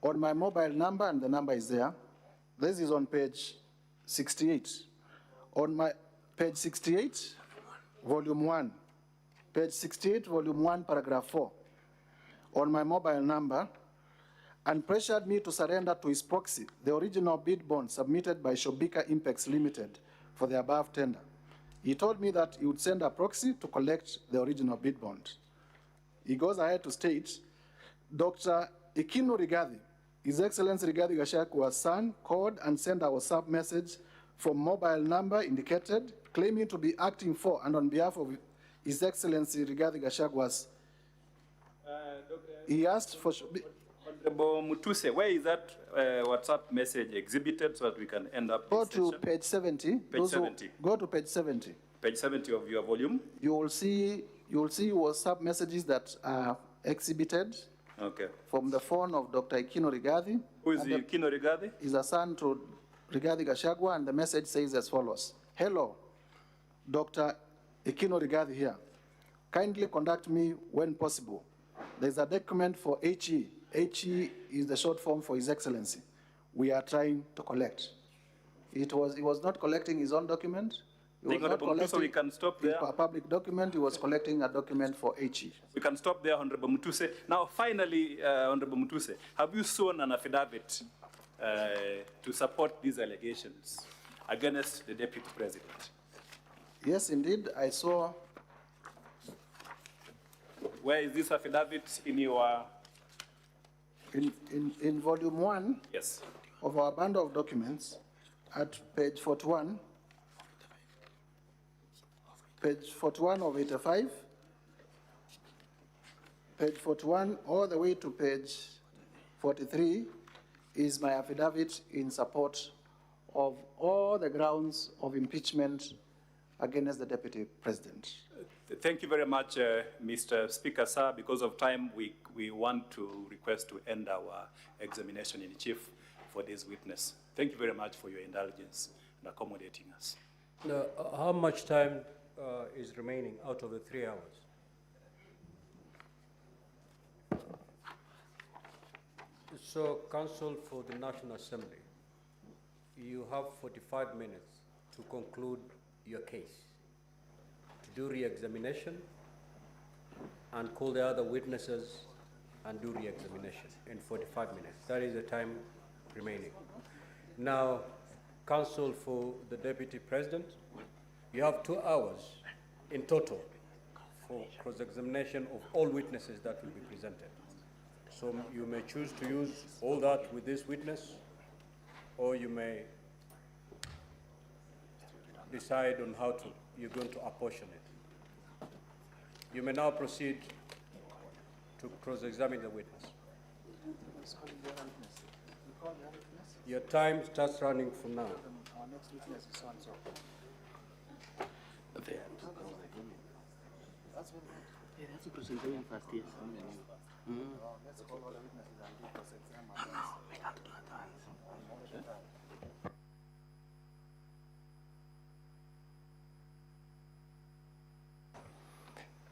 on my mobile number, and the number is there. This is on page 68. On my page 68, volume 1. Page 68, volume 1, paragraph 4. On my mobile number, and pressured me to surrender to his proxy the original bid bond submitted by Shobika Impex Limited for the above tender. He told me that he would send a proxy to collect the original bid bond. He goes ahead to state, Dr. H.E Rigathi, His Excellency Rigathi Gachagua's son, called and sent a WhatsApp message from mobile number indicated, claiming to be acting for and on behalf of His Excellency Rigathi Gachagua's he asked for. Honorable Mutuse, where is that WhatsApp message exhibited so that we can end up Go this to session? page 70. Page 70. Go to page 70. Page 70 of your volume. You will see WhatsApp messages that are exhibited. Okay. From the phone of Dr. Ekino Rigathi. Who is Ekino Rigathi? Is a son to Rigathi Gachagua, and the message says as follows. Hello, Dr. Ekino Rigathi here. Kindly contact me when possible. There's a document for H.E. H.E is the short form for His Excellency. We are trying to collect. He was not collecting his own document. He was not collecting, so we can stop there. A public document. He was collecting a document for H.E. We can stop there, Honorable Mutuse. Now, finally, Honorable Mutuse, have you sworn an affidavit to support these allegations against the Deputy President? Yes, indeed, I saw. Where is this affidavit in your? In volume 1 yes. of our bundle of documents, at page 41, page 41 of 85, page 41 all the way to page 43 is my affidavit in support of all the grounds of impeachment against the Deputy President. Thank you very much, Mr. Speaker, sir. Because of time, we want to request to end our examination in chief for this witness. Thank you very much for your indulgence and accommodating us. How much time is remaining out of the 3 hours? So, Counsel for the National Assembly, you have 45 minutes to conclude your case, to do re-examination and call the other witnesses and do re-examination in 45 minutes. That is the time remaining. Now, Counsel for the Deputy President, you have 2 hours in total for cross-examination of all witnesses that will be presented. So you may choose to use all that with this witness, or you may decide on how you're going to apportion it. You may now proceed to cross-examine the witness. Your time starts running from now. Our next witness is so-and-so. That's a presentation first, yes. Let's call all the witnesses and do cross-exam. We can't do that.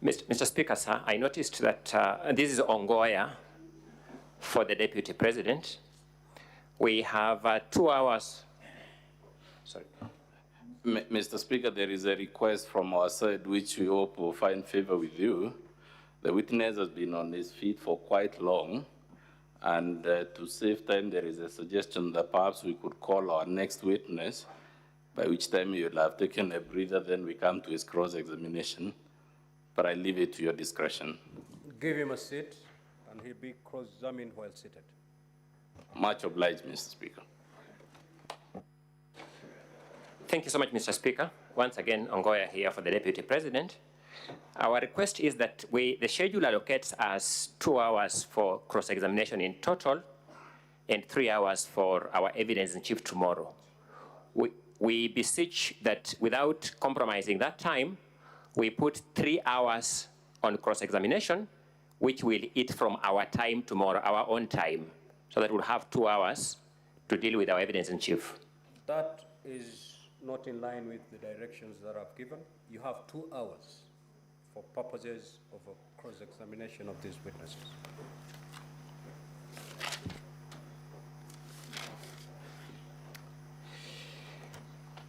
Mr. Speaker, sir, I noticed that this is Ongoya for the Deputy President. We have 2 hours. Sorry. Mr. Speaker, there is a request from our side which we hope will find favor with you. The witness has been on his feet for quite long, and to save time, there is a suggestion that perhaps we could call our next witness, by which time he will have taken a breather, then we come to his cross-examination. But I leave it to your discretion. Give him a seat, and he'll be cross-examined while seated. Much obliged, Mr. Speaker. Thank you so much, Mr. Speaker. Once again, Ongoya here for the Deputy President. Our request is that the schedule allocates us 2 hours for cross-examination in total and 3 hours for our evidence in chief tomorrow. We beseech that without compromising that time, we put 3 hours on cross-examination, which will eat from our time tomorrow, our own time, so that we'll have 2 hours to deal with our evidence in chief. That is not in line with the directions that I've given. You have 2 hours for purposes of a cross-examination of these witnesses.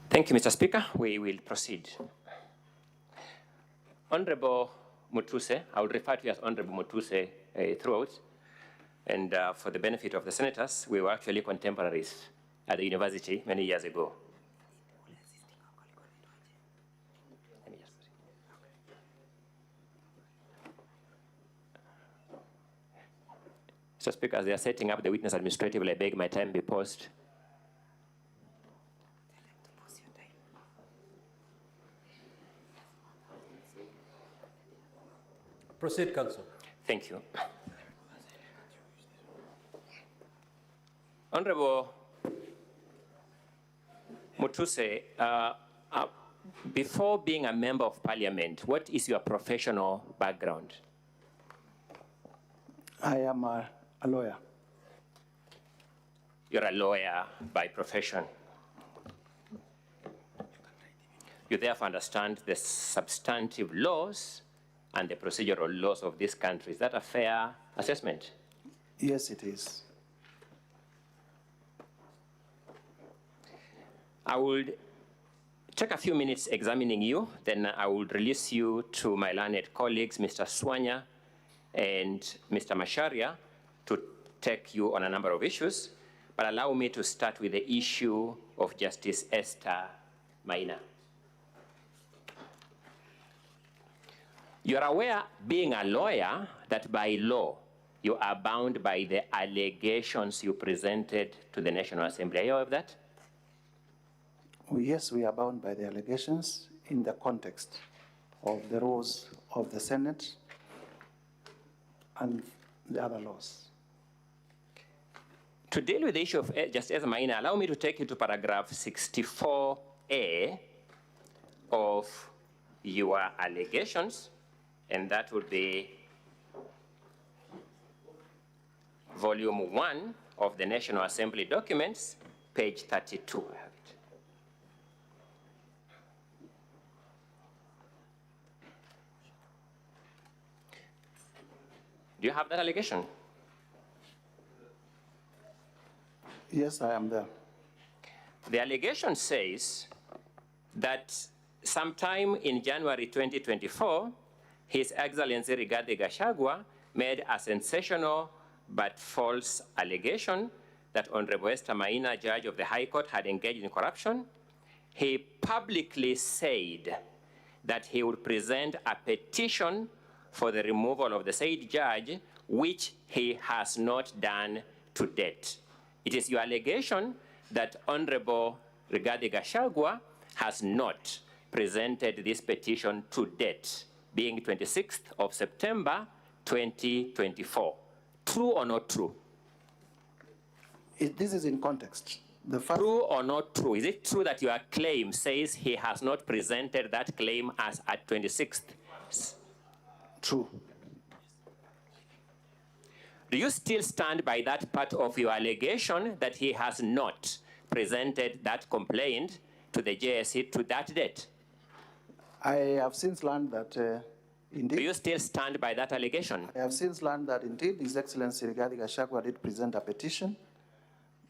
Thank you, Mr. Speaker. We will proceed. Honorable Mutuse, I will refer to you as Honorable Mutuse throughout. And for the benefit of the senators, we were actually contemporaries at the university many years ago. Mr. Speaker, as they are setting up the witness administratively, I beg my time be paused. Proceed, Counsel. Thank you. Honorable Mutuse, before being a member of parliament, what is your professional background? I am a lawyer. You're a lawyer by profession. You therefore understand the substantive laws and the procedural laws of this country. Is that a fair assessment? Yes, it is. I would take a few minutes examining you, then I will release you to my learned colleagues, Mr. Swanya and Mr. Masharia, to take you on a number of issues. But allow me to start with the issue of Justice Esther Maina. You are aware, being a lawyer, that by law, you are bound by the allegations you presented to the National Assembly. Are you aware of that? Yes, we are bound by the allegations in the context of the rules of the Senate and the other laws. To deal with the issue of Justice Esther Maina, allow me to take you to paragraph 64A of your allegations, and that would be volume 1 of the National Assembly documents, page 32. I have it. Do you have that allegation? Yes, I am there. The allegation says that sometime in January 2024, His Excellency Rigathi Gachagua made a sensational but false allegation that Honorable Esther Maina, judge of the High Court, had engaged in corruption. He publicly said that he would present a petition for the removal of the said judge, which he has not done to date. It is your allegation that Honorable Rigathi Gachagua has not presented this petition to date, being 26th of September, 2024. True or not true? This is in context. True or not true? Is it true that your claim says he has not presented that claim as at 26th? True. Do you still stand by that part of your allegation that he has not presented that complaint to the JSC to that date? I have since learned that indeed. Do you still stand by that allegation? I have since learned that indeed His Excellency Rigathi Gachagua did present a petition,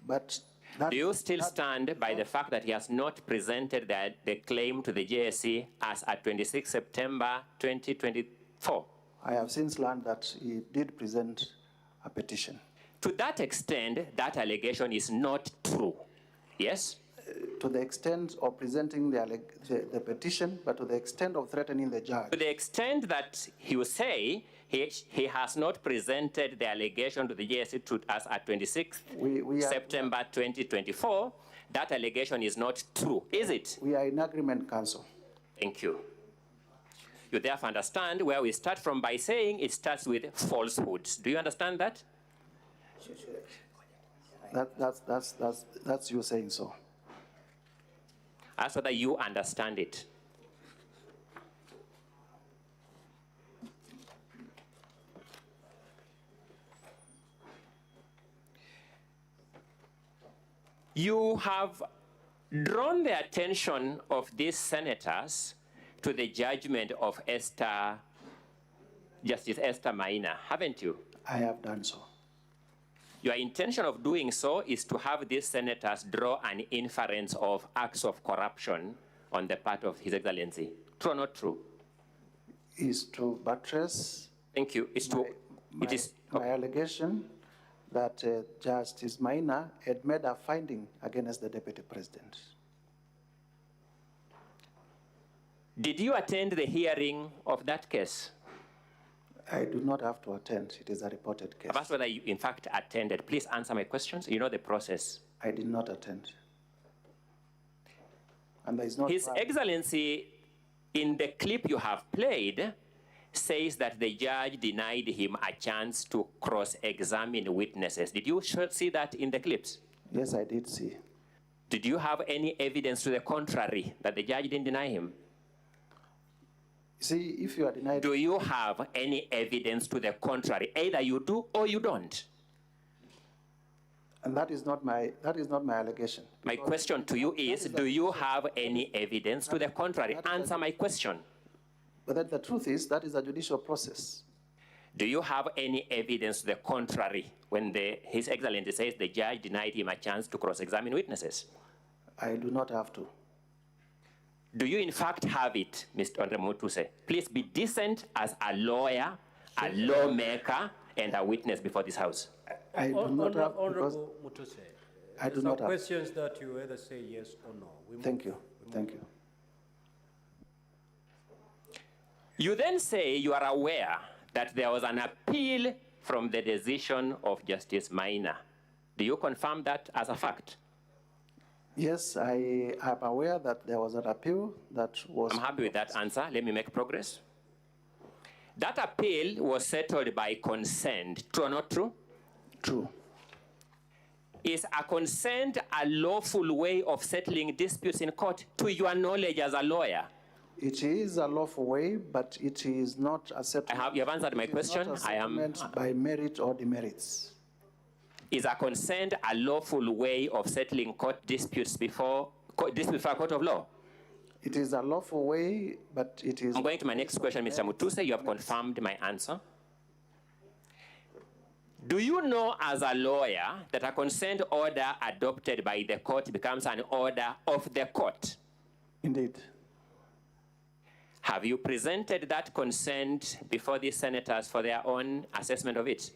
but do you still stand by the fact that he has not presented the claim to the JSC as at 26 September 2024? I have since learned that he did present a petition. To that extent, that allegation is not true, yes? To the extent of presenting the petition, but to the extent of threatening the judge. To the extent that you say he has not presented the allegation to the JSC to us at 26 September 2024, that allegation is not true, is it? We are in agreement, Counsel. Thank you. You therefore understand where we start from by saying it starts with falsehoods. Do you understand that? That's you saying so. Ask whether you understand it. You have drawn the attention of these senators to the judgment of Justice Esther Maina, haven't you? I have done so. Your intention of doing so is to have these senators draw an inference of acts of corruption on the part of His Excellency. True or not true? Is to buttress. Thank you. My allegation that Justice Maina had made a finding against the Deputy President. Did you attend the hearing of that case? I do not have to attend. It is a reported case. I've asked whether you, in fact, attended. Please answer my questions. You know the process. I did not attend. And there is no His Excellency, in the clip you have played, says that the judge denied him a chance to cross-examine witnesses. Did you see that in the clips? Yes, I did see. Did you have any evidence to the contrary that the judge didn't deny him? See, if you are denied... Do you have any evidence to the contrary? Either you do or you don't. And that is not my allegation. My question to you is, do you have any evidence to the contrary? Answer my question. But the truth is, that is a judicial process. Do you have any evidence to the contrary when His Excellency says the judge denied him a chance to cross-examine witnesses? I do not have to. Do you in fact have it, Mr. Honorable Mutuse? Please be decent as a lawyer, a lawmaker, and a witness before this House. I do not have, Honorable Mutuse, I do some not have. questions that you either say yes or no. Thank you. Thank you. You then say you are aware that there was an appeal from the decision of Justice Maina. Do you confirm that as a fact? Yes, I am aware that there was an appeal that was... I'm happy with that answer. Let me make progress. That appeal was settled by consent. True or not true? True. Is a consent a lawful way of settling disputes in court, to your knowledge as a lawyer? It is a lawful way, but it is not a settlement. You have answered my question. I am by merit or demerits. Is a consent a lawful way of settling court disputes before a court of law? It is a lawful way, but it is... I'm going to my next question, Mr. Mutuse. You have confirmed my answer. Do you know as a lawyer that a consent order adopted by the court becomes an order of the court? Indeed. Have you presented that consent before the senators for their own assessment of it?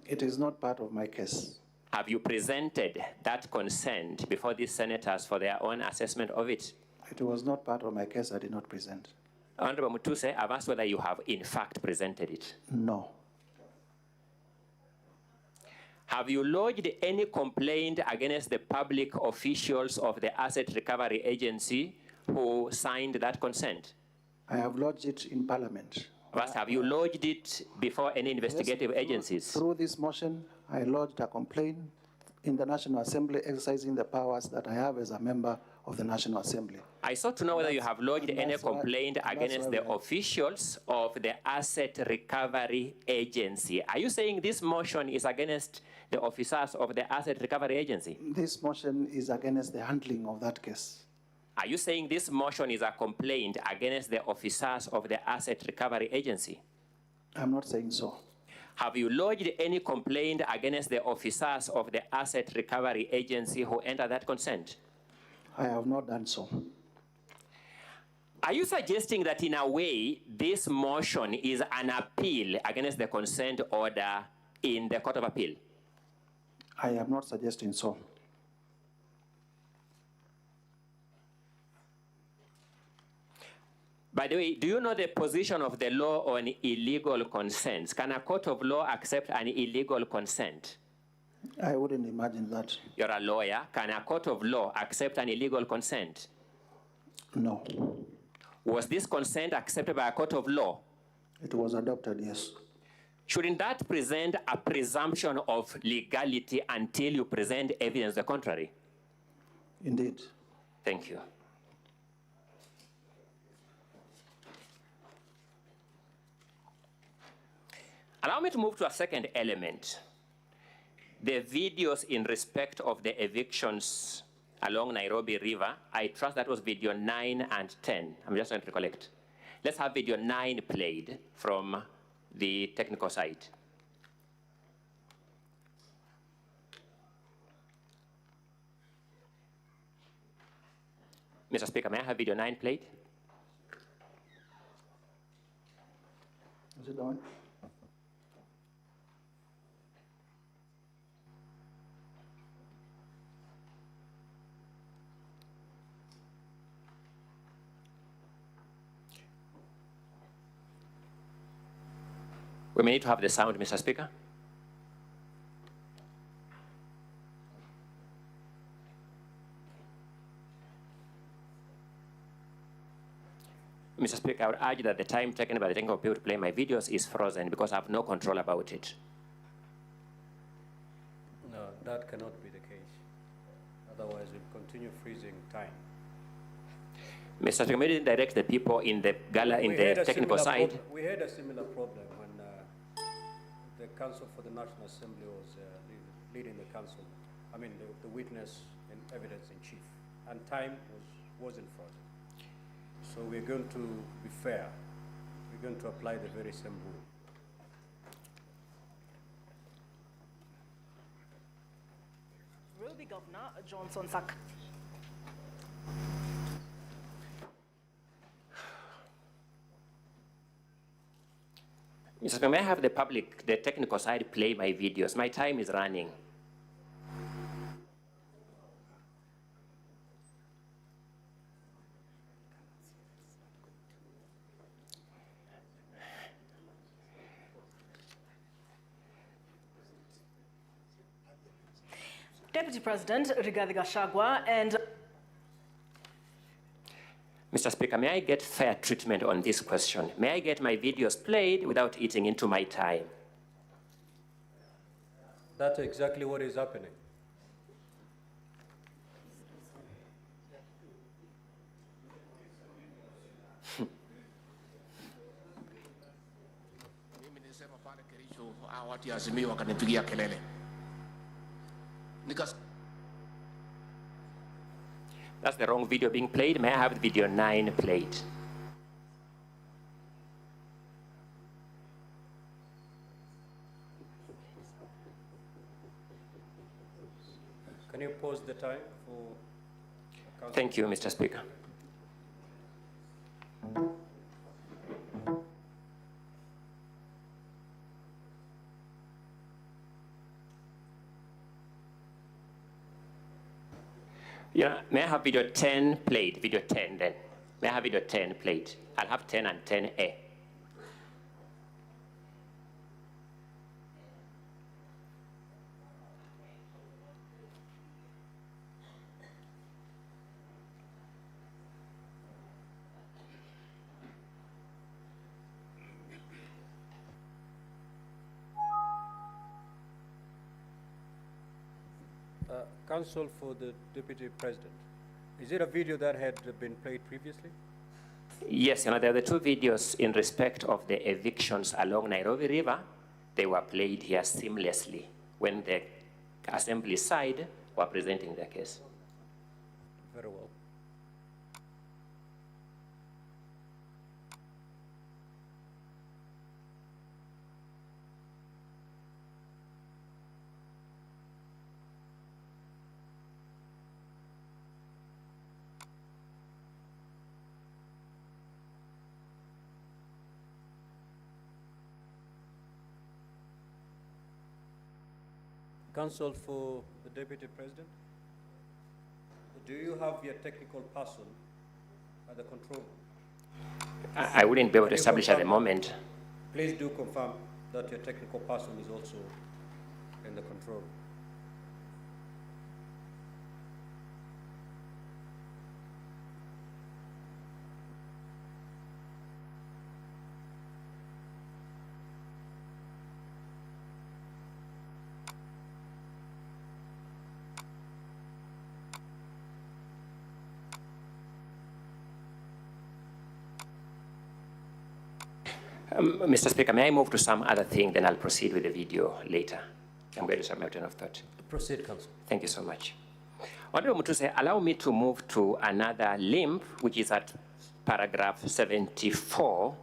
It is not part of my case. Have you presented that consent before the senators for their own assessment of it? It was not part of my case. I did not present. Honorable Mutuse, I've asked whether you have in fact presented it. No. Have you lodged any complaint against the public officials of the Asset Recovery Agency who signed that consent? I have lodged it in Parliament. First, have you lodged it before any investigative agencies? Through this motion, I lodged a complaint in the National Assembly exercising the powers that I have as a member of the National Assembly. I sought to know whether you have lodged any complaint against the officials of the Asset Recovery Agency. Are you saying this motion is against the officers of the Asset Recovery Agency? This motion is against the handling of that case. Are you saying this motion is a complaint against the officers of the Asset Recovery Agency? I'm not saying so. Have you lodged any complaint against the officers of the Asset Recovery Agency who entered that consent? I have not done so. Are you suggesting that in a way this motion is an appeal against the consent order in the Court of Appeal? I am not suggesting so. By the way, do you know the position of the law on illegal consents? Can a court of law accept an illegal consent? I wouldn't imagine that. You're a lawyer. Can a court of law accept an illegal consent? No. Was this consent accepted by a court of law? It was adopted, yes. Shouldn't that present a presumption of legality until you present evidence the contrary? Indeed. Thank you. Allow me to move to a second element. The videos in respect of the evictions along Nairobi River. I trust that was video 9 and 10. I'm just trying to recollect. Let's have video 9 played from the technical side. Mr. Speaker, may I have video 9 played? Is it on? We may need to have the sound, Mr. Speaker. Mr. Speaker, I would urge that the time taken by the technical people to play my videos is frozen because I have no control about it. No, that cannot be the case. continue freezing time. Mr. Speaker, may I direct the people in the gala in the technical side? We had a similar problem when the Counsel for the National Assembly was leading the council. I mean, the witness and evidence in chief, and time was in front. So we're going to be fair. We're going to apply the very same rule. Will be Governor Johnson Sak. Mr. Speaker, may I have the public, the technical side, play my videos? My time is running. Deputy President Rigathi Gachagua and Mr. Speaker, may I get fair treatment on this question? May I get my videos played without eating into my time? That's exactly what is happening. Watu ya Azimio wakanipigia kelele. That's the wrong video being played. May I have video 9 played? Can you pause the time for... Thank you, Mr. Speaker. Yeah, may I have video 10 played? Video 10 then. May I have video 10 played? I'll have 10 and 10A. Counsel for the Deputy President. Is it a video that had been played previously? Yes, there are the 2 videos in respect of the evictions along Nairobi River. They were played here seamlessly when the Assembly side were presenting their case. Very well. Counsel for the Deputy President, do you have your technical person at the control room? I wouldn't be able to establish at the moment. Please do confirm that your technical person is also in the control room. Mr. Speaker, may I move to some other thing, then I'll proceed with the video later. I'm going to submit my turn of thought. Proceed, Counsel. Thank you so much. Honorable Mutuse, allow me to move to another limb, which is at paragraph 74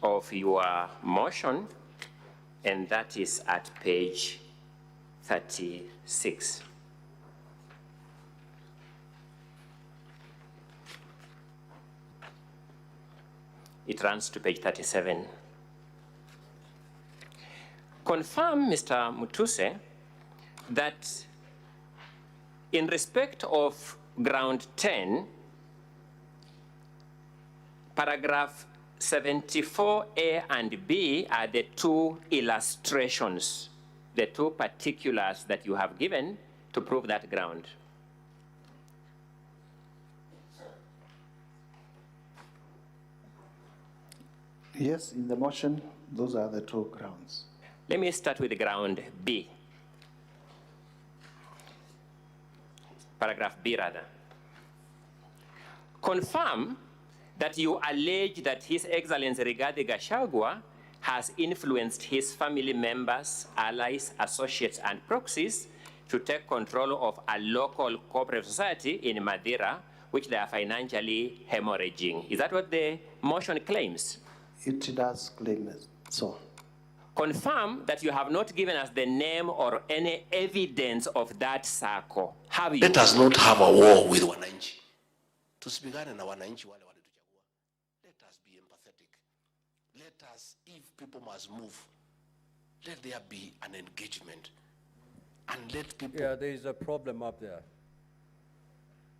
of your motion, and that is at page 36. It runs to page 37. Confirm, Mr. Mutuse, that in respect of ground 10, paragraph 74A and B are the 2 illustrations, the 2 particulars that you have given to prove that ground. Yes, in the motion, those are the 2 grounds. Let me start with ground B. paragraph B rather. Confirm that you allege that His Excellency Rigathi Gachagua has influenced his family members, allies, associates, and proxies to take control of a local cooperative society in Madeira, which they are financially hemorrhaging. Is that what the motion claims? It does claim so. Confirm that you have not given us the name or any evidence of that circle. Have you? Let us not have a war with wananchi. Tusipigane na wananchi wale walituchagua. Let us be empathetic. Let us, if people must move, let there be an engagement. And let people... Yeah, there is a problem up there.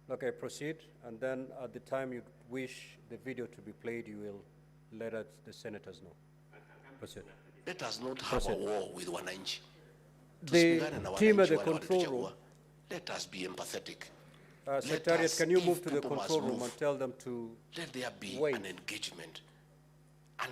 Okay, proceed, and then at the time you wish the video to be played, you will let us, the senators know. Proceed. Let us not have a war with wananchi. The team at the control room. Let us be empathetic. Secretariat, can you move to the control room and tell them to let there be wait. An engagement. And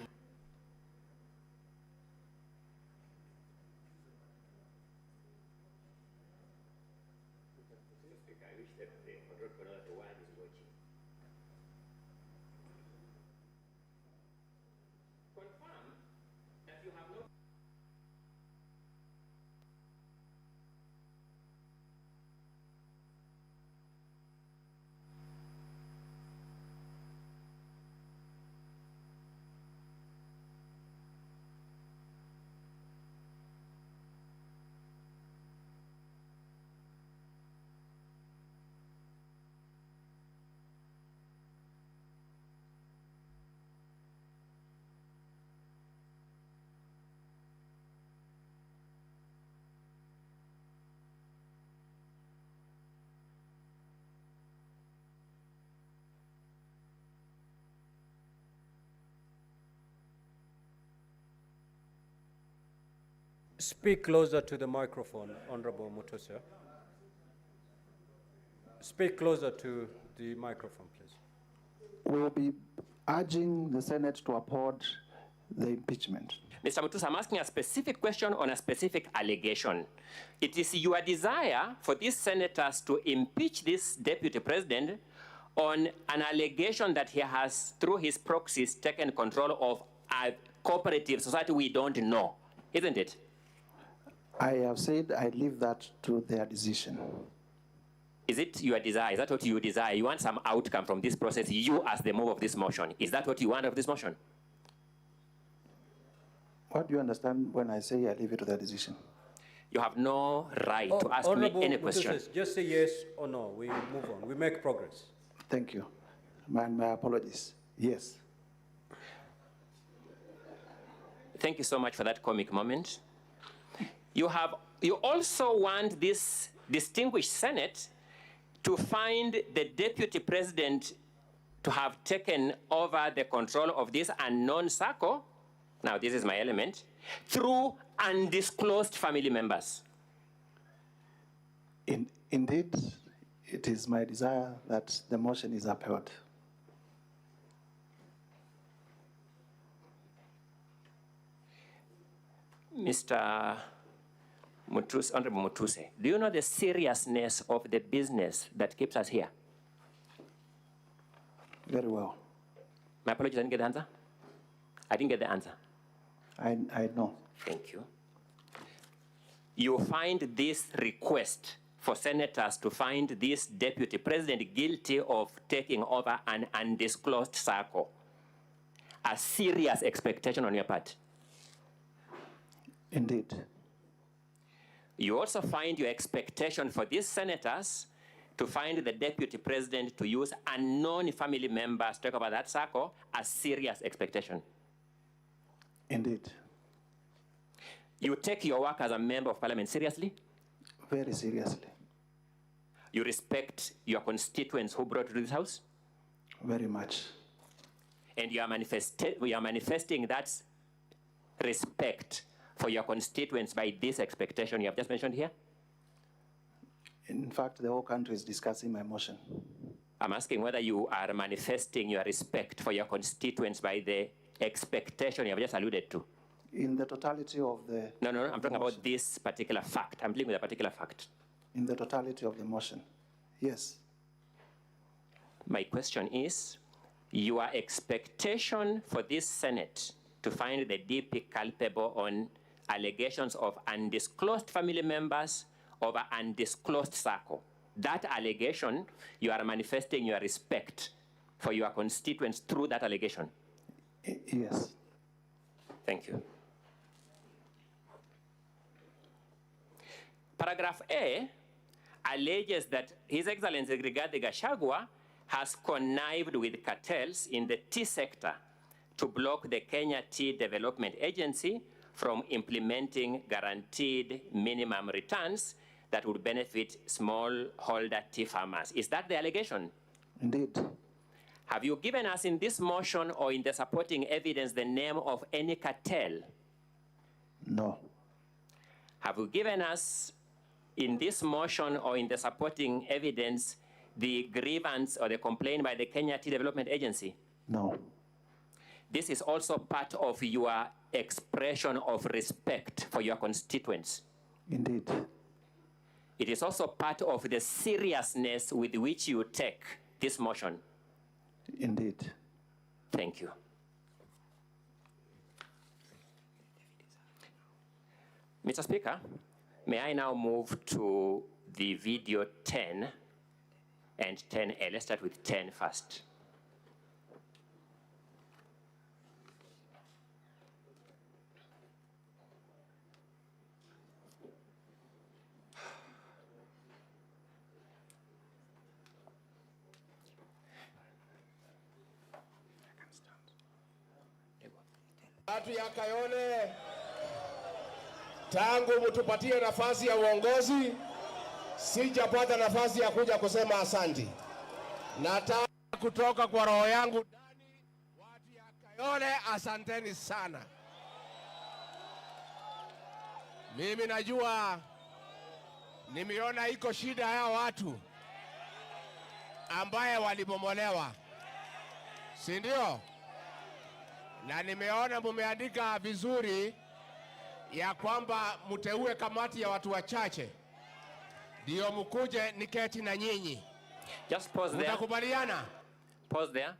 speak closer to the microphone, Honorable Mutuse. Speak closer to the microphone, please. We will be urging the Senate to uphold the impeachment. Mr. Mutuse, I'm asking a specific question on a specific allegation. It is your desire for these senators to impeach this deputy president on an allegation that he has, through his proxies, taken control of a cooperative society we don't know, isn't it? I have said I leave that to their decision. Is it your desire? Is that what you desire? You want some outcome from this process, you as the mover of this motion. Is that what you want of this motion? What do you understand when I say I leave it to their decision? You have no right to ask me any question. Mutuse, just say yes or no. We move on. We make progress. Thank you. My apologies. Yes. Thank you so much for that comic moment. You also want this distinguished Senate to find the deputy president to have taken over the control of this unknown circle, now this is my element, through undisclosed family members. Indeed, it is my desire that the motion is upheld. Mr. Mutuse, Honorable Mutuse, do you know the seriousness of the business that keeps us here? Very well. My apologies, I didn't get the answer. I didn't get the answer. I know. Thank you. You find this request for senators to find this deputy president guilty of taking over an undisclosed circle a serious expectation on your part? Indeed. You also find your expectation for these senators to find the deputy president to use unknown family members to take over that circle a serious expectation. Indeed. You take your work as a member of parliament seriously? Very seriously. You respect your constituents who brought you to this house? Very much. And you are manifesting that respect for your constituents by this expectation you have just mentioned here? In fact, the whole country is discussing my motion. I'm asking whether you are manifesting your respect for your constituents by the expectation you have just alluded to. In the totality of the... No, I'm talking about this particular fact. I'm dealing with a particular fact. In the totality of the motion, Yes. My question is, your expectation for this Senate to find the DP culpable on allegations of undisclosed family members of an undisclosed circle. That allegation, you are manifesting your respect for your constituents through that allegation. Yes. Thank you. Paragraph A alleges that His Excellency Rigathi Gachagua has connived with cartels in the tea sector to block the Kenya Tea Development Agency from implementing guaranteed minimum returns that would benefit smallholder tea farmers. Is that the allegation? Indeed. Have you given us in this motion or in the supporting evidence the name of any cartel? No. Have you given us in this motion or in the supporting evidence the grievance or the complaint by the Kenya Tea Development Agency? No. This is also part of your expression of respect for your constituents. Indeed. It is also part of the seriousness with which you take this motion. Indeed. Thank you. Mr. Speaker, may I now move to the video 10 and 10A. Let's start with 10 first. Watu ya Kayole, tangu mtupatie nafasi ya uongozi, sijapata nafasi ya kuja kusema asanti. Nataka kutoka kwa roho yangu ndani, watu ya Kayole, asanteni sana. Mimi najua nimeona iko shida ya watu ambaye walibomolewa, si ndio? Na nimeona mumeandika vizuri ya kwamba mteue kamati ya watu wachache ndio mkuje niketi na nyinyi. Just pause there. Mtakubaliana? Pause there.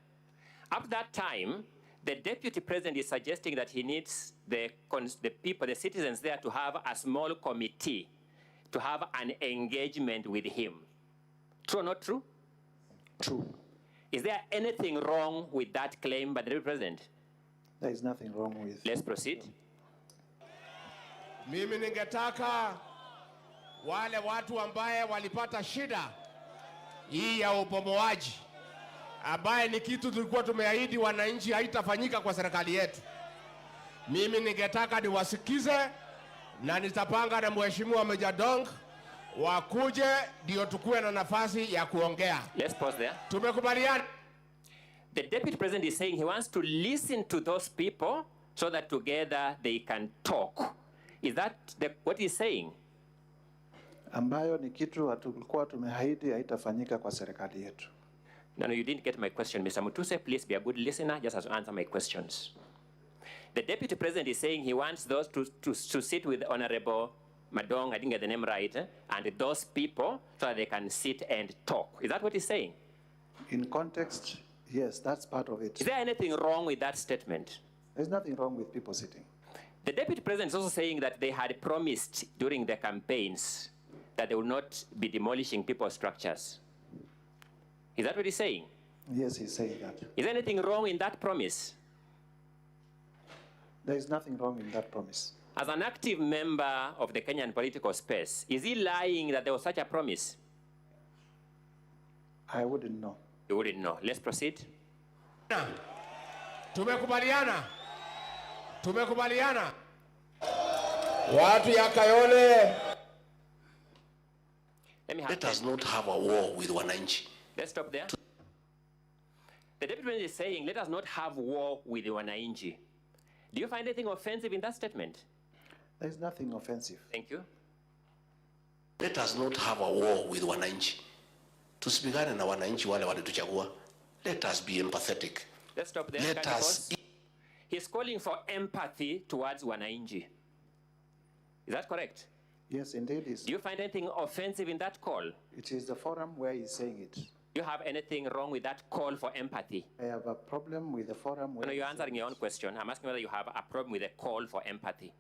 At that time, the deputy president is suggesting that he needs the people, the citizens there to have a small committee to have an engagement with him. True or not true? True. Is there anything wrong with that claim by the deputy president? There is nothing wrong with. Let's proceed. Mimi ningetaka wale watu ambaye walipata shida hii ya upomoaji, ambaye ni kitu tulikuwa tumeahidi wananchi haitafanyika kwa serikali yetu. Mimi ningetaka niwasikize na nitapanga na mheshimiwa Meja Dong wakuje ndio tukue na nafasi ya kuongea. Let's pause there. Tumekubaliana. The deputy president is saying he wants to listen to those people so that together they can talk. Is that what he's saying? Ambayo ni kitu tulikuwa tumeahidi haitafanyika kwa serikali yetu. No, you didn't get my question, Mr. Mutuse. Please be a good listener. Just answer my questions. The deputy president is saying he wants those to sit with Honorable Madong, I didn't get the name right, and those people so that they can sit and talk. Is that what he's saying? In context, yes, that's part of it. Is there anything wrong with that statement? There's nothing wrong with people sitting. The deputy president is also saying that they had promised during the campaigns that they will not be demolishing people's structures. Is that what he's saying? Yes, he's saying that. Is there anything wrong in that promise? There is nothing wrong in that promise. As an active member of the Kenyan political space, is he lying that there was such a promise? I wouldn't know. You wouldn't know. Let's proceed. Tumekubaliana. Tumekubaliana. Watu ya Kayole. Let us not have a war with wananchi. Let's stop there. The deputy president is saying, let us not have war with the wananchi. Do you find anything offensive in that statement? There is nothing offensive. Thank you. Let us not have a war with wananchi. Tusipigane na wananchi wale walituchagua. Let us be empathetic. Let's stop there. Let us. He's calling for empathy towards wananchi. Is that correct? Yes, indeed. Do you find anything offensive in that call? It is the forum where he's saying it. Do you have anything wrong with that call for empathy? I have a problem with the forum where... No, you're answering your own question. I'm asking whether you have a problem with the call for empathy.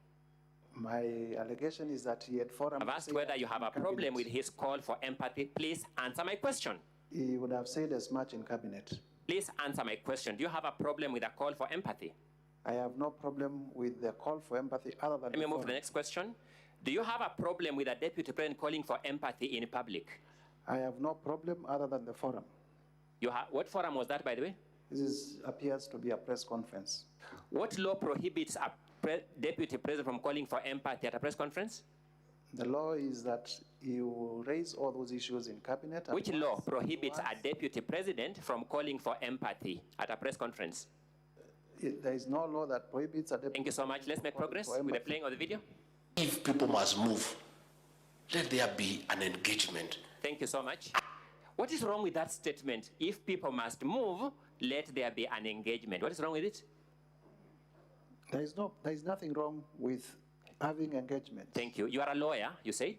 My allegation is that he had forum... I've asked whether you have a problem with his call for empathy. Please answer my question. He would have said as much in cabinet. Please answer my question. Do you have a problem with a call for empathy? I have no problem with the call for empathy other than... Let me move to the next question. Do you have a problem with a deputy president calling for empathy in public? I have no problem other than the forum. What forum was that, by the way? This appears to be a press conference. What law prohibits a deputy president from calling for empathy at a press conference? The law is that you raise all those issues in cabinet. Which law prohibits a deputy president from calling for empathy at a press conference? There is no law that prohibits a deputy... Thank you so much. Let's make progress with the playing of the video. If people must move, let there be an engagement. Thank you so much. What is wrong with that statement? If people must move, let there be an engagement. What is wrong with it? There is nothing wrong with having engagement. Thank you. You are a lawyer, you said?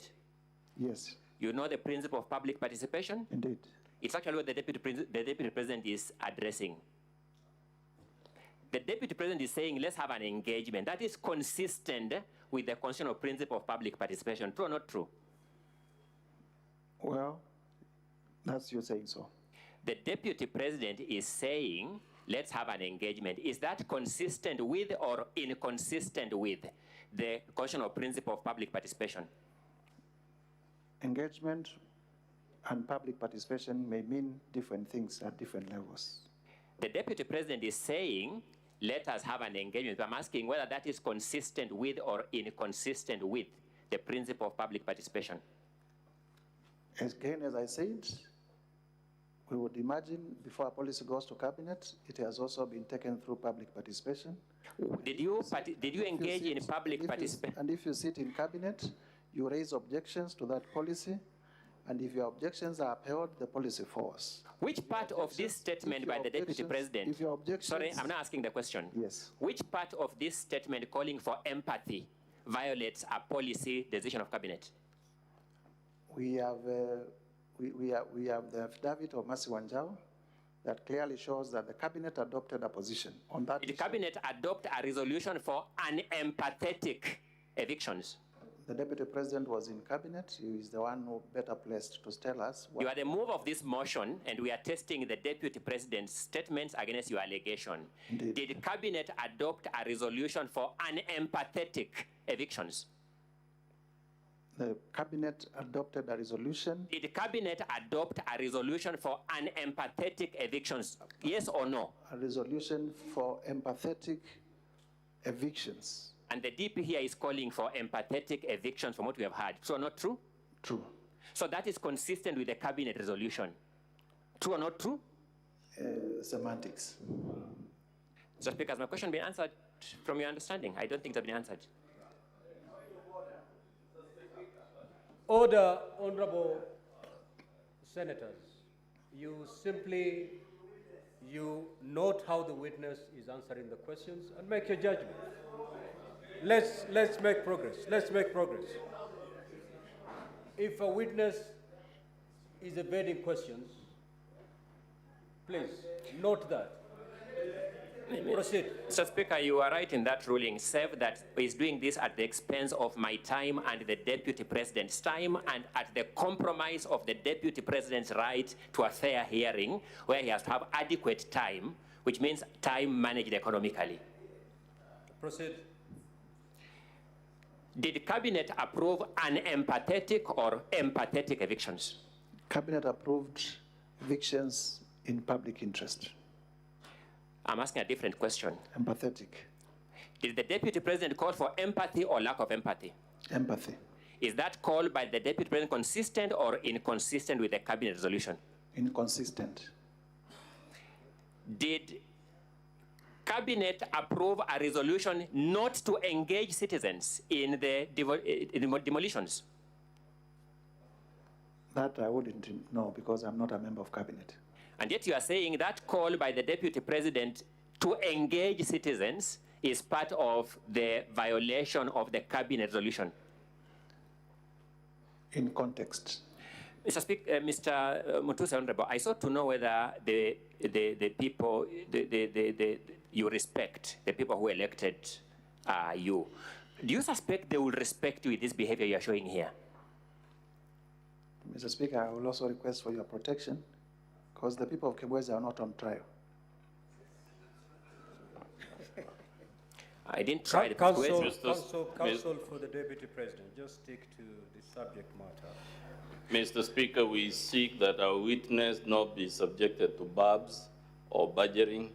Yes. You know the principle of public participation? Indeed. It's actually what the deputy president is addressing. The deputy president is saying, let's have an engagement. That is consistent with the constitutional principle of public participation. True or not true? Well, that's you saying so. The deputy president is saying, let's have an engagement. Is that consistent with or inconsistent with the constitutional principle of public participation? Engagement and public participation may mean different things at different levels. The deputy president is saying, let us have an engagement. I'm asking whether that is consistent with or inconsistent with the principle of public participation. Again, as I said, we would imagine before a policy goes to cabinet, it has also been taken through public participation. Did you engage in public participation? And if you sit in cabinet, you raise objections to that policy, and if your objections are upheld, the policy falls. Which part of this statement by the deputy president? Sorry, I'm not asking the question. Yes. Which part of this statement calling for empathy violates a policy decision of cabinet? We have the affidavit of Mercy Wanjau that clearly shows that the cabinet adopted a position on that. The cabinet adopt a resolution for unempathetic evictions. The deputy president was in cabinet. He is the one who better placed to tell us. You are the move of this motion, and we are testing the deputy president's statements against your allegation. Indeed. Did the cabinet adopt a resolution for unempathetic evictions? The cabinet adopted a resolution. Did the cabinet adopt a resolution for unempathetic evictions? Yes or no? A resolution for empathetic evictions. And the DP here is calling for empathetic evictions from what we have heard. So not true? True. So that is consistent with the cabinet resolution. True or not true? Semantics. Mr. Speaker, has my question been answered from your understanding? I don't think it's been answered. Order, honorable senators. You note how the witness is answering the questions and make your judgment. Let's make progress. Let's make progress. If a witness is evading questions, please note that. Proceed. Mr. Speaker, you are right in that ruling, save that he's doing this at the expense of my time and the deputy president's time, and at the compromise of the deputy president's right to a fair hearing, where he has to have adequate time, which means time managed economically. Proceed. Did the cabinet approve unempathetic or empathetic evictions? Cabinet approved evictions in public interest. I'm asking a different question. Empathetic. Did the deputy president call for empathy or lack of empathy? Empathy. Is that call by the deputy president consistent or inconsistent with the cabinet resolution? Inconsistent. Did cabinet approve a resolution not to engage citizens in the demolitions? That I wouldn't know because I'm not a member of cabinet. And yet you are saying that call by the deputy president to engage citizens is part of the violation of the cabinet resolution. in context. Mr. Speaker, Mr. Mutuse, Honorable, I sought to know whether the people you respect, the people who elected you, do you suspect they will respect you with this behavior you are showing here? Mr. Speaker, I will also request for your protection because the people of Kibwezi are not on trial. I didn't try the Counsel for the Deputy President, just stick to the subject matter. Mr. Speaker, we seek that our witness not be subjected to barbs or badgering.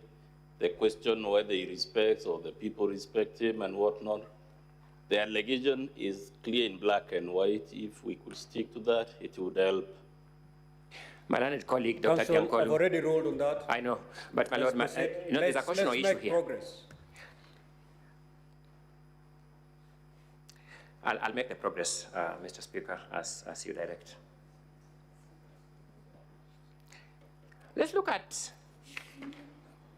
The question whether he respects or the people respect him and whatnot. The allegation is clear in black and white. If we could stick to that, it would help. My learned colleague, Dr. Counsel, I've already ruled on that. I know, but my Lord, there's a question or issue here. Progress. I'll make the progress, Mr. Speaker, as you direct. Let's look at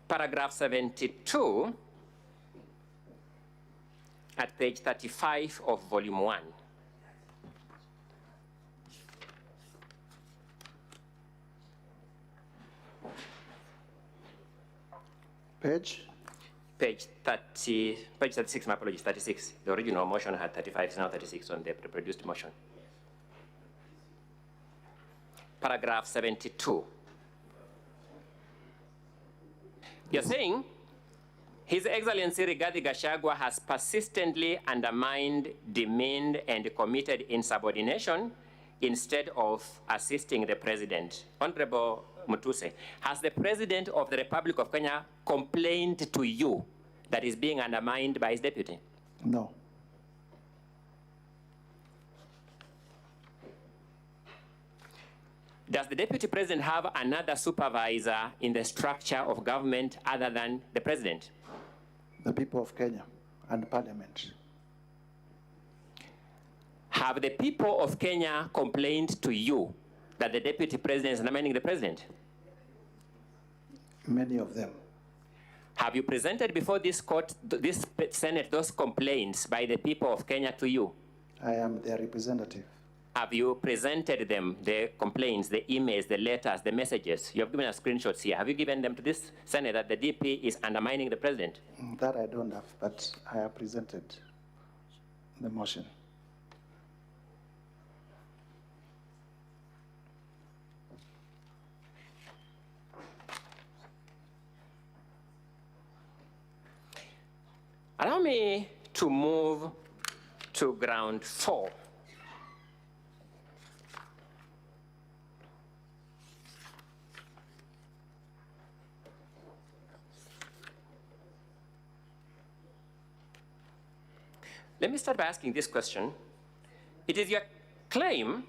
paragraph 72 at page 35 of volume 1. Page? Page 36, my apologies, 36. The original motion had 35, it's now 36 on the reproduced motion. Paragraph 72. You're saying, His Excellency Rigathi Gachagua has persistently undermined, demeaned, and committed insubordination instead of assisting the President. Honorable Mutuse, has the President of the Republic of Kenya complained to you that is being undermined by his deputy? No. Does the Deputy President have another supervisor in the structure of government other than the President? The people of Kenya and Parliament. Have the people of Kenya complained to you that the Deputy President is undermining the President? Many of them. Have you presented before this court, this Senate, those complaints by the people of Kenya to you? I am their representative. Have you presented them, the complaints, the emails, the letters, the messages? You have given us screenshots here. Have you given them to this Senate that the DP is undermining the President? That I don't have, but I have presented the motion. Allow me to move to ground 4. Let me start by asking this question. It is your claim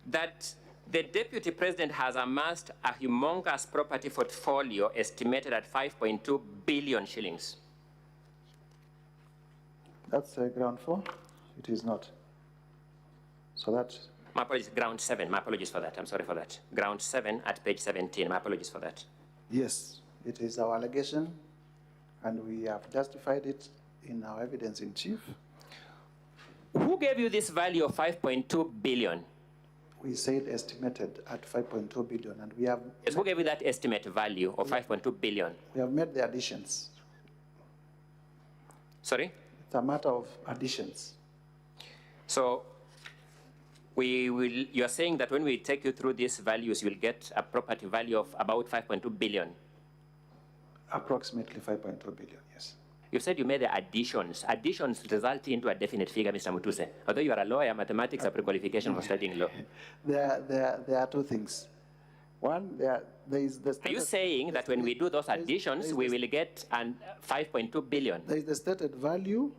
that the Deputy President has amassed a humongous property portfolio estimated at 5.2 billion shillings. That's ground 4? It is not. So that... My apologies, ground 7. My apologies for that. I'm sorry for that. Ground 7 at page 17. My apologies for that. Yes, it is our allegation, and we have justified it in our evidence in chief. Who gave you this value of 5.2 billion? We said estimated at 5.2 billion, and we have... Yes, who gave you that estimate value of 5.2 billion? We have made the additions. Sorry? It's a matter of additions. So, you're saying that when we take you through these values, you'll get a property value of about 5.2 billion? Approximately 5.2 billion, yes. You said you made the additions. Additions result into a definite figure, Mr. Mutuse. Although you are a lawyer, mathematics are pre-qualification for studying law. There are two things. One, there is the... Are you saying that when we do those additions, we will get 5.2 billion? There is the stated value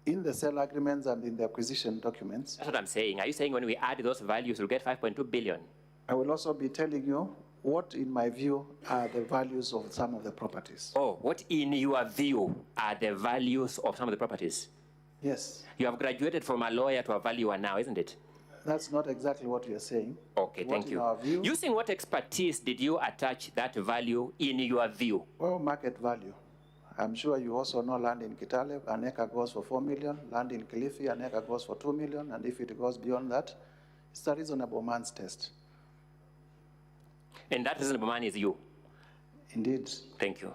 in the sale agreements and in the acquisition documents. That's what I'm saying. Are you saying when we add those values, we'll get 5.2 billion? I will also be telling you what, in my view, are the values of some of the properties. Oh, what, in your view, are the values of some of the properties? Yes. You have graduated from a lawyer to a valuer now, isn't it? That's not exactly what you're saying. Okay, thank you. Using what expertise did you attach that value in your view? Well, market value. I'm sure you also know land in Kitale, an acre goes for 4 million, land in Kilifi, an acre goes for 2 million, and if it goes beyond that, it's a reasonable man's test. And that reasonable man is you? Indeed. Thank you.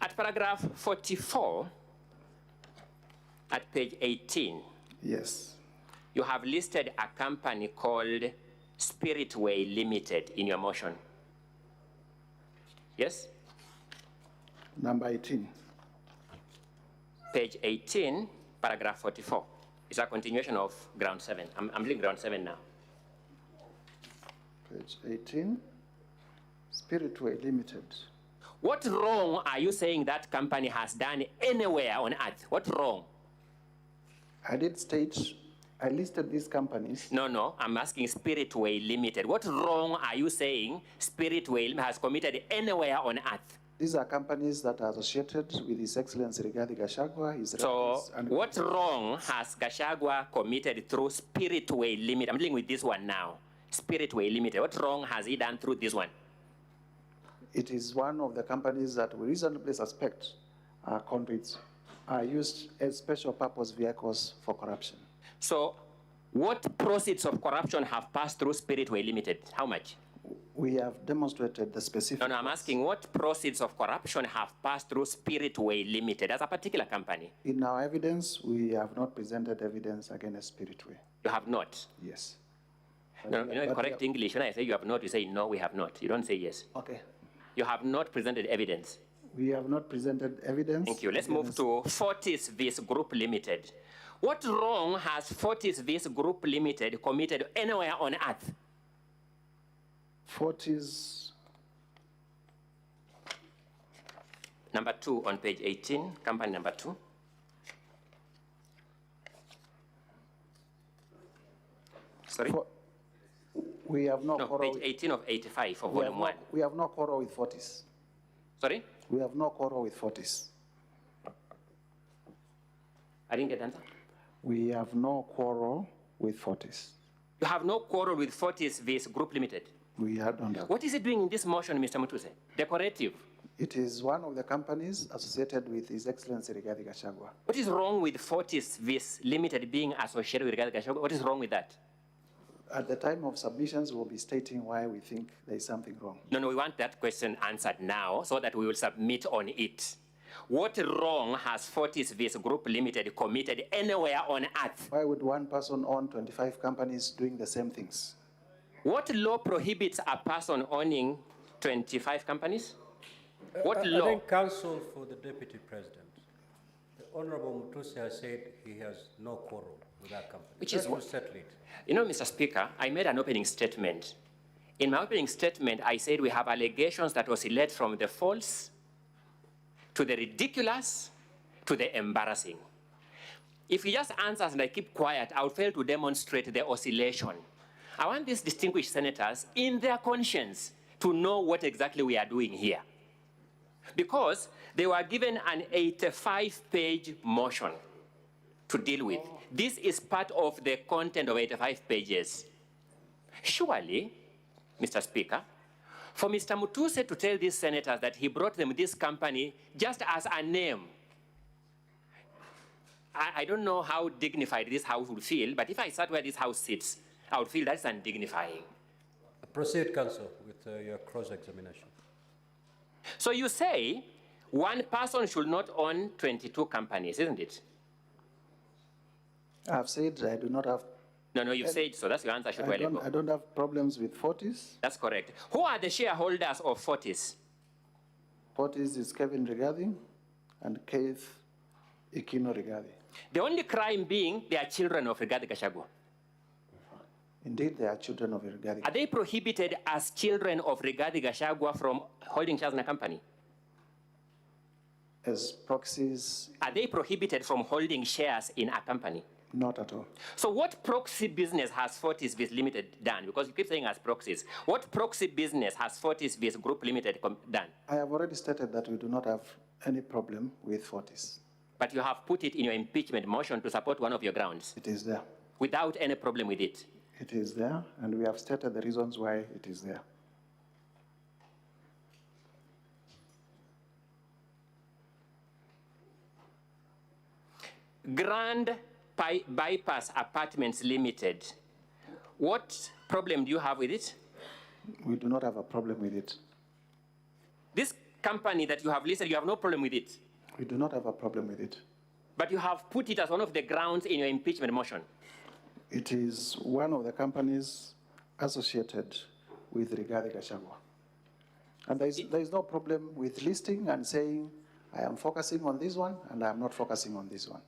At paragraph 44, at page 18, yes, you have listed a company called Spiritway Limited in your motion. Yes? Number 18. Page 18, paragraph 44. It's a continuation of ground 7. I'm doing ground 7 now. Page 18, Spiritway Limited. What wrong are you saying that company has done anywhere on earth? What wrong? I did state, I listed these companies. No, I'm asking Spiritway Limited. What wrong are you saying Spiritway has committed anywhere on earth? These are companies that are associated with His Excellency Rigathi Gachagua. What wrong has Gachagua committed through Spiritway Limited? I'm dealing with this one now. Spiritway Limited. What wrong has he done through this one? It is one of the companies that we reasonably suspect are conduits, are used as special purpose vehicles for corruption. So, what proceeds of corruption have passed through Spiritway Limited? How much? We have demonstrated the specific. No, I'm asking what proceeds of corruption have passed through Spiritway Limited as a particular company? In our evidence, we have not presented evidence against Spiritway. You have not? Yes. No, you know, correct English. When I say you have not, you say no, we have not. You don't say yes. Okay. You have not presented evidence. We have not presented evidence. Thank you. Let's move to Fortis Vis Group Limited. What wrong has Fortis Vis Group Limited committed anywhere on earth? Fortis. Number 2 on page 18, company number 2. Sorry? We have no quarrel. Page 18 of 85 of volume 1. We have no quarrel with Fortis. Sorry? We have no quarrel with Fortis. I didn't get the answer. We have no quarrel with Fortis. You have no quarrel with Fortis Vis Group Limited? We don't have. What is it doing in this motion, Mr. Mutuse? Decorative. It is one of the companies associated with His Excellency Rigathi Gachagua. What is wrong with Fortis Vis Limited being associated with Rigathi Gachagua? What is wrong with that? At the time of submissions, we'll be stating why we think there is something wrong. No, we want that question answered now so that we will submit on it. What wrong has Fortis Vis Group Limited committed anywhere on earth? Why would one person own 25 companies doing the same things? What law prohibits a person owning 25 companies? What law? I think counsel for the Deputy President, the Honorable Mutuse has said he has no quarrel with that company. Which is what settle it. You know, Mr. Speaker, I made an opening statement. In my opening statement, I said we have allegations that oscillate from the false to the ridiculous to the embarrassing. If he just answers and I keep quiet, I will fail to demonstrate the oscillation. I want these distinguished senators in their conscience to know what exactly we are doing here. Because they were given an 85-page motion to deal with. This is part of the content of 85 pages. Surely, Mr. Speaker, for Mr. Mutuse to tell these senators that he brought them this company just as a name, I don't know how dignified this house would feel, but if I sat where this house sits, I would feel that's undignifying. Proceed, counsel, with your cross-examination. So you say one person should not own 22 companies, isn't it? I've said I do not have. No, you've said so. That's your answer. I don't have problems with Fortis. That's correct. Who are the shareholders of Fortis? Fortis is Kevin Rigathi and Keith Ikino Rigathi. The only crime being they are children of Rigathi Gachagua. Indeed, they are children of Rigathi. Are they prohibited as children of Rigathi Gachagua from holding shares in a company? As proxies? Are they prohibited from holding shares in a company? Not at all. So what proxy business has Fortis Vis Limited done? Because you keep saying as proxies. What proxy business has Fortis Vis Group Limited done? I have already stated that we do not have any problem with Fortis. But you have put it in your impeachment motion to support one of your grounds. It is there. Without any problem with it. It is there, and we have stated the reasons why it is there. Grand Bypass Apartments Limited. What problem do you have with it? We do not have a problem with it. This company that you have listed, you have no problem with it. We do not have a problem with it. But you have put it as one of the grounds in your impeachment motion. It is one of the companies associated with Rigathi Gachagua. And there is no problem with listing and saying, I am focusing on this one and I am not focusing on this one.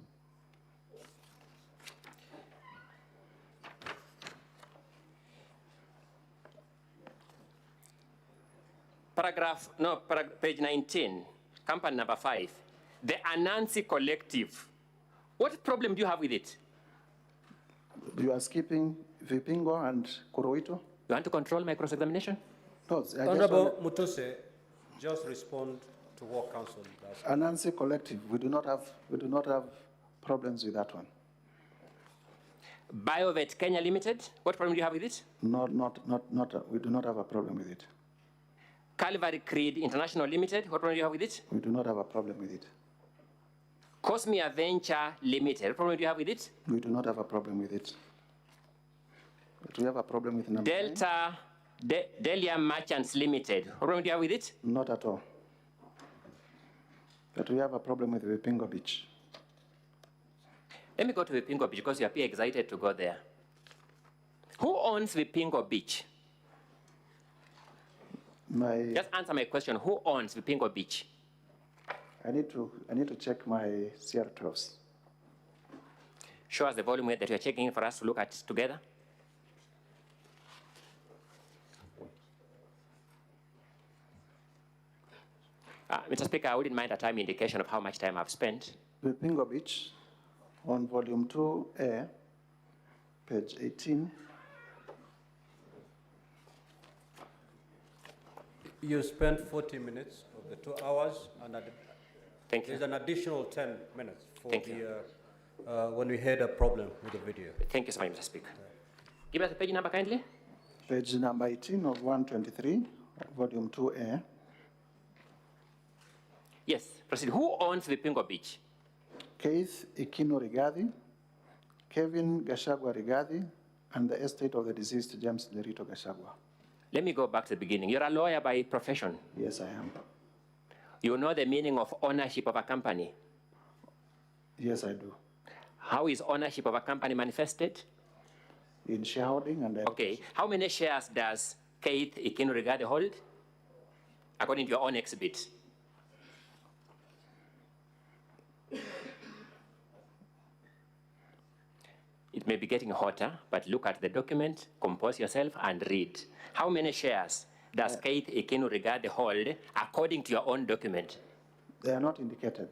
Page 19, company number 5, the Anansi Collective. What problem do you have with it? You are skipping Vipingo and Kuroito? You want to control my cross-examination? No, Honorable Mutuse, just respond to what counsel does. Anansi Collective, we do not have problems with that one. BioVet Kenya Limited, what problem do you have with it? We do not have a problem with it. Calvary Creed International Limited, what problem do you have with it? We do not have a problem with it. Cosmia Venture Limited, what problem do you have with it? We do not have a problem with it. But we have a problem with number Delta Delia Merchants Limited, what problem do you have with it? Not at all. But we have a problem with Vipingo Beach. Let me go to Vipingo Beach because you appear excited to go there. Who owns Vipingo Beach? Just answer my question. Who owns Vipingo Beach? I need to check my CR12s. Show us the volume that you're checking for us to look at together. Mr. Speaker, I wouldn't mind a time indication of how much time I've spent. Vipingo Beach, on volume 2A, page 18. You spent 40 minutes of the 2 hours, and Thank you. There's an additional 10 minutes for when we had a problem with the video. Thank you so much, Mr. Speaker. Give us the page number kindly. Page number 18 of 123, volume 2A. Yes, proceed. Who owns Vipingo Beach? Keith Ikino Rigathi, Kevin Gachagua Rigathi, and the estate of the deceased James Lerito Gachagua. Let me go back to the beginning. You're a lawyer by profession. Yes, I am. You know the meaning of ownership of a company? Yes, I do. How is ownership of a company manifested? In shareholding and... Okay. How many shares does Keith Ikino Rigathi hold? According to your own exhibit. It may be getting hotter, but look at the document, compose yourself, and read. How many shares does Keith Ikino Rigathi hold according to your own document? They are not indicated.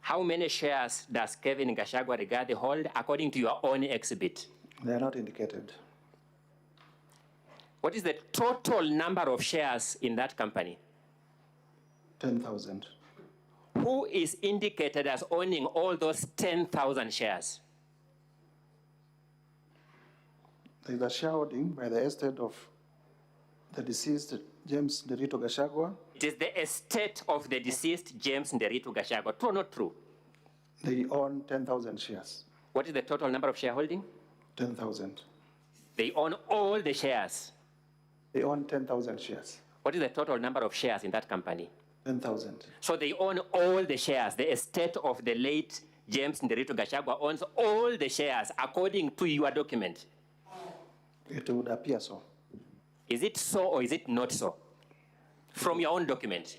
How many shares does Kevin Gachagua Rigathi hold according to your own exhibit? They are not indicated. What is the total number of shares in that company? 10,000. Who is indicated as owning all those 10,000 shares? There is a shareholding by the estate of the deceased James Lerito Gachagua. It is the estate of the deceased James Lerito Gachagua. True or not true? They own 10,000 shares. What is the total number of shareholding? 10,000. They own all the shares. They own 10,000 shares. What is the total number of shares in that company? 10,000. So they own all the shares. The estate of the late James Lerito Gachagua owns all the shares according to your document. It would appear so. Is it so or is it not so? From your own document.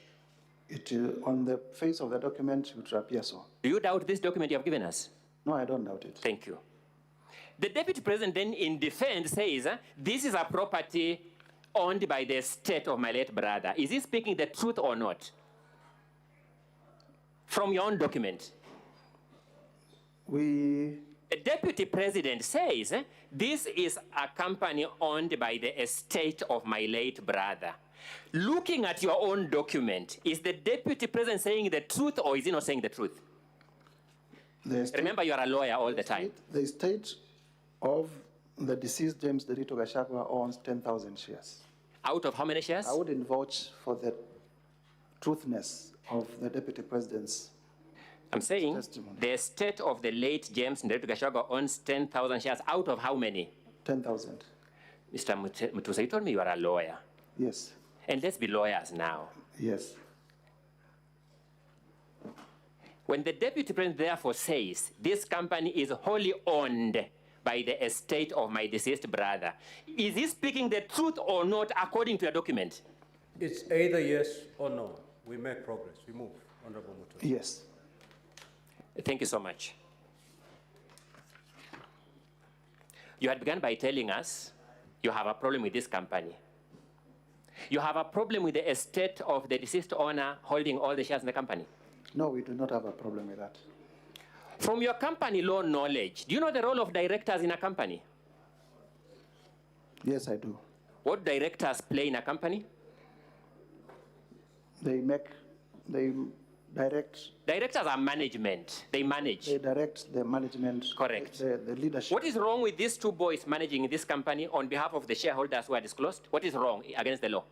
On the face of the document, it would appear so. Do you doubt this document you have given us? No, I don't doubt it. Thank you. The Deputy President then in defense says, this is a property owned by the estate of my late brother. Is he speaking the truth or not? From your own document. The Deputy President says, this is a company owned by the estate of my late brother. Looking at your own document, is the Deputy President saying the truth or is he not saying the truth? The estate, remember, you are a lawyer all the time. The estate of The deceased James Derito Gachagua owns 10,000 shares. Out of how many shares? I wouldn't vouch for the truthness of the Deputy President's I'm saying testimony. the estate of the late James Derito Gachagua owns 10,000 shares. Out of how many? 10,000. Mr. Mutusa, you told me you are a lawyer. Yes. And let's be lawyers now. Yes. When the Deputy President therefore says this company is wholly owned by the estate of my deceased brother, is he speaking the truth or not according to your document? It's either yes or no. We make progress. We move, Honorable Mutusa. Yes. Thank you so much. You had begun by telling us you have a problem with this company. You have a problem with the estate of the deceased owner holding all the shares in the company. No, we do not have a problem with that. From your company law knowledge, do you know the role of directors in a company? Yes, I do. What directors play in a company? They direct. Directors are management. They manage. They direct the management. Correct. The leadership. What is wrong with these two boys managing this company on behalf of the shareholders who are disclosed? What is wrong against the law?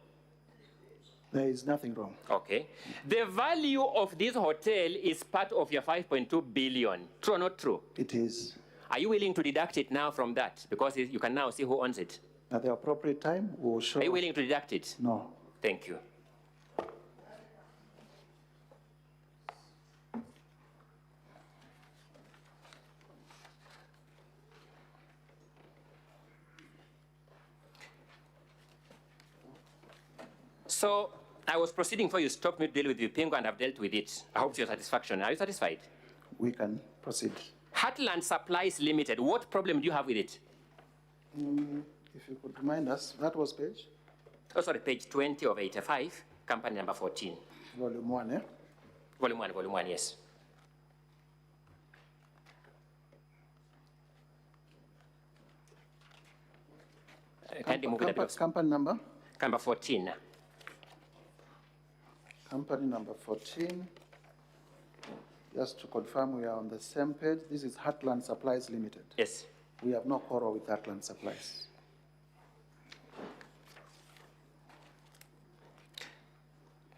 There is nothing wrong. Okay. The value of this hotel is part of your 5.2 billion. True or not true? It is. Are you willing to deduct it now from that? Because you can now see who owns it. At the appropriate time, we will show. Are you willing to deduct it? No. Thank you. So I was proceeding before you stopped me to deal with Vipingo, and I've dealt with it. I hope to your satisfaction. Are you satisfied? We can proceed. Heartland Supplies Limited, what problem do you have with it? If you could remind us, that was page? Oh, sorry, page 20 of 85, company number 14. Volume 1, eh? Volume 1, yes. Kindly move that box. Company number? Number 14. Company number 14. Just to confirm, we are on the same page. This is Heartland Supplies Limited. Yes. We have no quarrel with Heartland Supplies.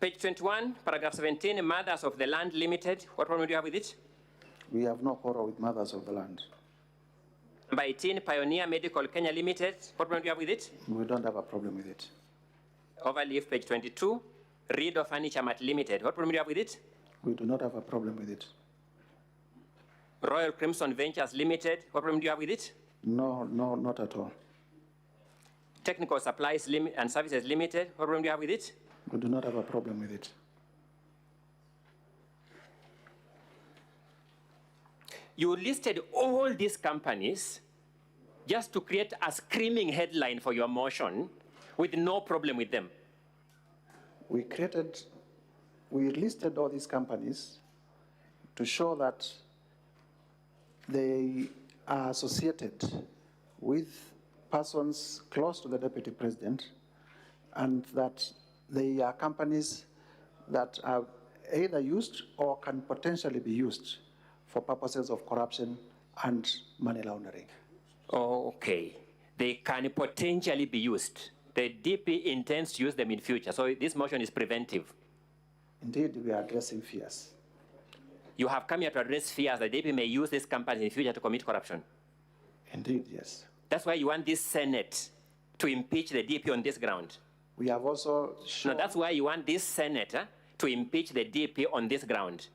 Page 21, paragraph 17, Mothers of the Land Limited. What problem do you have with it? We have no quarrel with Mothers of the Land. Number 18, Pioneer Medical Kenya Limited. What problem do you have with it? We don't have a problem with it. Overleaf, page 22, Reed Furniture Mart Limited. What problem do you have with it? We do not have a problem with it. Royal Crimson Ventures Limited. What problem do you have with it? No, not at all. Technical Supplies and Services Limited. What problem do you have with it? We do not have a problem with it. You listed all these companies just to create a screaming headline for your motion with no problem with them. We listed all these companies to show that they are associated with persons close to the Deputy President, and that they are companies that are either used or can potentially be used for purposes of corruption and money laundering. Okay. They can potentially be used. The DP intends to use them in future, so this motion is preventive. Indeed, we are addressing fears. You have come here to address fears that DP may use these companies in future to commit corruption. Indeed, yes. That's why you want this Senate to impeach the DP on this ground. We have also shown... No, that's why you want this Senate to impeach the DP on this ground.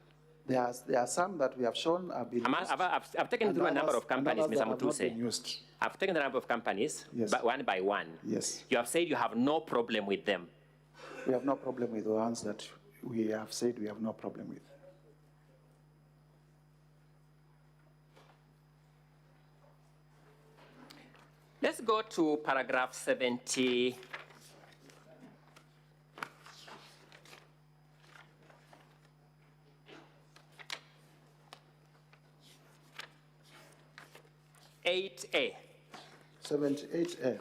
There are some that we have shown have been used. I've taken through a number of companies, Mr. Mutuse. I've taken the number of companies, yes, one by one. Yes. You have said you have no problem with them. We have no problem with the ones that we have said we have no problem with. Let's go to paragraph 70. A. 78A.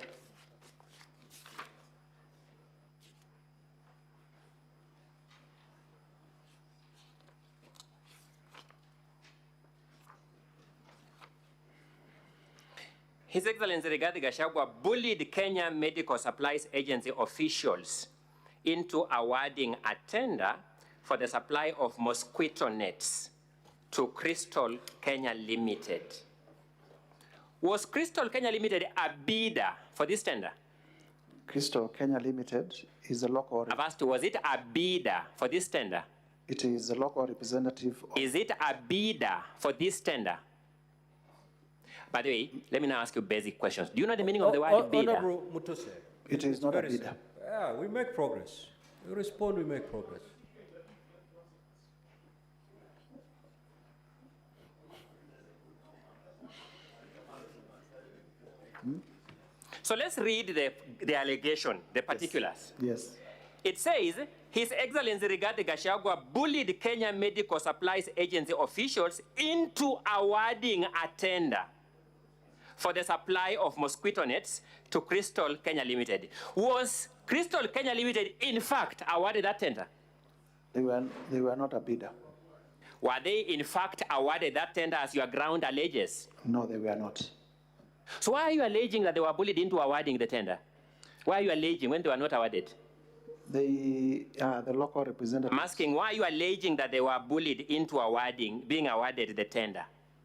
His Excellency Rigathi Gachagua bullied Kenya Medical Supplies Agency officials into awarding a tender for the supply of mosquito nets to Crystal Kenya Limited. Was Crystal Kenya Limited a bidder for this tender? Crystal Kenya Limited is a local... I've asked, was it a bidder for this tender? It is a local representative. Is it a bidder for this tender? By the way, let me now ask you basic questions. Do you know the meaning of the word bidder? Honorable Mutuse. It is not a bidder. Yeah, we make progress. You respond, we make progress. So let's read the allegation, the particulars. Yes. It says, His Excellency Rigathi Gachagua bullied Kenya Medical Supplies Agency officials into awarding a tender for the supply of mosquito nets to Crystal Kenya Limited. Was Crystal Kenya Limited, in fact, awarded that tender? They were not a bidder. Were they, in fact, awarded that tender as your ground alleges? No, they were not. So why are you alleging that they were bullied into awarding the tender? Why are you alleging when they were not awarded? The local representative. I'm asking, why are you alleging that they were bullied into being awarded the tender?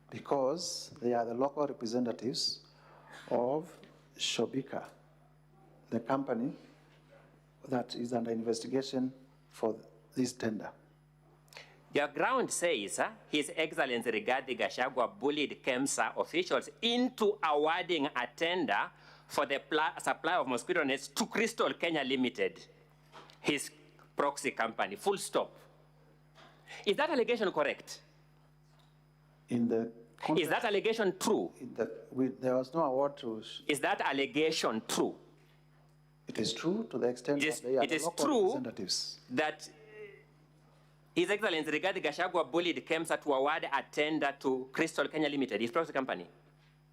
Because they are the local representatives of Shobika, the company that is under investigation for this tender. Your ground says His Excellency Rigathi Gachagua bullied KEMSA officials into awarding a tender for the supply of mosquito nets to Crystal Kenya Limited, his proxy company, full stop. Is that allegation correct? Is that allegation true? There was no award to... Is that allegation true? It is true to the extent that they are the local representatives. That His Excellency Rigathi Gachagua bullied KEMSA to award a tender to Crystal Kenya Limited, his proxy company.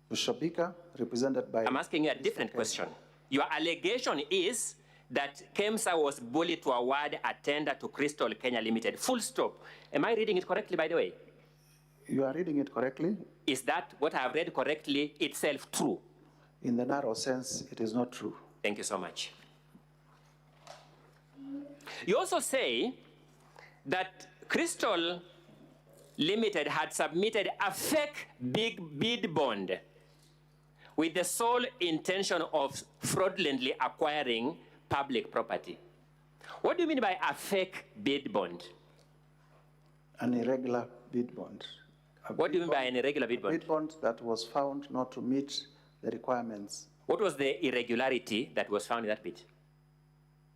To Shobika, represented by... I'm asking you a different question. Your allegation is that KEMSA was bullied to award a tender to Crystal Kenya Limited, full stop. Am I reading it correctly, by the way? You are reading it correctly. Is that what I have read correctly itself true? In the narrow sense, it is not true. Thank you so much. You also say that Crystal Limited had submitted a fake bid bond with the sole intention of fraudulently acquiring public property. What do you mean by a fake bid bond? An irregular bid bond. What do you mean by an irregular bid bond? A bid bond that was found not to meet the requirements. What was the irregularity that was found in that bid?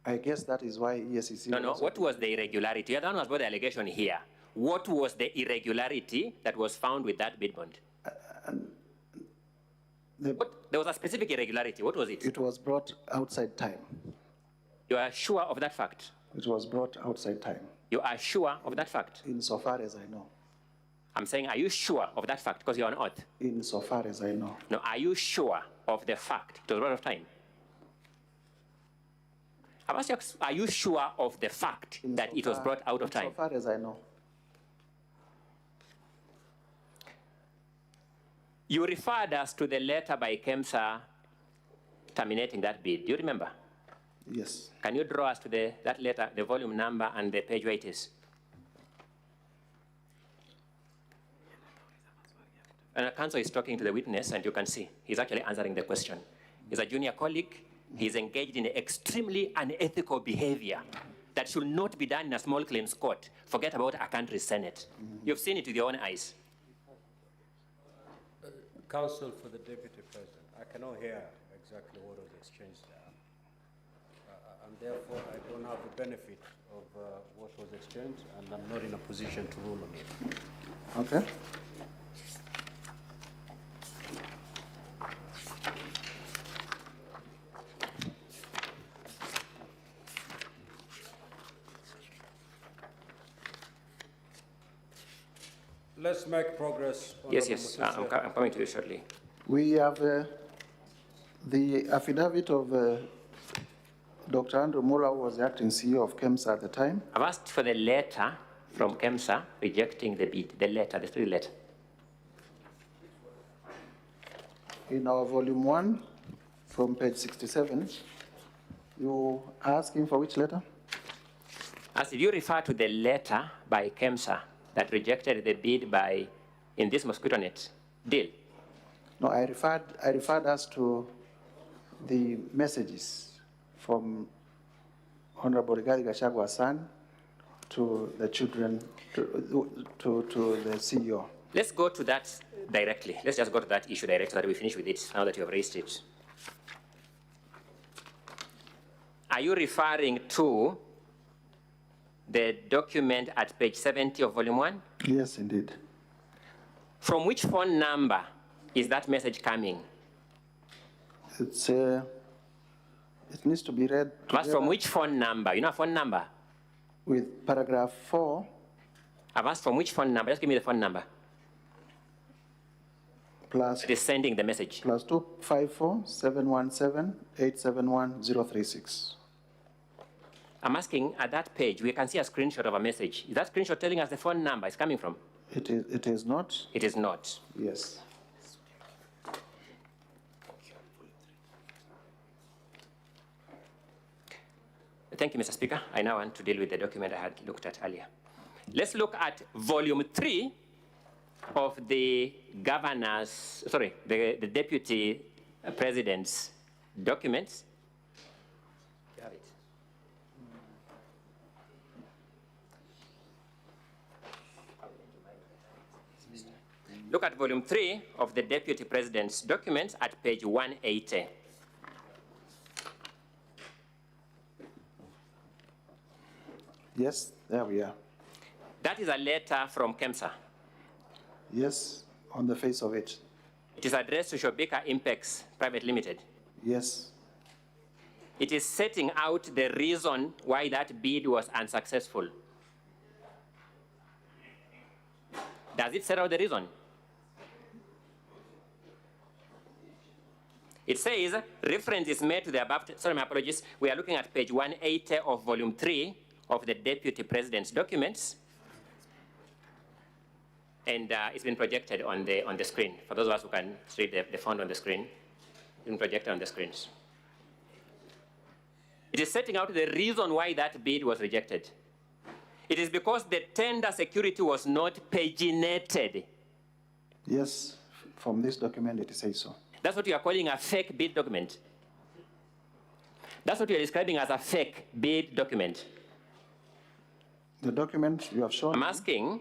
I guess that is why ESCC... No, what was the irregularity? You're the one who has brought the allegation here. What was the irregularity that was found with that bid bond? There was a specific irregularity. What was it? It was brought outside time. You are sure of that fact? It was brought outside time. You are sure of that fact? Insofar as I know. I'm saying, are you sure of that fact? Because you're on oath. Insofar as I know. No, are you sure of the fact? It was brought out of time. I've asked you, are you sure of the fact that it was brought out of time? Insofar as I know. You referred us to the letter by KEMSA terminating that bid. Do you remember? Yes. Can you draw us to that letter, the volume number and the page where it is? And the counsel is talking to the witness, and you can see he's actually answering the question. He's a junior colleague. He's engaged in extremely unethical behavior that should not be done in a small claims court. Forget about a country's Senate. You've seen it with your own eyes. Counsel for the Deputy President, I cannot hear exactly what was exchanged there. And therefore, I don't have the benefit of what was exchanged, and I'm not in a position to rule on it. Okay. Let's make progress. Yes, I'm coming to you shortly. We have the affidavit of Dr. Andrew Muller, who was the acting CEO of KEMSA at the time. I've asked for the letter from KEMSA rejecting the bid, the letter, the three letter. in our volume 1 from page 67, you are asking for which letter? As if you refer to the letter by KEMSA that rejected the bid by, in this mosquito net deal. No, I referred us to the messages from Honorable Rigathi Gachagua's son to the children, to the CEO. Let's go to that directly. Let's just go to that issue directly so that we finish with it now that you have raised it. Are you referring to the document at page 70 of volume 1? Yes, indeed. From which phone number is that message coming? It's, it needs to be read But from which phone number? You know a phone number? With paragraph 4. I've asked from which phone number? Just give me the phone number. Plus. It is sending the message. Plus 254-717-871-036. I'm asking at that page, we can see a screenshot of a message. Is that screenshot telling us the phone number it's coming from? It is not. It is not. Yes. Thank you, Mr. Speaker. I now want to deal with the document I had looked at earlier. Let's look at volume 3 of the governor's, the deputy president's documents. You have it. Look at volume 3 of the deputy president's documents at page 180. Yes, there we are. That is a letter from KEMSA. Yes, on the face of it. It is addressed to Shobika Impex Private Limited. Yes. It is setting out the reason why that bid was unsuccessful. Does it set out the reason? It says, reference is made to the above, sorry, my apologies. We are looking at page 180 of volume 3 of the deputy president's documents. And it's been projected on the screen. For those of us who can read the font on the screen, it's been projected on the screens. It is setting out the reason why that bid was rejected. It is because the tender security was not paginated. Yes, from this document it says so. That's what you are calling a fake bid document. That's what you are describing as a fake bid document. The document you have shown. I'm asking,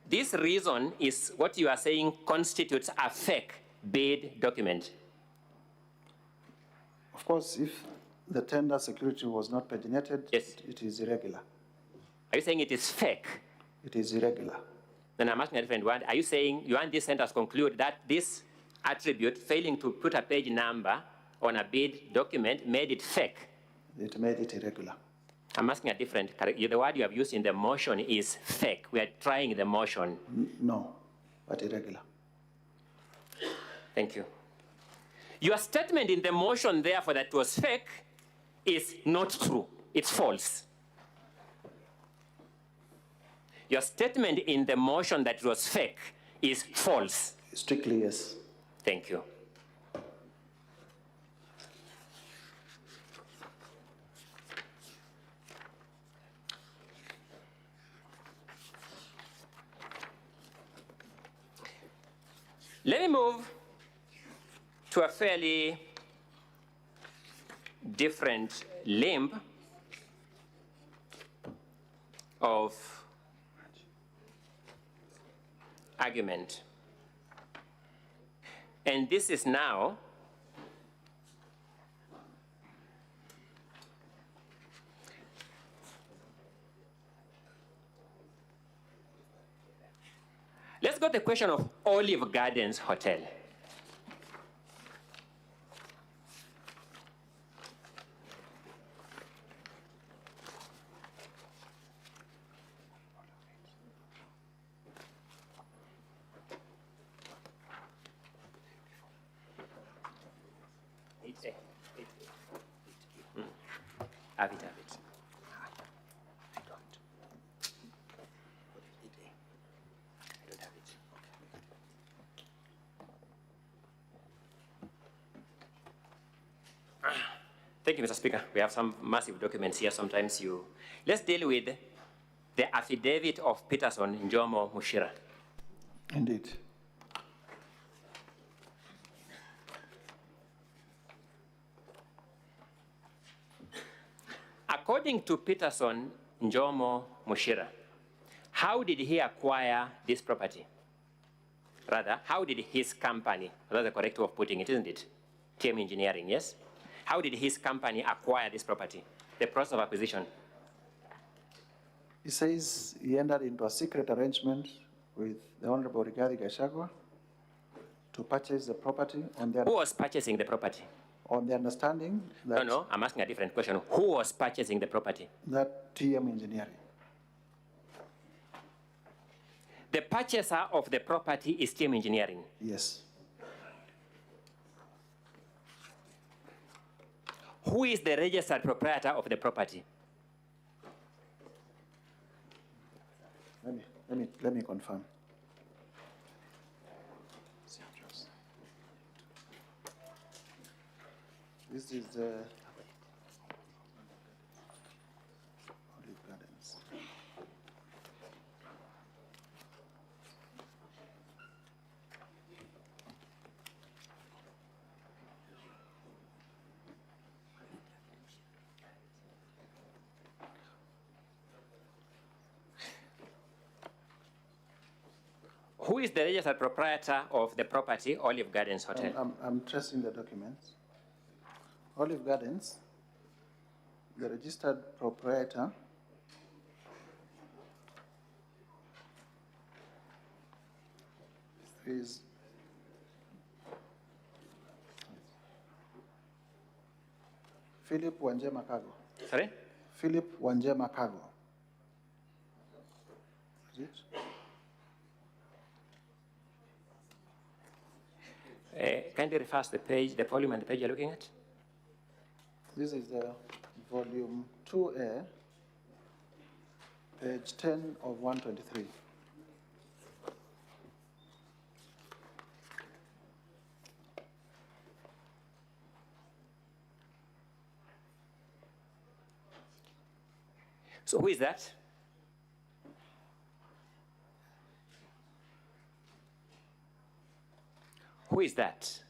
this reason is what you are saying constitutes a fake bid document. Of course, if the tender security was not paginated, yes, it is irregular. Are you saying it is fake? It is irregular. Then I'm asking a different one. Are you saying you want this sentence to conclude that this attribute, failing to put a page number on a bid document, made it fake? It made it irregular. I'm asking a different, the word you have used in the motion is fake. We are trying the motion. No, but irregular. Thank you. Your statement in the motion, therefore, that was fake is not true. It's false. Your statement in the motion that was fake is false. Strictly, yes. Thank you. Let me move to a fairly different limb of argument. And this is now let's go to the question of Olive Gardens Hotel. Have it. I don't. I don't have it. Thank you, Mr. Speaker. We have some massive documents here. Sometimes you... Let's deal with the affidavit of Peterson Njomo Mushira. Indeed. According to Peterson Njomo Mushira, how did he acquire this property? Rather, how did his company, that's the correct way of putting it, isn't it? TM Engineering, yes? How did his company acquire this property? The process of acquisition. He says he entered into a secret arrangement with the Honorable Rigathi Gachagua to purchase the property on their... Who was purchasing the property? On the understanding that... No, I'm asking a different question. Who was purchasing the property? That TM Engineering. The purchaser of the property is TM Engineering? Yes. Who is the registered proprietor of the property? Let me confirm. This is the Olive Gardens. Who is the registered proprietor of the property, Olive Gardens Hotel? I'm tracing the documents. Olive Gardens, the registered proprietor is Philip Wanjema Kago. Sorry? Philip Wanjema Kago. Is it? Kindly refer to the page, the volume and the page you're looking at. This is the volume 2A, page 10 of 123. So who is that? Who is that?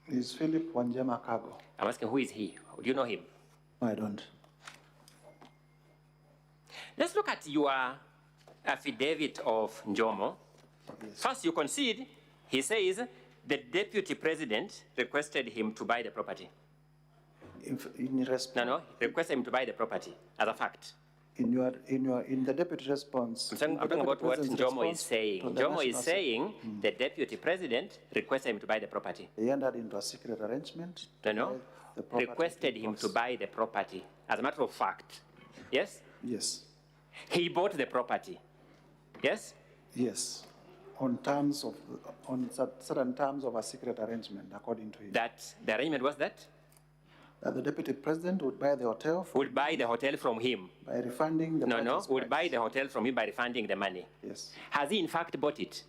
Is Philip Wanjema Kago. I'm asking, who is he? Do you know him? I don't. Let's look at your affidavit of Njomo. Yes. First, you concede, he says the deputy president requested him to buy the property. No, requested him to buy the property as a fact. In the deputy response. I'm talking about what Njomo is saying. Njomo is saying the deputy president requested him to buy the property. He entered into a secret arrangement. No, requested him to buy the property. As a matter of fact, yes? Yes. He bought the property, yes? Yes, on certain terms of a secret arrangement, according to him. That the arrangement was that? That the deputy president would buy the hotel. Would buy the hotel from him. By refunding the money. No, would buy the hotel from him by refunding the money. Yes. Has he in fact bought it?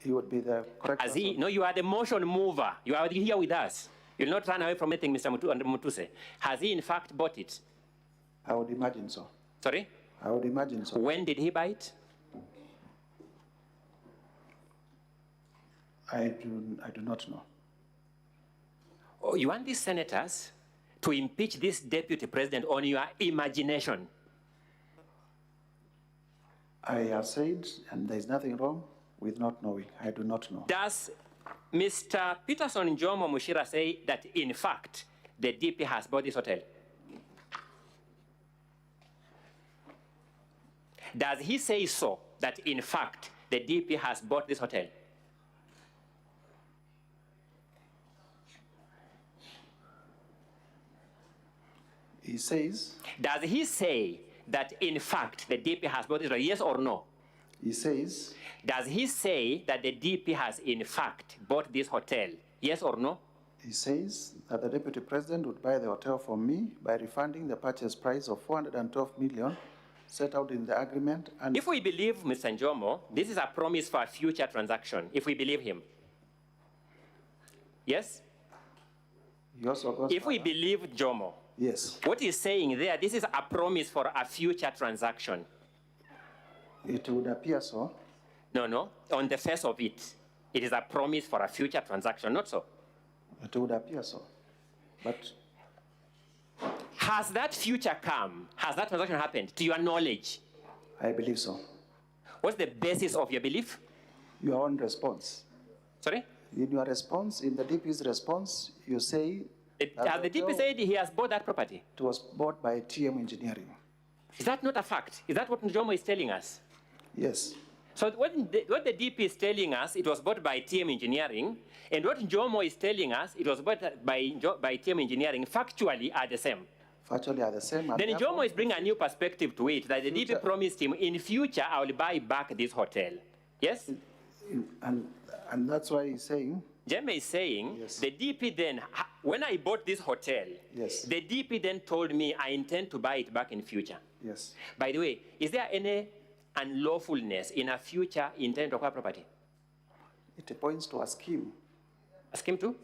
He would be the correct Has he? No, you are the motion mover. You are here with us. You'll not run away from anything, Mr. Mutuse. Has he in fact bought it? I would imagine so. Sorry? I would imagine so. When did he buy it? I do not know. Oh, you want these senators to impeach this deputy president on your imagination? I have said, and there is nothing wrong with not knowing. I do not know. Does Mr. Peterson Njomo Mushira say that, in fact, the DP has bought this hotel? Does he say so, that, in fact, the DP has bought this hotel? He says... Does he say that, in fact, the DP has bought this hotel, yes or no? He says... Does he say that the DP has, in fact, bought this hotel, yes or no? He says that the deputy president would buy the hotel from me by refunding the purchase price of 412 million set out in the agreement. And if we believe Mr. Njomo, this is a promise for a future transaction, if we believe him. Yes? He also goes if we believe Njomo, yes, what he's saying there, this is a promise for a future transaction. It would appear so. No, on the face of it, it is a promise for a future transaction, not so? It would appear so. But has that future come? Has that transaction happened, to your knowledge? I believe so. What's the basis of your belief? Your own response. Sorry? In your response, in the DP's response, you say... Has the DP said he has bought that property? It was bought by TM Engineering. Is that not a fact? Is that what Njomo is telling us? Yes. So what the DP is telling us, it was bought by TM Engineering, and what Njomo is telling us, it was bought by TM Engineering, factually are the same. Factually are the same. Then Njomo is bringing a new perspective to it, that the DP promised him, in future, I will buy back this hotel. Yes? And that's why he's saying... Jeme is saying, yes. The DP then, when I bought this hotel, yes, the DP then told me I intend to buy it back in future. Yes. By the way, is there any unlawfulness in a future intent to acquire property? It points to a scheme. A scheme to?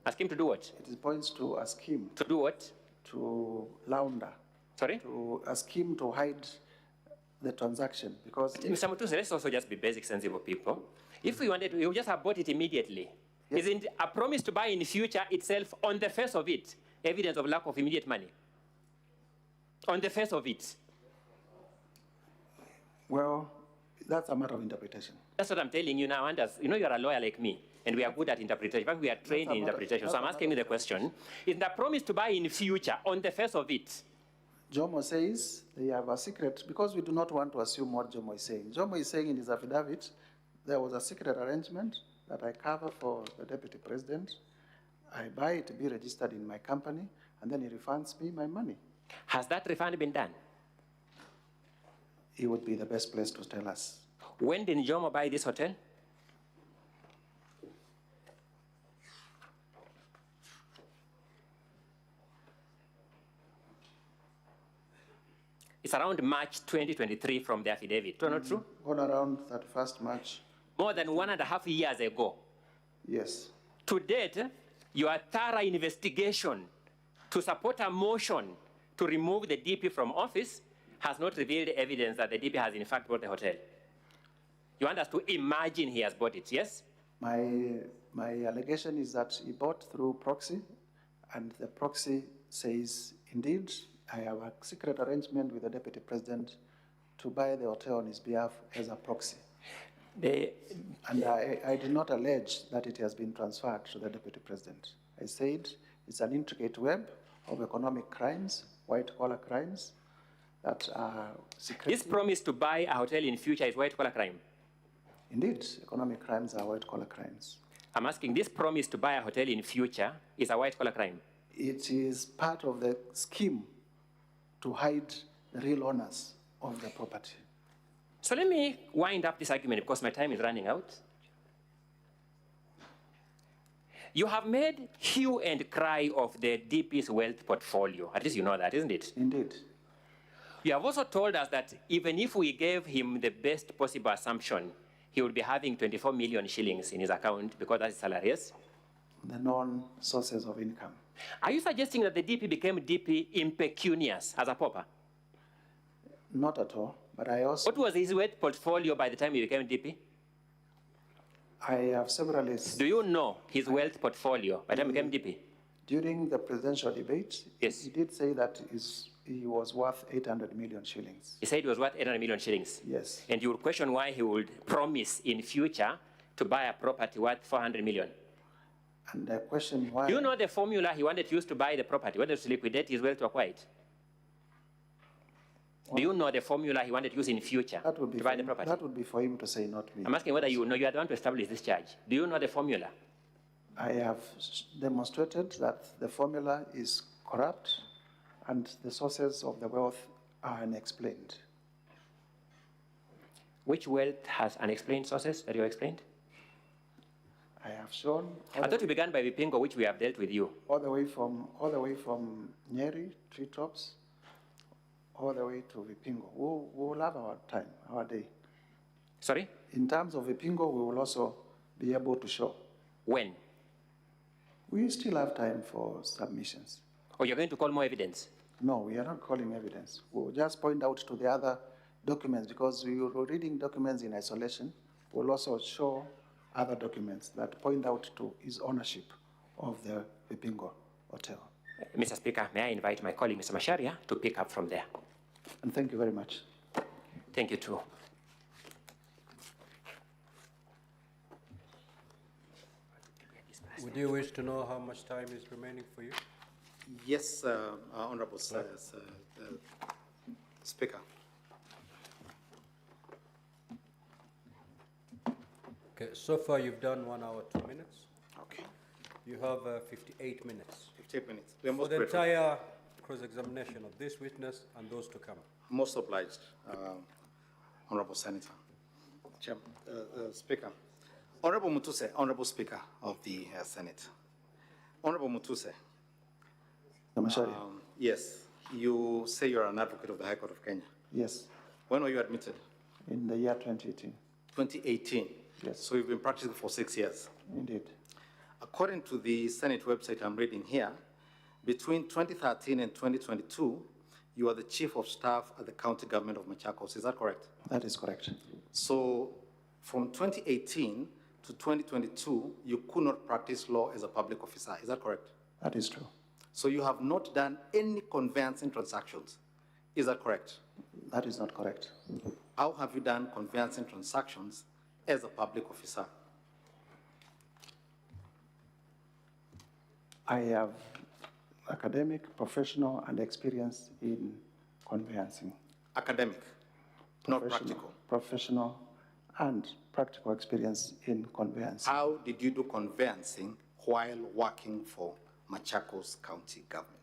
A scheme to do what? It points to a scheme. To do what? To launder. Sorry? To a scheme to hide the transaction, because... Mr. Mutusi, let's also just be basic, sensible people. If we wanted to, we would just have bought it immediately. Yes. Isn't a promise to buy in the future itself, on the face of it, evidence of lack of immediate money? On the face of it. Well, that's a matter of interpretation. That's what I'm telling you now, Anders. You know you're a lawyer like me, and we are good at interpretation. In fact, we are trained in interpretation. So I'm asking you the question. Is the promise to buy in the future, on the face of it? Jomo says they have a secret, because we do not want to assume what Jomo is saying. Jomo is saying in his affidavit, there was a secret arrangement that I cover for the deputy president. I buy it to be registered in my company, and then he refunds me my money. Has that refund been done? He would be the best place to tell us. When did Njomo buy this hotel? It's around March 2023 from the affidavit. Not true? On around 31st March. More than 1.5 years ago. Yes. To date, your thorough investigation to support a motion to remove the DP from office has not revealed evidence that the DP has in fact bought the hotel. You want us to imagine he has bought it, yes? My allegation is that he bought through proxy, and the proxy says, indeed, I have a secret arrangement with the deputy president to buy the hotel on his behalf as a proxy. And I did not allege that it has been transferred to the deputy president. I said it's an intricate web of economic crimes, white-collar crimes, that are secret. This promise to buy a hotel in future is white-collar crime? Indeed, economic crimes are white-collar crimes. I'm asking, this promise to buy a hotel in future is a white-collar crime? It is part of the scheme to hide the real owners of the property. So let me wind up this argument because my time is running out. You have made hue and cry of the DP's wealth portfolio. At least you know that, isn't it? Indeed. You have also told us that even if we gave him the best possible assumption, he would be having 24 million shillings in his account because that's his salary, yes? The known sources of income. Are you suggesting that the DP became DP impecunious as a pauper? Not at all, but I also... What was his wealth portfolio by the time he became DP? I have several lists. Do you know his wealth portfolio by the time he became DP? During the presidential debate, yes, he did say that he was worth 800 million shillings. He said he was worth 800 million shillings? Yes. And you would question why he would promise in future to buy a property worth 400 million? And I question why... Do you know the formula he wanted to use to buy the property, whether to liquidate his wealth to acquire it? Do you know the formula he wanted to use in future to buy the property? That would be for him to say, not me. I'm asking whether you know. You are the one to establish this charge. Do you know the formula? I have demonstrated that the formula is corrupt and the sources of the wealth are unexplained. Which wealth has unexplained sources that you explained? I have shown. I thought you began by Vipingo, which we have dealt with you. All the way from Nyeri, treetops, all the way to Vipingo. We'll have our time, our day. Sorry? In terms of Vipingo, we will also be able to show. When? We still have time for submissions. Or you're going to call more evidence? No, we are not calling evidence. We'll just point out to the other documents because we were reading documents in isolation. We'll also show other documents that point out to his ownership of the Vipingo Hotel. Mr. Speaker, may I invite my colleague, Mr. Masharia, to pick up from there? And thank you very much. Thank you, too. Would you wish to know how much time is remaining for you? Yes, Honorable Speaker. Okay, so far you've done 1 hour, 2 minutes. Okay. You have 58 minutes. 58 minutes. For the entire cross-examination of this witness and those to come. Most obliged, Honorable Senator. Speaker. Honorable Mutuse, Honorable Speaker of the Senate. Honorable Mutuse. Yes, you say you're an advocate of the High Court of Kenya. Yes. When were you admitted? In the year 2018. 2018? Yes. So you've been practicing for 6 years? Indeed. According to the Senate website I'm reading here, between 2013 and 2022, you are the Chief of Staff at the County Government of Machakos. Is that correct? That is correct. So from 2018 to 2022, you could not practice law as a public officer. Is that correct? That is true. So you have not done any conveyancing transactions. Is that correct? That is not correct. How have you done conveyancing transactions as a public officer? I have academic, professional, and experience in conveyancing. Academic, not practical. Professional and practical experience in conveyancing. How did you do conveyancing while working for Machakos County Government?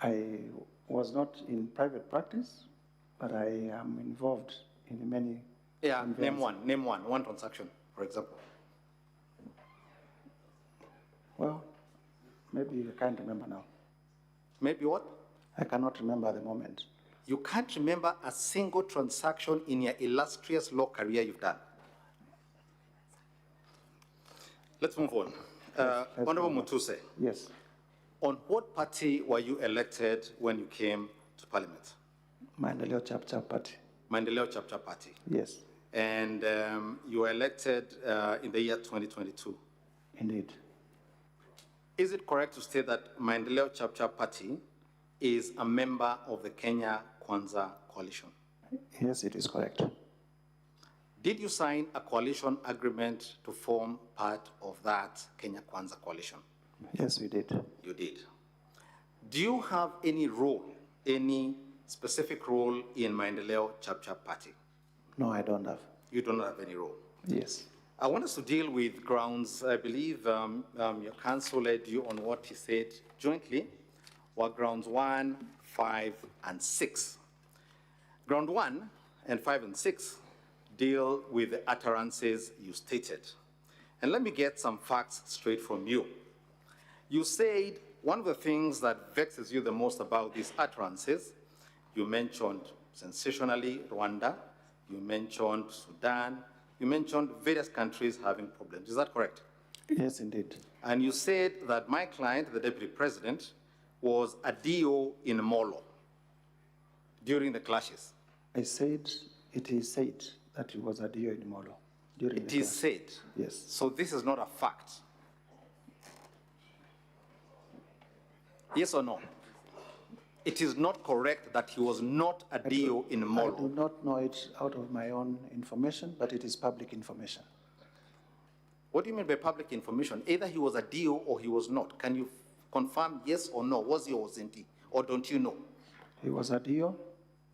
I was not in private practice, but I am involved in many. Yeah, name one transaction, for example. Well, maybe I can't remember now. Maybe what? I cannot remember at the moment. You can't remember a single transaction in your illustrious law career you've done? Let's move on. Honorable Mutuse. Yes. On what party were you elected when you came to Parliament? Maendeleo Chapter Party. Maendeleo Chapter Party. Yes. And you were elected in the year 2022. Indeed. Is it correct to state that Maendeleo Chapter Party is a member of the Kenya Kwanza Coalition? Yes, it is correct. Did you sign a coalition agreement to form part of that Kenya Kwanza Coalition? Yes, we did. You did. Do you have any role, any specific role in Maendeleo Chapter Party? No, I don't have. You don't have any role? Yes. I want us to deal with grounds. I believe your counsel led you on what he said jointly were grounds 1, 5, and 6. Ground 1 and 5 and 6 deal with the utterances you stated. And let me get some facts straight from you. You said one of the things that vexes you the most about these utterances, you mentioned sensationally Rwanda, you mentioned Sudan, you mentioned various countries having problems. Is that correct? Yes, indeed. And you said that my client, the deputy president, was a DO in Molo during the clashes. I said, it is said that he was a DO in Molo during the It is said? Yes. So this is not a fact? Yes or no? It is not correct that he was not a DO in Molo. I do not know it out of my own information, but it is public information. What do you mean by public information? Either he was a DO or he was not. Can you confirm yes or no? Was he or wasn't he? Or don't you know? He was a DO?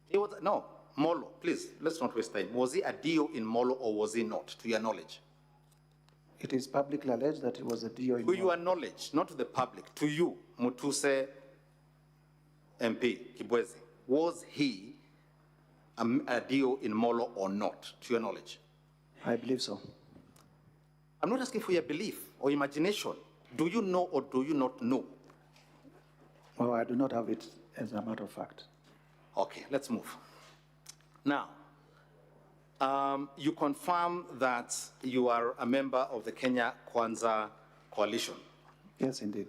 He was, no, Molo, please, let's not waste time. Was he a DO in Molo or was he not, to your knowledge? It is publicly alleged that he was a DO in To your knowledge, not to the public, to you, Mutuse MP Kibwezi, was he a DO in Molo or not, to your knowledge? I believe so. I'm not asking for your belief or imagination. Do you know or do you not know? Well, I do not have it as a matter of fact. Okay, let's move. Now, you confirm that you are a member of the Kenya Kwanza Coalition. Yes, indeed.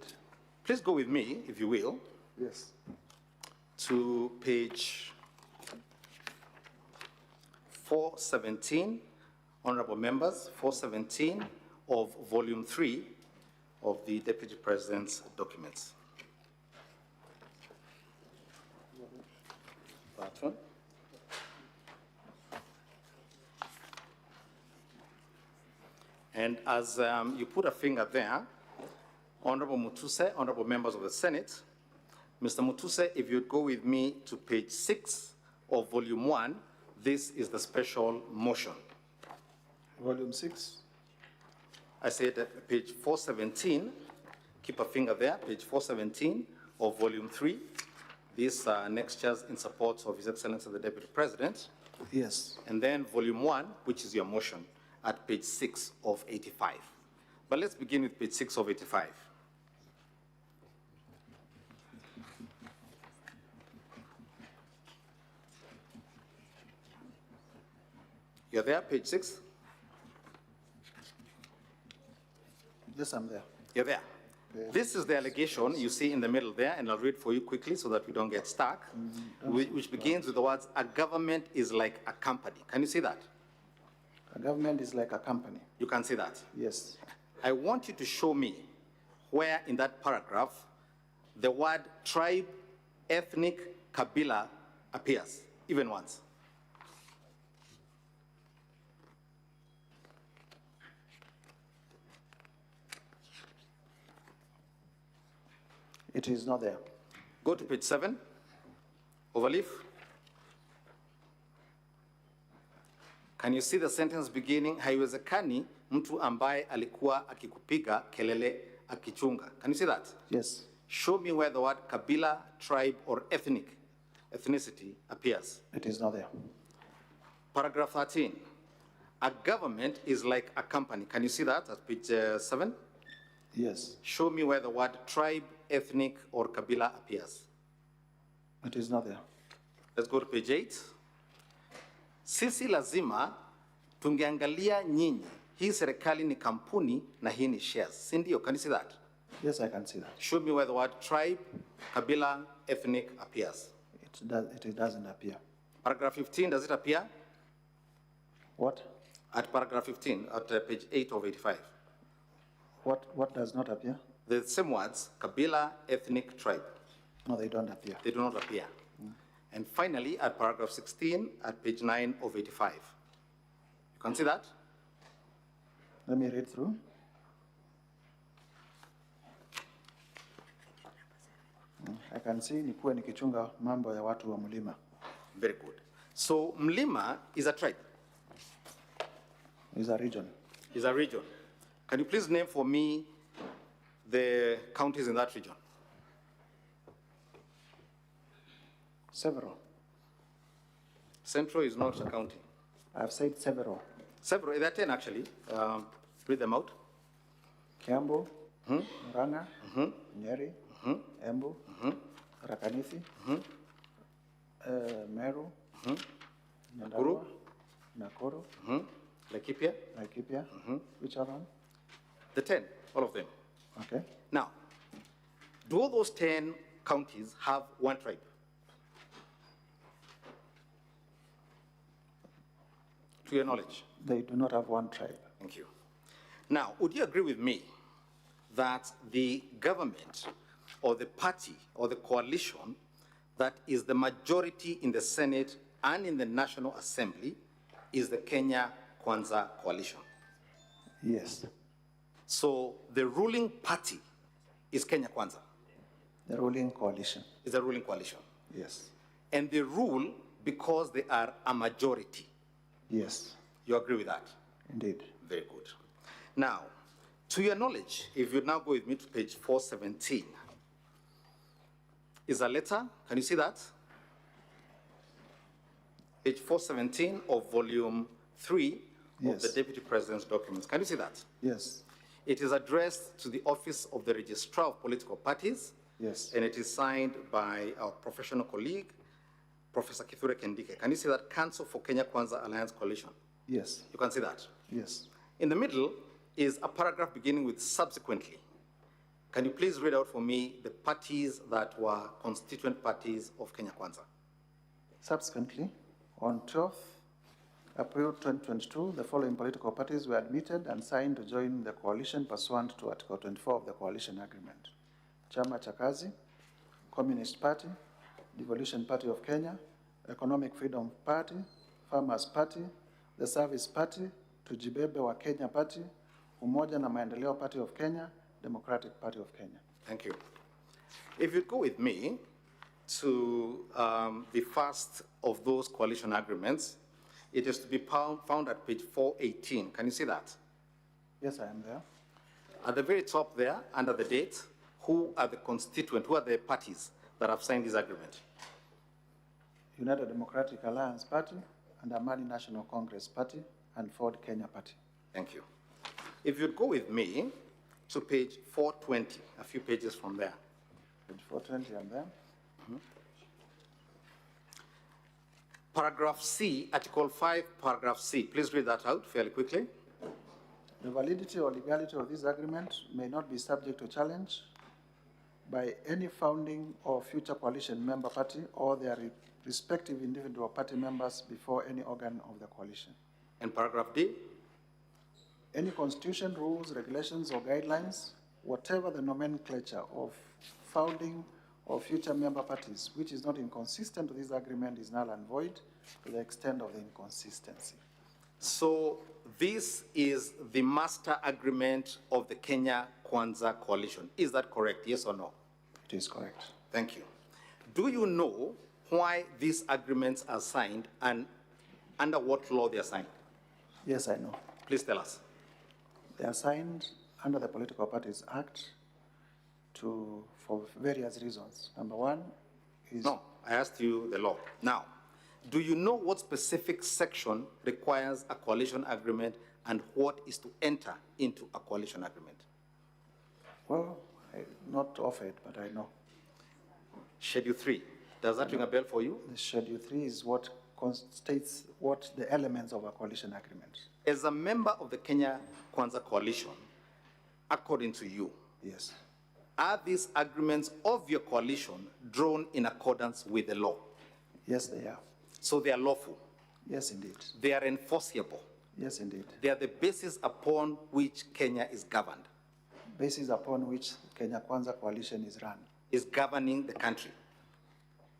Please go with me, if you will, Yes. to page 417, honorable members, 417 of volume 3 of the Deputy President's documents. That one. And as you put a finger there, Honorable Mutuse, honorable members of the Senate, Mr. Mutuse, if you'd go with me to page 6 of volume 1, this is the special motion. Volume 6? I said page 417, keep a finger there, page 417 of volume 3. These are annexures in support of His Excellency the Deputy President. Yes. And then volume 1, which is your motion, at page 6 of 85. But let's begin with page 6 of 85. You're there, page 6? Yes, I'm there. You're there. This is the allegation you see in the middle there, and I'll read for you quickly so that we don't get stuck, which begins with the words, a government is like a company. Can you see that? A government is like a company. You can see that? Yes. I want you to show me where in that paragraph the word tribe, ethnic, kabila appears, even once. It is not there. Go to page 7, overleaf. Can you see the sentence beginning, haiwezekani mtu ambaye alikuwa akikupiga kelele akichunga? Can you see that? Yes. Show me where the word kabila, tribe, or ethnicity appears. It is not there. Paragraph 13. A government is like a company. Can you see that at page 7? Yes. Show me where the word tribe, ethnic, or kabila appears. It is not there. Let's go to page 8. Sisi lazima tungeangalia nyinyi. Hii serikali ni kampuni na hii ni shares. Si ndio? Can you see that? Yes, I can see that. Show me where the word tribe, kabila, ethnic appears. It doesn't appear. Paragraph 15, does it appear? What? At paragraph 15, at page 8 of 85. What does not appear? The same words, kabila, ethnic, tribe. No, they don't appear. They do not appear. And finally, at paragraph 16, at page 9 of 85. You can see that? Let me read through. I can see nikuwe nikichunga mambo ya watu wa mlima. Very good. So Mlima is a tribe. Is a region. Is a region. Can you please name for me the counties in that region? Several. Central is not a county. I've said several. Several, there are 10 actually. Read them out. Kiambu, Murang'a, Nyeri, Embu, Rakanithi, Meru, Nakuru, Nakuru, Laikipia. Laikipia. Which other one? The 10, all of them. Okay. Now, do all those 10 counties have one tribe? To your knowledge? They do not have one tribe. Thank you. Now, would you agree with me that the government or the party or the coalition that is the majority in the Senate and in the National Assembly is the Kenya Kwanza Coalition? Yes. So the ruling party is Kenya Kwanza? The ruling coalition. Is the ruling coalition? Yes. And they rule because they are a majority? Yes. You agree with that? Indeed. Very good. Now, to your knowledge, if you now go with me to page 417, is a letter, can you see that? Page 417 of volume 3 of the Deputy President's documents. Can you see that? Yes. It is addressed to the Office of the Registrar of Political Parties Yes. And it is signed by our professional colleague, Professor Kithure Kindiki. Can you see that? Council for Kenya Kwanza Alliance Coalition. Yes. You can see that? Yes. In the middle is a paragraph beginning with subsequently. Can you please read out for me the parties that were constituent parties of Kenya Kwanza? Subsequently, on 12th April 2022, the following political parties were admitted and signed to join the coalition pursuant to Article 24 of the Coalition Agreement. Chama cha Kazi, Communist Party, Devolution Party of Kenya, Economic Freedom Party, Farmers Party, the Service Party, Tujibebe wa Kenya Party, Umoja na Maendeleo Party of Kenya, Democratic Party of Kenya. Thank you. If you go with me to the first of those coalition agreements, it is to be found at page 418. Can you see that? Yes, I am there. At the very top there, under the date, who are the constituent, who are the parties that have signed this agreement? United Democratic Alliance Party and Amani National Congress Party and Ford Kenya Party. Thank you. If you'd go with me to page 420, a few pages from there. Page 420, I'm there. Paragraph C, Article 5, Paragraph C. Please read that out fairly quickly. The validity or legality of this agreement may not be subject to challenge by any founding or future coalition member party or their respective individual party members before any organ of the coalition. And Paragraph D? Any constitution, rules, regulations, or guidelines, whatever the nomenclature of founding or future member parties, which is not inconsistent with this agreement, is null and void to the extent of the inconsistency. So this is the master agreement of the Kenya Kwanza Coalition. Is that correct, yes or no? It is correct. Thank you. Do you know why these agreements are signed and under what law they are signed? Yes, I know. Please tell us. They are signed under the Political Parties Act for various reasons. Number one is... No, I asked you the law. Now, do you know what specific section requires a coalition agreement and what is to enter into a coalition agreement? Well, not off it, but I know. Schedule 3. Does that ring a bell for you? The Schedule 3 is what states what the elements of a coalition agreement. As a member of the Kenya Kwanza Coalition, according to you, yes, are these agreements of your coalition drawn in accordance with the law? Yes, they are. So they are lawful? Yes, indeed. They are enforceable? Yes, indeed. They are the basis upon which Kenya is governed? Basis upon which Kenya Kwanza Coalition is run. Is governing the country?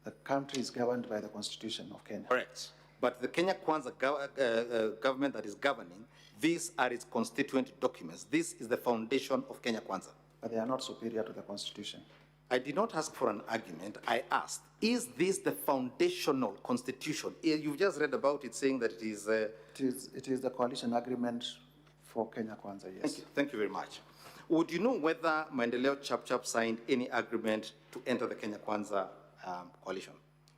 The country is governed by the Constitution of Kenya. Correct. But the Kenya Kwanza government that is governing, these are its constituent documents. This is the foundation of Kenya Kwanza. But they are not superior to the Constitution. I did not ask for an argument. I asked, is this the foundational constitution? You've just read about it saying that it is... It is the coalition agreement for Kenya Kwanza, yes. Thank you. Thank you very much. Would you know whether Maendeleo Chap signed any agreement to enter the Kenya Kwanza coalition?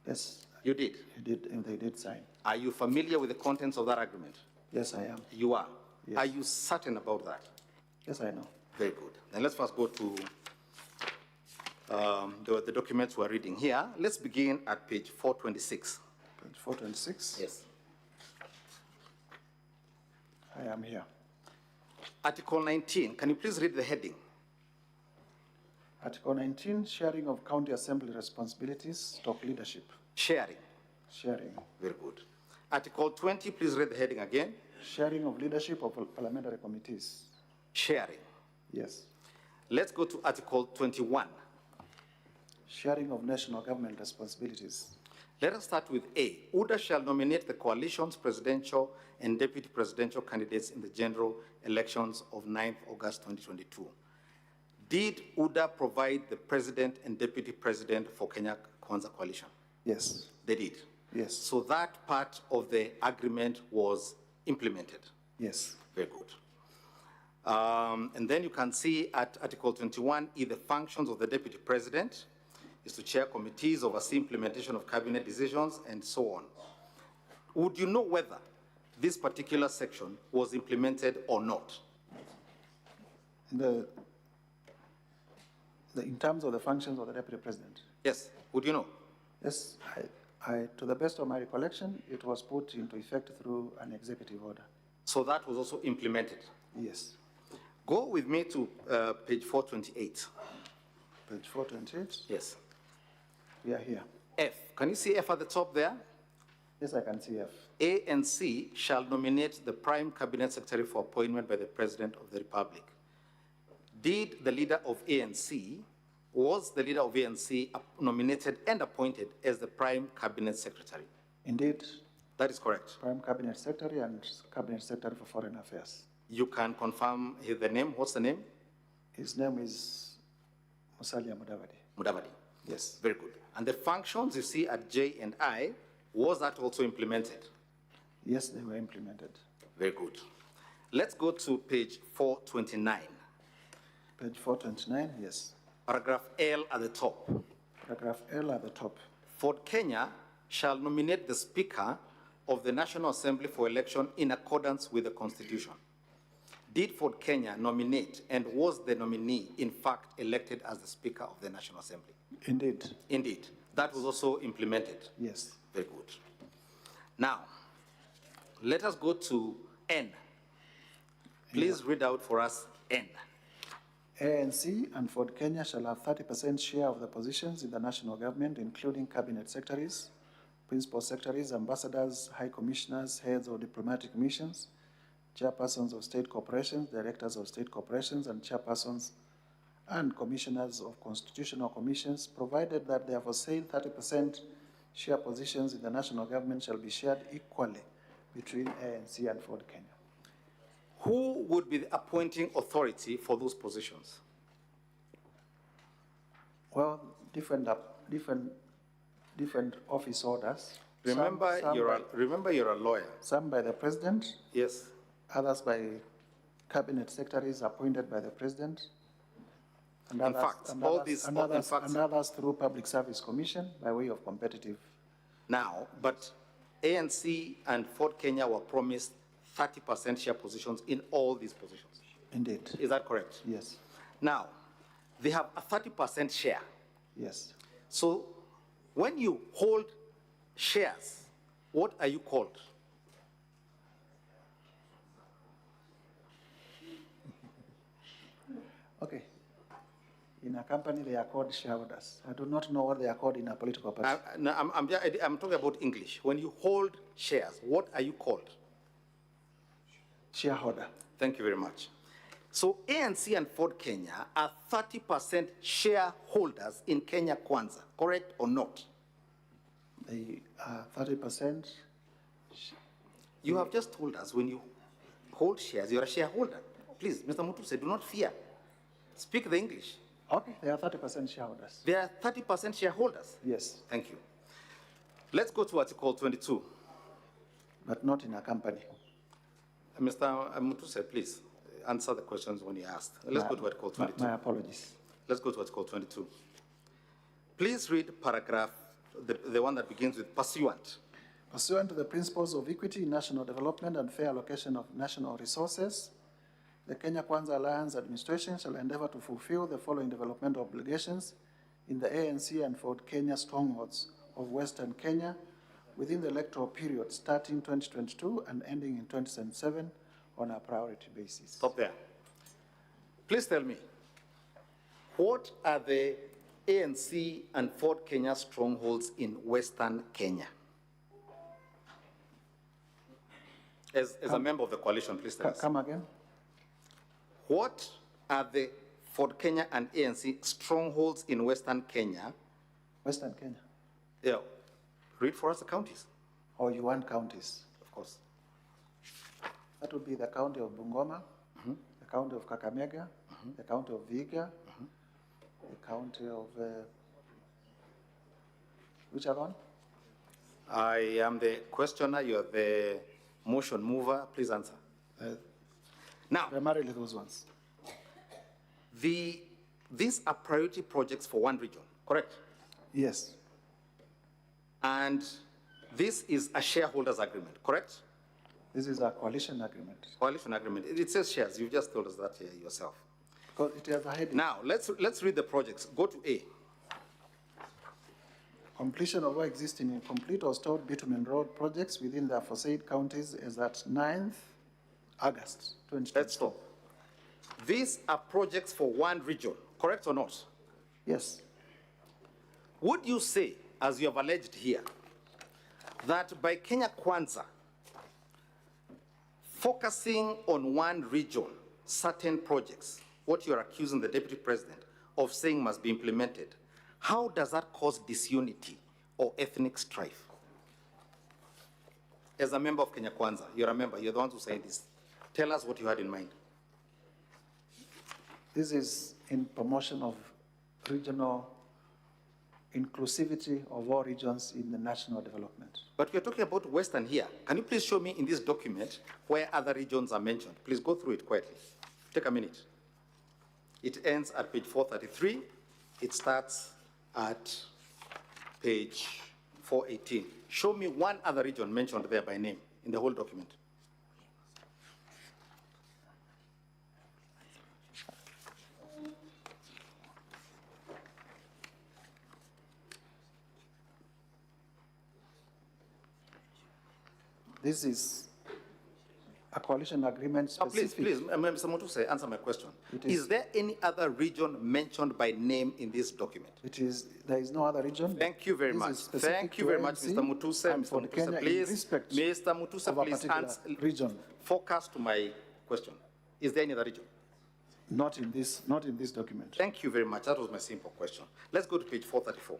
Yes. You did? They did sign. Are you familiar with the contents of that agreement? Yes, I am. You are? Yes. Are you certain about that? Yes, I know. Very good. Then let's first go to the documents we're reading here. Let's begin at page 426. Page 426? Yes. I am here. Article 19, can you please read the heading? Article 19, sharing of county assembly responsibilities, leadership. Sharing. Sharing. Very good. Article 20, please read the heading again. Sharing of leadership of parliamentary committees. Sharing. Yes. Let's go to Article 21. Sharing of national government responsibilities. Let us start with A. UDA shall nominate the coalition's presidential and deputy presidential candidates in the general elections of 9th August 2022. Did UDA provide the president and deputy president for Kenya Kwanza Coalition? Yes. They did? Yes. So that part of the agreement was implemented? Yes. Very good. And then you can see at Article 21, the functions of the deputy president is to chair committees, oversee implementation of cabinet decisions, and so on. Would you know whether this particular section was implemented or not? The In terms of the functions of the Deputy President? Yes. Would you know? Yes, to the best of my recollection, it was put into effect through an executive order. So that was also implemented? Yes. Go with me to page 428. Page 428? Yes. We are here. F. Can you see F at the top there? Yes, I can see F. A and C shall nominate the Prime Cabinet Secretary for appointment by the President of the Republic. Did the leader of ANC, was the leader of ANC nominated and appointed as the Prime Cabinet Secretary? Indeed. That is correct. Prime Cabinet Secretary and Cabinet Secretary for Foreign Affairs. You can confirm the name. What's the name? His name is Musalia Mudavadi. Mudavadi. Yes. Very good. And the functions you see at J and I, was that also implemented? Yes, they were implemented. Very good. Let's go to page 429. Page 429, yes. Paragraph L at the top. Paragraph L at the top. Ford Kenya shall nominate the Speaker of the National Assembly for election in accordance with the Constitution. Did Ford Kenya nominate, and was the nominee in fact elected as the Speaker of the National Assembly? Indeed. Indeed. That was also implemented? Yes. Very good. Now, let us go to N. Please read out for us N. ANC and Ford Kenya shall have 30% share of the positions in the national government, including cabinet secretaries, principal secretaries, ambassadors, high commissioners, heads of diplomatic missions, chairpersons of state corporations, directors of state corporations, and chairpersons and commissioners of constitutional commissions, provided that their for sale 30% share positions in the national government shall be shared equally between ANC and Ford Kenya. Who would be the appointing authority for those positions? Well, different office orders. Remember, you're a lawyer. Some by the president. Yes. Others by cabinet secretaries appointed by the president. And In fact, others through Public Service Commission by way of competitive. Now, but ANC and Ford Kenya were promised 30% share positions in all these positions. Indeed. Is that correct? Yes. Now, they have a 30% share. Yes. So when you hold shares, what are you called? Okay. In a company, they are called shareholders. I do not know what they are called in a political party. I'm talking about English. When you hold shares, what are you called? Shareholder. Thank you very much. So ANC and Ford Kenya are 30% shareholders in Kenya Kwanza, correct or not? They are 30%. You have just told us when you hold shares, you're a shareholder. Please, Mr. Mutuse, do not fear. Speak the English. Okay, they are 30% shareholders. They are 30% shareholders? Yes. Thank you. Let's go to Article 22. But not in a company. Mr. Mutuse, please answer the questions when you asked. Let's go to Article 22. My apologies. Let's go to Article 22. Please read paragraph, the one that begins with pursuant. Pursuant to the principles of equity, national development, and fair allocation of national resources, the Kenya Kwanza Alliance administration shall endeavor to fulfill the following developmental obligations in the ANC and Ford Kenya strongholds of Western Kenya within the electoral period starting 2022 and ending in 2077 on a priority basis. Stop there. Please tell me, what are the ANC and Ford Kenya strongholds in Western Kenya? As a member of the coalition, please tell us. Come again. What are the Ford Kenya and ANC strongholds in Western Kenya? Western Kenya? Yeah. Read for us the counties. Oh, you want counties? Of course. That would be the county of Bungoma, the county of Kakamega, the county of Vihiga, the county of... which other one? I am the questioner, you're the motion mover. Please answer. Now, primarily those ones. These are priority projects for one region, correct? Yes. And this is a shareholders agreement, correct? This is a coalition agreement. Coalition agreement. It says shares. You've just told us that here yourself. Because it has a heading. Now, let's read the projects. Go to A. Completion of all existing incomplete or stalled bitumen road projects within the aforesaid counties is at 9th August 2020. Let's stop. These are projects for one region, correct or not? Yes. Would you say, as you have alleged here, that by Kenya Kwanza focusing on one region, certain projects, what you are accusing the Deputy President of saying must be implemented, how does that cause disunity or ethnic strife? As a member of Kenya Kwanza, you're a member, you're the ones who say this. Tell us what you had in mind. This is in promotion of regional inclusivity of all regions in the national development. But we're talking about Western here. Can you please show me in this document where other regions are mentioned? Please go through it quietly. Take a minute. It ends at page 433. It starts at page 418. Show me one other region mentioned there by name in the whole document. This is a coalition agreement specific. Please, Mr. Mutuse, answer my question. Is there any other region mentioned by name in this document? There is no other region. Thank you very much. Thank you very much, Mr. Mutuse. Mr. Mutuse, please. Mr. Mutuse, please answer. Region. Focus to my question. Is there any other region? Not in this document. Thank you very much. That was my simple question. Let's go to page 434.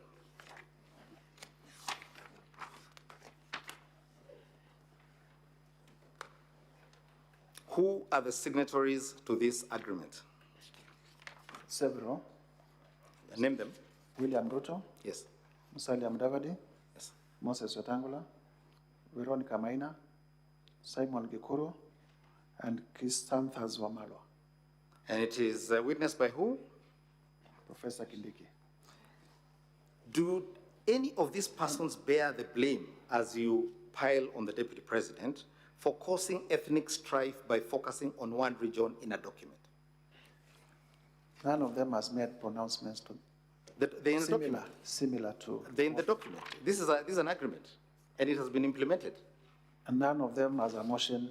Who are the signatories to this agreement? Several. Name them. William Ruto. Yes. Musalia Mudavadi. Yes. Moses Wetangula. Veronica Maina. Simon Gikuru. And Chrysanthus Wamalwa. And it is witnessed by who? Professor Kindiki. Do any of these persons bear the blame as you pile on the Deputy President for causing ethnic strife by focusing on one region in a document? None of them has made pronouncements to similar to. They're in the document. This is an agreement, and it has been implemented. And none of them has a motion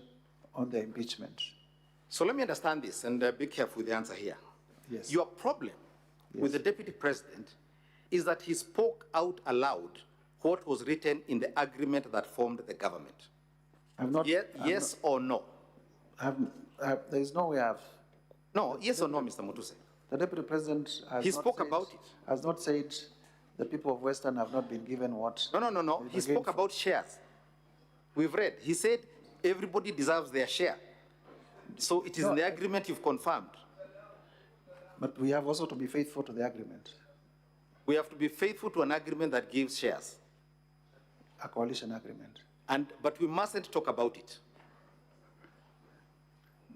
on the impeachment. So let me understand this, and be careful with the answer here. Yes. Your problem with the Deputy President is that he spoke out aloud what was written in the agreement that formed the government. Yes or no? There is no way I've... No, yes or no, Mr. Mutuse? The Deputy President has not said the people of Western have not been given what... No. He spoke about shares. We've read. He said everybody deserves their share. So it is in the agreement you've confirmed. But we have also to be faithful to the agreement. We have to be faithful to an agreement that gives shares. A coalition agreement. But we mustn't talk about it.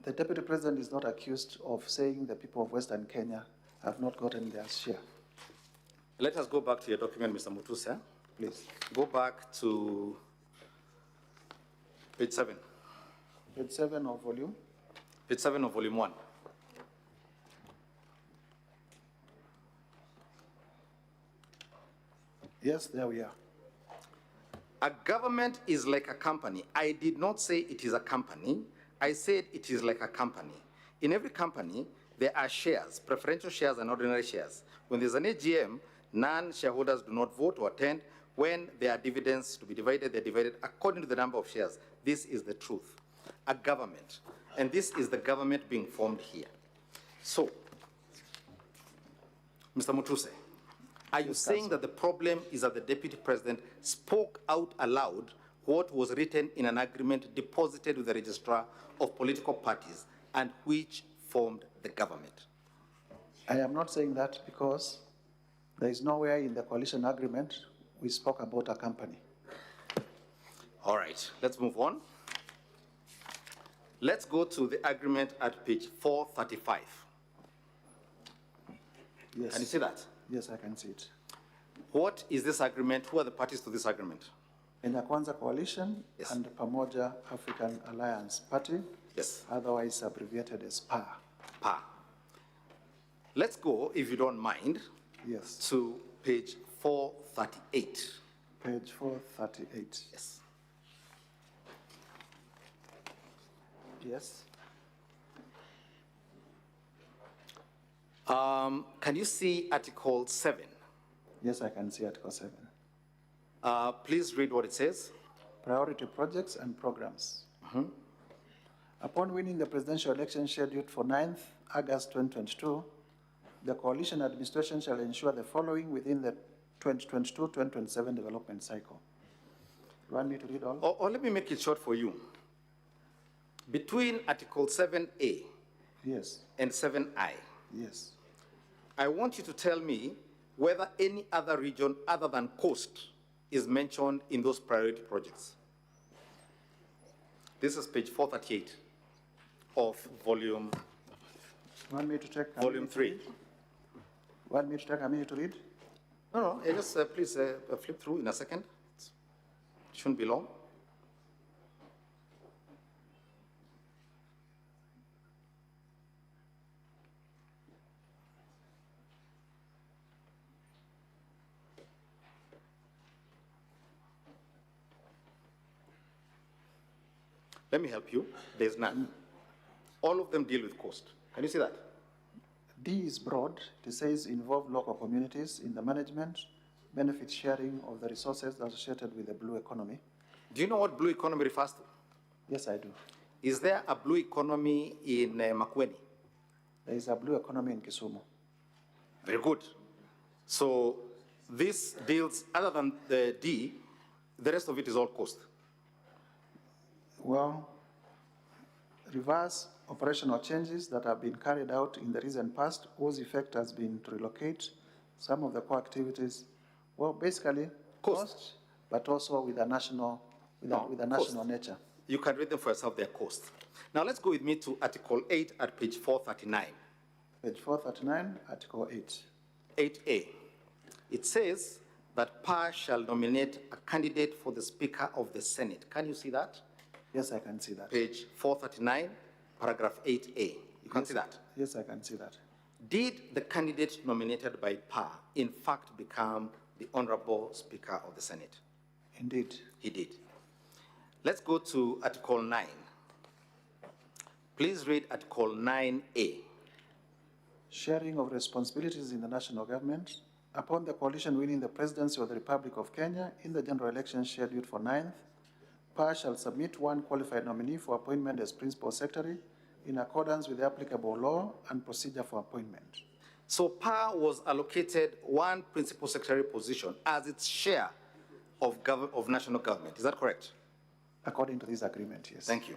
The Deputy President is not accused of saying the people of Western Kenya have not gotten their share. Let us go back to your document, Mr. Mutuse. Please. Go back to page 7. Page 7 of volume? Page 7 of volume 1. Yes, there we are. A government is like a company. I did not say it is a company. I said it is like a company. In every company, there are shares, preferential shares and ordinary shares. When there's an AGM, non-shareholders do not vote or attend. When there are dividends to be divided, they're divided according to the number of shares. This is the truth. A government. And this is the government being formed here. So, Mr. Mutuse, are you saying that the problem is that the Deputy President spoke out aloud what was written in an agreement deposited with the Registrar of Political Parties and which formed the government? I am not saying that because there is nowhere in the coalition agreement we spoke about a company. All right, let's move on. Let's go to the agreement at page 435. Yes. Can you see that? Yes, I can see it. What is this agreement? Who are the parties to this agreement? Kenya Kwanza Coalition and Pamoja African Alliance Party, yes, otherwise abbreviated as PAA. PAA. Let's go, if you don't mind, Yes. to page 438. Page 438. Yes. Yes. Can you see Article 7? Yes, I can see Article 7. Please read what it says. Priority projects and programs. Upon winning the presidential election scheduled for 9th August 2022, the coalition administration shall ensure the following within the 2022-2027 development cycle. You want me to read all? Or let me make it short for you. Between Article 7A Yes. and 7I, Yes. I want you to tell me whether any other region other than coast is mentioned in those priority projects. This is page 438 of volume Want me to take a volume minute to 3. read? Want me to take a minute to read? No, just please flip through in a second. It shouldn't be long. Let me help you. There's none. All of them deal with cost. Can you see that? D is broad. It says involve local communities in the management, benefit sharing of the resources associated with the blue economy. Do you know what blue economy refers to? Yes, I do. Is there a blue economy in Makueni? There is a blue economy in Kisumu. Very good. So this deals, other than the D, the rest of it is all cost. Well, reverse operational changes that have been carried out in the recent past, whose effect has been to relocate some of the core activities, well, basically cost, but also with a national, with a national nature. You can read them for yourself, their cost. Now let's go with me to Article 8 at page 439. Page 439, Article 8. 8A. It says that PAR shall nominate a candidate for the Speaker of the Senate. Can you see that? Yes, I can see that. Page 439, paragraph 8A. You can see that? Yes, I can see that. Did the candidate nominated by PAR in fact become the Honorable Speaker of the Senate? Indeed. He did. Let's go to Article 9. Please read Article 9A. Sharing of responsibilities in the national government. Upon the coalition winning the presidency of the Republic of Kenya in the general election scheduled for 9th, PAR shall submit one qualified nominee for appointment as principal secretary in accordance with the applicable law and procedure for appointment. So PAR was allocated one principal secretary position as its share of national government. Is that correct? According to this agreement, yes. Thank you.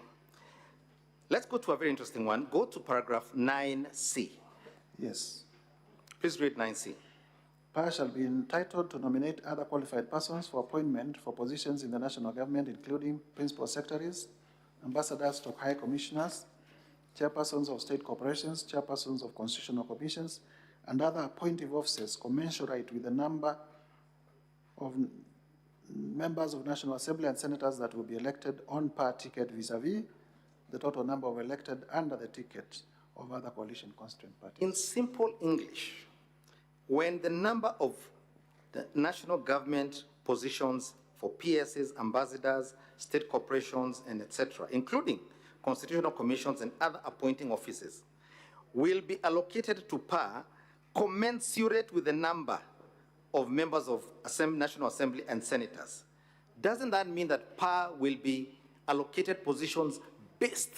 Let's go to a very interesting one. Go to paragraph 9C. Yes. Please read 9C. PAR shall be entitled to nominate other qualified persons for appointment for positions in the national government, including principal secretaries, ambassadors to high commissioners, chairpersons of state corporations, chairpersons of constitutional commissions, and other appointive officers commensurate with the number of members of National Assembly and senators that will be elected on PAR ticket vis-a-vis the total number of elected under the ticket of other coalition constituent parties. In simple English, when the number of the national government positions for PSs, ambassadors, state corporations, and etc., including constitutional commissions and other appointing offices, will be allocated to PAR commensurate with the number of members of National Assembly and senators, doesn't that mean that PAR will be allocated positions based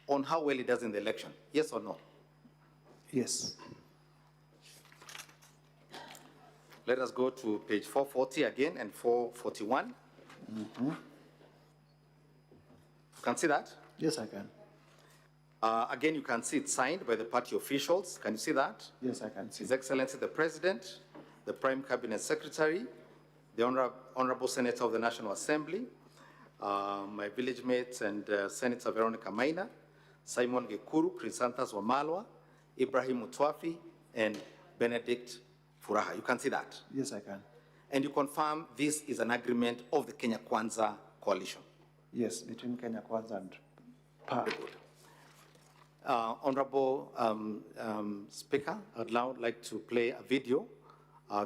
on how well it does in the election? Yes or no? Yes. Let us go to page 440 again and 441. You can see that? Yes, I can. Again, you can see it signed by the party officials. Can you see that? Yes, I can see. His Excellency the President, the Prime Cabinet Secretary, the Honorable Senator of the National Assembly, my village mates and Senator Veronica Maina, Simon Gekuru, Chrysanthus Wamalwa, Ibrahim Mutwafi, and Benedict Furaha. You can see that? Yes, I can. And you confirm this is an agreement of the Kenya Kwanza coalition? Yes, between Kenya Kwanza and PAR. Very good. Honorable Speaker, I'd now like to play a video.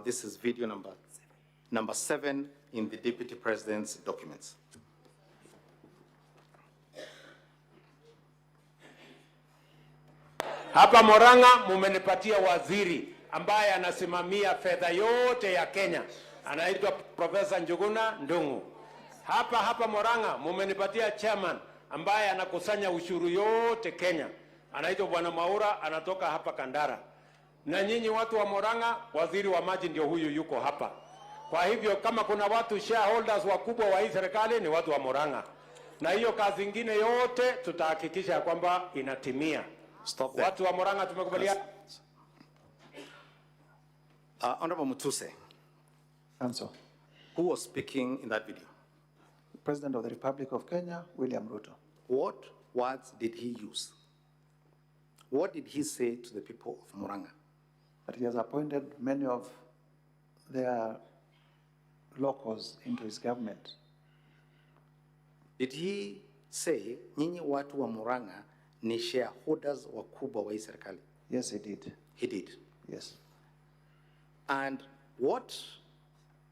This is video number 7 in the Deputy President's documents. Hapa Murang'a mumenipatia waziri ambaye anasimamia fedha yote ya Kenya. Anaitwa Profesa Njuguna Ndung'u. Hapa Murang'a mumenipatia chairman ambaye anakusanya ushuru yote Kenya. Anaitwa Bwana Maura, anatoka hapa Kandara. Na nyinyi watu wa Murang'a, waziri wa maji ndio huyu yuko hapa. Kwa hivyo kama kuna watu shareholders wakubwa wa hii serikali ni watu wa Murang'a. Na hiyo kazi ingine yote tutahakikisha kwamba inatimia. Stop Watu wa Murang'a tumekubalia. Honorable Mutuse. Answer. Who was speaking in that video? The President of the Republic of Kenya, William Ruto. What words did he use? What did he say to the people of Murang'a? That he has appointed many of their locals into his government. Did he say, nyinyi watu wa Murang'a ni shareholders wakubwa wa hii serikali? Yes, he did. He did? Yes. And what,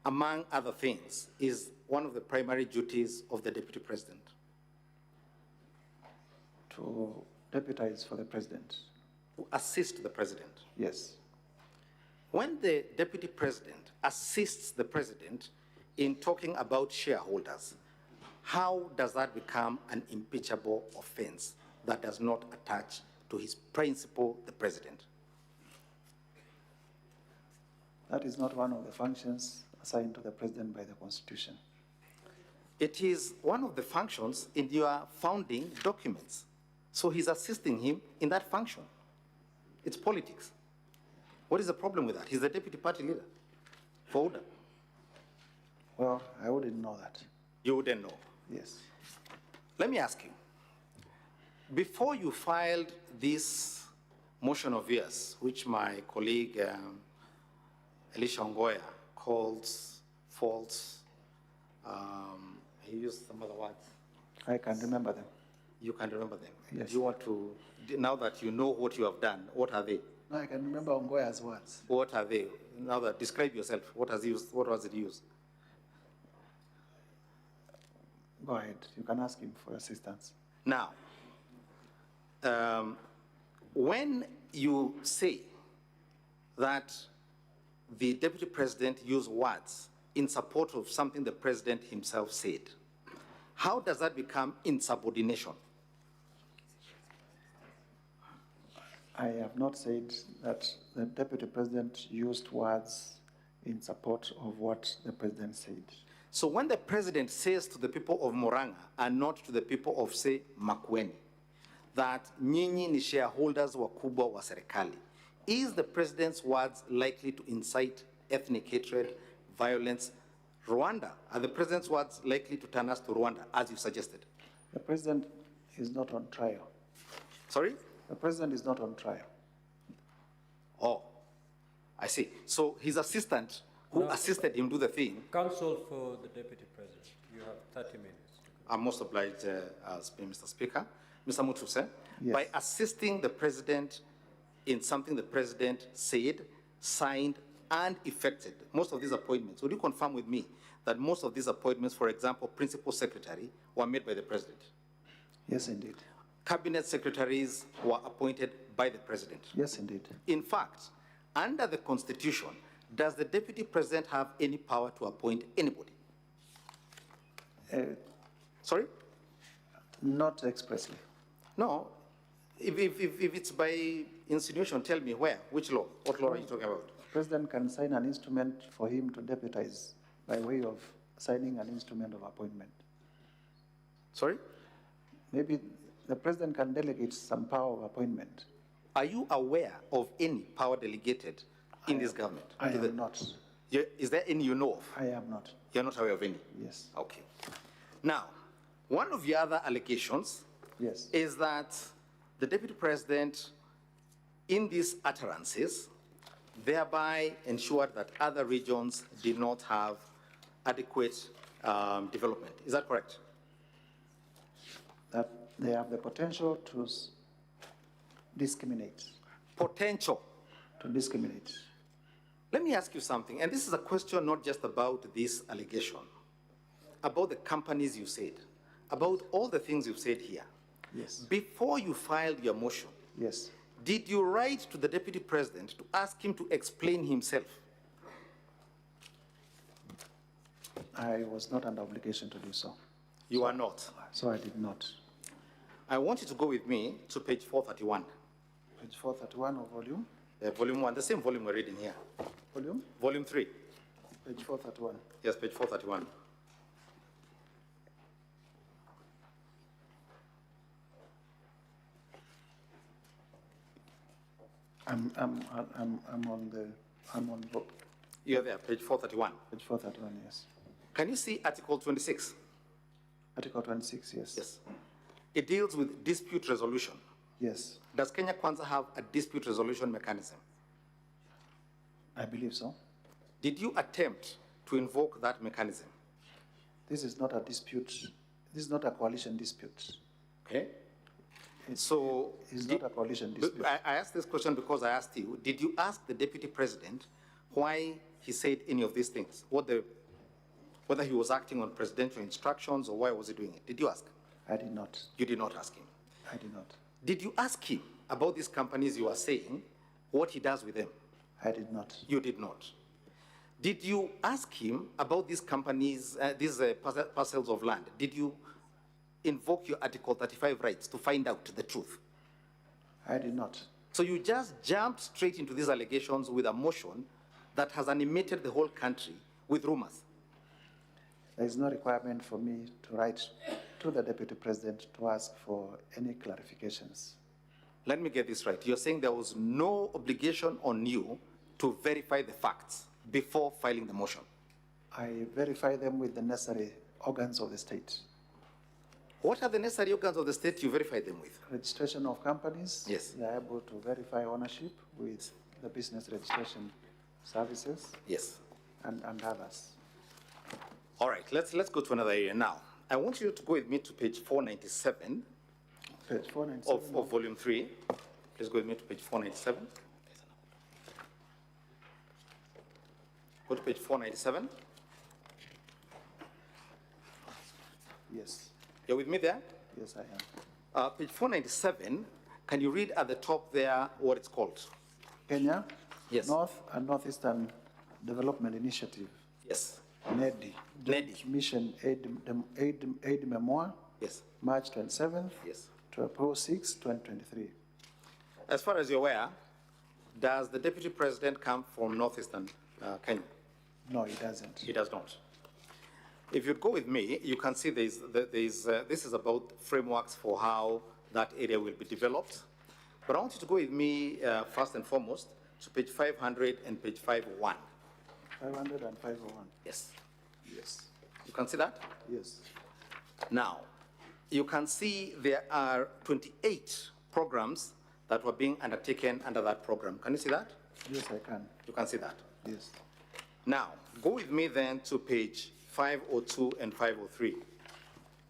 among other things, is one of the primary duties of the Deputy President? To deputize for the President. To assist the President? Yes. When the Deputy President assists the President in talking about shareholders, how does that become an impeachable offense that does not attach to his principal, the President? That is not one of the functions assigned to the President by the Constitution. It is one of the functions in your founding documents. So he's assisting him in that function. It's politics. What is the problem with that? He's the deputy party leader. For order. Well, I wouldn't know that. You wouldn't know? Yes. Let me ask you. Before you filed this motion of yours, which my colleague Elisha Ongoya calls false, he used some other words. I can remember them. You can remember them? Yes. You want to, now that you know what you have done, what are they? No, I can remember Ongoya's words. What are they? Now that, describe yourself. What has he used? What was it used? Go ahead. You can ask him for assistance. Now, when you say that the Deputy President used words in support of something the President himself said, how does that become insubordination? I have not said that the Deputy President used words in support of what the President said. So when the President says to the people of Murang'a and not to the people of, say, Makueni, that nyinyi ni shareholders wakubwa wa serikali, is the President's words likely to incite ethnic hatred, violence? Rwanda, are the President's words likely to turn us to Rwanda, as you suggested? The President is not on trial. Sorry? The President is not on trial. Oh, I see. So his assistant who assisted him do the thing. Counsel for the Deputy President, you have 30 minutes. I'm most obliged, Mr. Speaker. Mr. Mutuse, yes. By assisting the President in something the President said, signed, and effected, most of these appointments, would you confirm with me that most of these appointments, for example, Principal Secretary, were made by the President? Yes, indeed. Cabinet secretaries were appointed by the President? Yes, indeed. In fact, under the Constitution, does the Deputy President have any power to appoint anybody? Sorry? Not expressly. No. If it's by insinuation, tell me where, which law? What law are you talking about? The President can sign an instrument for him to deputize by way of signing an instrument of appointment. Sorry? Maybe the President can delegate some power of appointment. Are you aware of any power delegated in this government? I am not. Is there any you know of? I am not. You're not aware of any? Yes. Okay. Now, one of the other allegations is that the Deputy President, in these utterances, thereby ensured that other regions did not have adequate development. Is that correct? That they have the potential to discriminate. Potential. To discriminate. Let me ask you something, and this is a question not just about this allegation, about the companies you said, about all the things you've said here. Yes. Before you filed your motion, Yes. did you write to the Deputy President to ask him to explain himself? I was not under obligation to do so. You are not. So I did not. I want you to go with me to page 431. Page 431 of volume? Volume 1, the same volume we're reading here. Volume? Volume 3. Page 431. Yes, page 431. I'm on You're there, page 431. Page 431, yes. Can you see Article 26? Article 26, yes. Yes. It deals with dispute resolution. Yes. Does Kenya Kwanza have a dispute resolution mechanism? I believe so. Did you attempt to invoke that mechanism? This is not a dispute. This is not a coalition dispute. Okay. It's did, not a coalition dispute. I asked this question because I asked you, did you ask the Deputy President why he said any of these things? Whether he was acting on presidential instructions or why was he doing it? Did you ask? I did not. You did not ask him? I did not. Did you ask him about these companies you are saying, what he does with them? I did not. You did not. Did you ask him about these companies, these parcels of land? Did you invoke your Article 35 rights to find out the truth? I did not. So you just jumped straight into these allegations with a motion that has animated the whole country with rumors. There is no requirement for me to write to the Deputy President to ask for any clarifications. Let me get this right. You're saying there was no obligation on you to verify the facts before filing the motion? I verify them with the necessary organs of the state. What are the necessary organs of the state you verify them with? Registration of companies. Yes. They are able to verify ownership with the business registration services. Yes. And others. All right, let's go to another area now. I want you to go with me to page 497. Page 497 of volume 3. Please go with me to page 497. Go to page 497. Yes. You're with me there? Yes, I am. Page 497, can you read at the top there what it's called? Kenya Yes. North and Northeastern Development Initiative. Yes. NEDI. NEDI. Mission Aid Memoir. Yes. March 27th. Yes. To April 6, 2023. As far as you're aware, does the Deputy President come from Northeastern Kenya? No, he doesn't. He does not. If you go with me, you can see this is about frameworks for how that area will be developed. But I want you to go with me first and foremost to page 500 and page 501. 500 and 501. Yes. Yes. You can see that? Yes. Now, you can see there are 28 programs that were being undertaken under that program. Can you see that? Yes, I can. You can see that? Yes. Now, go with me then to page 502 and 503.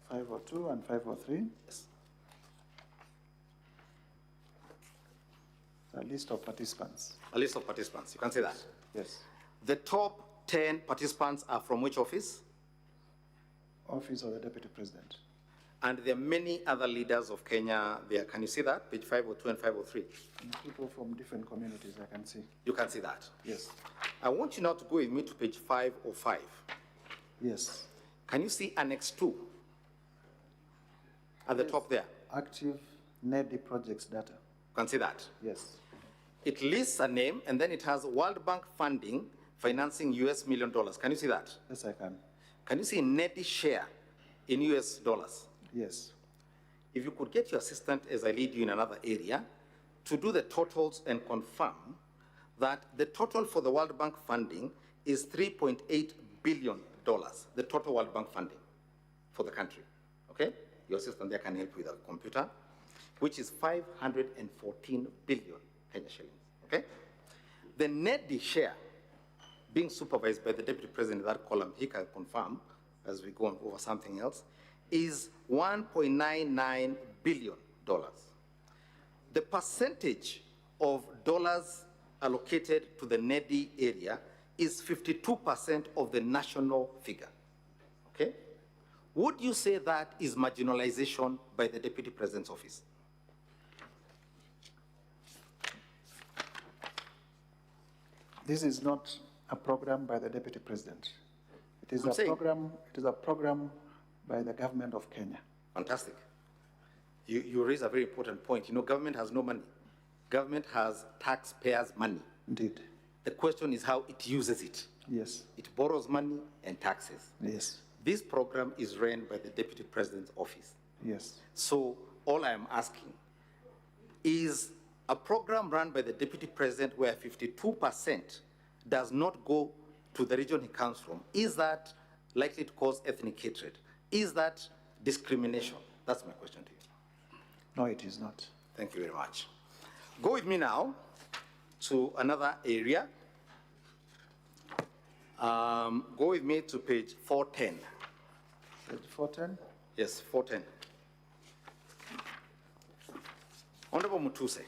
502 and 503. Yes. A list of participants. A list of participants. You can see that? Yes. The top 10 participants are from which office? Office of the Deputy President. And there are many other leaders of Kenya there. Can you see that? Page 502 and 503. And people from different communities, I can see. You can see that? Yes. I want you now to go with me to page 505. Yes. Can you see Annex 2 at the top there? Active NEDI projects data. You can see that? Yes. It lists a name and then it has World Bank funding financing US $1 million. Can you see that? Yes, I can. Can you see NEDI share in US dollars? Yes. If you could get your assistant, as I lead you in another area, to do the totals and confirm that the total for the World Bank funding is $3.8 billion, the total World Bank funding for the country, okay? Your assistant there can help you with a computer, which is 514 billion Kenya shillings, okay? The NEDI share being supervised by the Deputy President in that column, he can confirm as we go on over something else, is $1.99 billion. the percentage of dollars allocated to the needy area is 52% of the national figure. Okay? Would you say that is marginalization by the Deputy President's office? This is not a program by the Deputy President. It is a program by the government of Kenya. Fantastic. You raise a very important point. You know, government has no money. Government has taxpayers' money. Indeed. The question is how it uses it. Yes. It borrows money and taxes. Yes. This program is run by the Deputy President's office. Yes. So all I am asking is a program run by the Deputy President where 52% does not go to the region he comes from. Is that likely to cause ethnic hatred? Is that discrimination? That's my question to you. No, it is not. Thank you very much. Go with me now to another area. Go with me to page 410. Page 410? Yes, 410. Honorable Mutuse.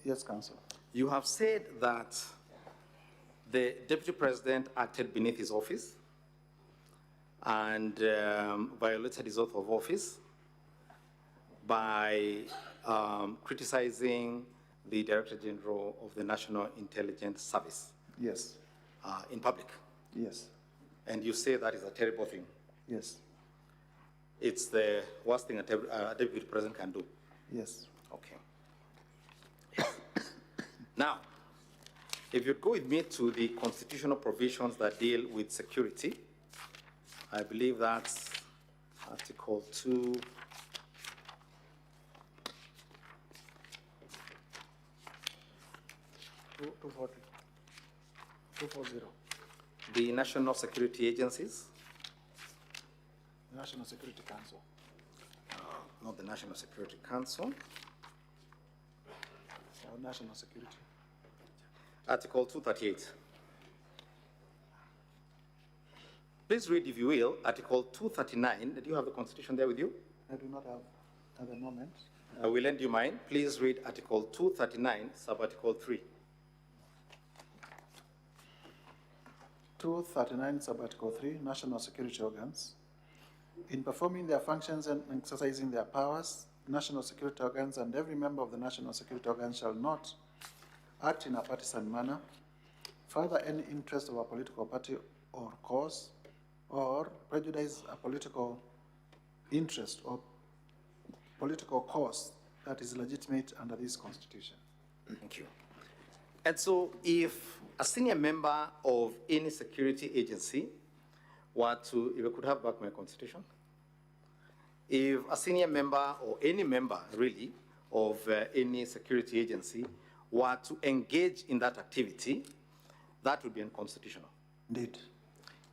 Yes, Counsel. You have said that the Deputy President acted beneath his office and violated his oath of office by criticizing the Director General of the National Intelligence Service. Yes. In public. Yes. And you say that is a terrible thing. Yes. It's the worst thing a Deputy President can do. Yes. Okay. Now, if you'd go with me to the constitutional provisions that deal with security, I believe that's Article 2. .240. 240. The National Security Agencies. National Security Council. Not the National Security Council. Or National Security. Article 238. Please read, if you will, Article 239. Do you have the Constitution there with you? I do not have at the moment. I will lend you mine. Please read Article 239, Sub-Article 3. 239, Sub-Article 3, National Security Organs. In performing their functions and exercising their powers, national security organs and every member of the national security organ shall not act in a partisan manner, further any interest of a political party or cause, or prejudice a political interest or political cause that is legitimate under this Constitution. Thank you. And so if a senior member of any security agency were to, if I could have back my Constitution, if a senior member or any member really of any security agency were to engage in that activity, that would be unconstitutional. Indeed.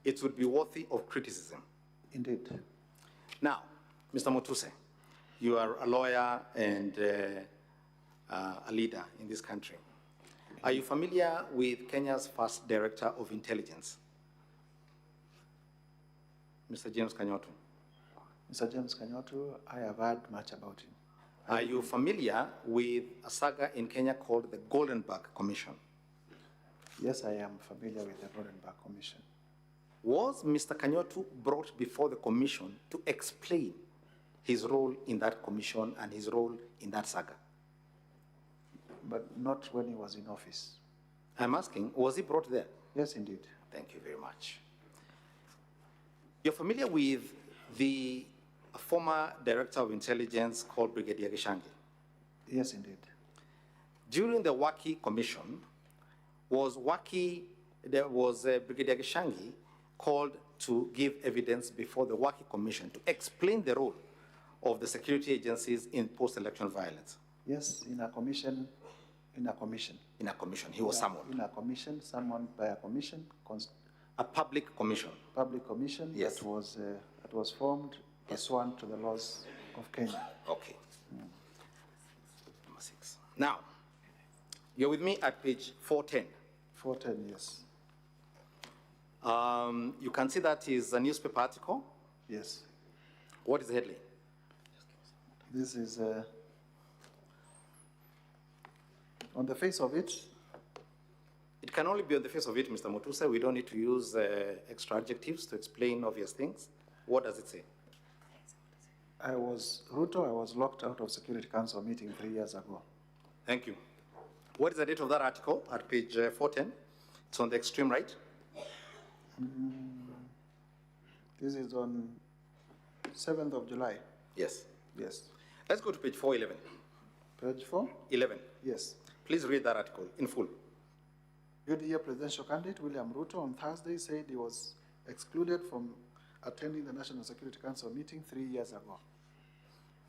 It would be worthy of criticism. Indeed. Now, Mr. Mutuse, you are a lawyer and a leader in this country. Are you familiar with Kenya's first Director of Intelligence, Mr. James Kanyotu? Mr. James Kanyotu, I have heard much about him. Are you familiar with a saga in Kenya called the Goldenberg Commission? Yes, I am familiar with the Goldenberg Commission. Was Mr. Kanyotu brought before the commission to explain his role in that commission and his role in that saga? But not when he was in office. I'm asking, was he brought there? Yes, indeed. Thank you very much. You're familiar with the former Director of Intelligence called Brigadier Gachagua? Yes, indeed. During the Waki Commission, there was Brigadier Gachagua called to give evidence before the Waki Commission to explain the role of the security agencies in post-election violence? Yes, in a commission. In a commission. In a commission. He was summoned. In a commission, summoned by a commission. A public commission. Public commission. Yes. That was formed pursuant to the laws of Kenya. Okay. Number 6. Now, you're with me at page 410. 410, yes. You can see that is a newspaper article. Yes. What is the headline? This is On the face of it, It can only be on the face of it, Mr. Mutusa. We don't need to use extra adjectives to explain obvious things. What does it say? Ruto, I was locked out of Security Council meeting 3 years ago. Thank you. What is the date of that article at page 410? It's on the extreme right. This is on 7th of July. Yes. Yes. Let's go to page 411. Page 4? 11. Yes. Please read that article in full. UDA presidential candidate William Ruto on Thursday said he was excluded from attending the National Security Council meeting 3 years ago.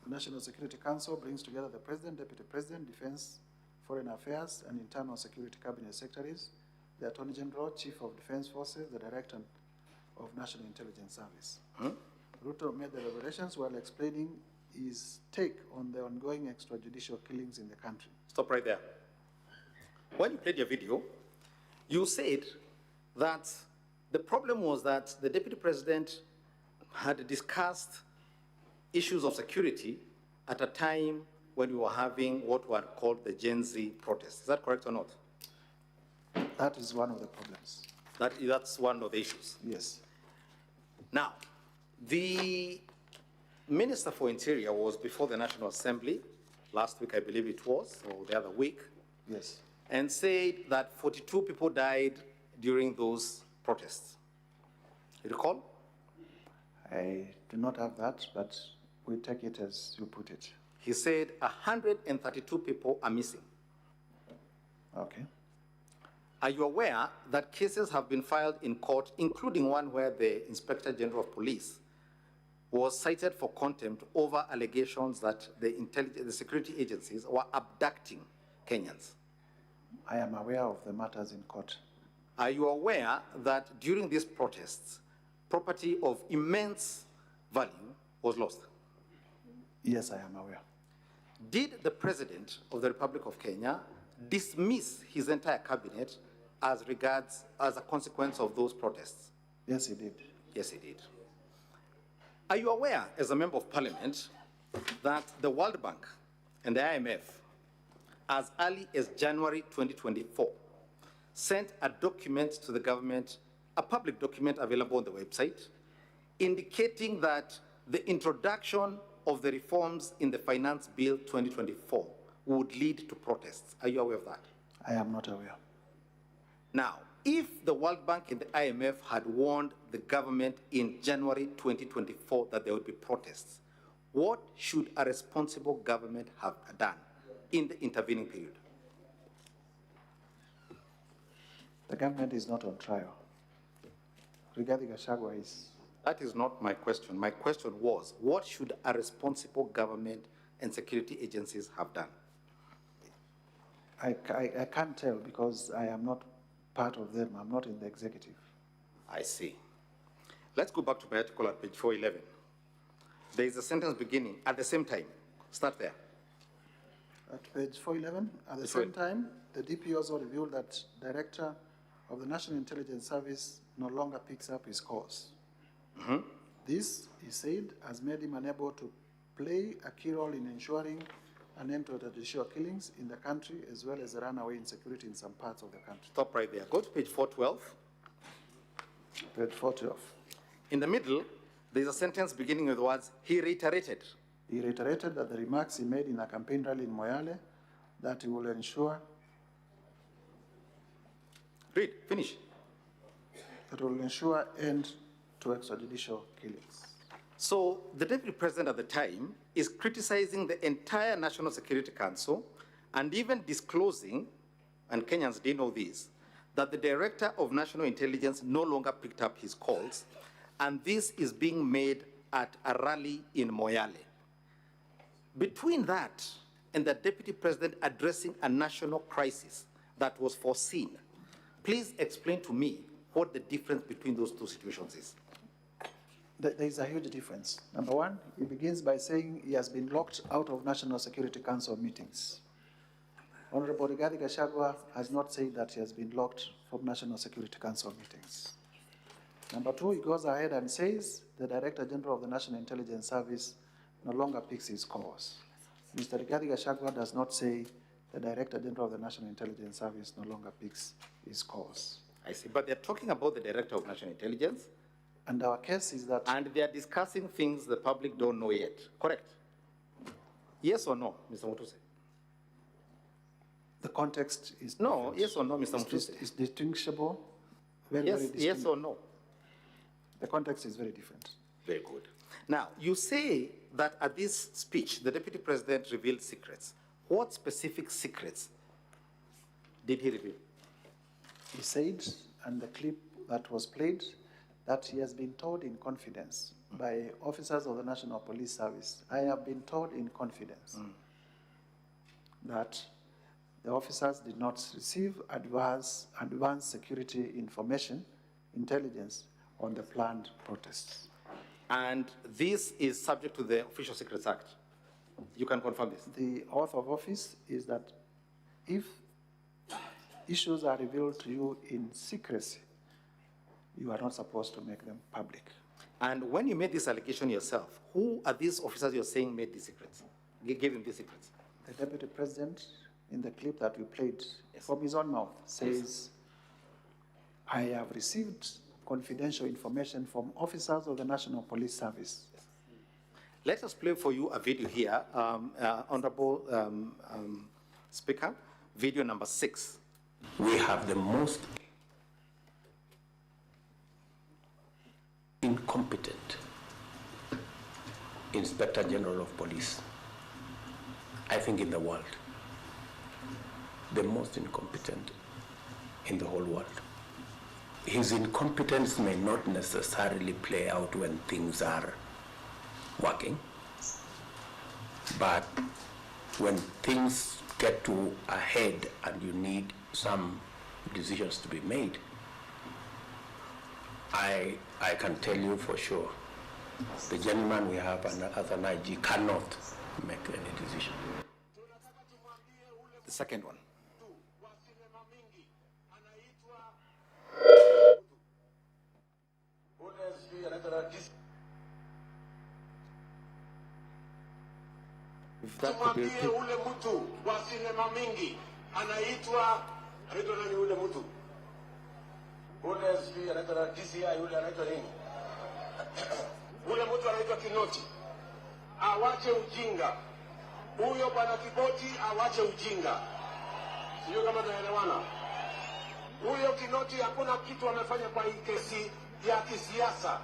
The National Security Council brings together the President, Deputy President, Defense, Foreign Affairs, and Internal Security Cabinet Secretaries, the Attorney General, Chief of Defense Forces, the Director of National Intelligence Service. Ruto made the revelations while explaining his take on the ongoing extrajudicial killings in the country. Stop right there. When you played your video, you said that the problem was that the Deputy President had discussed issues of security at a time when we were having what were called the Gen Z protests. Is that correct or not? That is one of the problems. That's one of the issues. Yes. Now, the Minister for Interior was before the National Assembly last week, I believe it was, or the other week. Yes. And said that 42 people died during those protests. You recall? I do not have that, but we take it as you put it. He said 132 people are missing. Okay. Are you aware that cases have been filed in court, including one where the Inspector General of Police was cited for contempt over allegations that the security agencies were abducting Kenyans? I am aware of the matters in court. Are you aware that during these protests, property of immense value was lost? Yes, I am aware. Did the President of the Republic of Kenya dismiss his entire cabinet as a consequence of those protests? Yes, he did. Yes, he did. Are you aware, as a member of parliament, that the World Bank and the IMF, as early as January 2024, sent a document to the government, a public document available on the website, indicating that the introduction of the reforms in the Finance Bill 2024 would lead to protests? Are you aware of that? I am not aware. Now, if the World Bank and the IMF had warned the government in January 2024 that there would be protests, what should a responsible government have done in the intervening period? The government is not on trial. Rigathi Gachagua is. That is not my question. My question was, what should a responsible government and security agencies have done? I can't tell because I am not part of them. I'm not in the executive. I see. Let's go back to my article at page 411. There is a sentence beginning at the same time. Start there. At page 411, at the same time, the DP also revealed that Director of the National Intelligence Service no longer picks up his calls. This, he said, has made him unable to play a key role in ensuring an end to the judicial killings in the country, as well as the runaway insecurity in some parts of the country. Stop right there. Go to page 412. Page 412. In the middle, there's a sentence beginning with the words, he reiterated. He reiterated that the remarks he made in a campaign rally in Moyale, that he will ensure. Read, finish. That will ensure end to extrajudicial killings. So the Deputy President at the time is criticizing the entire National Security Council and even disclosing, and Kenyans didn't know this, that the Director of National Intelligence no longer picked up his calls, and this is being made at a rally in Moyale. Between that and the Deputy President addressing a national crisis that was foreseen, please explain to me what the difference between those two situations is. There is a huge difference. Number one, he begins by saying he has been locked out of National Security Council meetings. Honorable Rigathi Gachagua has not said that he has been locked from National Security Council meetings. Number two, he goes ahead and says the Director General of the National Intelligence Service no longer picks his calls. Mr. Rigathi Gachagua does not say the Director General of the National Intelligence Service no longer picks his calls. I see. But they're talking about the Director of National Intelligence. And our case is that... And they're discussing things the public don't know yet. Correct? Yes or no, Mr. Mutuse? The context is... No, yes or no, Mr. Mutuse? It's distinguishable. Very, yes, very yes or no? The context is very different. Very good. Now, you say that at this speech, the Deputy President revealed secrets. What specific secrets did he reveal? He said, and the clip that was played, that he has been told in confidence by officers of the National Police Service. I have been told in confidence that the officers did not receive advanced security information, intelligence on the planned protests. And this is subject to the Official Secrets Act. You can confirm this? The oath of office is that if issues are revealed to you in secrecy, you are not supposed to make them public. And when you made this allegation yourself, who are these officers you're saying made these secrets, gave him these secrets? The Deputy President, in the clip that we played, from his own mouth, says, I have received confidential information from officers of the National Police Service. Let us play for you a video here, Honorable Speaker, video number 6. We have the most incompetent Inspector General of Police, I think, in the world. The most incompetent in the whole world. His incompetence may not necessarily play out when things are working, but when things get to a head and you need some decisions to be made, I can tell you for sure, the gentleman we have as an IG cannot make any decision. The second one. Tumwambie ule mtu wa sinema mingi anaitwa nani ule mtu? Ule sijui anaitwa DCI, ule anaitwa nini? Ule mtu anaitwa Kinoti. Awache ujinga. Huyo bwana Kiboti awache ujinga. Sio kama tunaelewana. Huyo Kinoti hakuna kitu amefanya kwa hii kesi ya kisiasa.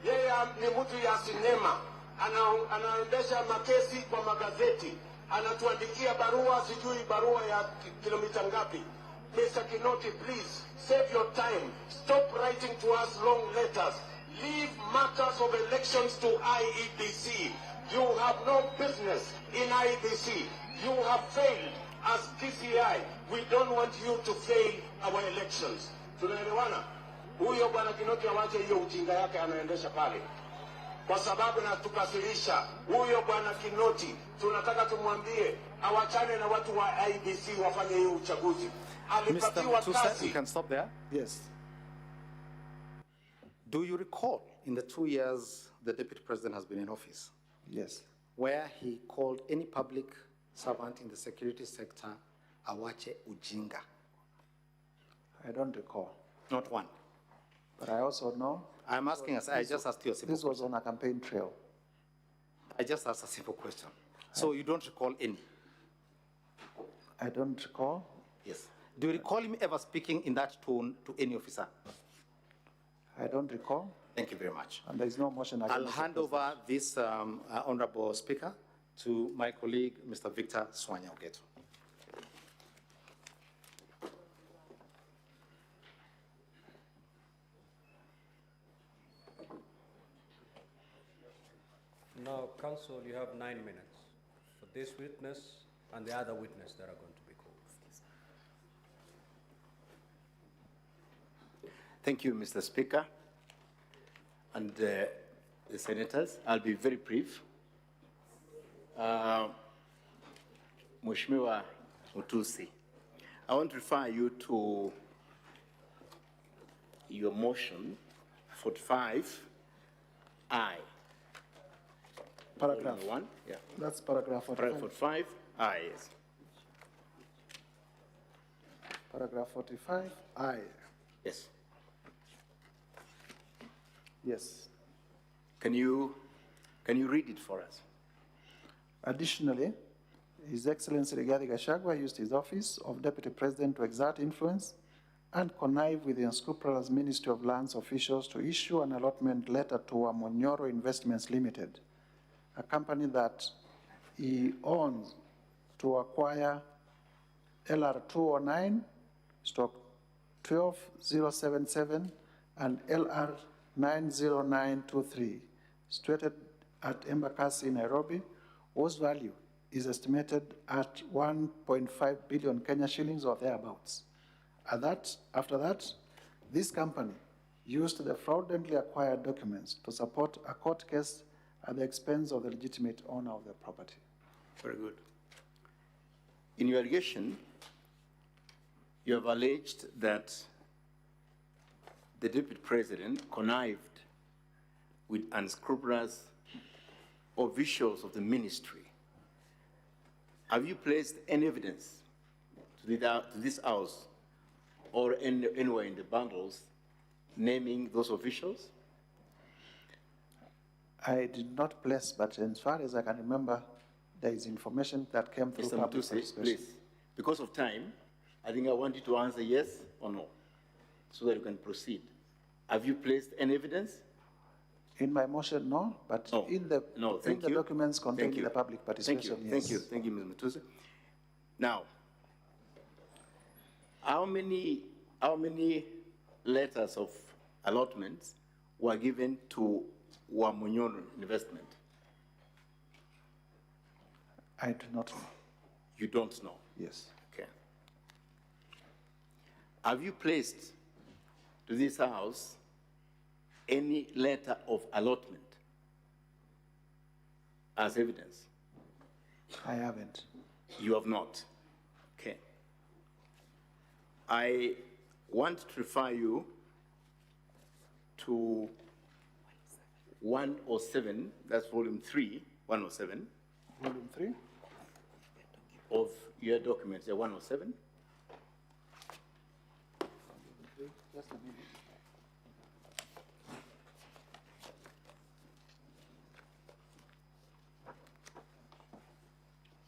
Yeye ni mtu ya sinema. Anaendesha makesi kwa magazeti, anatuandikia barua, sijui barua ya kilomita ngapi. Mr. Kinoti, please save your time. Stop writing to us long letters. Leave matters of elections to IEBC. You have no business in IEBC. You have failed as DCI. We don't want you to fail our elections. Tunaelewana? Huyo bwana Kinoti awache hiyo ujinga yake anaendesha pale. Kwa sababu natukasirisha huyo bwana Kinoti, tunataka tumwambie awachane na watu wa IBC wafanye hiyo uchaguzi. Alipatiwa kazi. You can stop there. Yes. Do you recall in the 2 years the Deputy President has been in office? Yes. Where he called any public servant in the security sector awache ujinga? I don't recall. Not one. But I also know... I'm asking us, I just asked you a simple question. This was on a campaign trail. I just asked a simple question. So you don't recall any? I don't recall. Yes. Do you recall him ever speaking in that tone to any officer? I don't recall. Thank you very much. And there is no motion. I'll hand over this, Honorable Speaker, to my colleague, Mr. Victor Swanya Ogeto. Now, Counsel, you have 9 minutes for this witness and the other witness that are going to be called. Thank you, Mr. Speaker, and the senators. I'll be very brief. Mheshimiwa Mutusi, I want to refer you to your motion 45I. Paragraph 1, yeah. That's paragraph 45. 45I, yes. Paragraph 45I. Yes. Yes. Can you read it for us? Additionally, His Excellency Rigathi Gachagua used his office of Deputy President to exert influence and connive with the unscrupulous Ministry of Lands officials to issue an allotment letter to Amonyoro Investments Limited, a company that he owns, to acquire LR 209/12077 and LR 90923, situated at Embakasi, Nairobi, whose value is estimated at 1.5 billion Kenya shillings or thereabouts. After that, this company used the fraudulently acquired documents to support a court case at the expense of the legitimate owner of the property. Very good. In your allegation, you have alleged that the Deputy President connived with unscrupulous officials of the ministry. Have you placed any evidence to this House or anywhere in the bundles naming those officials? I did not place, but as far as I can remember, there is information that came through Mr. public Mutuse, participation. please, because of time, I think I want you to answer yes or no, so that you can proceed. Have you placed any evidence? In my motion, no, but in the documents containing the public participation, yes. Thank you, Mr. Mutuse. Now, how many letters of allotments were given to Wamunyono Investment? I do not know. You don't know? Yes. Okay. Have you placed to this House any letter of allotment as evidence? I haven't. You have not? Okay. I want to refer you to 107, that's volume 3, 107. Volume 3? Of your documents, 107. Just a minute.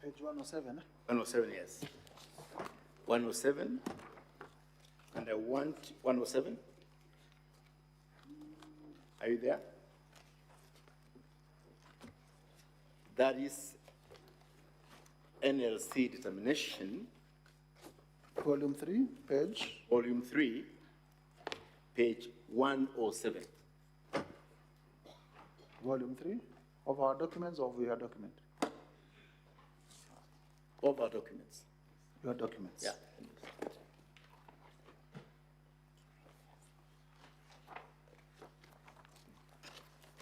Page 107. 107, yes. 107, and I want 107. Are you there? That is NLC determination. Volume 3, page? Volume 3, page 107. Volume 3 of our documents or of your document? Of our documents. Your documents? Yeah.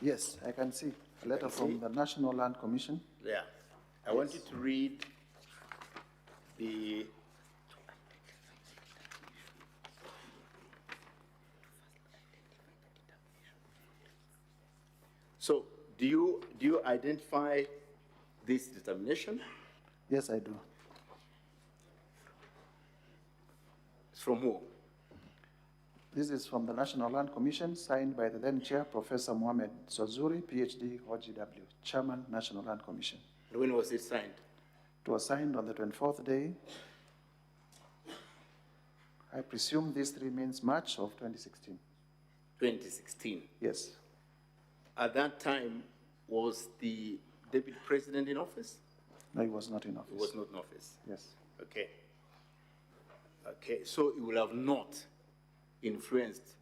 Yes, I can see a letter from the National Land Commission. Yeah. I want you to read the So, do you identify this determination? Yes, I do. It's from who? This is from the National Land Commission, signed by the then chair, Professor Mohamed Swazuri, PhD, OGW, Chairman, National Land Commission. When was it signed? It was signed on the 24th day. I presume this 3 means March of 2016. 2016. Yes. At that time, was the Deputy President in office? No, he was not in office. He was not in office. Yes. Okay. Okay, so you will have not influenced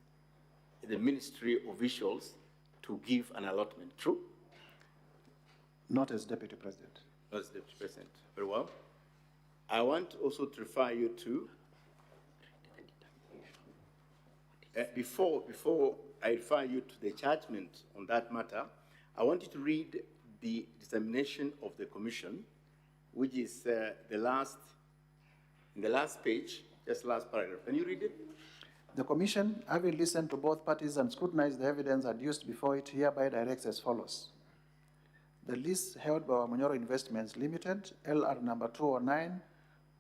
the ministry officials to give an allotment, true? Not as Deputy President. Not as Deputy President. Very well. I want also to refer you to, before I refer you to the judgment on that matter, I want you to read the determination of the commission, which is in the last page, just last paragraph. Can you read it? The Commission, having listened to both parties and scrutinized the evidence adduced before it, hereby directs as follows. The lease held by Amonyoro Investments Limited, LR number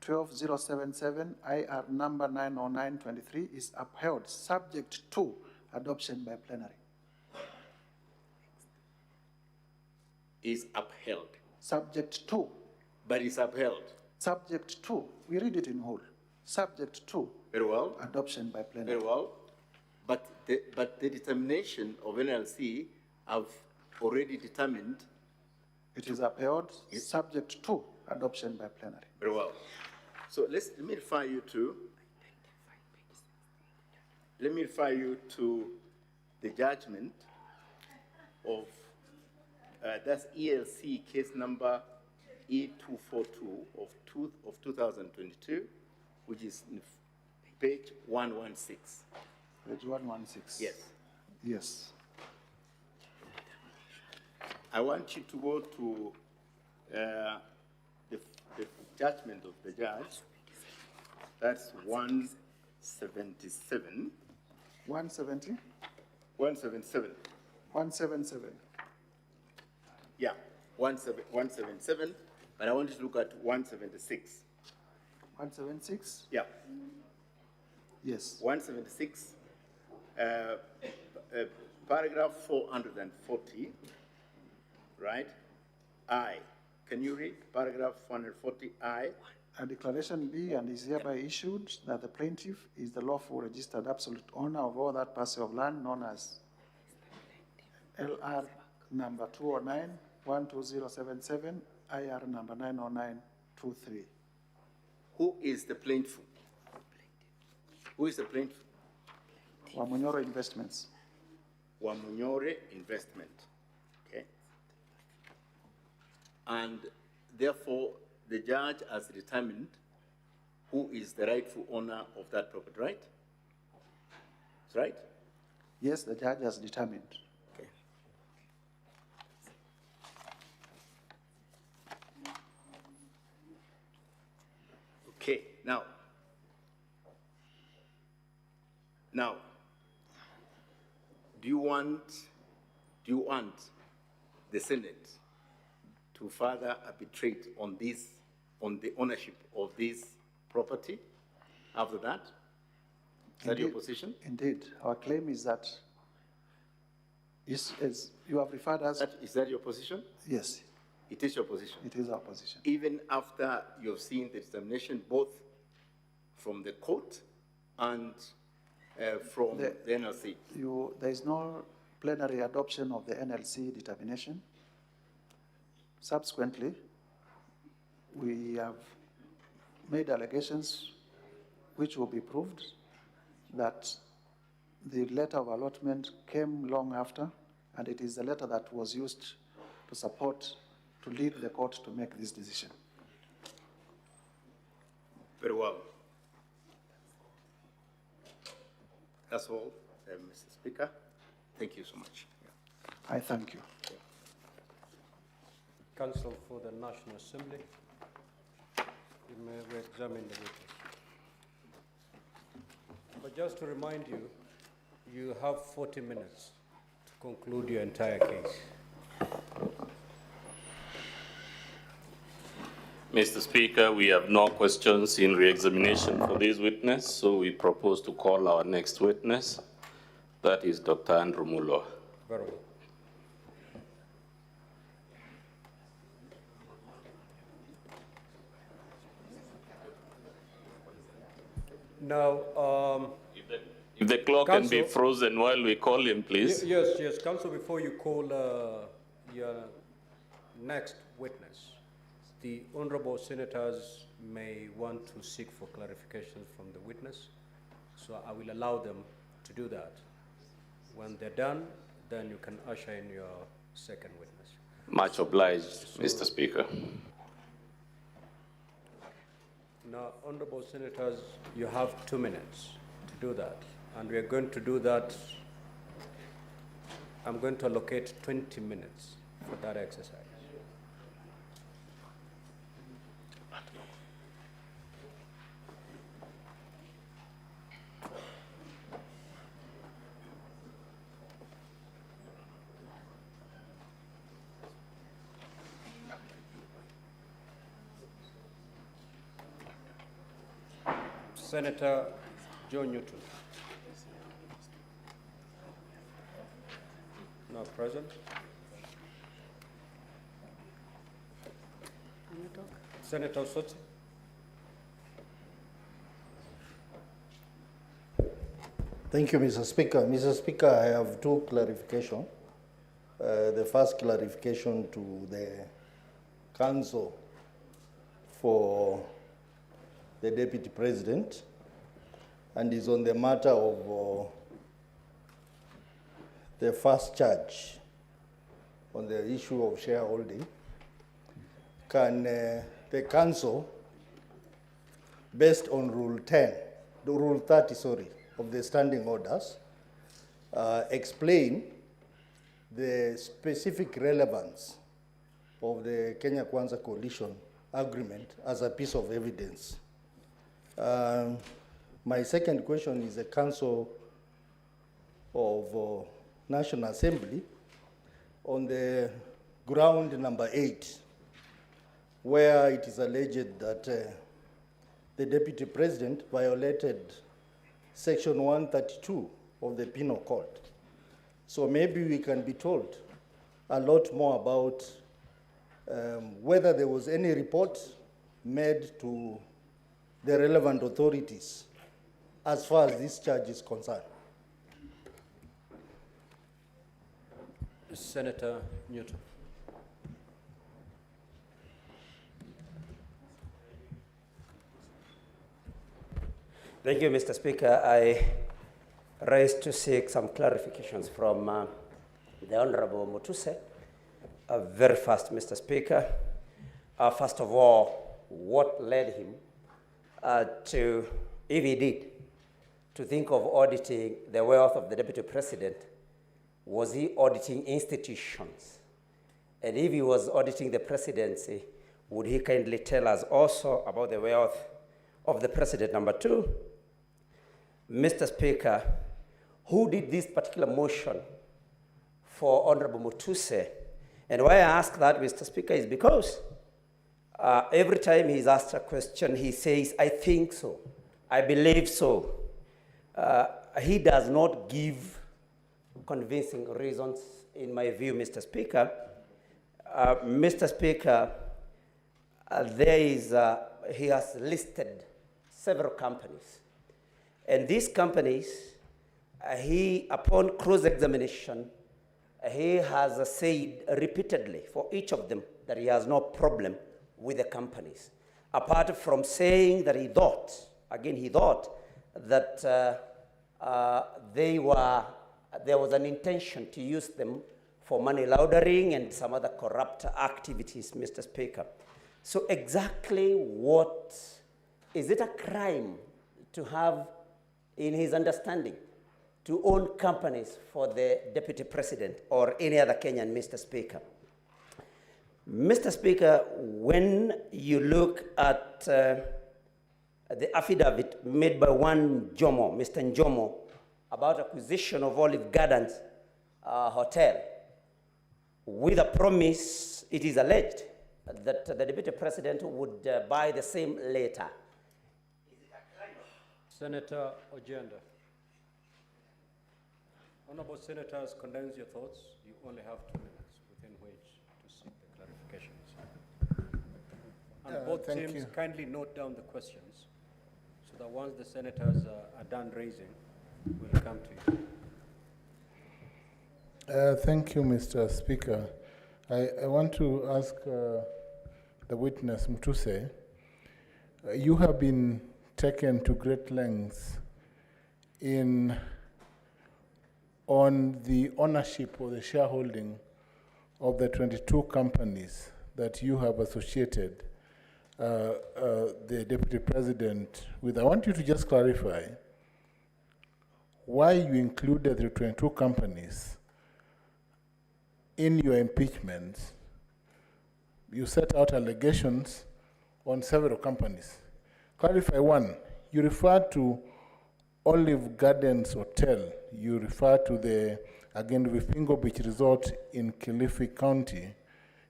12077 IR number 90923 is upheld, subject to adoption by plenary. Is upheld. Subject to. But is upheld. Subject to. We read it in whole. Subject to. Very well. Adoption by plenary. Very well. But the determination of NLC have already determined. It is upheld, subject to adoption by plenary. Very well. So let me refer you to the judgment of that's ELC case number E242 of 2022, which is in page 116. Page 116. Yes. Yes. I want you to go to the judgment of the judge. That's 177. 170? 177. 177. Yeah, 177, but I want you to look at 176. 176? Yeah. Yes. 176, paragraph 440, right? I. Can you read paragraph 440 I? A declaration be and is hereby issued that the plaintiff is the lawful registered absolute owner of all that parcel of land known as LR number 209-12077, IR number 90923. Who is the plaintiff? Who is the plaintiff? Wamunyoro Investments. Wamunyoro Investment. Okay. And therefore, the judge has determined who is the rightful owner of that property, right? That's right? Yes, the judge has determined. Okay. Okay, now, do you want the Senate to further arbitrate on this, on the ownership of this property after that? Is that your position? Indeed. Our claim is that, as you have referred us. Is that your position? Yes. It is your position? It is our position. Even after you've seen the determination both from the court and from the NLC? There is no plenary adoption of the NLC determination. Subsequently, we have made allegations which will be proved that the letter of allotment came long after, and it is the letter that was used to support, to lead the court to make this decision. Very well. That's all, Mr. Speaker. Thank you so much. I thank you. Counsel for the National Assembly, you may re-examine the witness. But just to remind you, you have 40 minutes to conclude your entire case. Mr. Speaker, we have no questions in re-examination for this witness, so we propose to call our next witness. That is Dr. Andrew Mulo. Very well. Now, if the clock can be frozen while we call him, please. Yes, Counsel, before you call your next witness, the honorable senators may want to seek for clarification from the witness, so I will allow them to do that. When they're done, then you can usher in your second witness. Much obliged, Mr. Speaker. Now, honorable senators, you have 2 minutes to do that, and we are going to do that. I'm going to allocate 20 minutes for that exercise. Senator John Newton. Not present. Senator Soti. Thank you, Mr. Speaker. Mr. Speaker, I have two clarifications. The first clarification to the counsel for the Deputy President, and is on the matter of the first charge on the issue of shareholding. Can the council, based on Rule 30, of the standing orders, explain the specific relevance of the Kenya Kwanza Coalition Agreement as a piece of evidence? My second question is the Council of National Assembly on the ground number 8, where it is alleged that the Deputy President violated Section 132 of the Penal Code. So maybe we can be told a lot more about whether there was any report made to the relevant authorities as far as this charge is concerned. Senator Newton. Thank you, Mr. Speaker. I rise to seek some clarifications from the Honorable Mutuse. Very fast, Mr. Speaker. First of all, what led him to, if he did, to think of auditing the wealth of the Deputy President? Was he auditing institutions? And if he was auditing the presidency, would he kindly tell us also about the wealth of the President? Number two, Mr. Speaker, who did this particular motion for Honorable Mutuse? And why I ask that, Mr. Speaker, is because every time he's asked a question, he says, I think so, I believe so. He does not give convincing reasons, in my view, Mr. Speaker. Mr. Speaker, he has listed several companies. And these companies, upon cross-examination, he has said repeatedly for each of them that he has no problem with the companies, apart from saying that he thought that there was an intention to use them for money laundering and some other corrupt activities, Mr. Speaker. So exactly what, is it a crime to have, in his understanding, to own companies for the Deputy President or any other Kenyan, Mr. Speaker? Mr. Speaker, when you look at the affidavit made by one Jomo, Mr. Njomo, about acquisition of Olive Gardens Hotel, with a promise, it is alleged, that the Deputy President would buy the same later. Senator Ojenda. Honorable Senators, condense your thoughts. You only have 2 minutes within which to seek the clarifications. And both teams kindly note down the questions so that once the senators are done raising, we'll come to you. Thank you, Mr. Speaker. I want to ask the witness, Mutuse, you have been taken to great lengths on the ownership or the shareholding of the 22 companies that you have associated the Deputy President with. I want you to just clarify why you included the 22 companies in your impeachment. You set out allegations on several companies. Clarify one, you referred to Olive Gardens Hotel. You refer to the, again, Vipingo Beach Resort in Kilifi County.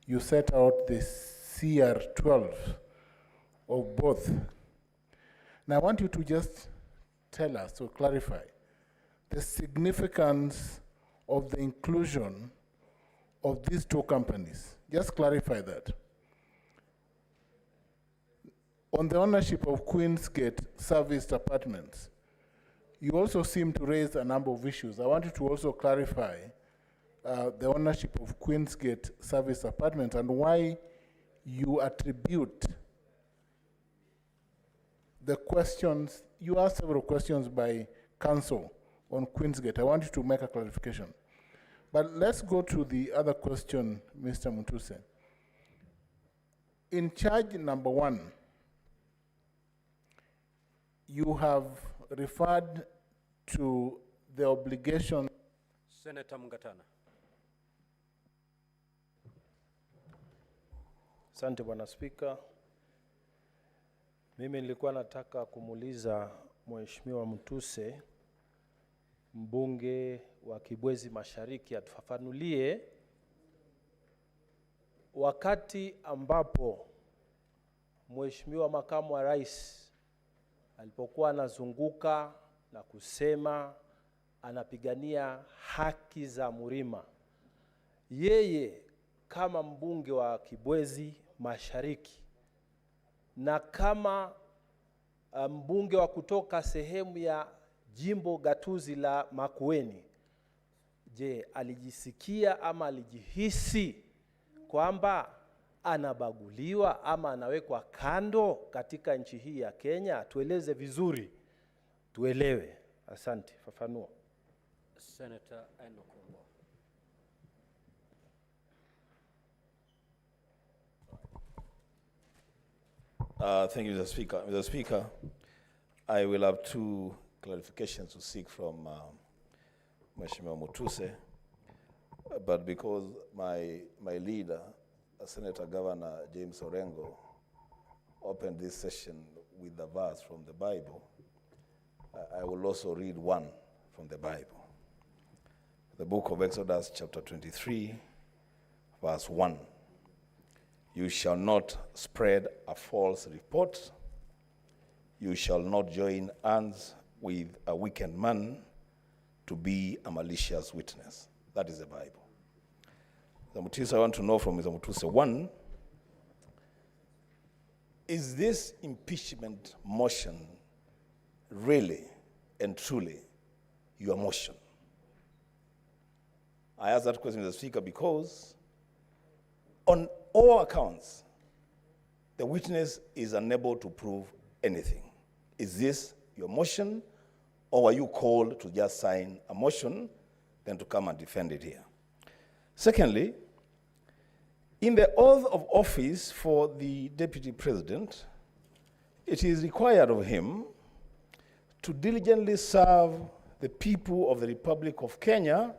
You set out the CR12 of both. And I want you to just tell us or clarify the significance of the inclusion of these two companies. Just clarify that. On the ownership of Queensgate serviced apartments, you also seem to raise a number of issues. I want you to also clarify the ownership of Queensgate serviced apartments and why you attribute the questions. You asked several questions by counsel on Queensgate. I want you to make a clarification. But let's go to the other question, Mr. Mutuse. In charge number 1, you have referred to the obligation. Senator Mungatana. Asante Bwana Spika. Mimi nilikuwa nataka kumuuliza Mheshimiwa Mutuse, mbunge wa Kibwezi Mashariki, atufafanulie wakati ambapo Mheshimiwa Makamu wa Rais alipokuwa anazunguka na kusema anapigania haki za Murima, yeye kama mbunge wa Kibwezi Mashariki na kama mbunge wa kutoka sehemu ya jimbo gatuzi la Makueni, je, alijisikia ama alijihisi kwamba anabaguliwa ama anawekwa kando katika nchi hii ya Kenya? Tueleze vizuri, tuelewe. Asante, fafanua. Senator Enokombo. Thank you, Mr. Speaker. Mr. Speaker, I will have 2 clarifications to seek from Mheshimiwa Mutuse, but because my leader, Senator Governor James Orengo, opened this session with the verse from the Bible, I will also read one from the Bible. The book of Exodus, chapter 23, verse 1. You shall not spread a false report. You shall not join hands with a wicked man to be a malicious witness. That is the Bible. Mr. Mutuse, I want to know from Mr. Mutuse, 1, is this impeachment motion really and truly your motion? I ask that question, Mr. Speaker, because on all accounts, the witness is unable to prove anything. Is this your motion, or are you called to just sign a motion, then to come and defend it here? Secondly, in the oath of office for the Deputy President, it is required of him to diligently serve the people of the Republic of Kenya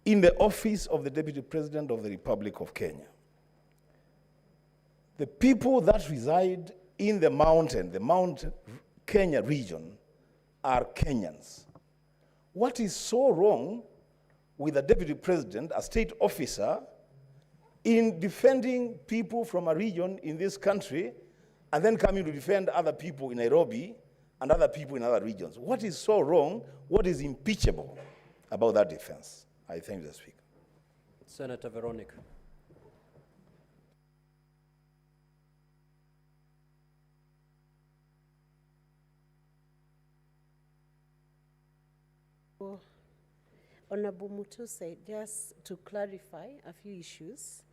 in the office of the Deputy President of the Republic of Kenya. The people that reside in the Mount Kenya region are Kenyans. What is so wrong with a Deputy President, a state officer, in defending people from a region in this country and then coming to defend other people in Nairobi and other people in other regions? What is so wrong? What is impeachable about that defense? I thank the Speaker. Senator Veronica. Honorable Mutuse, just to clarify a few issues.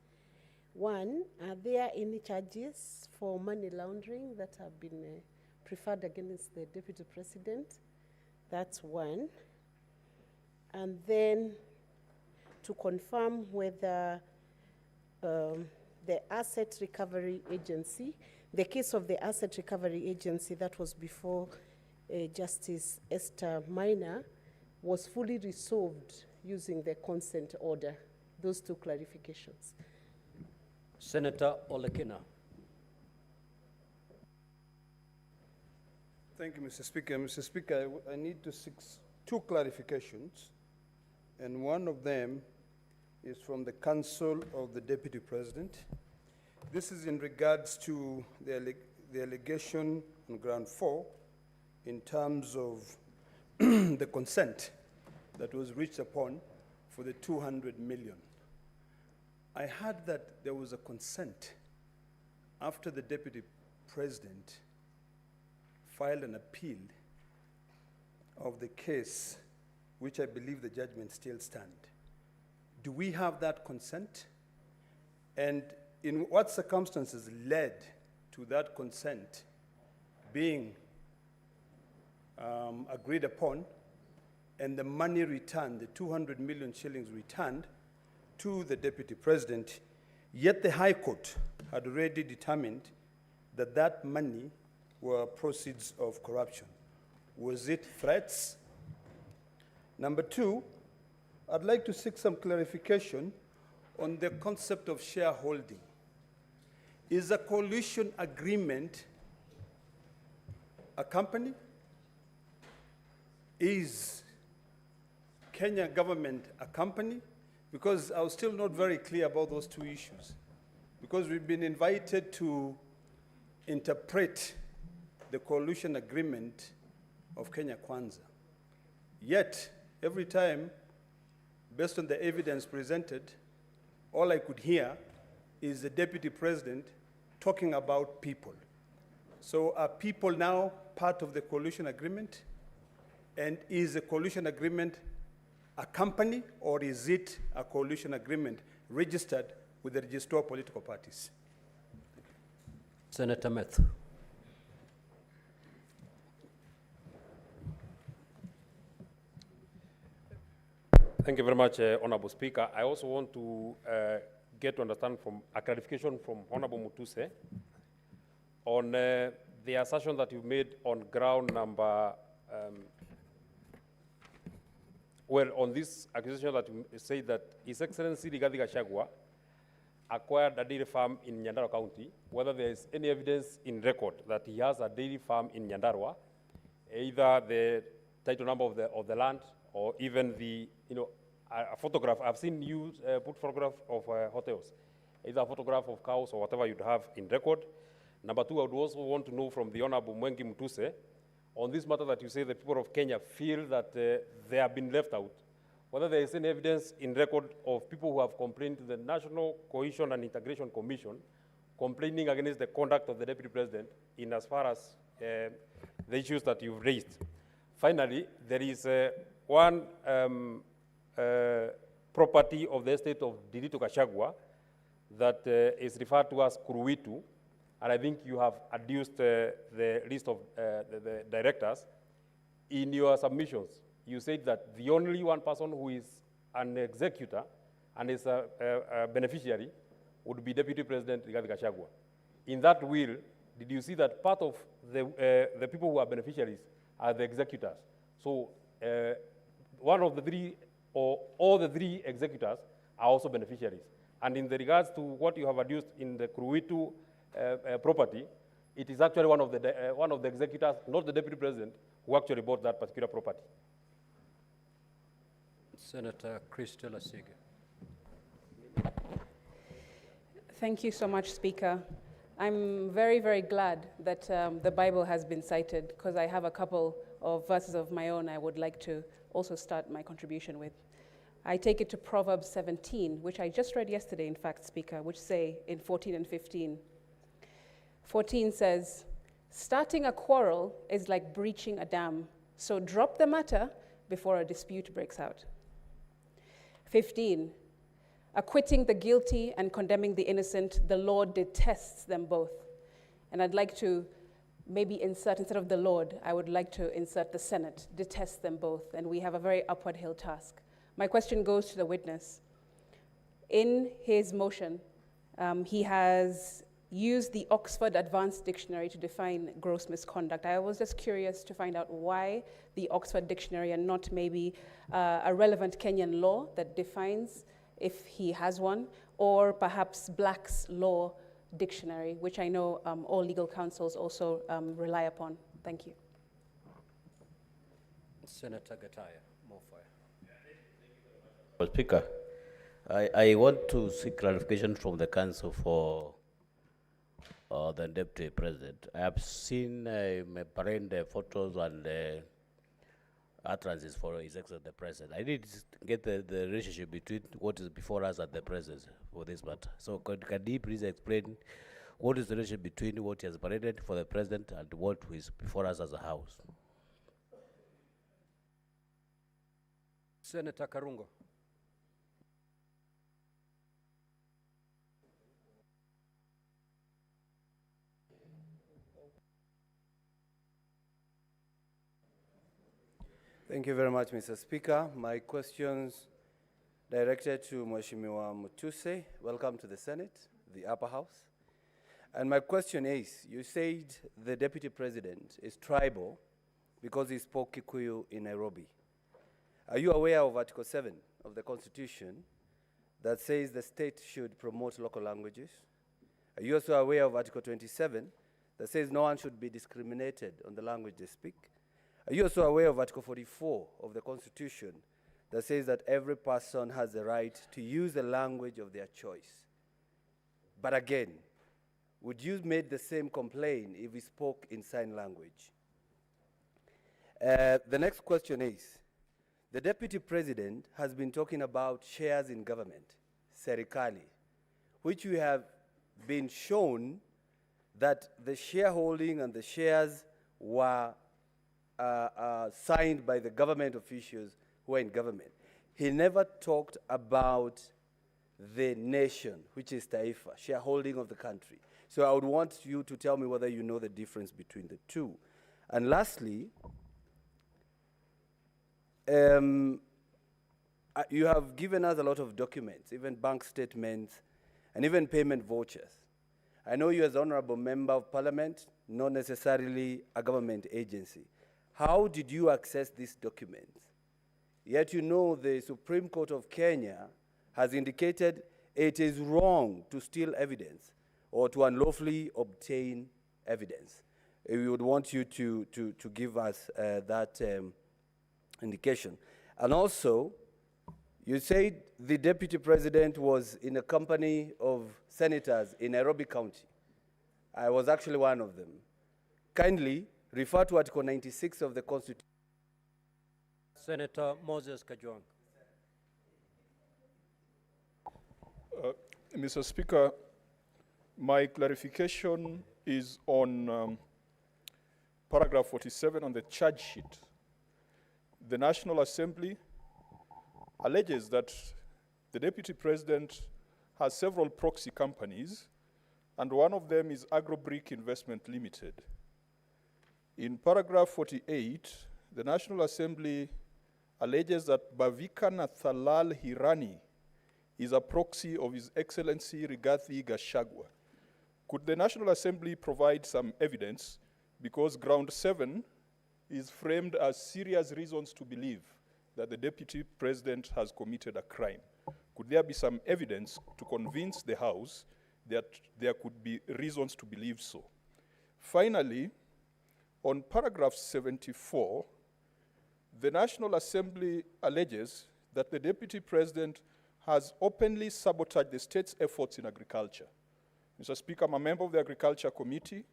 1, are there any charges for money laundering that have been preferred against the Deputy President? That's 1. And then to confirm whether the Asset Recovery Agency, the case of the Asset Recovery Agency that was before Justice Esther Minor, was fully resolved using the consent order. Those 2 clarifications. Senator Olekina. Thank you, Mr. Speaker. Mr. Speaker, I need to seek 2 clarifications, and one of them is from the Council of the Deputy President. This is in regards to the allegation on ground 4 in terms of the consent that was reached upon for the 200 million. I heard that there was a consent after the Deputy President filed an appeal of the case, which I believe the judgment still stands. Do we have that consent? And in what circumstances led to that consent being agreed upon and the money returned, the 200 million shillings returned to the Deputy President, yet the High Court had already determined that that money were proceeds of corruption? Was it threats? Number two, I'd like to seek some clarification on the concept of shareholding. Is a coalition agreement a company? Is Kenya government a company? Because I was still not very clear about those two issues. Because we've been invited to interpret the coalition agreement of Kenya Kwanza. Yet, every time, based on the evidence presented, all I could hear is the Deputy President talking about people. So are people now part of the coalition agreement? And is the coalition agreement a company, or is it a coalition agreement registered with the Register of Political Parties? Senator Meth. Thank you very much, Honorable Speaker. I also want to get to understand from a clarification from Honorable Mutuse on the assertion that you've made on ground number, on this accusation that you say that His Excellency Rigathi Gachagua acquired a dairy farm in Nyandarua County, whether there is any evidence in record that he has a dairy farm in Nyandarua, either the title number of the land or even the, a photograph. I've seen you put photograph of hotels, either a photograph of cows or whatever you'd have in record. Number two, I would also want to know from the Honorable Mwengi Mutuse, on this matter that you say the people of Kenya feel that they have been left out, whether there is any evidence in record of people who have complained to the National Cohesion and Integration Commission complaining against the conduct of the Deputy President in as far as the issues that you've raised. Finally, there is one property of the estate of Dirito Gachagua that is referred to as Kuruwitu, and I think you have adduced the list of the directors. In your submissions, you said that the only one person who is an executor and is a beneficiary would be Deputy President Rigathi Gachagua. In that will, did you see that part of the people who are beneficiaries are the executors? So one of the three, or all the three executors are also beneficiaries. And in the regards to what you have adduced in the Kuruwitu property, it is actually one of the executors, not the Deputy President, who actually bought that particular property. Senator Christella Sige. Thank you so much, Speaker. I'm very, very glad that the Bible has been cited, because I have a couple of verses of my own I would like to also start my contribution with. I take it to Proverbs 17, which I just read yesterday, in fact, Speaker, which say in 14 and 15. 14 says, starting a quarrel is like breaching a dam, so drop the matter before a dispute breaks out. 15, acquitting the guilty and condemning the innocent, the Lord detests them both. And I'd like to maybe insert, instead of the Lord, I would like to insert the Senate, detests them both, and we have a very upward hill task. My question goes to the witness. In his motion, he has used the Oxford Advanced Dictionary to define gross misconduct. I was just curious to find out why the Oxford Dictionary and not maybe a relevant Kenyan law that defines, if he has one, or perhaps Black's Law Dictionary, which I know all legal counsels also rely upon. Thank you. Senator Gataya, more fire. Speaker, I want to seek clarification from the council for the Deputy President. I have seen parade photos and utterances for His Excellency the President. I need to get the relationship between what is before us and the President for this matter. So can he please explain what is the relationship between what he has paraded for the President and what is before us as a House? Senator Karungo. Thank you very much, Mr. Speaker. My questions directed to Mheshimiwa Mutuse. Welcome to the Senate, the upper house. And my question is, you said the Deputy President is tribal because he spoke Kikuyu in Nairobi. Are you aware of Article 7 of the Constitution that says the state should promote local languages? Are you also aware of Article 27 that says no one should be discriminated on the language they speak? Are you also aware of Article 44 of the Constitution that says that every person has the right to use the language of their choice? But again, would you make the same complaint if he spoke in sign language? The next question is, the Deputy President has been talking about shares in government, serikali, which we have been shown that the shareholding and the shares were signed by the government officials who are in government. He never talked about the nation, which is Taifa, shareholding of the country. So I would want you to tell me whether you know the difference between the two. And lastly, you have given us a lot of documents, even bank statements, and even payment vouchers. I know you as Honorable Member of Parliament, not necessarily a government agency. How did you access these documents? Yet you know the Supreme Court of Kenya has indicated it is wrong to steal evidence or to unlawfully obtain evidence. We would want you to give us that indication. And also, you said the Deputy President was in a company of senators in Nairobi County. I was actually one of them. Kindly refer to Article 96 of the Constitution. Senator Moses Kajwang. Mr. Speaker, my clarification is on paragraph 47 on the charge sheet. The National Assembly alleges that the Deputy President has several proxy companies, and one of them is Agrobrick Investment Limited. In paragraph 48, the National Assembly alleges that Bhavika Nathalal Hirani is a proxy of His Excellency Rigathi Gachagua. Could the National Assembly provide some evidence, because ground 7 is framed as serious reasons to believe that the Deputy President has committed a crime? Could there be some evidence to convince the House that there could be reasons to believe so? Finally, on paragraph 74, the National Assembly alleges that the Deputy President has openly sabotaged the state's efforts in agriculture. Mr. Speaker, I'm a member of the Agriculture Committee,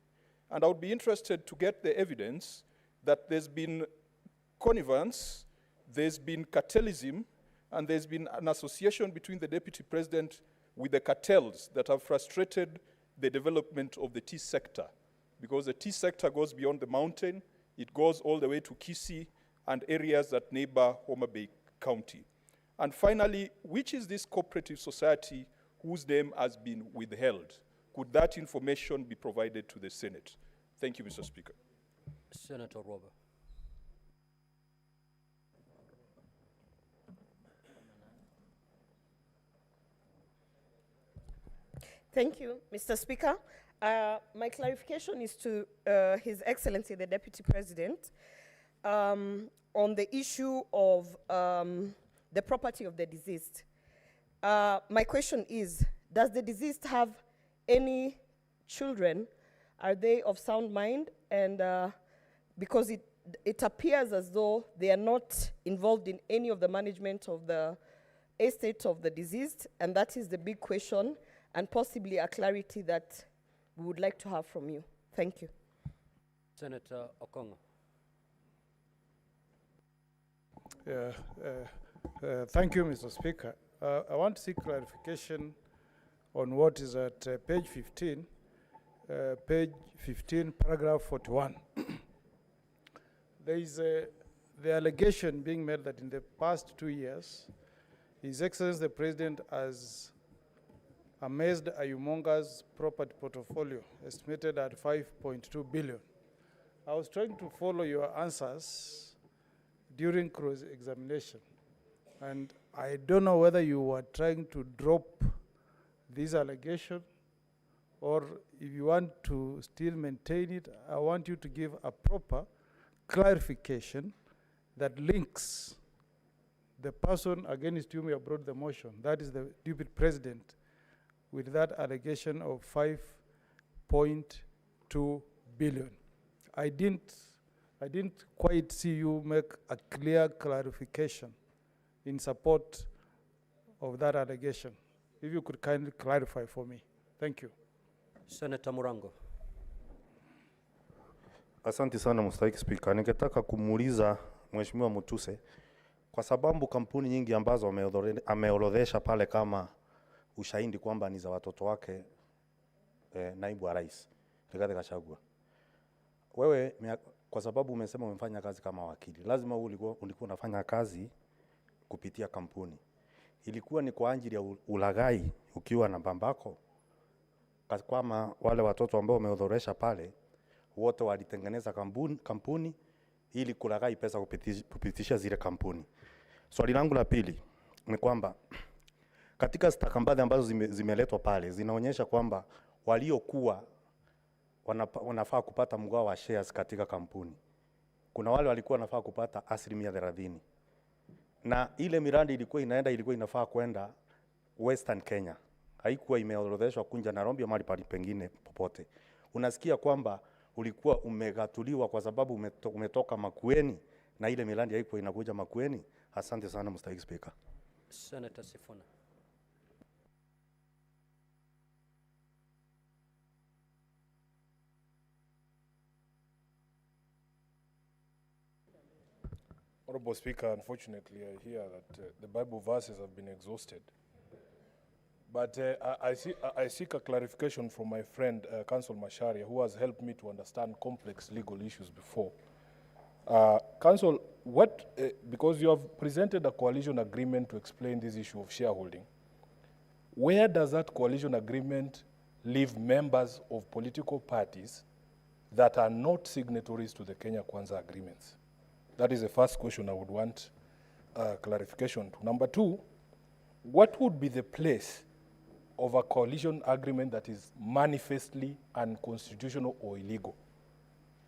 and I would be interested to get the evidence that there's been connivance, there's been cartelism, and there's been an association between the Deputy President with the cartels that have frustrated the development of the tea sector. Because the tea sector goes beyond the mountain, it goes all the way to Kisii and areas that neighbor Homa Bay County. And finally, which is this cooperative society whose name has been withheld? Could that information be provided to the Senate? Thank you, Mr. Speaker. Senator Robert. Thank you, Mr. Speaker. My clarification is to His Excellency, the Deputy President, on the issue of the property of the deceased. My question is, does the deceased have any children? Are they of sound mind? And because it appears as though they are not involved in any of the management of the estate of the deceased, and that is the big question, and possibly a clarity that we would like to have from you. Thank you. Senator Okongo. Thank you, Mr. Speaker. I want to seek clarification on what is at page 15, paragraph 41. There is the allegation being made that in the past 2 years, His Excellency the President has amassed a humongous property portfolio estimated at 5.2 billion. I was trying to follow your answers during cross-examination, and I don't know whether you were trying to drop this allegation or if you want to still maintain it. I want you to give a proper clarification that links the person against whom you have brought the motion, that is the Deputy President, with that allegation of 5.2 billion. I didn't quite see you make a clear clarification in support of that allegation. If you could kindly clarify for me. Thank you. Senator Murango. Asante sana Mstahiki Speaker. Ningetaka kumuuliza Mheshimiwa Mutuse kwa sababu kampuni nyingi ambazo ameorodhesha pale kama ushahidi kwamba ni za watoto wake naibu wa rais Rigathi Gachagua. Wewe kwa sababu umesema umefanya kazi kama wakili, lazima ulikuwa unafanya kazi kupitia kampuni. Ilikuwa ni kwa ajili ya ulaghai ukiwa na bambako? Kama wale watoto ambao umeorodhesha pale wote walitengeneza kampuni ili kulaghai pesa kupitisha zile kampuni. Swali langu la pili ni kwamba katika stakabadhi ambazo zimeletwa pale zinaonyesha kwamba waliokuwa wanafaa kupata mgao wa shares katika kampuni, kuna wale walikuwa wanafaa kupata 30%, na ile miradi ilikuwa inafaa kwenda Western Kenya, haikuwa imeorodheshwa kunja Nairobi mahali pengine popote. Unasikia kwamba ulikuwa umegatuliwa kwa sababu umetoka Makueni na ile miradi haikuwa inakuja Makueni. Asante sana Mr. Speaker. Senator Sifuna. Honorable Speaker, unfortunately I hear that the Bible verses have been exhausted. But I seek a clarification from my friend, Counsel Macharia, who has helped me to understand complex legal issues before. Counsel, because you have presented a coalition agreement to explain this issue of shareholding, where does that coalition agreement leave members of political parties that are not signatories to the Kenya Kwanza agreements? That is the first question I would want clarification to. Number two, what would be the place of a coalition agreement that is manifestly unconstitutional or illegal?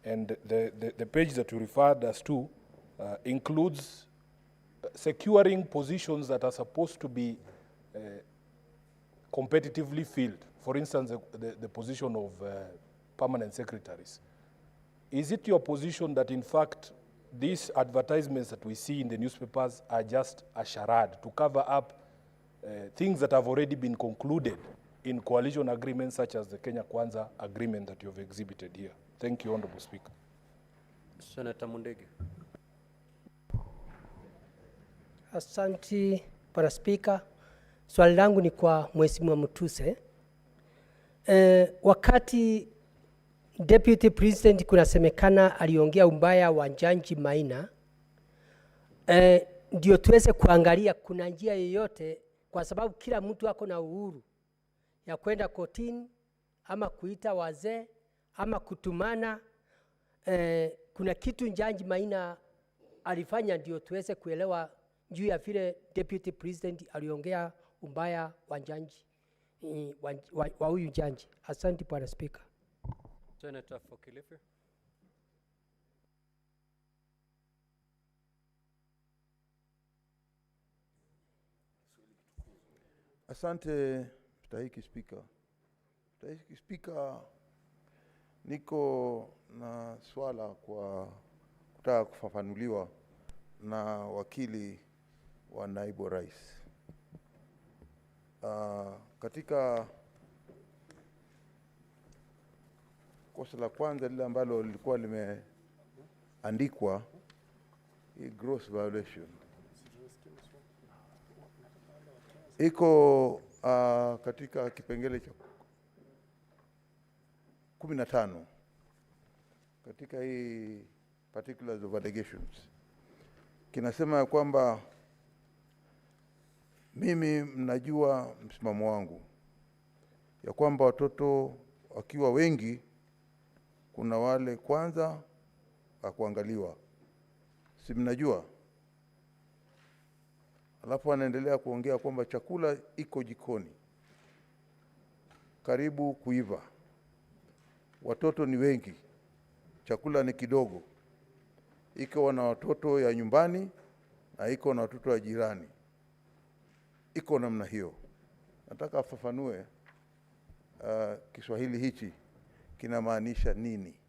And the page that you referred us to includes securing positions that are supposed to be competitively filled. For instance, the position of permanent secretaries. Is it your position that in fact these advertisements that we see in the newspapers are just a charade to cover up things that have already been concluded in coalition agreements such as the Kenya Kwanza agreement that you have exhibited here? Thank you, Honorable Speaker. Senator Mundege. Asante, Bwana Speaker. Swali langu ni kwa Mheshimiwa Mutuse. Wakati Deputy President kunasemekana aliongea umbaya wa Jaji Maina, ndio tuweze kuangalia kuna njia yoyote, kwa sababu kila mtu ako na uhuru ya kwenda kotini ama kuita wazee ama kutumana. Kuna kitu Jaji Maina alifanya ndio tuweze kuelewa juu ya vile Deputy President aliongea umbaya wa jaji wa huyu jaji. Asante Bwana Speaker. Senator for Kilifi. Asante Mstahiki Speaker. Mstahiki Speaker, niko na swala kwa kutaka kufafanuliwa na wakili wa naibu rais. Katika kosa la kwanza lile ambalo lilikuwa limeandikwa, hii gross violation, iko katika kipengele cha 15 katika hii particulars of allegations. Kinasema ya kwamba mimi mnajua msimamo wangu ya kwamba watoto wakiwa wengi, kuna wale kwanza wa kuangaliwa, si mnajua? Alafu anaendelea kuongea kwamba chakula iko jikoni karibu kuiva, watoto ni wengi, chakula ni kidogo, iko na watoto ya nyumbani na iko na watoto ya jirani, iko namna hiyo. Nataka afafanue Kiswahili hichi kinamaanisha nini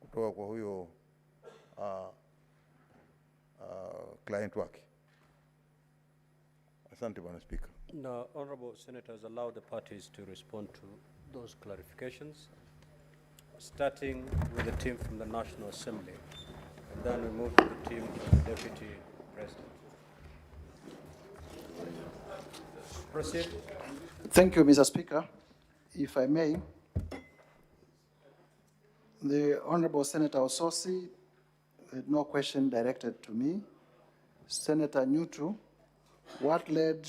kutoka kwa huyo client wake. Asante Bwana Speaker. Now, honorable senators, allow the parties to respond to those clarifications, starting with the team from the National Assembly, and then we move to the team from the Deputy President. Proceed. Thank you, Mr. Speaker. If I may, the Honorable Senator Ososi had no question directed to me. Senator Nyutu, what led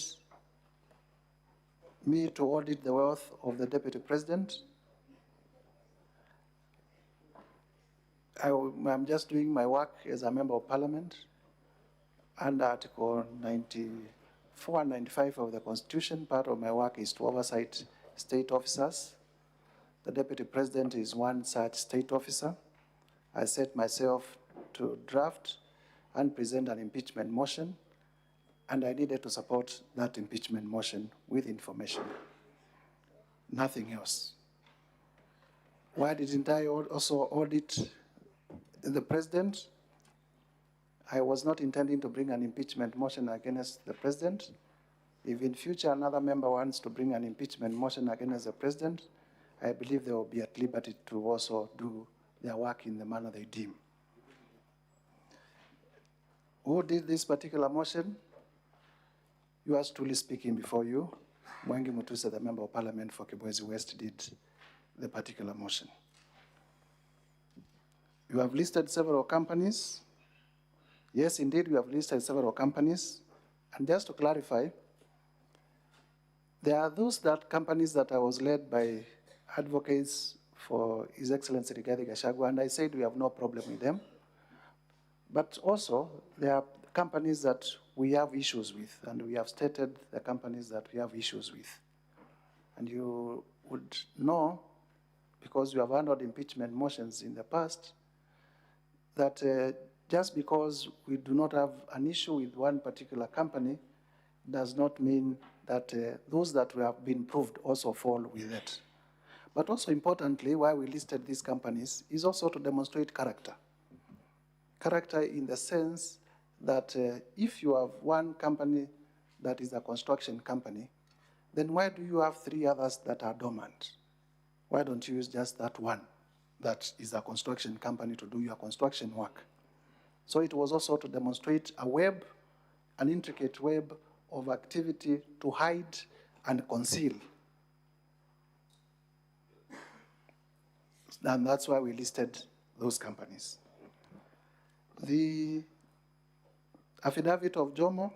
me to audit the wealth of the Deputy President? I'm just doing my work as a member of Parliament under Article 94 and 95 of the Constitution. Part of my work is to oversight state officers. The Deputy President is one such state officer. I set myself to draft and present an impeachment motion, and I needed to support that impeachment motion with information. Nothing else. Why didn't I also audit the President? I was not intending to bring an impeachment motion against the President. If in future another member wants to bring an impeachment motion against the President, I believe they will be at liberty to also do their work in the manner they deem. Who did this particular motion? Yours truly speaking before you, Mwangi Mutuse, the Member of Parliament for Kibwezi West, did the particular motion. You have listed several companies. Yes, indeed, we have listed several companies. And just to clarify, there are those companies that I was led by advocates for His Excellency Rigathi Gachagua, and I said we have no problem with them. But also, there are companies that we have issues with, and we have stated the companies that we have issues with. And you would know, because you have handled impeachment motions in the past, that just because we do not have an issue with one particular company does not mean that those that we have been proved also fall with it. But also importantly, why we listed these companies is also to demonstrate character. Character in the sense that if you have one company that is a construction company, then why do you have 3 others that are dormant? Why don't you use just that one that is a construction company to do your construction work? So it was also to demonstrate a web, an intricate web of activity to hide and conceal. And that's why we listed those companies. The affidavit of Jomo,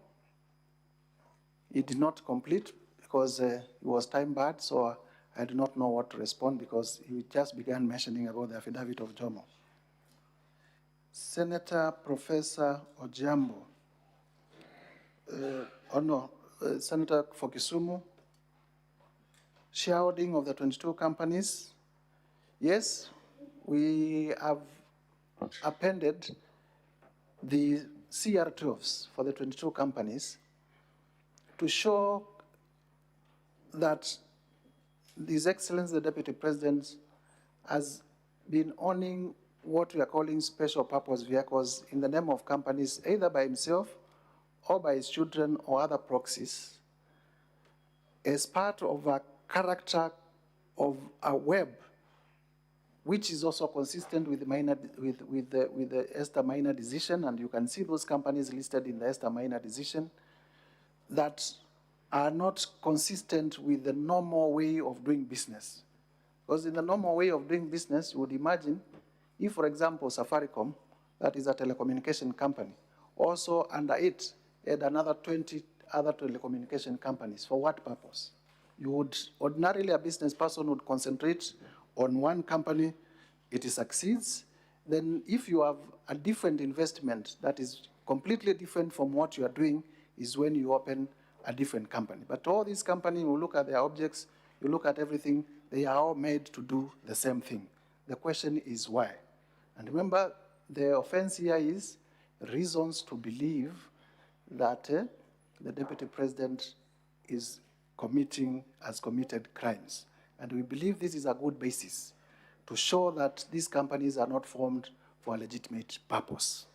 it did not complete because it was time barred, so I do not know what to respond because he just began mentioning about the affidavit of Jomo. Senator Professor Ojiambo, Senator for Kisumu, shareholding of the 22 companies. Yes, we have appended the CR12s for the 22 companies to show that His Excellency the Deputy President has been owning what we are calling special purpose vehicles in the name of companies, either by himself or by his children or other proxies, as part of a character of a web which is also consistent with the minor, with the Esther Minor decision, and you can see those companies listed in the Esther Minor decision that are not consistent with the normal way of doing business. Because in the normal way of doing business, you would imagine if, for example, Safaricom, that is a telecommunication company, also under it had another 20 other telecommunication companies. For what purpose? You would, ordinarily a business person would concentrate on one company, it succeeds. Then if you have a different investment that is completely different from what you are doing, is when you open a different company. But all these companies, you look at their objects, you look at everything, they are all made to do the same thing. The question is why? And remember, the offense here is reasons to believe that the Deputy President has committed crimes. And we believe this is a good basis to show that these companies are not formed for a legitimate purpose.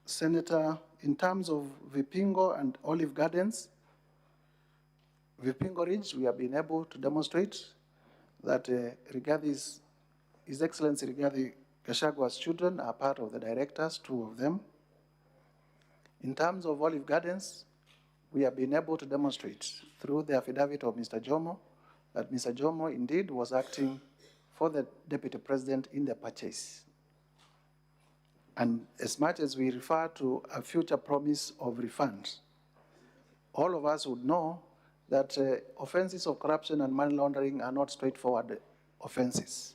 Senator, in terms of Vipingo and Olive Gardens, Vipingo Ridge, we have been able to demonstrate that His Excellency Rigathi Gachagua's children are part of the directors, 2 of them. In terms of Olive Gardens, we have been able to demonstrate through the affidavit of Mr. Jomo that Mr. Jomo indeed was acting for the Deputy President in the purchase. And as much as we refer to a future promise of refunds, all of us would know that offenses of corruption and money laundering are not straightforward offenses.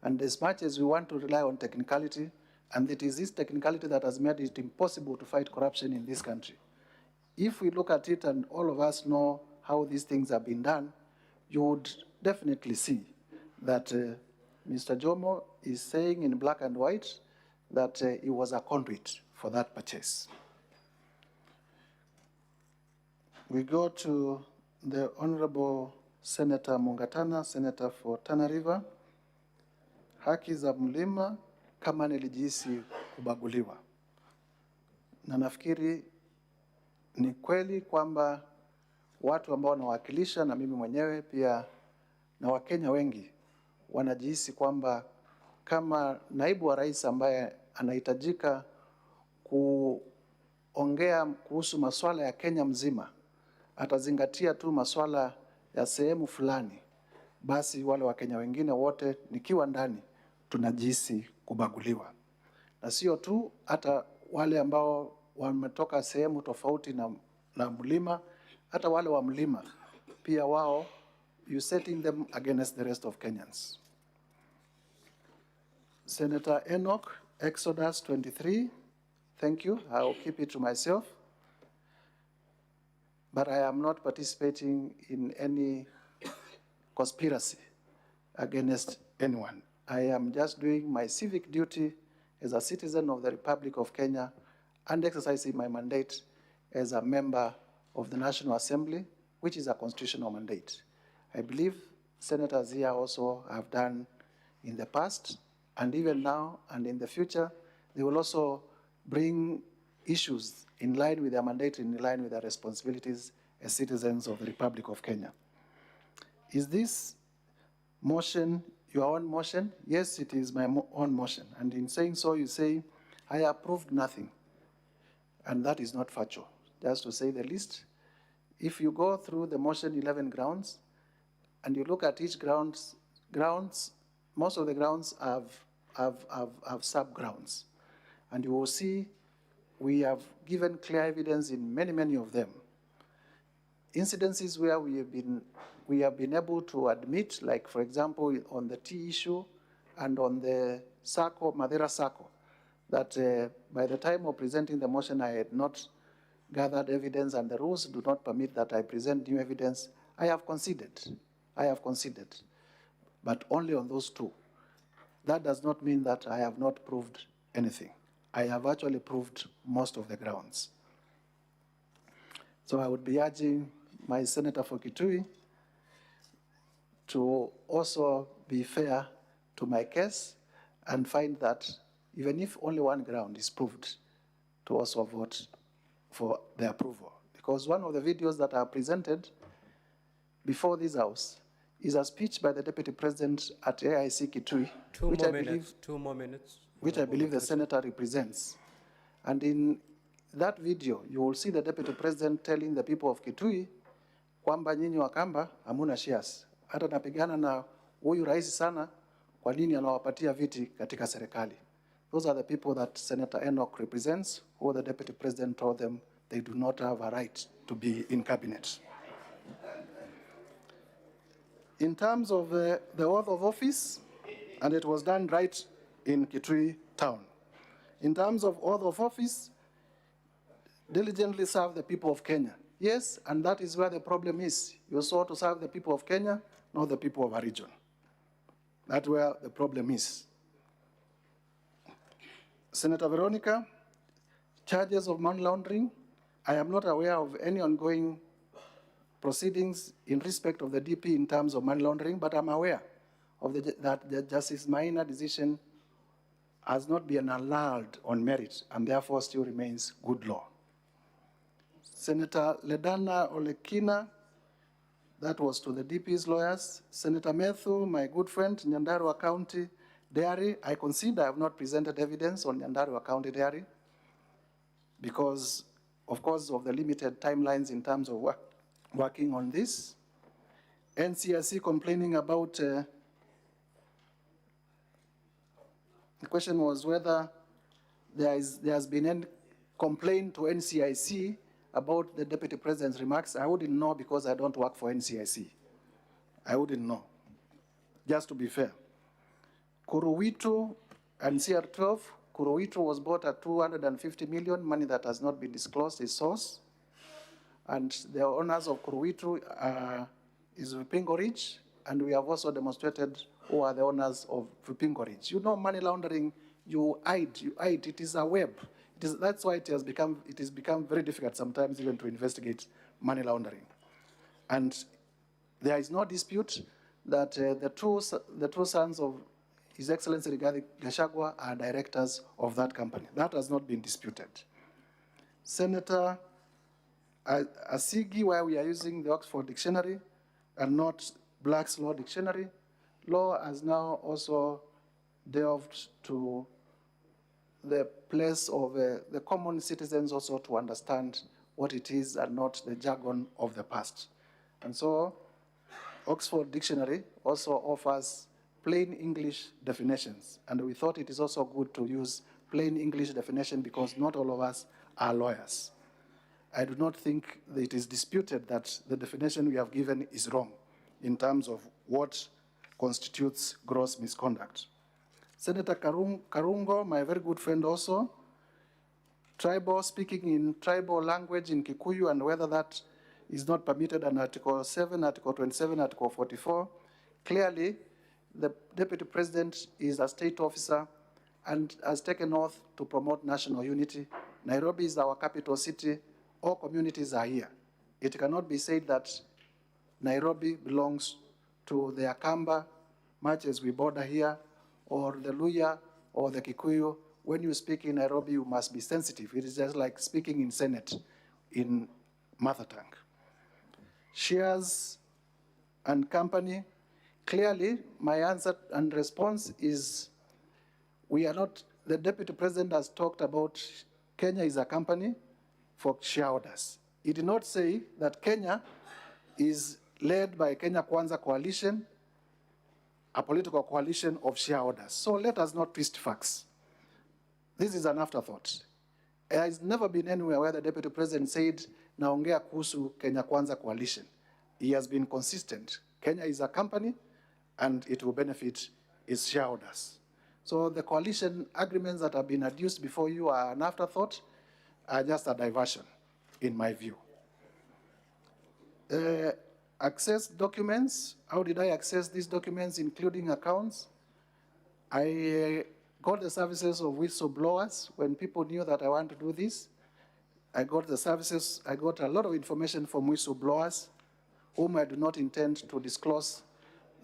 And as much as we want to rely on technicality, and it is this technicality that has made it impossible to fight corruption in this country. If we look at it and all of us know how these things have been done, you would definitely see that Mr. Jomo is saying in black and white that he was a conduit for that purchase. We go to the Honorable Senator Mungatana, Senator for Tana River. Haki za mlima kama nilijihisi kubaguliwa. Na nafikiri ni kweli kwamba watu ambao nawakilisha na mimi mwenyewe pia na Wakenya wengi wanajihisi kwamba kama naibu wa rais ambaye anahitajika kuongea kuhusu masuala ya Kenya mzima, atazingatia tu masuala ya sehemu fulani, basi wale Wakenya wengine wote nikiwa ndani tunajihisi kubaguliwa. Na sio tu, hata wale ambao wametoka sehemu tofauti na mlima, hata wale wa mlima pia wao, you setting them against the rest of Kenyans. Senator Enoch, Exodus 23, thank you. I will keep it to myself. But I am not participating in any conspiracy against anyone. I am just doing my civic duty as a citizen of the Republic of Kenya and exercising my mandate as a member of the National Assembly, which is a constitutional mandate. I believe senators here also have done in the past, and even now and in the future, they will also bring issues in line with their mandate, in line with their responsibilities as citizens of the Republic of Kenya. Is this motion your own motion? Yes, it is my own motion. And in saying so, you say, I approved nothing. And that is not factual, just to say the least. If you go through the motion 11 grounds, and you look at each grounds, most of the grounds have sub-grounds. And you will see we have given clear evidence in many, many of them. Incidences where we have been able to admit, like for example, on the tea issue and on the Sacco, Madeira Sacco, that by the time of presenting the motion, I had not gathered evidence and the rules do not permit that I present new evidence. I have conceded, but only on those 2. That does not mean that I have not proved anything. I have actually proved most of the grounds. So I would be urging my senator for Kitui to also be fair to my case and find that even if only one ground is proved, to also vote for the approval. Because one of the videos that are presented before this House is a speech by the Deputy President at AIC Kitui, which I believe, 2 more minutes. which I believe the Senator represents. And in that video, you will see the Deputy President telling the people of Kitui kwamba nyinyi Wakamba hamuna shares. Hata napigana na huyu rais sana, kwa nini anawapatia viti katika serikali? Those are the people that Senator Enoch represents, who the Deputy President told them they do not have a right to be in cabinet. In terms of the oath of office, and it was done right in Kitui town. In terms of oath of office, diligently serve the people of Kenya. Yes, and that is where the problem is. You sought to serve the people of Kenya, not the people of a region. That's where the problem is. Senator Veronica, charges of money laundering. I am not aware of any ongoing proceedings in respect of the DP in terms of money laundering, but I'm aware of that the Justice Minor decision has not been annulled on merit and therefore still remains good law. Senator Ledana Olekina, that was to the DP's lawyers. Senator Methu, my good friend, Nyandarua County Dairy, I consider I have not presented evidence on Nyandarua County Dairy because, of course, of the limited timelines in terms of working on this. NCIC complaining about, the question was whether there has been any complaint to NCIC about the Deputy President's remarks. I wouldn't know because I don't work for NCIC. I wouldn't know, just to be fair. Kuruwitu and CR12, Kuruwitu was bought at 250 million, money that has not been disclosed, is source. And the owners of Kuruwitu is Vipingo Ridge, and we have also demonstrated who are the owners of Vipingo Ridge. You know, money laundering, you hide, it is a web. That's why it has become very difficult sometimes even to investigate money laundering. And there is no dispute that the two sons of His Excellency Rigathi Gachagua are directors of that company. That has not been disputed. Senator Asigi, where we are using the Oxford Dictionary and not Black's Law Dictionary, law has now also delved to the place of the common citizens also to understand what it is and not the jargon of the past. And so Oxford Dictionary also offers plain English definitions, and we thought it is also good to use plain English definition because not all of us are lawyers. I do not think that it is disputed that the definition we have given is wrong in terms of what constitutes gross misconduct. Senator Karungo, my very good friend also, tribal, speaking in tribal language in Kikuyu, and whether that is not permitted under Article 7, Article 27, Article 44. Clearly, the Deputy President is a state officer and has taken oath to promote national unity. Nairobi is our capital city. All communities are here. It cannot be said that Nairobi belongs to the Akamba, much as we border here, or the Luya, or the Kikuyu. When you speak in Nairobi, you must be sensitive. It is just like speaking in Senate in mother tongue. Shares and company. Clearly, my answer and response is we are not, the Deputy President has talked about Kenya is a company for shareholders. He did not say that Kenya is led by Kenya Kwanza Coalition, a political coalition of shareholders. So let us not twist facts. This is an afterthought. There has never been anywhere where the Deputy President said, naongea kuhusu Kenya Kwanza Coalition. He has been consistent. Kenya is a company and it will benefit its shareholders. So the coalition agreements that have been adduced before you are an afterthought, are just a diversion, in my view. Access documents, how did I access these documents, including accounts? I got the services of whistleblowers when people knew that I want to do this. I got the services, I got a lot of information from whistleblowers whom I do not intend to disclose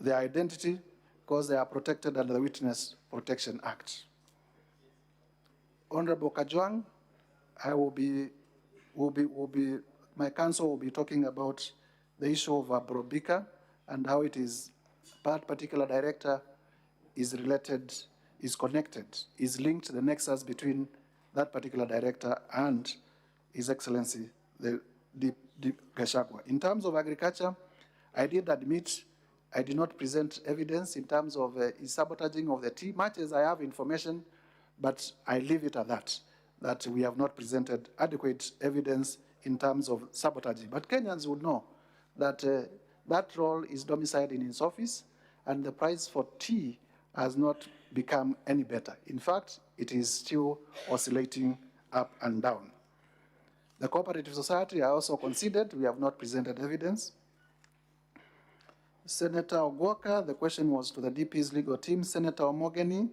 their identity because they are protected under the Witness Protection Act. Honorable Kajwang, I my counsel will be talking about the issue of Brobika and how it is that particular director is related, is connected, is linked to the nexus between that particular director and His Excellency, the Gachagua. In terms of agriculture, I did admit I did not present evidence in terms of his sabotaging of the tea, much as I have information, but I leave it at that we have not presented adequate evidence in terms of sabotaging. But Kenyans would know that that role is domiciled in his office, and the price for tea has not become any better. In fact, it is still oscillating up and down. The cooperative society, I also considered, we have not presented evidence. Senator Ogwoka, the question was to the DP's legal team. Senator Omogeni,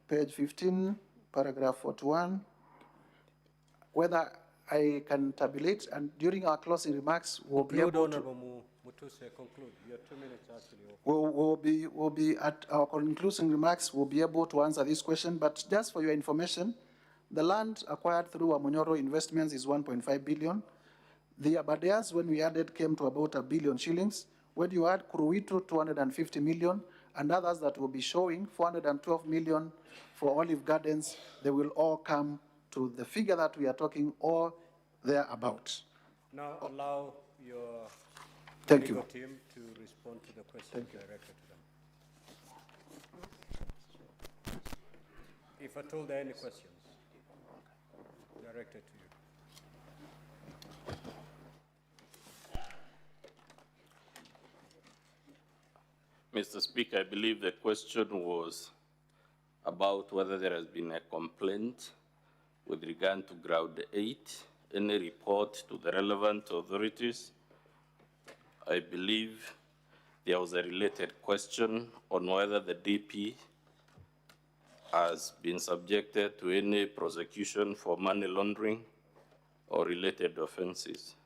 page 15, paragraph 41, whether I can tabulate, and during our closing remarks, we'll be able to... Conclude. You have 2 minutes actually. We'll be at our concluding remarks, we'll be able to answer this question, but just for your information, the land acquired through Amonyoro Investments is 1.5 billion. The Abadeas, when we added, came to about 1 billion shillings. When you add Kuruitu, 250 million, and others that will be showing 412 million for Olive Gardens, they will all come to the figure that we are talking, or thereabout. Now allow your Thank legal you. team to respond to the questions directed to them. If at all there are any questions directed to you. Mr. Speaker, I believe the question was about whether there has been a complaint with regard to ground 8, any report to the relevant authorities. I believe there was a related question on whether the DP has been subjected to any prosecution for money laundering or related offenses.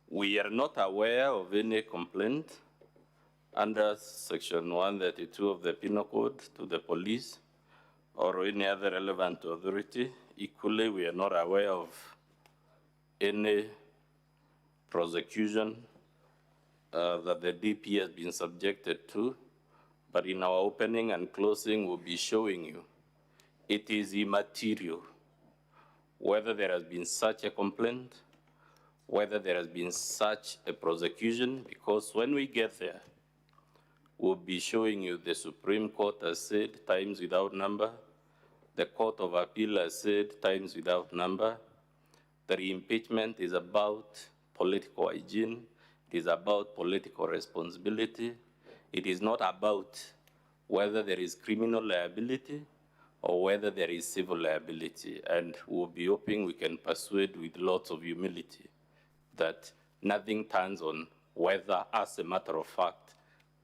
We are not aware of any complaint under Section 132 of the Penal Code to the police or any other relevant authority. Equally, we are not aware of any prosecution that the DP has been subjected to, but in our opening and closing, we'll be showing you it is immaterial whether there has been such a complaint, whether there has been such a prosecution, because when we get there, we'll be showing you the Supreme Court has said times without number, the Court of Appeal has said times without number, that impeachment is about political hygiene, it is about political responsibility, it is not about whether there is criminal liability or whether there is civil liability. And we'll be hoping we can persuade with lots of humility that nothing turns on whether, as a matter of fact,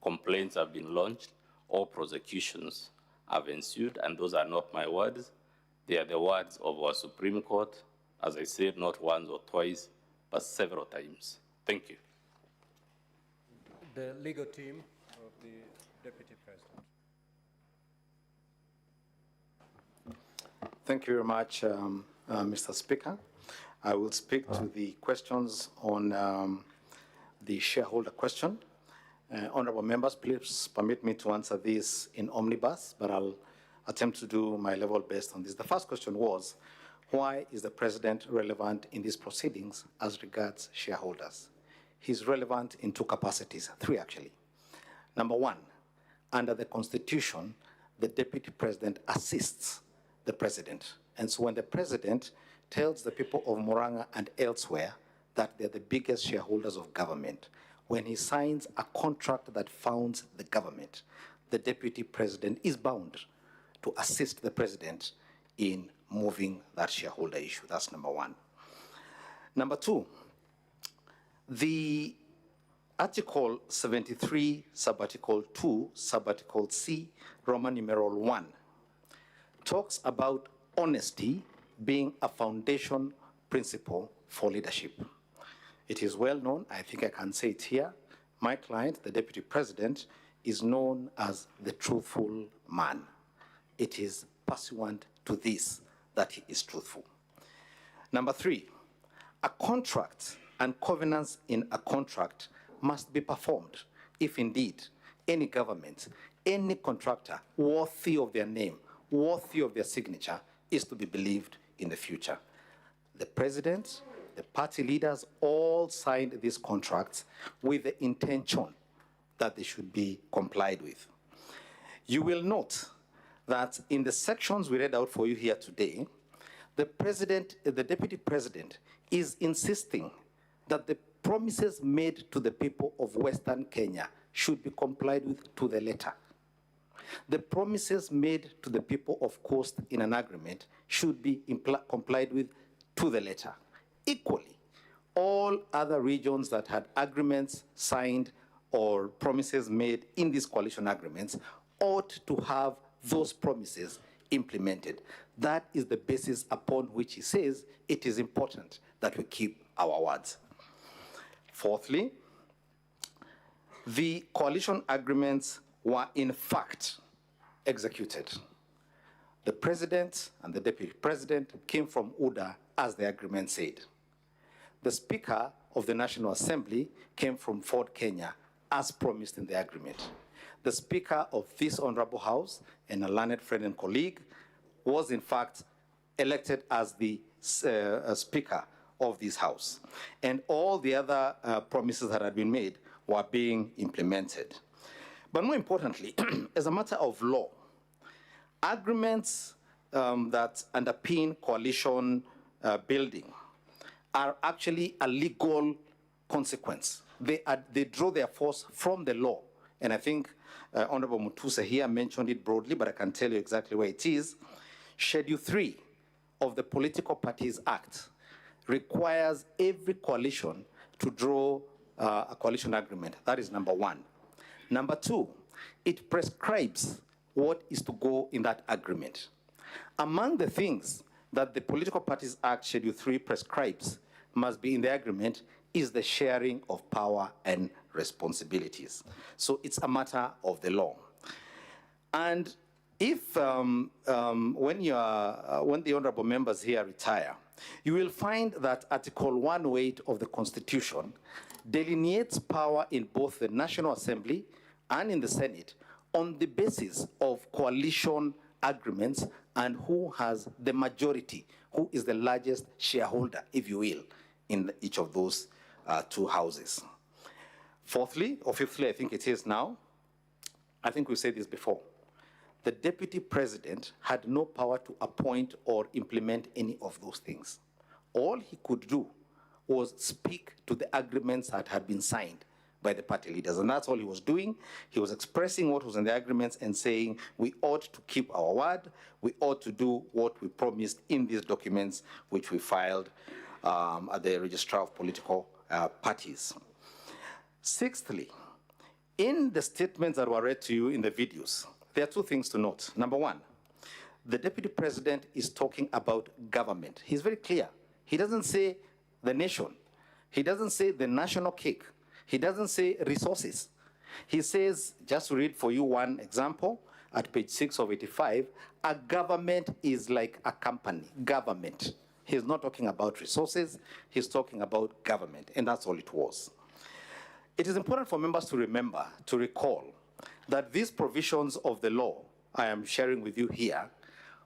complaints have been launched or prosecutions have ensued, and those are not my words. They are the words of our Supreme Court, as I said, not once or twice, but several times. Thank you. The legal team of the Deputy President. Thank you very much, Mr. Speaker. I will speak to the questions on the shareholder question. Honorable members, please permit me to answer this in omnibus, but I'll attempt to do my level best on this. The first question was, why is the President relevant in these proceedings as regards shareholders? He's relevant in two capacities, three actually. Number one, under the Constitution, the Deputy President assists the President. And so when the President tells the people of Murang'a and elsewhere that they're the biggest shareholders of government, when he signs a contract that founds the government, the Deputy President is bound to assist the President in moving that shareholder issue. That's number one. Number two, the Article 73, Subarticle 2, Subarticle C, Roman numeral 1, talks about honesty being a foundation principle for leadership. It is well known, I think I can say it here, my client, the Deputy President, is known as the truthful man. It is pursuant to this that he is truthful. Number three, a contract and covenants in a contract must be performed if indeed any government, any contractor worthy of their name, worthy of their signature, is to be believed in the future. The president, the party leaders all signed these contracts with the intention that they should be complied with. You will note that in the sections we read out for you here today, the deputy president is insisting that the promises made to the people of Western Kenya should be complied with to the letter. The promises made to the people of Coast in an agreement should be complied with to the letter. Equally, all other regions that had agreements signed or promises made in these coalition agreements ought to have those promises implemented. That is the basis upon which he says it is important that we keep our words. Fourthly, the coalition agreements were in fact executed. The president and the deputy president came from UDA as the agreement said. The Speaker of the National Assembly came from Ford, Kenya, as promised in the agreement. The Speaker of this Honorable House, and a learned friend and colleague, was in fact elected as the Speaker of this House. And all the other promises that had been made were being implemented. But more importantly, as a matter of law, agreements that underpin coalition building are actually a legal consequence. They draw their force from the law. And I think Honorable Mutuse here mentioned it broadly, but I can tell you exactly where it is. Schedule 3 of the Political Parties Act requires every coalition to draw a coalition agreement. That is number one. Number two, it prescribes what is to go in that agreement. Among the things that the Political Parties Act Schedule 3 prescribes must be in the agreement is the sharing of power and responsibilities. So it's a matter of the law. And if, when the honorable members here retire, you will find that Article 108 of the Constitution delineates power in both the National Assembly and in the Senate on the basis of coalition agreements and who has the majority, who is the largest shareholder, if you will, in each of those two houses. Fourthly, or fifthly, I think it is now, I think we said this before, the deputy president had no power to appoint or implement any of those things. All he could do was speak to the agreements that had been signed by the party leaders, and that's all he was doing. He was expressing what was in the agreements and saying we ought to keep our word, we ought to do what we promised in these documents which we filed at the Registrar of Political Parties. Sixthly, in the statements that were read to you in the videos, there are two things to note. Number one, the deputy president is talking about government. He's very clear. He doesn't say the nation. He doesn't say the national cake. He doesn't say resources. He says, just to read for you one example, at page 6 of 85, a government is like a company, government. He's not talking about resources, he's talking about government, and that's all it was. It is important for members to remember, to recall, that these provisions of the law I am sharing with you here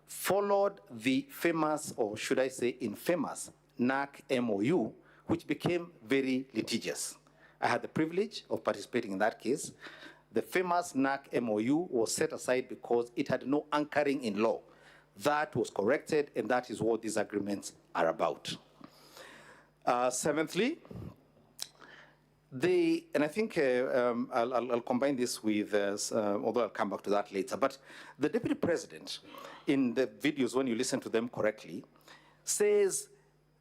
followed the famous, or should I say infamous, NAC MOU, which became very litigious. I had the privilege of participating in that case. The famous NAC MOU was set aside because it had no anchoring in law. That was corrected, and that is what these agreements are about. Seventhly, and I think I'll combine this with, although I'll come back to that later, but the deputy president, in the videos, when you listen to them correctly, says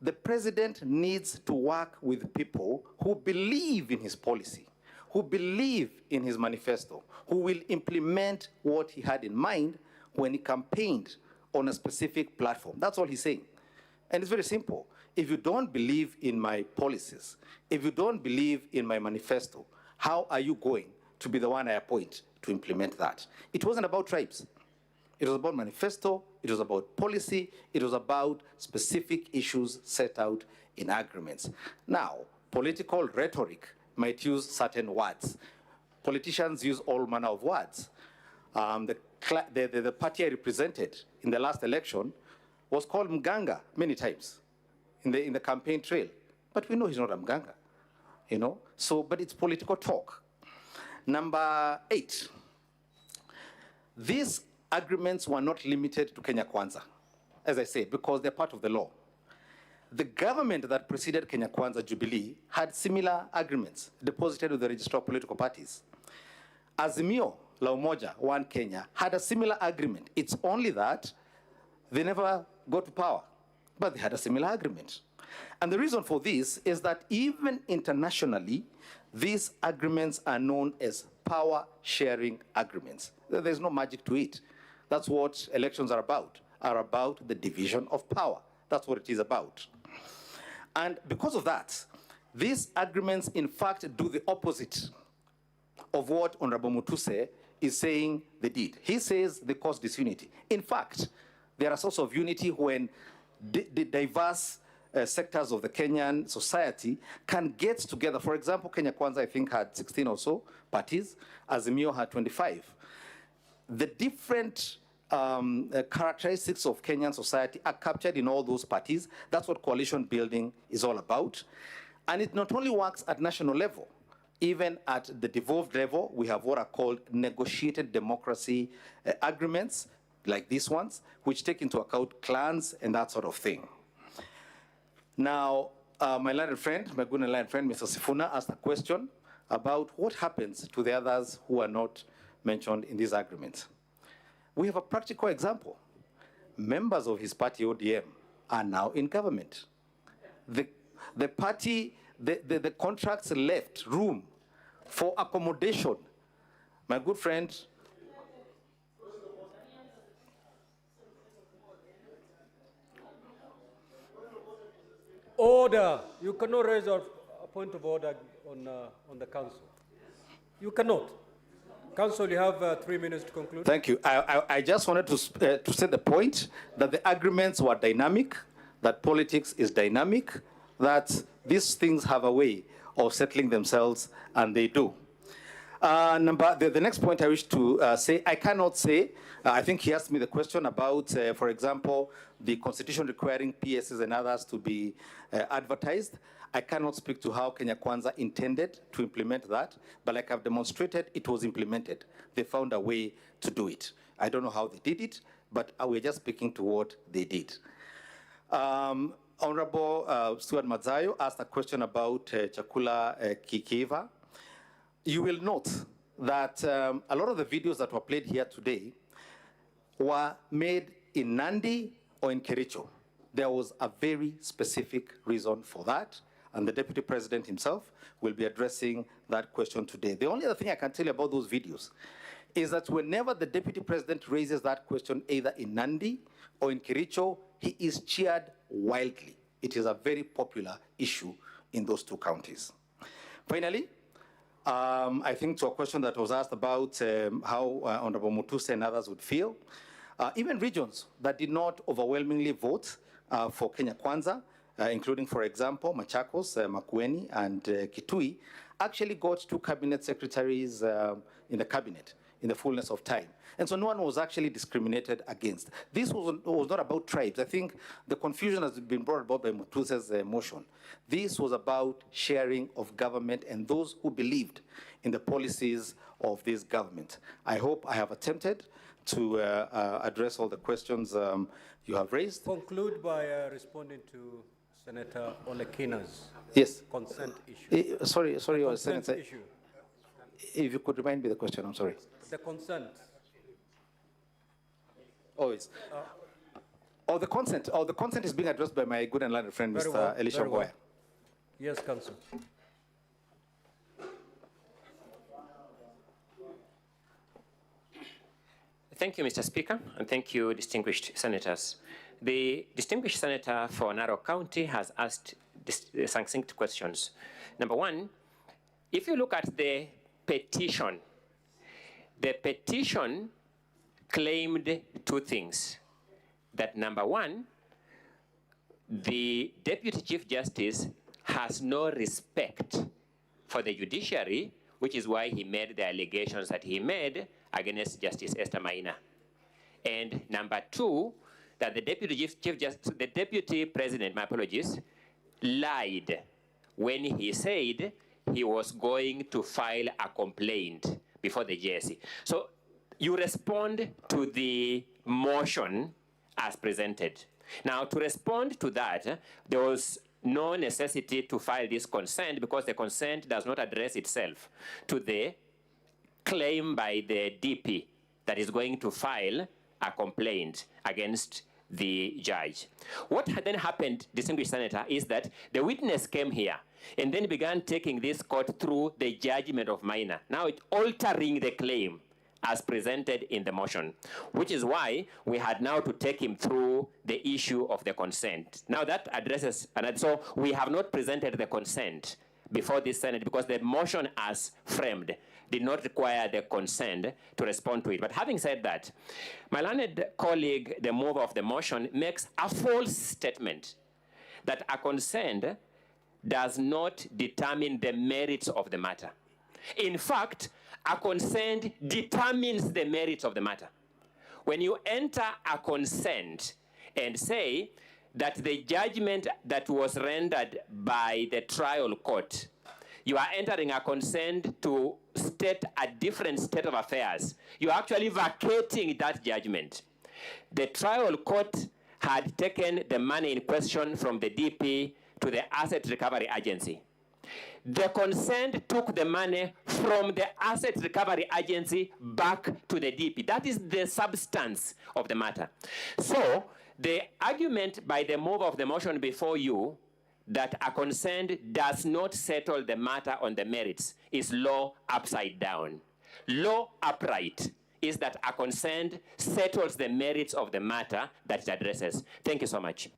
the president needs to work with people who believe in his policy, who believe in his manifesto, who will implement what he had in mind when he campaigned on a specific platform. That's all he's saying. And it's very simple. If you don't believe in my policies, if you don't believe in my manifesto, how are you going to be the one I appoint to implement that? It wasn't about tribes. It was about manifesto, it was about policy, it was about specific issues set out in agreements. Now, political rhetoric might use certain words. Politicians use all manner of words. The party I represented in the last election was called Mganga many times in the campaign trail. But we know he's not a Mganga, you know? So, but it's political talk. Number 8, these agreements were not limited to Kenya Kwanza, as I say, because they're part of the law. The government that preceded Kenya Kwanza, Jubilee, had similar agreements deposited with the Register of Political Parties. Azimio la Umoja, One Kenya, had a similar agreement. It's only that they never got to power, but they had a similar agreement. And the reason for this is that even internationally, these agreements are known as power-sharing agreements. There's no magic to it. That's what elections are about the division of power. That's what it is about. And because of that, these agreements, in fact, do the opposite of what Honorable Mutuse is saying they did. He says they cause disunity. In fact, there are sources of unity when the diverse sectors of the Kenyan society can get together. For example, Kenya Kwanza, I think, had 16 or so parties. Azimio had 25. The different characteristics of Kenyan society are captured in all those parties. That's what coalition building is all about. And it not only works at national level, even at the devolved level, we have what are called negotiated democracy agreements, like these ones, which take into account clans and that sort of thing. Now, my learned friend, my good and learned friend, Mr. Sifuna, asked a question about what happens to the others who are not mentioned in these agreements. We have a practical example. Members of his party, ODM, are now in government. The party, the contracts left room for accommodation. My good friend, Order. You cannot raise a point of order on the council. You cannot. Council, you have 3 minutes to conclude. Thank you. I just wanted to say the point that the agreements were dynamic, that politics is dynamic, that these things have a way of settling themselves, and they do. The next point I wish to say, I cannot say, I think he asked me the question about, for example, the constitution requiring PSs and others to be advertised. I cannot speak to how Kenya Kwanza intended to implement that, but like I've demonstrated, it was implemented. They found a way to do it. I don't know how they did it, but we're just speaking to what they did. Honorable Stuart Mazayo asked a question about Chakula Kikiva. You will note that a lot of the videos that were played here today were made in Nandi or in Kericho. There was a very specific reason for that, and the Deputy President himself will be addressing that question today. The only other thing I can tell you about those videos is that whenever the Deputy President raises that question, either in Nandi or in Kericho, he is cheered wildly. It is a very popular issue in those two counties. Finally, I think to a question that was asked about how Honorable Mutuse and others would feel, even regions that did not overwhelmingly vote for Kenya Kwanza, including, for example, Machakos, Makueni, and Kitui, actually got 2 cabinet secretaries in the cabinet in the fullness of time. And so no one was actually discriminated against. This was not about tribes. I think the confusion has been brought about by Mutuse's motion. This was about sharing of government and those who believed in the policies of this government. I hope I have attempted to address all the questions you have raised. Conclude by responding to Senator Olekina's consent issue. Sorry, consent Senator. issue. If you could remind me the question, I'm sorry. The consent. Oh, it's. The consent. Oh, the consent is being addressed by my good and learned friend, Very Mr. well, Elisha very well. Boya. Yes, Council. Thank you, Mr. Speaker, and thank you, distinguished senators. The distinguished senator for Narok County has asked succinct questions. Number one, if you look at the petition claimed 2 things. That number one, the Deputy Chief Justice has no respect for the judiciary, which is why he made the allegations that he made against Justice Esther Maina. And number two, that the the deputy president, my apologies, lied when he said he was going to file a complaint before the JSC. So you respond to the motion as presented. Now, to respond to that, there was no necessity to file this consent because the consent does not address itself to the claim by the DP that is going to file a complaint against the judge. What then happened, distinguished senator, is that the witness came here and then began taking this court through the judgment of Maina. Now it's altering the claim as presented in the motion, which is why we had now to take him through the issue of the consent. Now that addresses, and so we have not presented the consent before this Senate because the motion as framed did not require the consent to respond to it. But having said that, my learned colleague, the mover of the motion, makes a false statement that a consent does not determine the merits of the matter. In fact, a consent determines the merits of the matter. When you enter a consent and say that the judgment that was rendered by the trial court, you are entering a consent to state a different state of affairs. You are actually vacating that judgment. The trial court had taken the money in question from the DP to the Asset Recovery Agency. The consent took the money from the Asset Recovery Agency back to the DP. That is the substance of the matter. So the argument by the mover of the motion before you that a consent does not settle the matter on the merits is law upside down. Law upright is that a consent settles the merits of the matter that it addresses. Thank you so much.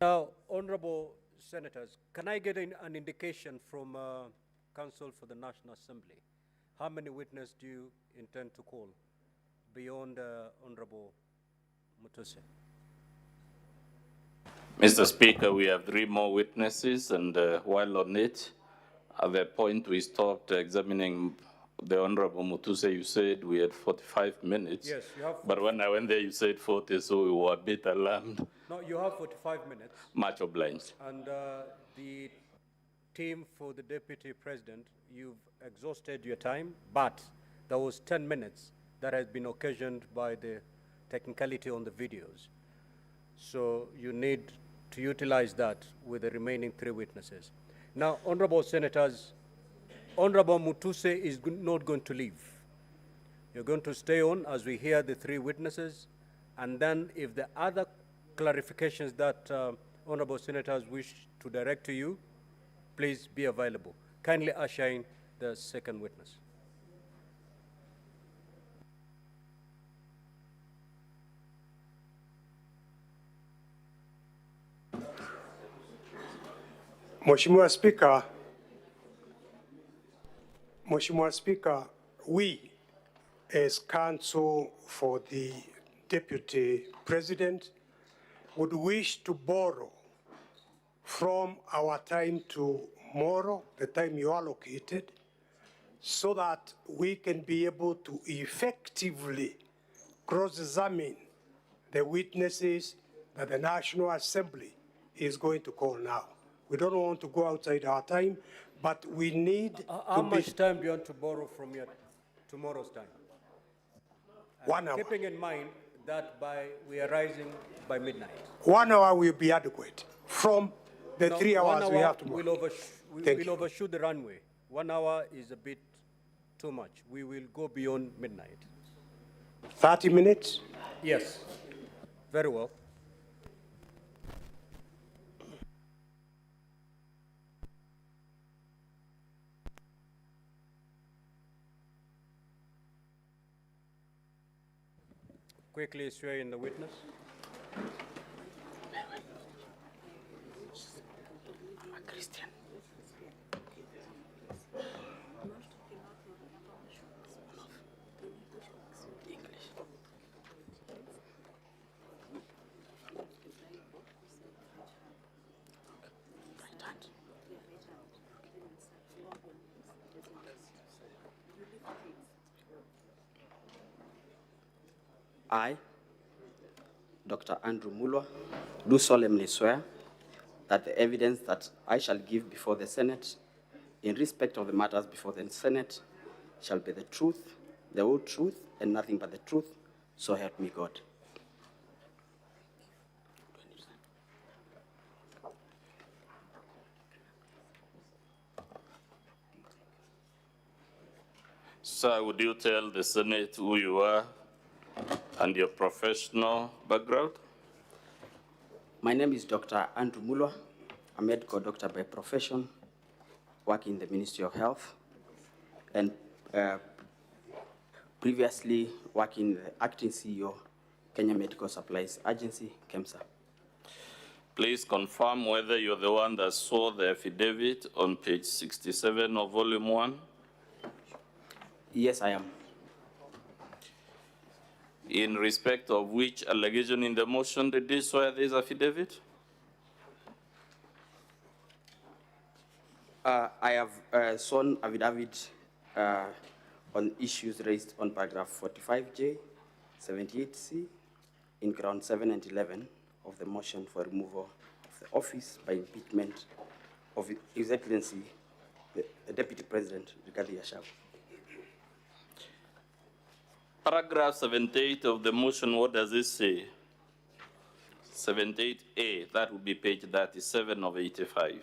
Now, honorable senators, can I get an indication from Counsel for the National Assembly? How many witnesses do you intend to call beyond Honorable Mutuse? Mr. Speaker, we have 3 more witnesses, and while on it, at the point we stopped examining the Honorable Mutuse, you said we had 45 minutes. Yes, you have. But when I went there, you said 40, so we were a bit alarmed. No, you have 45 minutes. Much obliged. And the team for the Deputy President, you've exhausted your time, but there was 10 minutes that has been occasioned by the technicality on the videos. So you need to utilize that with the remaining 3 witnesses. Now, honorable senators, Honorable Mutuse is not going to leave. You're going to stay on as we hear the 3 witnesses, and then if the other clarifications that honorable senators wish to direct to you, please be available. Kindly usher in the second witness. Mheshimiwa Speaker, we as counsel for the Deputy President would wish to borrow from our time tomorrow, the time you allocated, so that we can be able to effectively cross-examine the witnesses that the National Assembly is going to call now. We don't want to go outside our time, but we need How much time do you want to borrow from your tomorrow's time? 1 hour. Keeping in mind that we are rising by midnight. 1 hour will be adequate from the 3 hours we have tomorrow. We'll overshoot the runway. 1 hour is a bit too much. We will go beyond midnight. 30 minutes? Yes. Very well. Quickly swear in the witness. Christian. English. I, Dr. Andrew Mulwa, do solemnly swear that the evidence that I shall give before the Senate in respect of the matters before the Senate shall be the truth, the whole truth, and nothing but the truth, so help me God. Sir, would you tell the Senate who you are and your professional background? My name is Dr. Andrew Mulwa, a medical doctor by profession, working in the Ministry of Health, and previously working the acting CEO, Kenya Medical Supplies Agency, KEMSA. Please confirm whether you're the one that saw the affidavit on page 67 of volume 1. Yes, I am. In respect of which allegation in the motion did you swear this affidavit? I have sworn affidavit on issues raised on paragraph 45J, 78C, in ground 7 and 11 of the motion for removal of the office by impeachment of His Excellency, the Deputy President, Rigathi Gachagua. Paragraph 78 of the motion, what does it say? 78A, that would be page 37 of 85.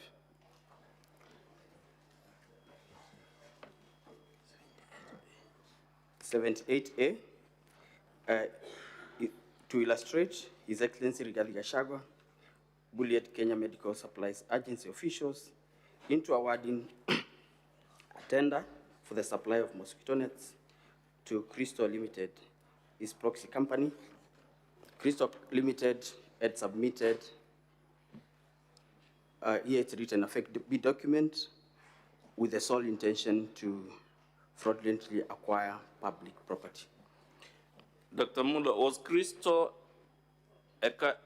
To illustrate, His Excellency Rigathi Gachagua bullied Kenya Medical Supplies Agency officials into awarding a tender for the supply of mosquito nets to Crystal Limited, his proxy company. Crystal Limited had submitted here it's written a fake bid document with the sole intention to fraudulently acquire public property. Dr. Mula,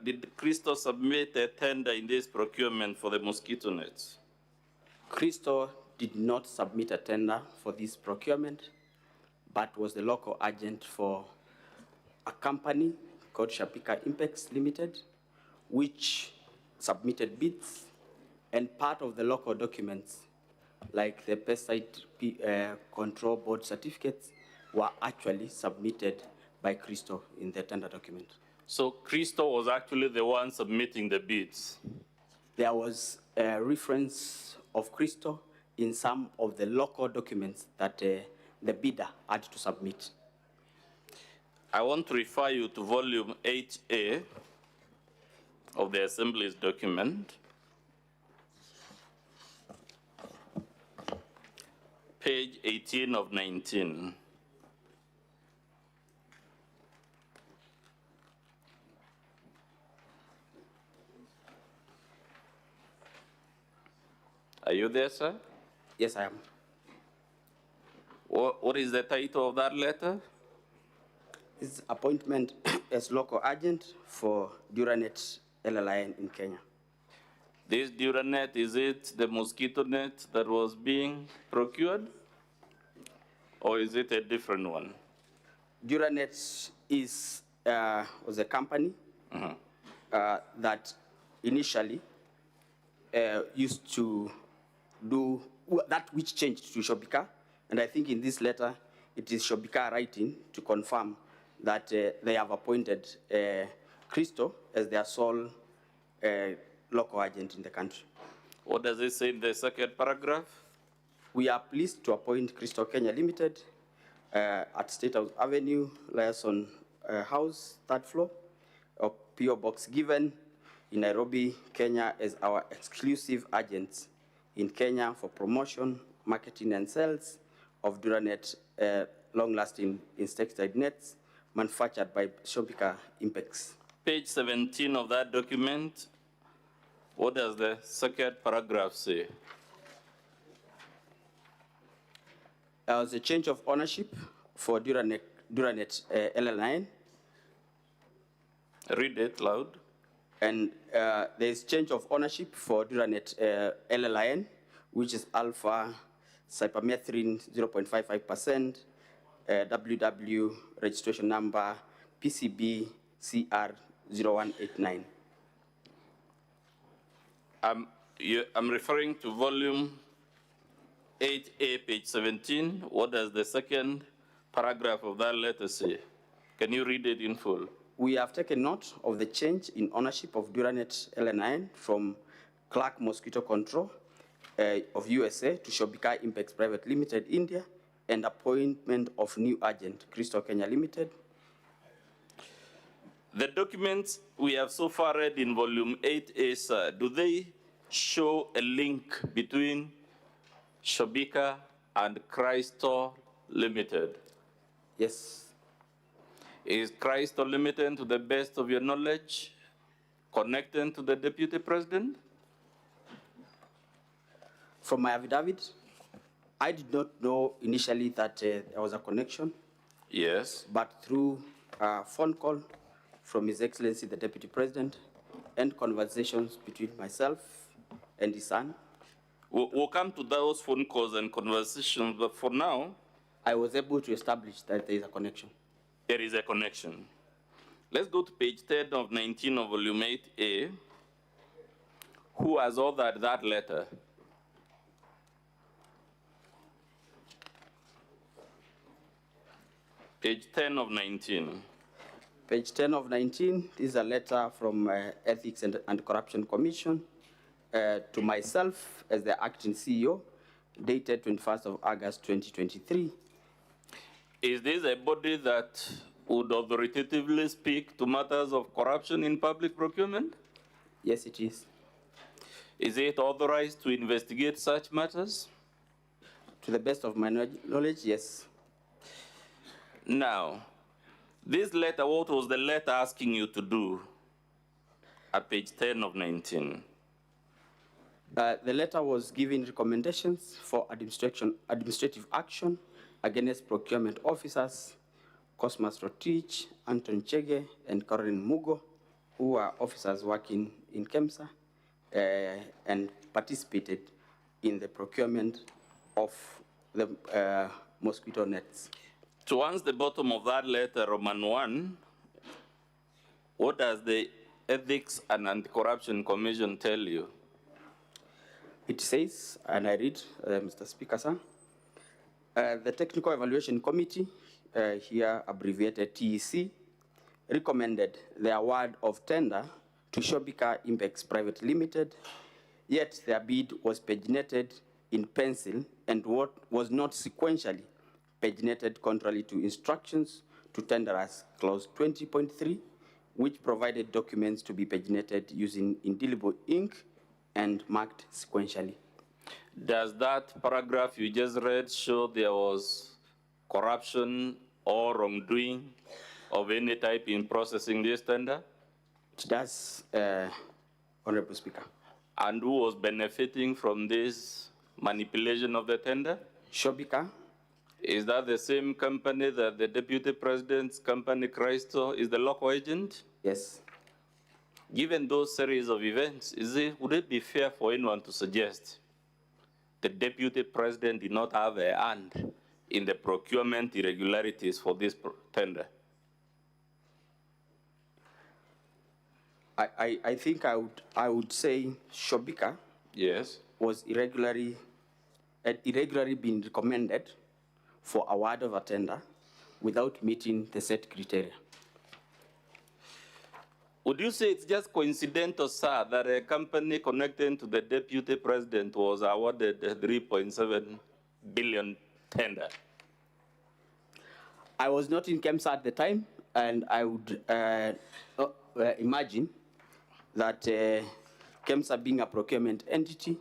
did Crystal submit a tender in this procurement for the mosquito nets? Crystal did not submit a tender for this procurement, but was the local agent for a company called Shapika Impex Limited, which submitted bids, and part of the local documents, like the pesticide control board certificates, were actually submitted by Crystal in the tender document. So Crystal was actually the one submitting the bids? There was a reference of Crystal in some of the local documents that the bidder had to submit. I want to refer you to volume 8A of the Assembly's document, page 18 of 19. Are you there, sir? Yes, I am. What is the title of that letter? It's appointment as local agent for Duranet LLIN in Kenya. This Duranet, is it the mosquito net that was being procured? Or is it a different one? Duranet was a company that initially used to do that which changed to Shobika. And I think in this letter, it is Shobika writing to confirm that they have appointed Crystal as their sole local agent in the country. What does it say in the second paragraph? We are pleased to appoint Crystal Kenya Limited at State House Avenue, Liaison House, 3rd floor, of PO Box given in Nairobi, Kenya, as our exclusive agents in Kenya for promotion, marketing, and sales of Duranet long-lasting insecticide nets manufactured by Shobika Impex. Page 17 of that document, what does the second paragraph say? There was a change of ownership for Duranet LL9. Read it loud. And there's change of ownership for Duranet LLIN, which is alpha cypermethrin 0.55%, WW registration number PCB CR 0189. I'm referring to volume 8A, page 17. What does the second paragraph of that letter say? Can you read it in full? We have taken note of the change in ownership of Duranet LNIN from Clark Mosquito Control of USA to Shobika Impex Private Limited, India, and appointment of new agent, Crystal Kenya Limited. The documents we have so far read in volume 8A, sir, do they show a link between Shobika and Crystal Limited? Yes. Is Crystal Limited, to the best of your knowledge, connected to the Deputy President? From my affidavit, I did not know initially that there was a connection. Yes. But through a phone call from His Excellency the Deputy President and conversations between myself and his son. We'll come to those phone calls and conversations, but for now, I was able to establish that there is a connection. There is a connection. Let's go to page 10 of 19 of volume 8A. Who has authored that letter? Page 10 of 19. Page 10 of 19 is a letter from Ethics and Corruption Commission to myself as the acting CEO, dated 21st of August 2023. Is this a body that would authoritatively speak to matters of corruption in public procurement? Yes, it is. Is it authorized to investigate such matters? To the best of my knowledge, yes. Now, this letter, what was the letter asking you to do at page 10 of 19? The letter was giving recommendations for administrative action against procurement officers, Cosmas Rotich, Anton Chege, and Caroline Mugo, who are officers working in KEMSA and participated in the procurement of the mosquito nets. Towards the bottom of that letter, Roman 1, what does the Ethics and Anti-Corruption Commission tell you? It says, and I read, Mr. Speaker, sir, the Technical Evaluation Committee, here abbreviated TEC, recommended the award of tender to Shobika Impex Private Limited, yet their bid was paginated in pencil and what was not sequentially paginated contrary to instructions to tenderers, clause 20.3, which provided documents to be paginated using indelible ink and marked sequentially. Does that paragraph you just read show there was corruption or wrongdoing of any type in processing this tender? It does, Honorable Speaker. And who was benefiting from this manipulation of the tender? Shobika. Is that the same company that the Deputy President's company, Crystal, is the local agent? Yes. Given those series of events, would it be fair for anyone to suggest the Deputy President did not have a hand in the procurement irregularities for this tender? I think I would say Shobika, yes, was irregularly being recommended for award of a tender without meeting the set criteria. Would you say it's just coincidental, sir, that a company connected to the Deputy President was awarded a 3.7 billion tender? I was not in KEMSA at the time, and I would imagine that KEMSA being a procurement entity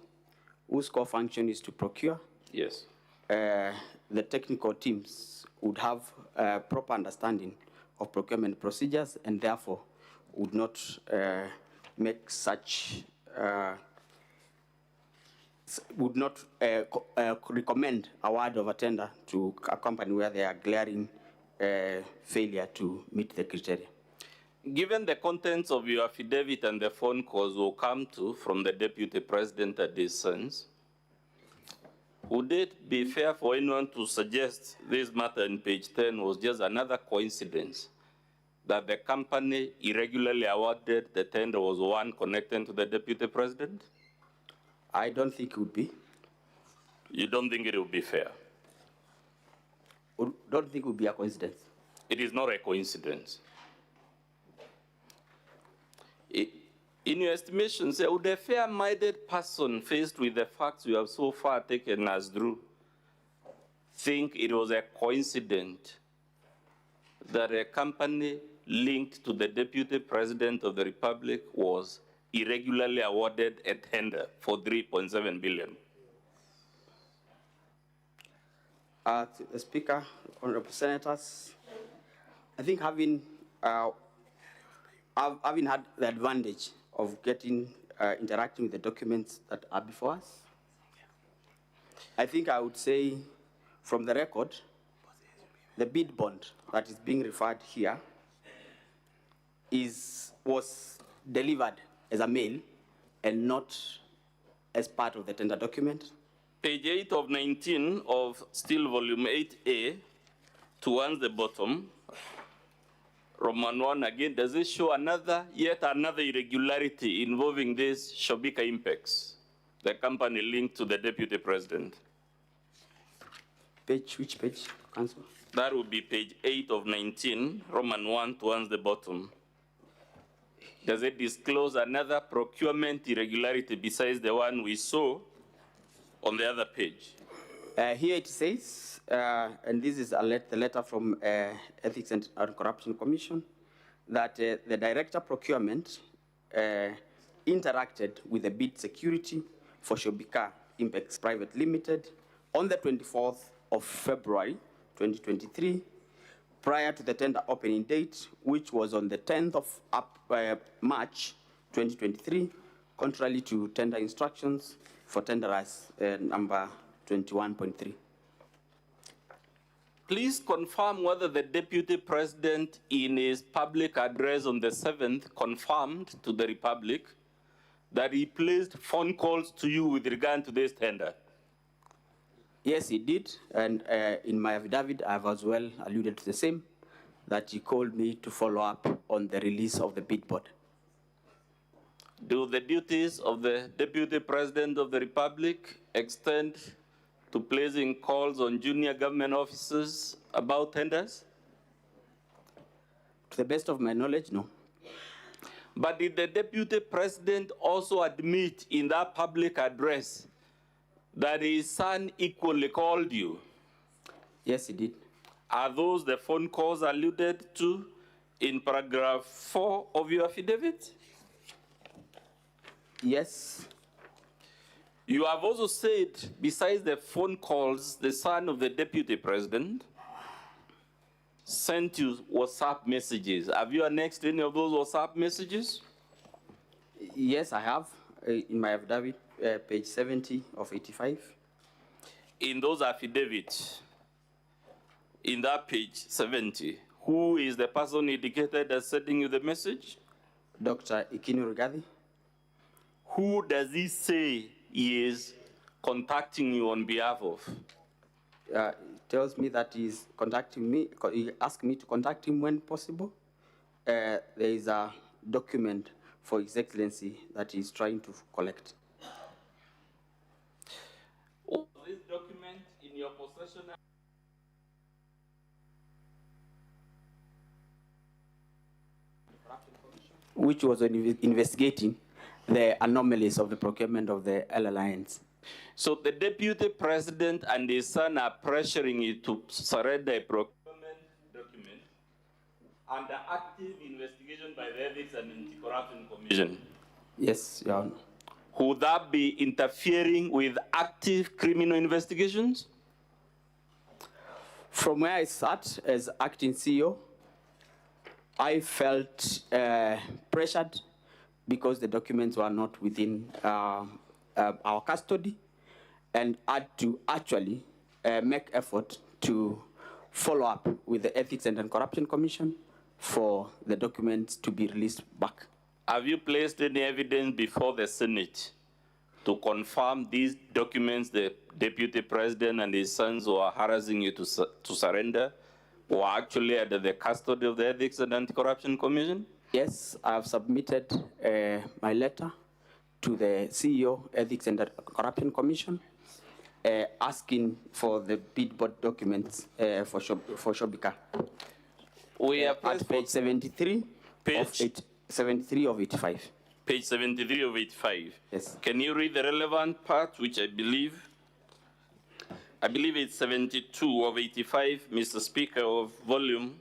whose core function is to procure, yes, the technical teams would have a proper understanding of procurement procedures and therefore would not make such, would not recommend award of a tender to a company where they are glaring failure to meet the criteria. Given the contents of your affidavit and the phone calls will come to from the Deputy President at this sense, would it be fair for anyone to suggest this matter in page 10 was just another coincidence that the company irregularly awarded the tender was one connected to the deputy president? I don't think it would be. You don't think it would be fair? Don't think it would be a coincidence. It is not a coincidence. In your estimation, sir, would a fair-minded person faced with the facts you have so far taken us through think it was a coincidence that a company linked to the Deputy President of the Republic was irregularly awarded a tender for 3.7 billion? The Speaker, honorable senators, I think having had the advantage of interacting with the documents that are before us, I think I would say from the record, the bid bond that is being referred here was delivered as a mail and not as part of the tender document. Page 8 of 19 of still volume 8A, towards the bottom, Roman 1 again, does it show yet another irregularity involving this Shobika Impex, the company linked to the Deputy President? Which page, Councillor? That would be page 8 of 19, Roman 1 towards the bottom. Does it disclose another procurement irregularity besides the one we saw on the other page? Here it says, and this is the letter from Ethics and Corruption Commission, that the Director Procurement interacted with the bid security for Shobika Impex Private Limited on the 24th of February 2023, prior to the tender opening date, which was on the 10th of March 2023, contrary to tender instructions for tenderers number 21.3. Please confirm whether the Deputy President in his public address on the 7th confirmed to the Republic that he placed phone calls to you with regard to this tender. Yes, he did, and in my affidavit, I have as well alluded to the same, that he called me to follow up on the release of the bid board. Do the duties of the Deputy President of the Republic extend to placing calls on junior government officers about tenders? To the best of my knowledge, no. But did the Deputy President also admit in that public address that his son equally called you? Yes, he did. Are those the phone calls alluded to in paragraph 4 of your affidavit? Yes. You have also said, besides the phone calls, the son of the Deputy President sent you WhatsApp messages. Have you annexed any of those WhatsApp messages? Yes, I have, in my affidavit, page 70 of 85. In those affidavits, in that page 70, who is the person indicated as sending you the message? Dr. H.E Rigathi. Who does he say he is contacting you on behalf of? He tells me that he's contacting me. He asked me to contact him when possible. There is a document for His Excellency that he's trying to collect. Was this document in your possession? Which was investigating the anomalies of the procurement of the L-Alliance. So the Deputy President and his son are pressuring you to surrender a procurement document under active investigation by the Ethics and Anti-Corruption Commission? Yes, Your Honor. Would that be interfering with active criminal investigations? From where I sat as acting CEO, I felt pressured because the documents were not within our custody, and had to actually make effort to follow up with the Ethics and Anti-Corruption Commission for the documents to be released back. Have you placed any evidence before the Senate to confirm these documents the Deputy President and his sons were harassing you to surrender were actually under the custody of the Ethics and Anti-Corruption Commission? Yes, I have submitted my letter to the CEO, Ethics and Corruption Commission, asking for the bid board documents for Shobika. We are at page 73, page 73 of 85. Page 73 of 85. Yes. Can you read the relevant part, which I believe it's 72 of 85, Mr. Speaker, of volume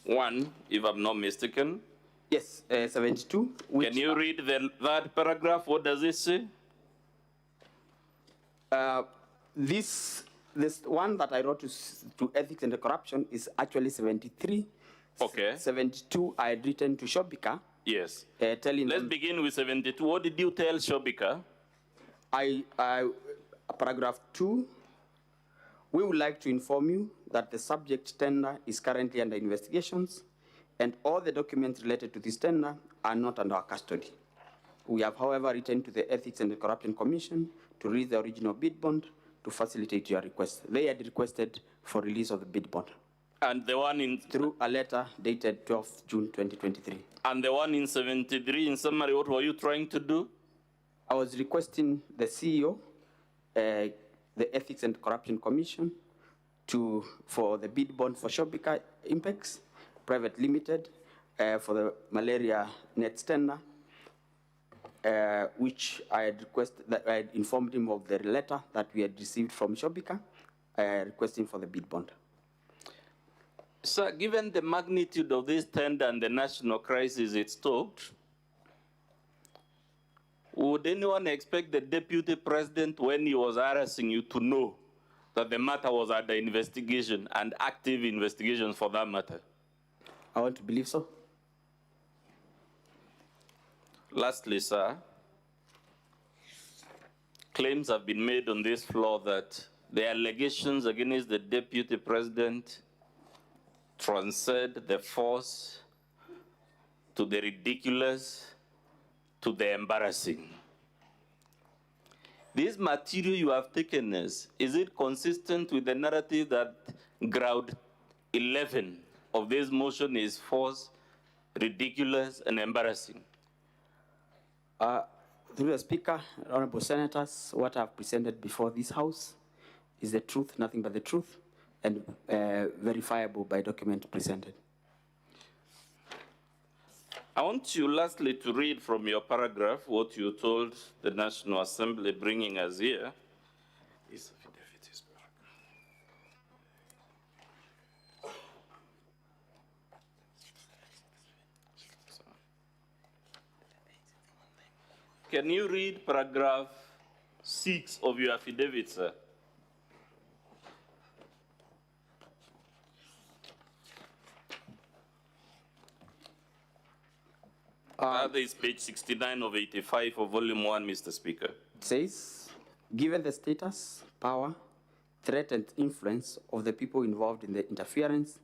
1, if I'm not mistaken. Yes, 72. Can you read that paragraph? What does it say? This one that I wrote to Ethics and Corruption is actually 73. Okay. 72 I had written to Shobika. Yes. Telling Let's them, begin with 72. What did you tell Shobika? Paragraph 2, we would like to inform you that the subject tender is currently under investigations and all the documents related to this tender are not under our custody. We have, however, written to the Ethics and Corruption Commission to release the original bid bond to facilitate your request. They had requested for release of the bid bond. And the one in... Through a letter dated 12th June 2023. And the one in 73, in summary, what were you trying to do? I was requesting the CEO, the Ethics and Corruption Commission, for the bid bond for Shobika Impex Private Limited for the malaria net tender, which I had requested, that I had informed him of the letter that we had received from Shobika, requesting for the bid bond. Sir, given the magnitude of this tender and the national crisis it stoked, would anyone expect the deputy president, when he was harassing you, to know that the matter was under investigation and active investigations for that matter? I want to believe so. Lastly, sir, claims have been made on this floor that the allegations against the deputy president transcend the force to the ridiculous to the embarrassing. This material you have taken is it consistent with the narrative that ground 11 of this motion is false, ridiculous, and embarrassing? Through the Speaker, Honorable Senators, what I've presented before this House is the truth, nothing but the truth, and verifiable by document presented. I want you lastly to read from your paragraph what you told the National Assembly bringing us here. Can you read paragraph 6 of your affidavit, sir? That is page 69 of 85 of volume 1, Mr. Speaker. It says, given the status, power, threat, and influence of the people involved in the interference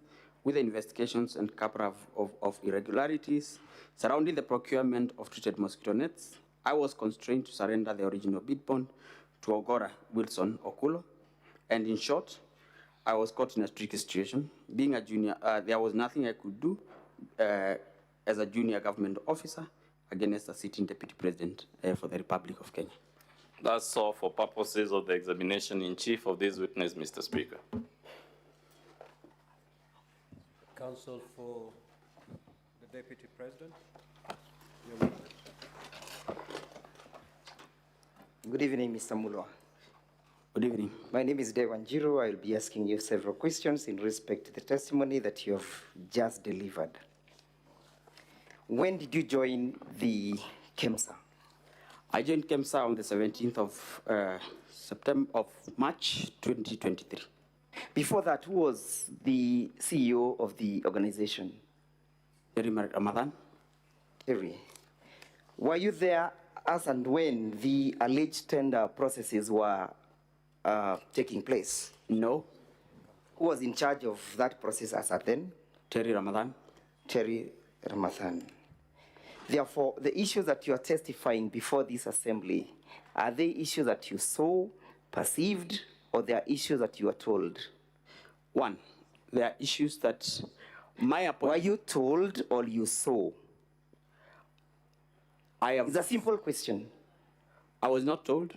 with the investigations and cover-up of irregularities surrounding the procurement of treated mosquito nets, I was constrained to surrender the original bid bond to Ogora Wilson Okulo. And in short, I was caught in a tricky situation. Being a junior, there was nothing I could do as a junior government officer against a sitting deputy president for the Republic of Kenya. That's all for purposes of the examination in chief of this witness, Mr. Speaker. Counsel for the deputy president. Good evening, Mr. Mulwa. Good evening. My name is Dewan Jiro. I will be asking you several questions in respect to the testimony that you have just delivered. When did you join the KEMSA? I joined KEMSA on the 17th of March 2023. Before that, who was the CEO of the organization? Terry Ramadan. Terry. Were you there as and when the alleged tender processes were taking place? No. Who was in charge of that process as at then? Terry Ramadan. Terry Ramadan. Therefore, the issues that you are testifying before this assembly, are they issues that you saw, perceived, or they are issues that you are told? One, there are issues that my appointment. Were you told or you saw? It's a simple question. I was not told.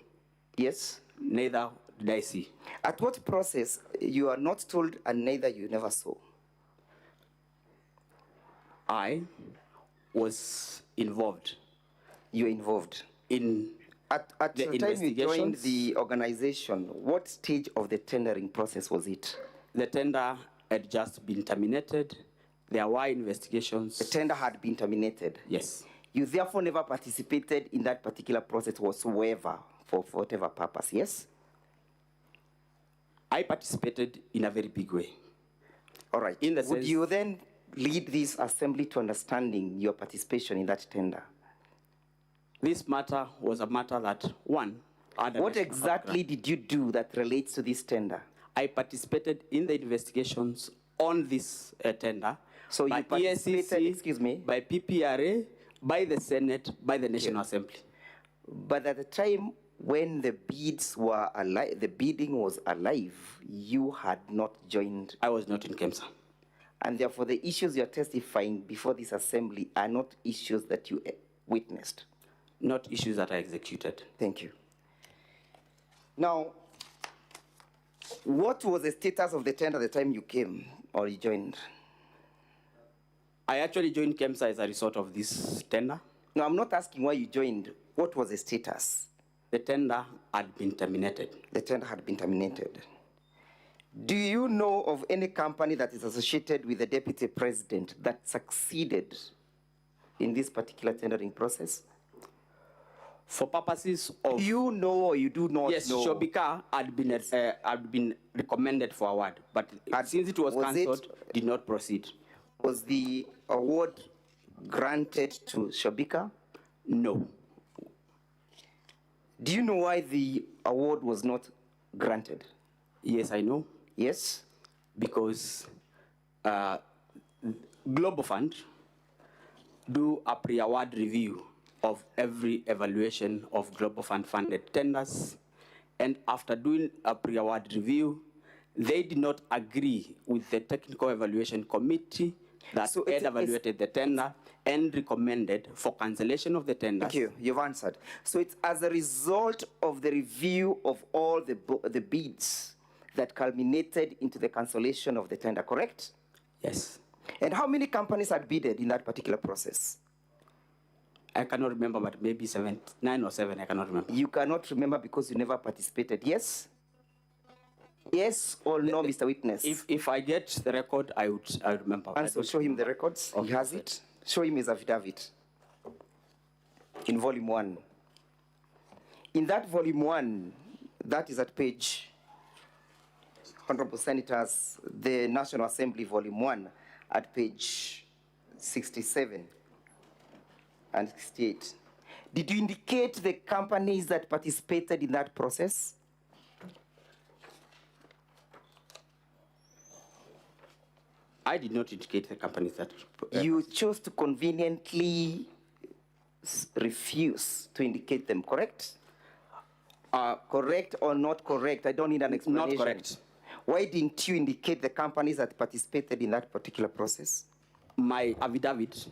Yes. Neither did I see. At what process you are not told and neither you never saw? I was involved. You were involved? In At the time you joined the organization, what stage of the tendering process was it? The tender had just been terminated. There were investigations. The tender had been terminated? Yes. You therefore never participated in that particular process whatsoever for whatever purpose, yes? I participated in a very big way. All right. Would you then lead this assembly to understanding your participation in that tender? This matter was a matter that, one, what exactly did you do that relates to this tender? I participated in the investigations on this tender. So by you participated, ESCC, excuse me? By PPRA, by the Senate, by the National Assembly. But at the time when the bids were alive, the bidding was alive, you had not joined. I was not in KEMSA. And therefore the issues you're testifying before this assembly are not issues that you witnessed. Not issues that I executed. Thank you. Now, what was the status of the tender at the time you came or you joined? I actually joined KEMSA as a result of this tender. No, I'm not asking why you joined. What was the status? The tender had been terminated. The tender had been terminated. Do you know of any company that is associated with the deputy president that succeeded in this particular tendering process? For purposes of... You know or you do not yes, know? Yes, Shobika had been recommended for award, but since it was cancelled, did not proceed. Was the award granted to Shobika? No. Do you know why the award was not granted? Yes, I know. Yes? Because Global Fund do a pre-award review of every evaluation of Global Fund funded tenders. And after doing a pre-award review, they did not agree with the Technical Evaluation Committee that had evaluated the tender and recommended for cancellation of the tender. Thank you. You've answered. So it's as a result of the review of all the bids that culminated into the cancellation of the tender, correct? Yes. And how many companies had bidded in that particular process? I cannot remember, but maybe 9 or 7, I cannot remember. You cannot remember because you never participated, yes? Yes or no, Mr. Witness? If I get the record, I would remember. And so show him the records. Okay. He has it. Show him his affidavit in volume 1. In that volume 1, that is at page, Honorable Senators, the National Assembly volume 1, at page 67 and 68. Did you indicate the companies that participated in that process? I did not indicate the companies that... You chose to conveniently refuse to indicate them, correct? Correct or not correct? I don't need an explanation. Not correct. Why didn't you indicate the companies that participated in that particular process? My affidavit...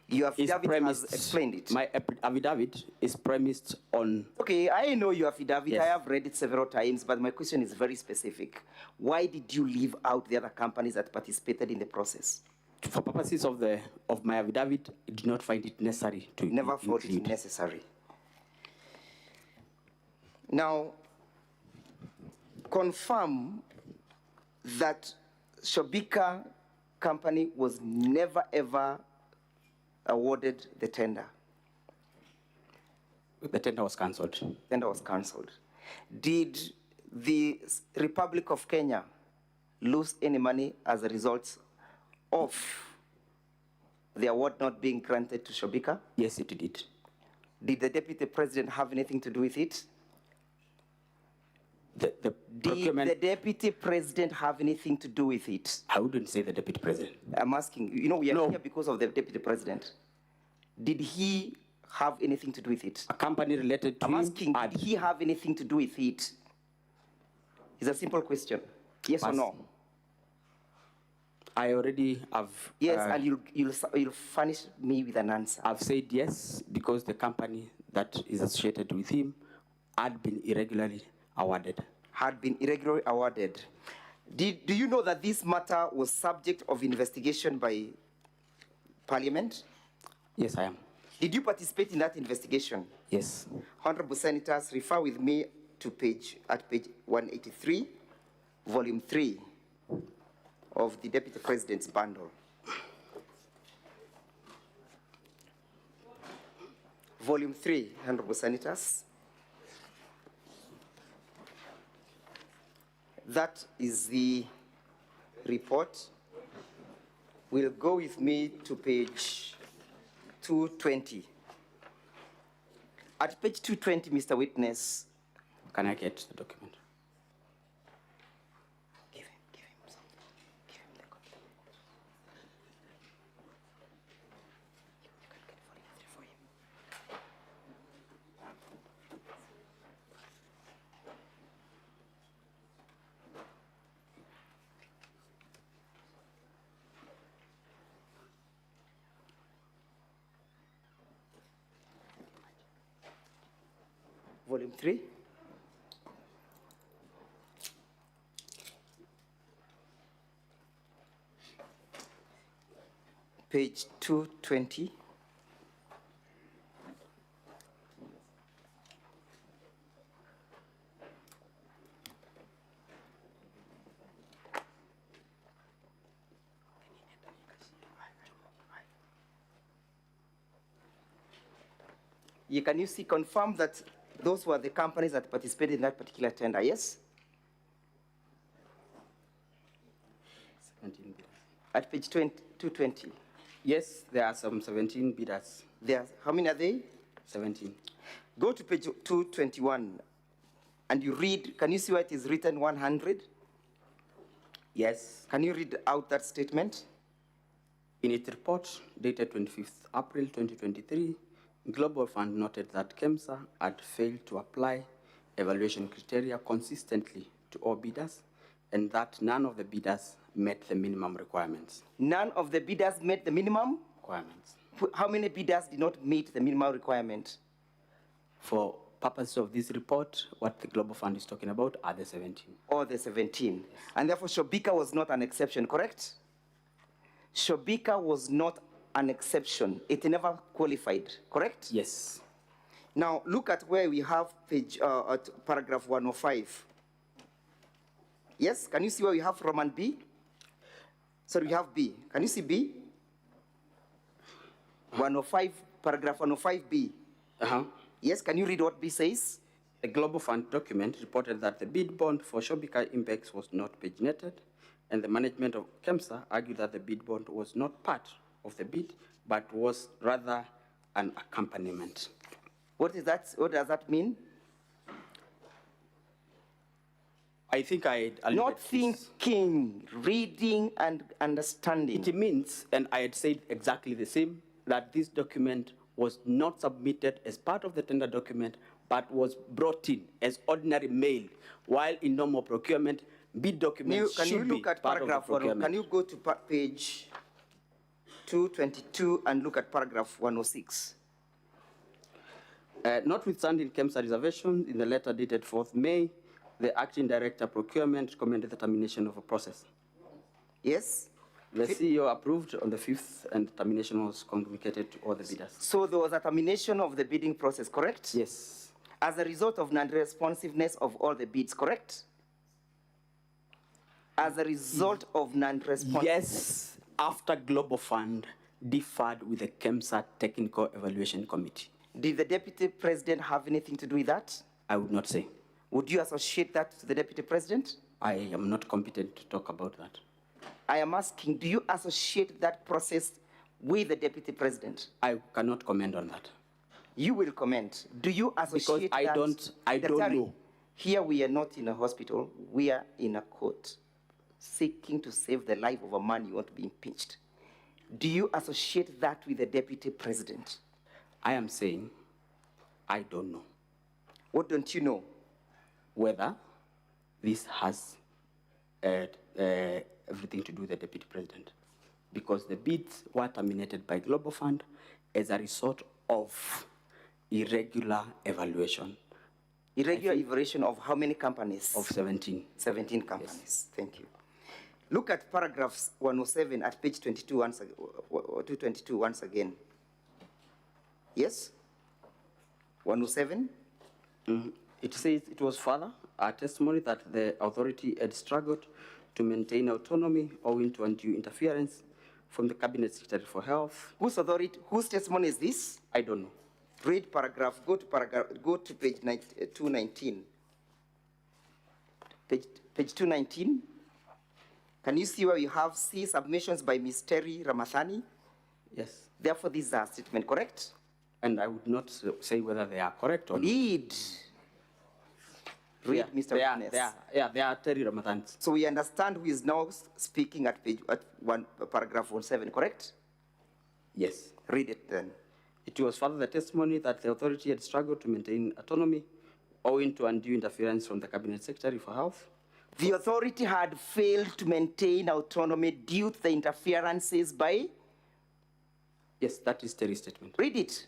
Your affidavit has explained it. My affidavit is premised on... Okay, I know your affidavit. Yes. I have read it several times, but my question is very specific. Why did you leave out the other companies that participated in the process? For purposes of my affidavit, I did not find it necessary to Never thought it necessary. Now, confirm that Shobika company was never ever awarded the tender. The tender was cancelled. Tender was cancelled. Did the Republic of Kenya lose any money as a result of the award not being granted to Shobika? Yes, it did. Did the Deputy President have anything to do with it? Did the Deputy President have anything to do with it? I wouldn't say the Deputy President. I'm asking, you know, we are here because of the Deputy President. Did he have anything to do with it? A company related to I'm asking, did he have anything to do with it? It's a simple question. Yes or no? I already have. Yes, and you'll furnish me with an answer. I've said yes because the company that is associated with him had been irregularly awarded. Had been irregularly awarded. Do you know that this matter was subject of investigation by Parliament? Yes, I am. Did you participate in that investigation? Yes. Honorable Senators, refer with me to page 183, volume 3 of the Deputy President's bundle. Volume 3, Honorable Senators. That is the report. We'll go with me to page 220. At page 220, Mr. Witness. Can I get the document? Give him something. Give him the copy. You can get volume 3 for him. Volume 3. Page 220. Can you see, confirm that those were the companies that participated in that particular tender, yes? 17 bidders. At page 220. Yes, there are some 17 bidders. How many are they? 17. Go to page 221 and you read, can you see where it is written 100? Yes. Can you read out that statement? In its report dated 25th April 2023, Global Fund noted that KEMSA had failed to apply evaluation criteria consistently to all bidders and that none of the bidders met the minimum requirements. None of the bidders met the minimum? Requirements. How many bidders did not meet the minimum requirement? For purposes of this report, what the Global Fund is talking about are the 17. All the 17. Yes. And therefore Shobika was not an exception, correct? Shobika was not an exception. It never qualified, correct? Yes. Now look at where we have page, at paragraph 105. Yes, can you see where we have Roman B? So we have B. Can you see B? 105, paragraph 105B. Yes, can you read what B says? The Global Fund document reported that the bid bond for Shobika Impex was not paginated, and the management of KEMSA argued that the bid bond was not part of the bid, but was rather an accompaniment. What is that? What does that mean? I think not thinking, reading and understanding. It means, and I had said exactly the same, that this document was not submitted as part of the tender document, but was brought in as ordinary mail, while in normal procurement, bid documents should be part of the procurement. Can you go to page 222 and look at paragraph 106? Notwithstanding KEMSA reservations, in the letter dated 4th May, the acting director procurement recommended the termination of a process. Yes. The CEO approved on the 5th, and termination was communicated to all the bidders. So there was a termination of the bidding process, correct? Yes. As a result of non-responsiveness of all the bids, correct? As a result of non-responsiveness. Yes, after Global Fund differed with the KEMSA Technical Evaluation Committee. Did the Deputy President have anything to do with that? I would not say. Would you associate that to the Deputy President? I am not competent to talk about that. I am asking, do you associate that process with the Deputy President? I cannot comment on that. You will comment. Do you associate that? Because I don't know. Here we are not in a hospital, we are in a court, seeking to save the life of a man you want to be impeached. Do you associate that with the Deputy President? I am saying, I don't know. What don't you know? Whether this has everything to do with the deputy president, because the bids were terminated by Global Fund as a result of irregular evaluation. Irregular evaluation of how many companies? Of 17. 17 companies. Yes. Thank you. Look at paragraphs 107 at page 22 once, 222 once again. Yes? 107? It says it was further a testimony that the authority had struggled to maintain autonomy owing to undue interference from the Cabinet Secretary for Health. Whose authority, whose testimony is this? I don't know. Read paragraph, go to page 219. Page 219. Can you see where you have C submissions by Ms. Terry Ramathani? Yes. Therefore, these are statement correct? And I would not say whether they are correct or not. Read, Mr. Witness. They are Terry Ramathani. So we understand who is now speaking at paragraph 17, correct? Yes. Read it then. It was further the testimony that the authority had struggled to maintain autonomy owing to undue interference from the Cabinet Secretary for Health. The authority had failed to maintain autonomy due to the interferences by? Yes, that is Terry's statement. Read it.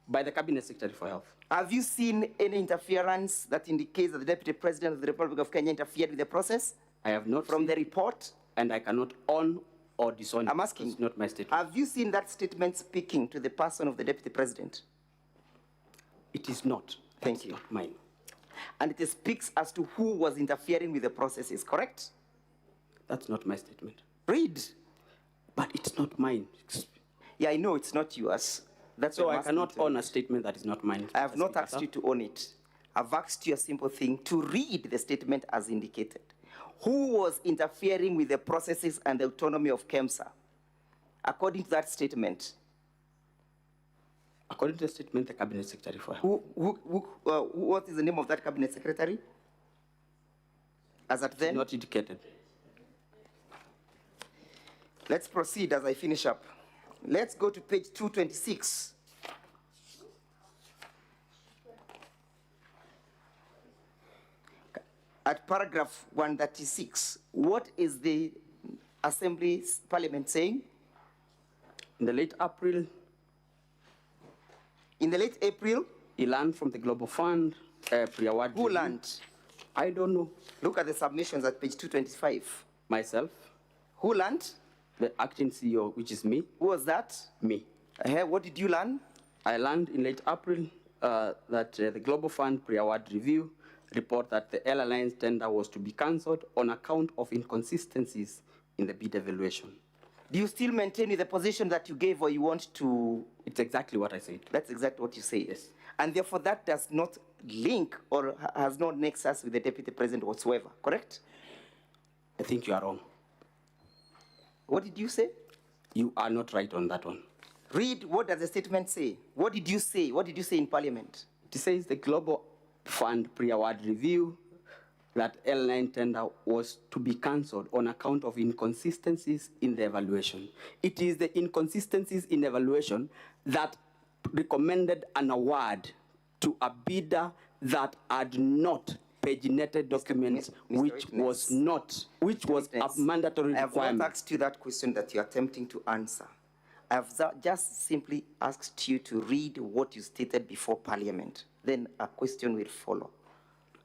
By the Cabinet Secretary for Health. Have you seen any interference that indicates that the Deputy President of the Republic of Kenya interfered with the process? I have not. From the report? And I cannot own or disown it. I'm asking. It's not my statement. Have you seen that statement speaking to the person of the Deputy President? It is not. Thank you. Not mine. And it speaks as to who was interfering with the processes, correct? That's not my statement. Read. But it's not mine. Yeah, I know it's not yours. That's so I cannot own a statement that is not mine. I have not asked you to own it. I've asked you a simple thing, to read the statement as indicated. Who was interfering with the processes and the autonomy of KEMSA? According to that statement. According to the statement, the Cabinet Secretary for Health. What is the name of that Cabinet Secretary? As at then? Not indicated. Let's proceed as I finish up. Let's go to page 226. At paragraph 136, what is the Assembly's Parliament saying? In the late April. In the late April? He learned from the Global Fund, pre-award. Who learned? I don't know. Look at the submissions at page 225. Myself. Who learned? The acting CEO, which is me. Who was that? Me. What did you learn? I learned in late April that the Global Fund pre-award review report that the airline's tender was to be cancelled on account of inconsistencies in the bid evaluation. Do you still maintain the position that you gave, or you want to? It's exactly what I said. That's exactly what you say. Yes. And therefore that does not link or has no nexus with the Deputy President whatsoever, correct? I think you are wrong. What did you say? You are not right on that one. Read, what does the statement say? What did you say? What did you say in Parliament? It says the Global Fund pre-award review that airline tender was to be cancelled on account of inconsistencies in the evaluation. It is the inconsistencies in evaluation that recommended an award to a bidder that had not paginated documents, which was a mandatory requirement. I have not asked you that question that you are attempting to answer. I have just simply asked you to read what you stated before Parliament. Then a question will follow.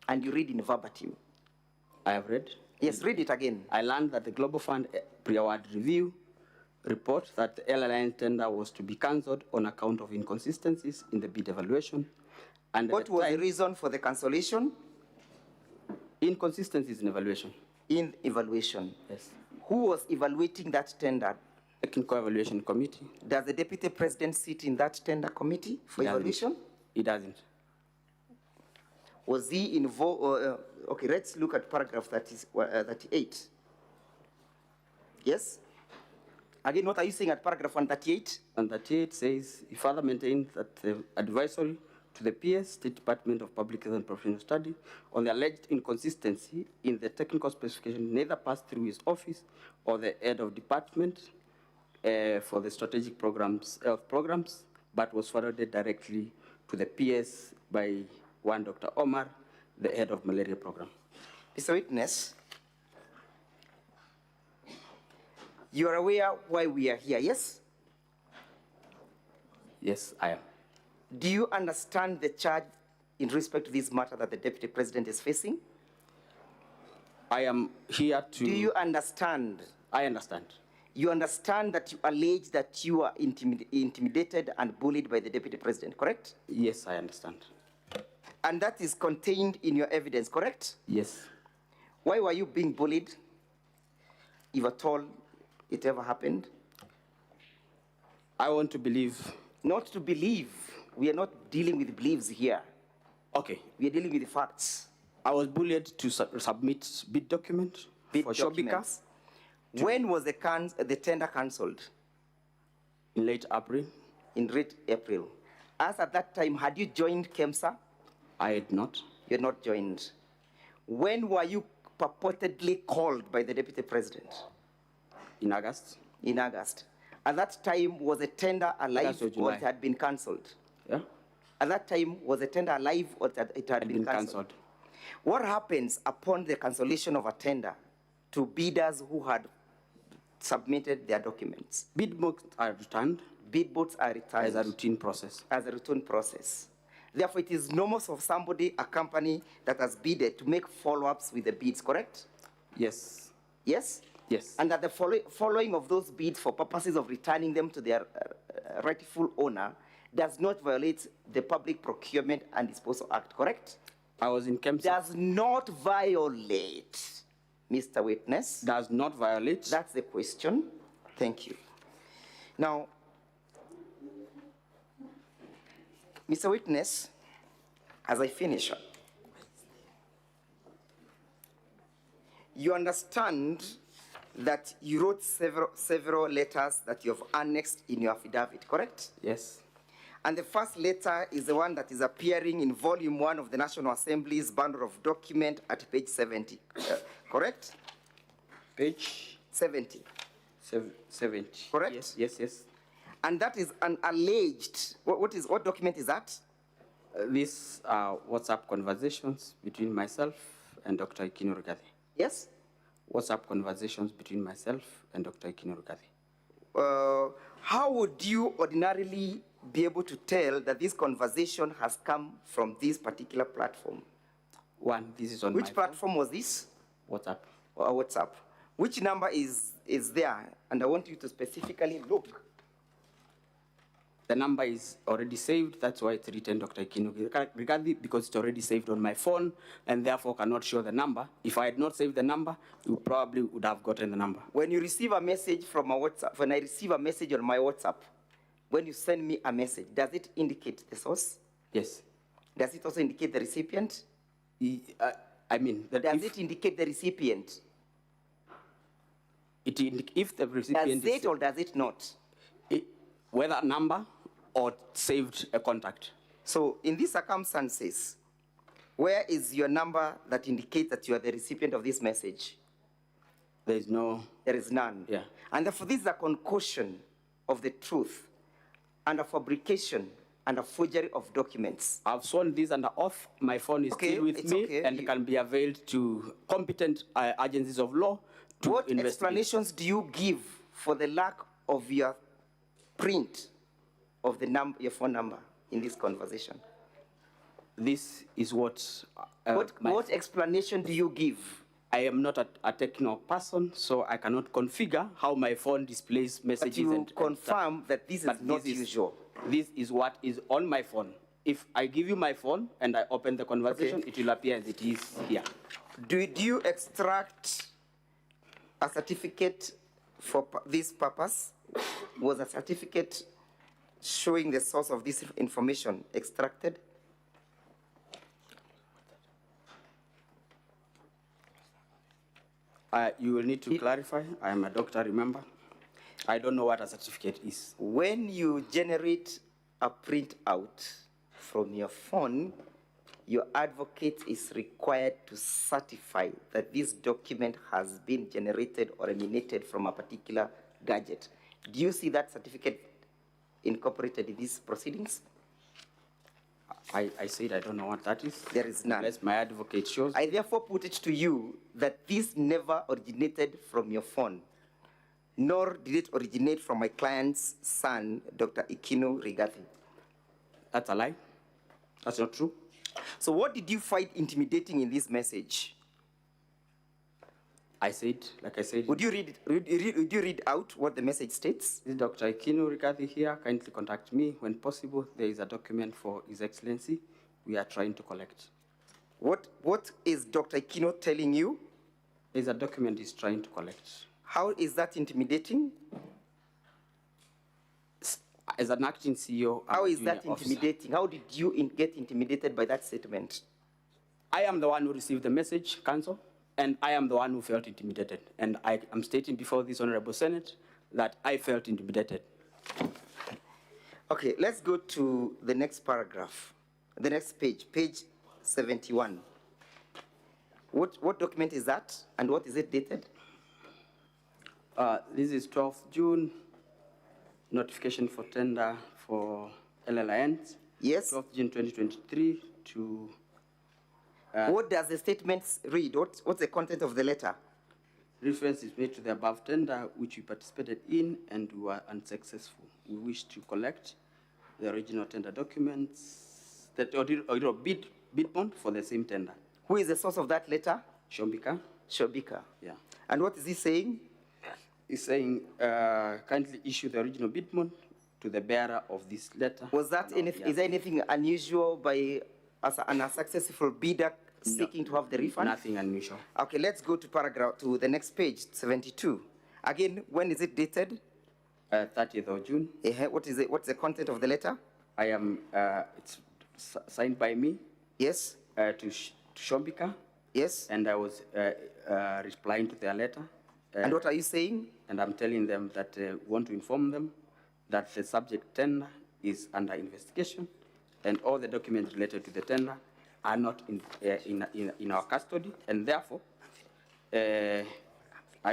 And you read in verbatim. I have read? Yes, read it again. I learned that the Global Fund pre-award review report that the airline tender was to be cancelled on account of inconsistencies in the bid evaluation. And what was the reason for the cancellation? Inconsistencies in evaluation. In evaluation? Yes. Who was evaluating that tender? Technical Evaluation Committee. Does the Deputy President sit in that tender committee for evaluation? He doesn't. Was he involved? Okay, let's look at paragraph 38. Yes? Again, what are you saying at paragraph 138? 138 says, he further maintained that the advisory to the PS, State Department of Public Health and Professional Study, on the alleged inconsistency in the technical specification neither passed through his office or the head of department for the strategic health programs, but was forwarded directly to the PS by one Dr. Omar, the head of malaria program. Mr. Witness, You are aware why we are here, yes? Yes, I am. Do you understand the charge in respect to this matter that the Deputy President is facing? I am here to... Do you understand? I understand. You understand that you allege that you are intimidated and bullied by the Deputy President, correct? Yes, I understand. And that is contained in your evidence, correct? Yes. Why were you being bullied, if at all it ever happened? I want to believe. Not to believe. We are not dealing with beliefs here. Okay. We are dealing with the facts. I was bullied to submit bid document for documents. When was the tender cancelled? In late April. In late April. As at that time, had you joined KEMSA? I had not. You had not joined. When were you purportedly called by the Deputy President? In August. In August. At that time, was a tender alive or July. it had been cancelled? Yeah. At that time, was a tender alive or it had been cancelled? What happens upon the cancellation of a tender to bidders who had submitted their documents? Bid books are returned. Bid books are returned. As a routine process. As a routine process. Therefore, it is normal for somebody, a company that has bidded, to make follow-ups with the bids, correct? Yes. Yes? Yes. And that the following of those bids for purposes of returning them to their rightful owner does not violate the Public Procurement and Disposal Act, correct? I was in KEMSA. Does not violate, Mr. Witness. Does not violate. That's the question. Thank you. Now, Mr. Witness, as I finish, you understand that you wrote several letters that you have annexed in your affidavit, correct? Yes. And the first letter is the one that is appearing in Volume 1 of the National Assembly's bundle of document at page 70, correct? Page? 70. 70. Correct? Yes, yes, yes. And that is an alleged, what document is that? These are WhatsApp conversations between myself and Dr. H.E Rigathi. Yes? WhatsApp conversations between myself and Dr. H.E Rigathi. How would you ordinarily be able to tell that this conversation has come from this particular platform? One, this is on Which platform was this? WhatsApp. WhatsApp. Which number is there? And I want you to specifically look. The number is already saved. That's why it's written Dr. H.E Rigathi, because it's already saved on my phone and therefore cannot show the number. If I had not saved the number, you probably would have gotten the number. When you receive a message from a WhatsApp, when I receive a message on my WhatsApp, when you send me a message, does it indicate the source? Yes. Does it also indicate the recipient? I mean, does it indicate the recipient? If the recipient does it or does it not? Whether a number or saved a contact. So in these circumstances, where is your number that indicates that you are the recipient of this message? There is no. There is none. Yeah. And therefore this is a concussion of the truth and a fabrication and a forgery of documents. I've sworn this under oath. My phone is still with me and can be availed to competent agencies of law to What investigate. explanations do you give for the lack of your print of the your phone number in this conversation? This is what... what explanation do you give? I am not a techno person, so I cannot configure how my phone displays messages. But you and confirm that this is not usual. This is what is on my phone. If I give you my phone and I open the conversation, it will appear as it is here. Do you extract a certificate for this purpose? Was a certificate showing the source of this information extracted? You will need to clarify. I am a doctor, remember? I don't know what a certificate is. When you generate a printout from your phone, your advocate is required to certify that this document has been generated or emanated from a particular gadget. Do you see that certificate incorporated in these proceedings? I said I don't know what that is. There is none. Unless my advocate shows. I therefore put it to you that this never originated from your phone. nor did it originate from my client's son, Dr. Ikino Rigathi. That's a lie. That's not true. So what did you find intimidating in this message? I said, like I said. Would you read out what the message states? This is Dr. Ikino Rigathi here. Kindly contact me when possible. There is a document for His Excellency we are trying to collect. What is Dr. Ikino telling you? There's a document he's trying to collect. How is that intimidating? As an acting CEO, how is that intimidating? How did you get intimidated by that statement? I am the one who received the message, Council, and I am the one who felt intimidated. And I am stating before this Honorable Senate that I felt intimidated. Okay, let's go to the next paragraph, the next page, page 71. What document is that, and what is it dated? This is 12th June, notification for tender for LLINs. Yes. 12th June 2023 to... what does the statement read? What's the content of the letter? Reference is made to the above tender, which we participated in and we were unsuccessful. We wish to collect the original tender documents, that original bid bond for the same tender. Who is the source of that letter? Shobika. Shobika. Yeah. And what is he saying? He's saying, kindly issue the original bid bond to the bearer of this letter. Was that is there anything unusual by an unsuccessful bidder seeking to have the refund? Nothing unusual. Okay, let's go to the next page, 72. Again, when is it dated? 30th of June. What is it? What's the content of the letter? I am, it's signed by me. Yes. To Shobika. Yes. And I was replying to their letter. And what are you saying? And I'm telling them that we want to inform them that the subject tender is under investigation and all the documents related to the tender are not in our custody, and therefore I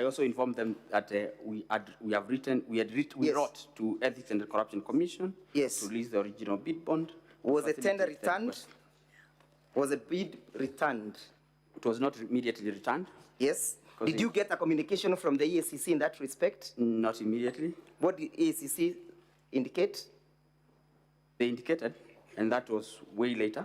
also informed them that we wrote to Ethics and Corruption Commission to release the original bid bond. Was the tender returned? Was the bid returned? It was not immediately returned. Yes. Did you get a communication from the EACC in that respect? Not immediately. What did EACC indicate? They indicated, and that was way later.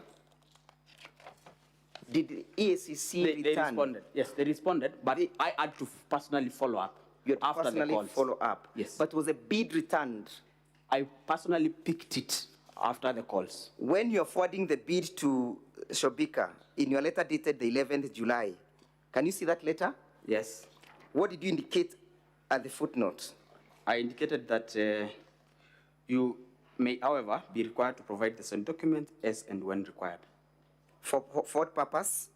Did the EACC return? They responded. Yes, they responded, but I had to personally follow up. You had to personally follow up? Yes. But was a bid returned? I personally picked it after the calls. When you're forwarding the bid to Shobika, in your letter dated the 11th July, can you see that letter? Yes. What did you indicate at the footnote? I indicated that you may, however, be required to provide the same document as and when required. For what purpose?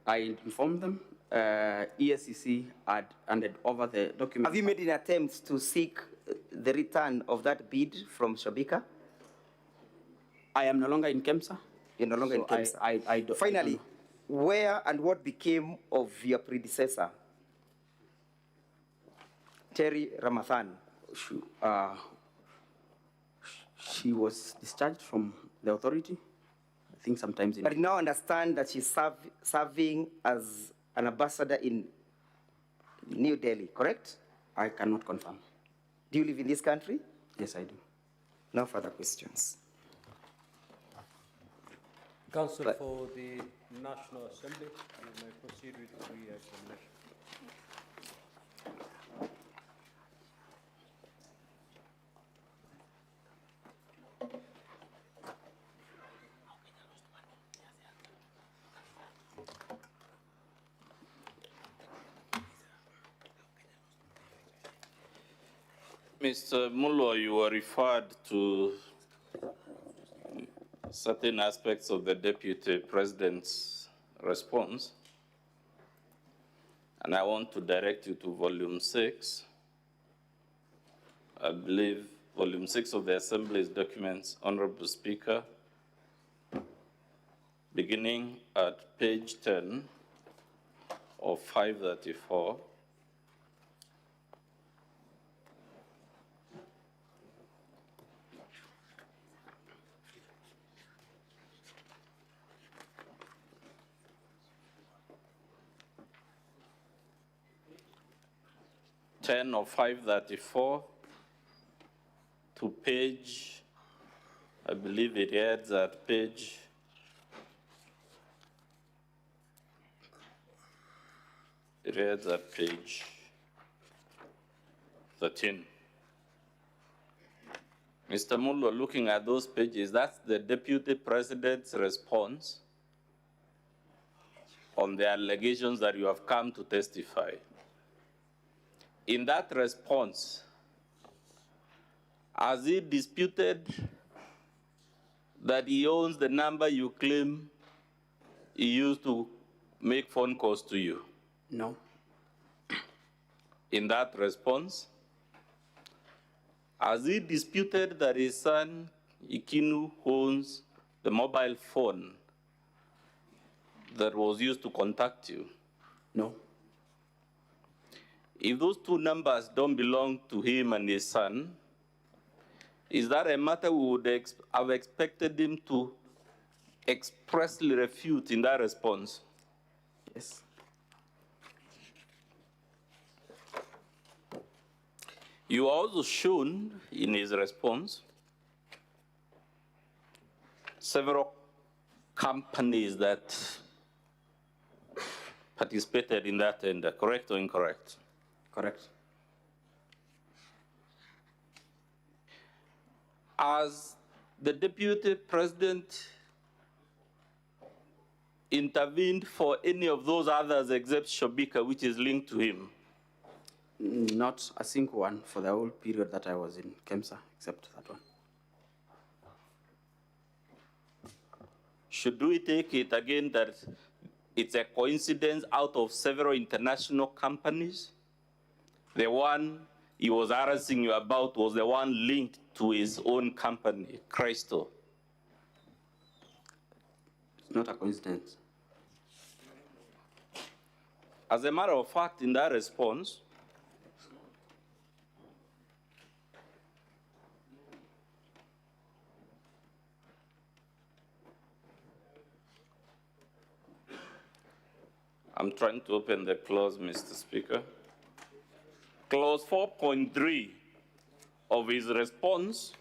I informed them. ESCC had handed over the document. Have you made an attempt to seek the return of that bid from Shobika? I am no longer in KEMSA. You're no longer in KEMSA. Finally, where and what became of your predecessor, Terry Ramathan? She was discharged from the authority, I think sometimes in... But you now understand that she's serving as an ambassador in New Delhi, correct? I cannot confirm. Do you live in this country? Yes, I do. No further questions. Council for the National Assembly, you may proceed with the re-examination. Mr. Mullo, you were referred to certain aspects of the Deputy President's response, and I want to direct you to Volume 6. I believe Volume 6 of the Assembly's documents, Honorable Speaker, beginning at page 10 of 534. 10 of 534 to page, I believe it ends at page 13. Mr. Mullo, looking at those pages, that's the Deputy President's response on the allegations that you have come to testify. In that response, has he disputed that he owns the number you claim he used to make phone calls to you? No. In that response, has he disputed that his son, Ikinu, owns the mobile phone that was used to contact you? No. If those two numbers don't belong to him and his son, is that a matter we would have expected him to expressly refute in that response? Yes. You also shown in his response several companies that participated in that tender, correct or incorrect? Correct. As the Deputy President intervened for any of those others except Shobika, which is linked to him? Not a single one for the whole period that I was in KEMSA, except that one. Should we take it again that it's a coincidence out of several international companies? The one he was harassing you about was the one linked to his own company, Christo. It's not a coincidence. As a matter of fact, in that response, I'm trying to open the clause, Mr. Speaker. Clause 4.3 of his response,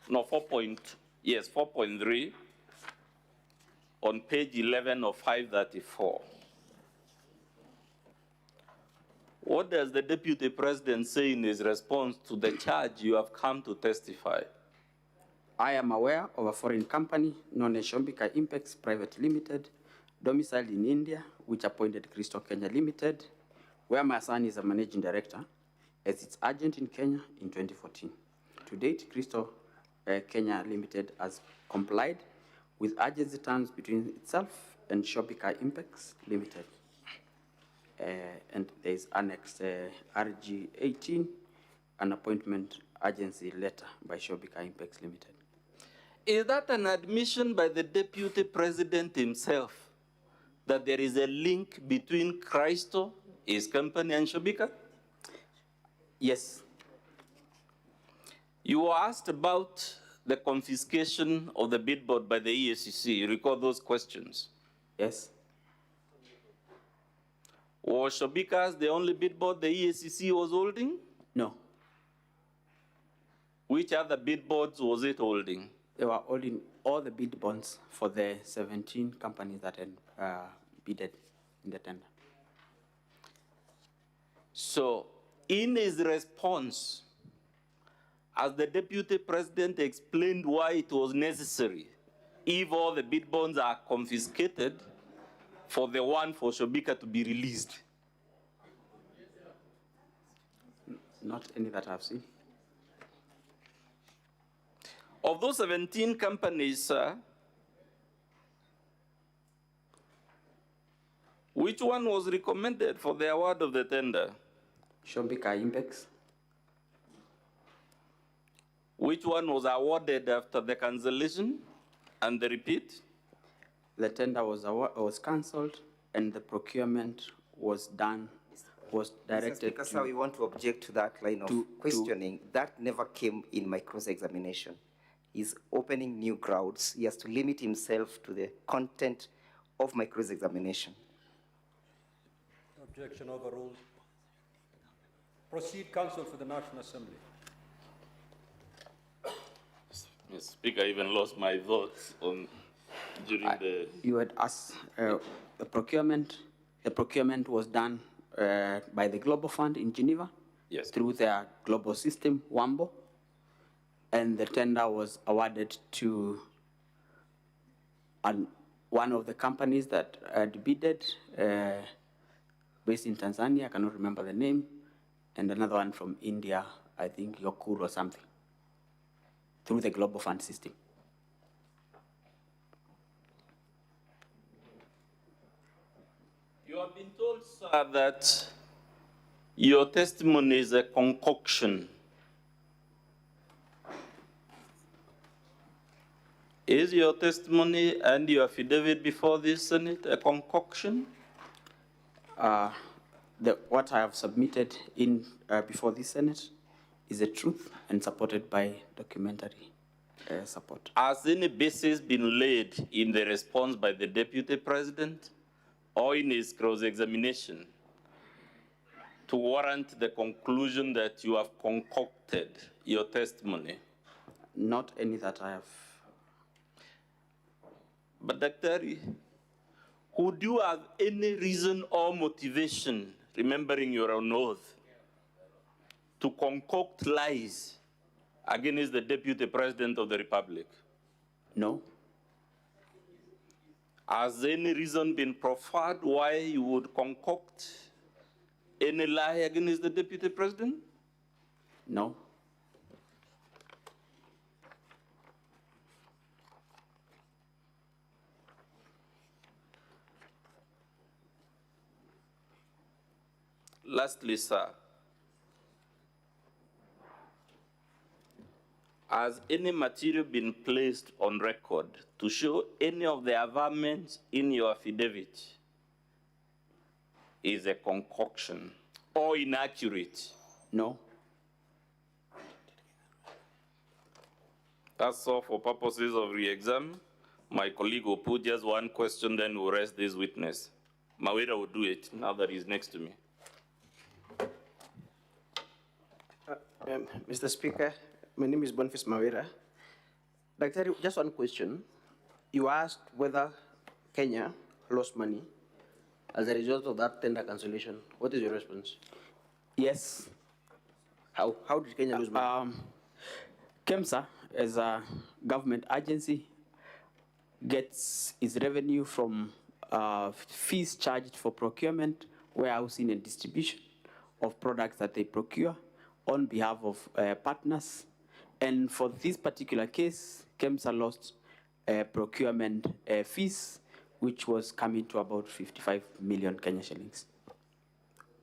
no, 4.3, on page 11 of 534. What does the Deputy President say in his response to the charge you have come to testify? I am aware of a foreign company known as Shombika Impex Private Limited, domiciled in India, which appointed Christo Kenya Limited, where my son is a managing director, as its agent in Kenya in 2014. To date, Christo Kenya Limited has complied with agency terms between itself and Shombika Impex Limited. And there is annexed RG 18, an appointment agency letter by Shombika Impex Limited. Is that an admission by the Deputy President himself that there is a link between Christo, his company, and Shombika? Yes. You were asked about the confiscation of the billboard by the EACC. You recall those questions? Yes. Was Shombika's the only billboard the EACC was holding? No. Which other billboards was it holding? They were holding all the bid bonds for the 17 companies that had bidded in the tender. So, in his response, as the Deputy President explained why it was necessary, if all the bid bonds are confiscated, for the one for Shombika to be released? Not any that I've seen. Of those 17 companies, which one was recommended for the award of the tender? Shombika Impex. Which one was awarded after the cancellation and the repeat? The tender was cancelled and the procurement was done, was directed Because we want to object to that line of questioning. That never came in my cross-examination. He's opening new grounds. He has to limit himself to the content of my cross-examination. Objection overruled. Proceed, counsel for the National Assembly. Mr. Speaker, I even lost my thoughts on during the. You had asked the procurement. The procurement was done by the Global Fund in Geneva. Yes. Through their global system, WAMBO, and the tender was awarded to one of the companies that had bidded, based in Tanzania, I cannot remember the name, and another one from India, I think Yokur or something, through the Global Fund system. You have been told, sir, that your testimony is a concoction. Is your testimony and your affidavit before this Senate a concoction? What I have submitted in before this Senate is the truth and supported by documentary support. Has any basis been laid in the response by the Deputy President or in his cross-examination to warrant the conclusion that you have concocted your testimony? Not any that I have. But Dr. Would you have any reason or motivation, remembering your own oath, to concoct lies against the Deputy President of the Republic? No. Has any reason been proffered why you would concoct any lie against the Deputy President? No. Lastly, sir, has any material been placed on record to show any of the averments in your affidavit is a concoction or inaccurate? No. That's all for purposes of re-exam. My colleague will put just one question, then we'll rest this witness. Mawira will do it now that he's next to me. Mr. Speaker, my name is Boniface Mawira. Doctor, just one question. You asked whether Kenya lost money as a result of that tender cancellation. What is your response? Yes. How did Kenya lose money? KEMSA, as a government agency, gets its revenue from fees charged for procurement, warehousing, and distribution of products that they procure on behalf of partners. And for this particular case, KEMSA lost procurement fees, which was coming to about 55 million Kenya shillings.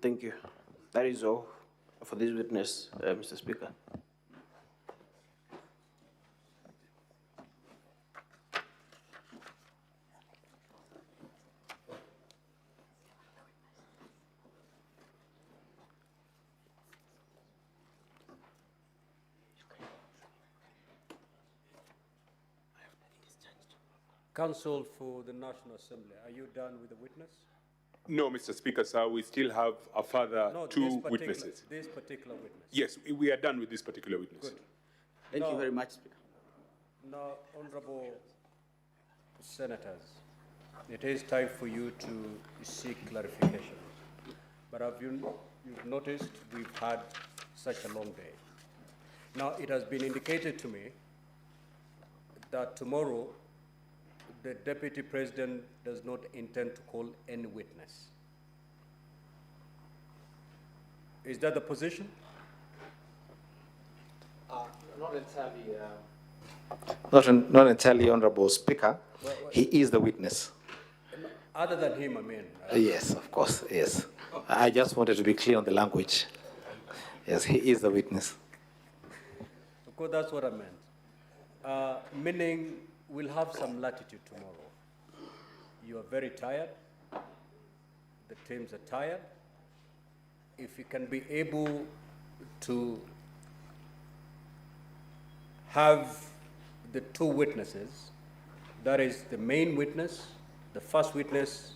Thank you. That is all for this witness, Mr. Speaker. Counsel for the National Assembly, are you done with the witness? No, Mr. Speaker, sir, we still have a further two witnesses. This particular witness? Yes, we are done with this particular witness. Good. Thank you very much, Speaker. Now, honorable senators, it is time for you to seek clarification. But you've noticed we've had such a long day. Now, it has been indicated to me that tomorrow the Deputy President does not intend to call any witness. Is that the position? Not entirely. Not entirely, Honorable Speaker. He is the witness. Other than him, I mean. Yes, of course, yes. I just wanted to be clear on the language. Yes, he is the witness. Of course, that's what I meant. Meaning, we'll have some latitude tomorrow. You are very tired. The teams are tired. If you can be able to have the two witnesses, that is the main witness, the first witness,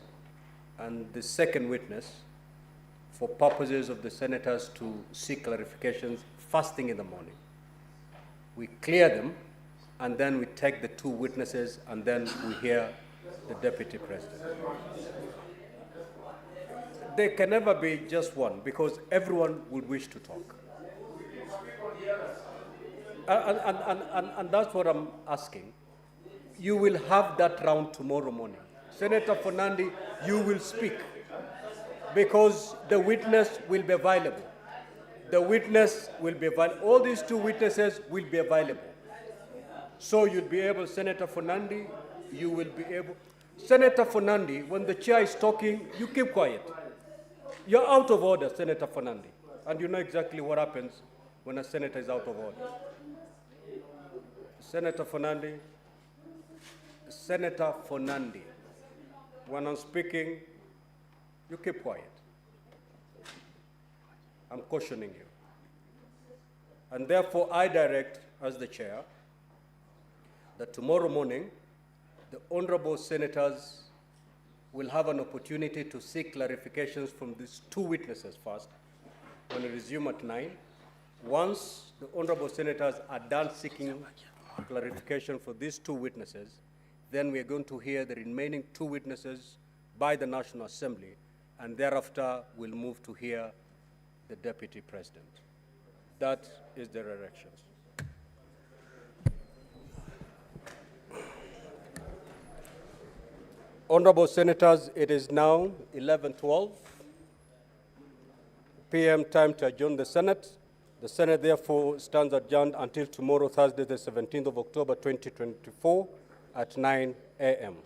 and the second witness for purposes of the senators to seek clarifications first thing in the morning. We clear them, and then we take the two witnesses, and then we hear the Deputy President. There can never be just one, because everyone would wish to talk. And that's what I'm asking. You will have that round tomorrow morning. Senator Fernandi, you will speak, because the witness will be available. The witness will be available. All these two witnesses will be available. So you'll be able, Senator Fernandi, you will be able. Senator Fernandi, when the chair is talking, you keep quiet. You're out of order, Senator Fernandi. And you know exactly what happens when a senator is out of order. Senator Fernandi, Senator Fernandi, when I'm speaking, you keep quiet. I'm cautioning you. And therefore, I direct, as the chair, that tomorrow morning, the honorable senators will have an opportunity to seek clarifications from these two witnesses first, when we resume at 9. Once the honorable senators are done seeking clarification for these two witnesses, then we are going to hear the remaining two witnesses by the National Assembly, and thereafter we'll move to hear the Deputy President. That is the directions. Honorable Senators, it is now 11:12 p.m. time to adjourn the Senate. The Senate therefore stands adjourned until tomorrow, Thursday, the 17th of October, 2024 at 9 a.m.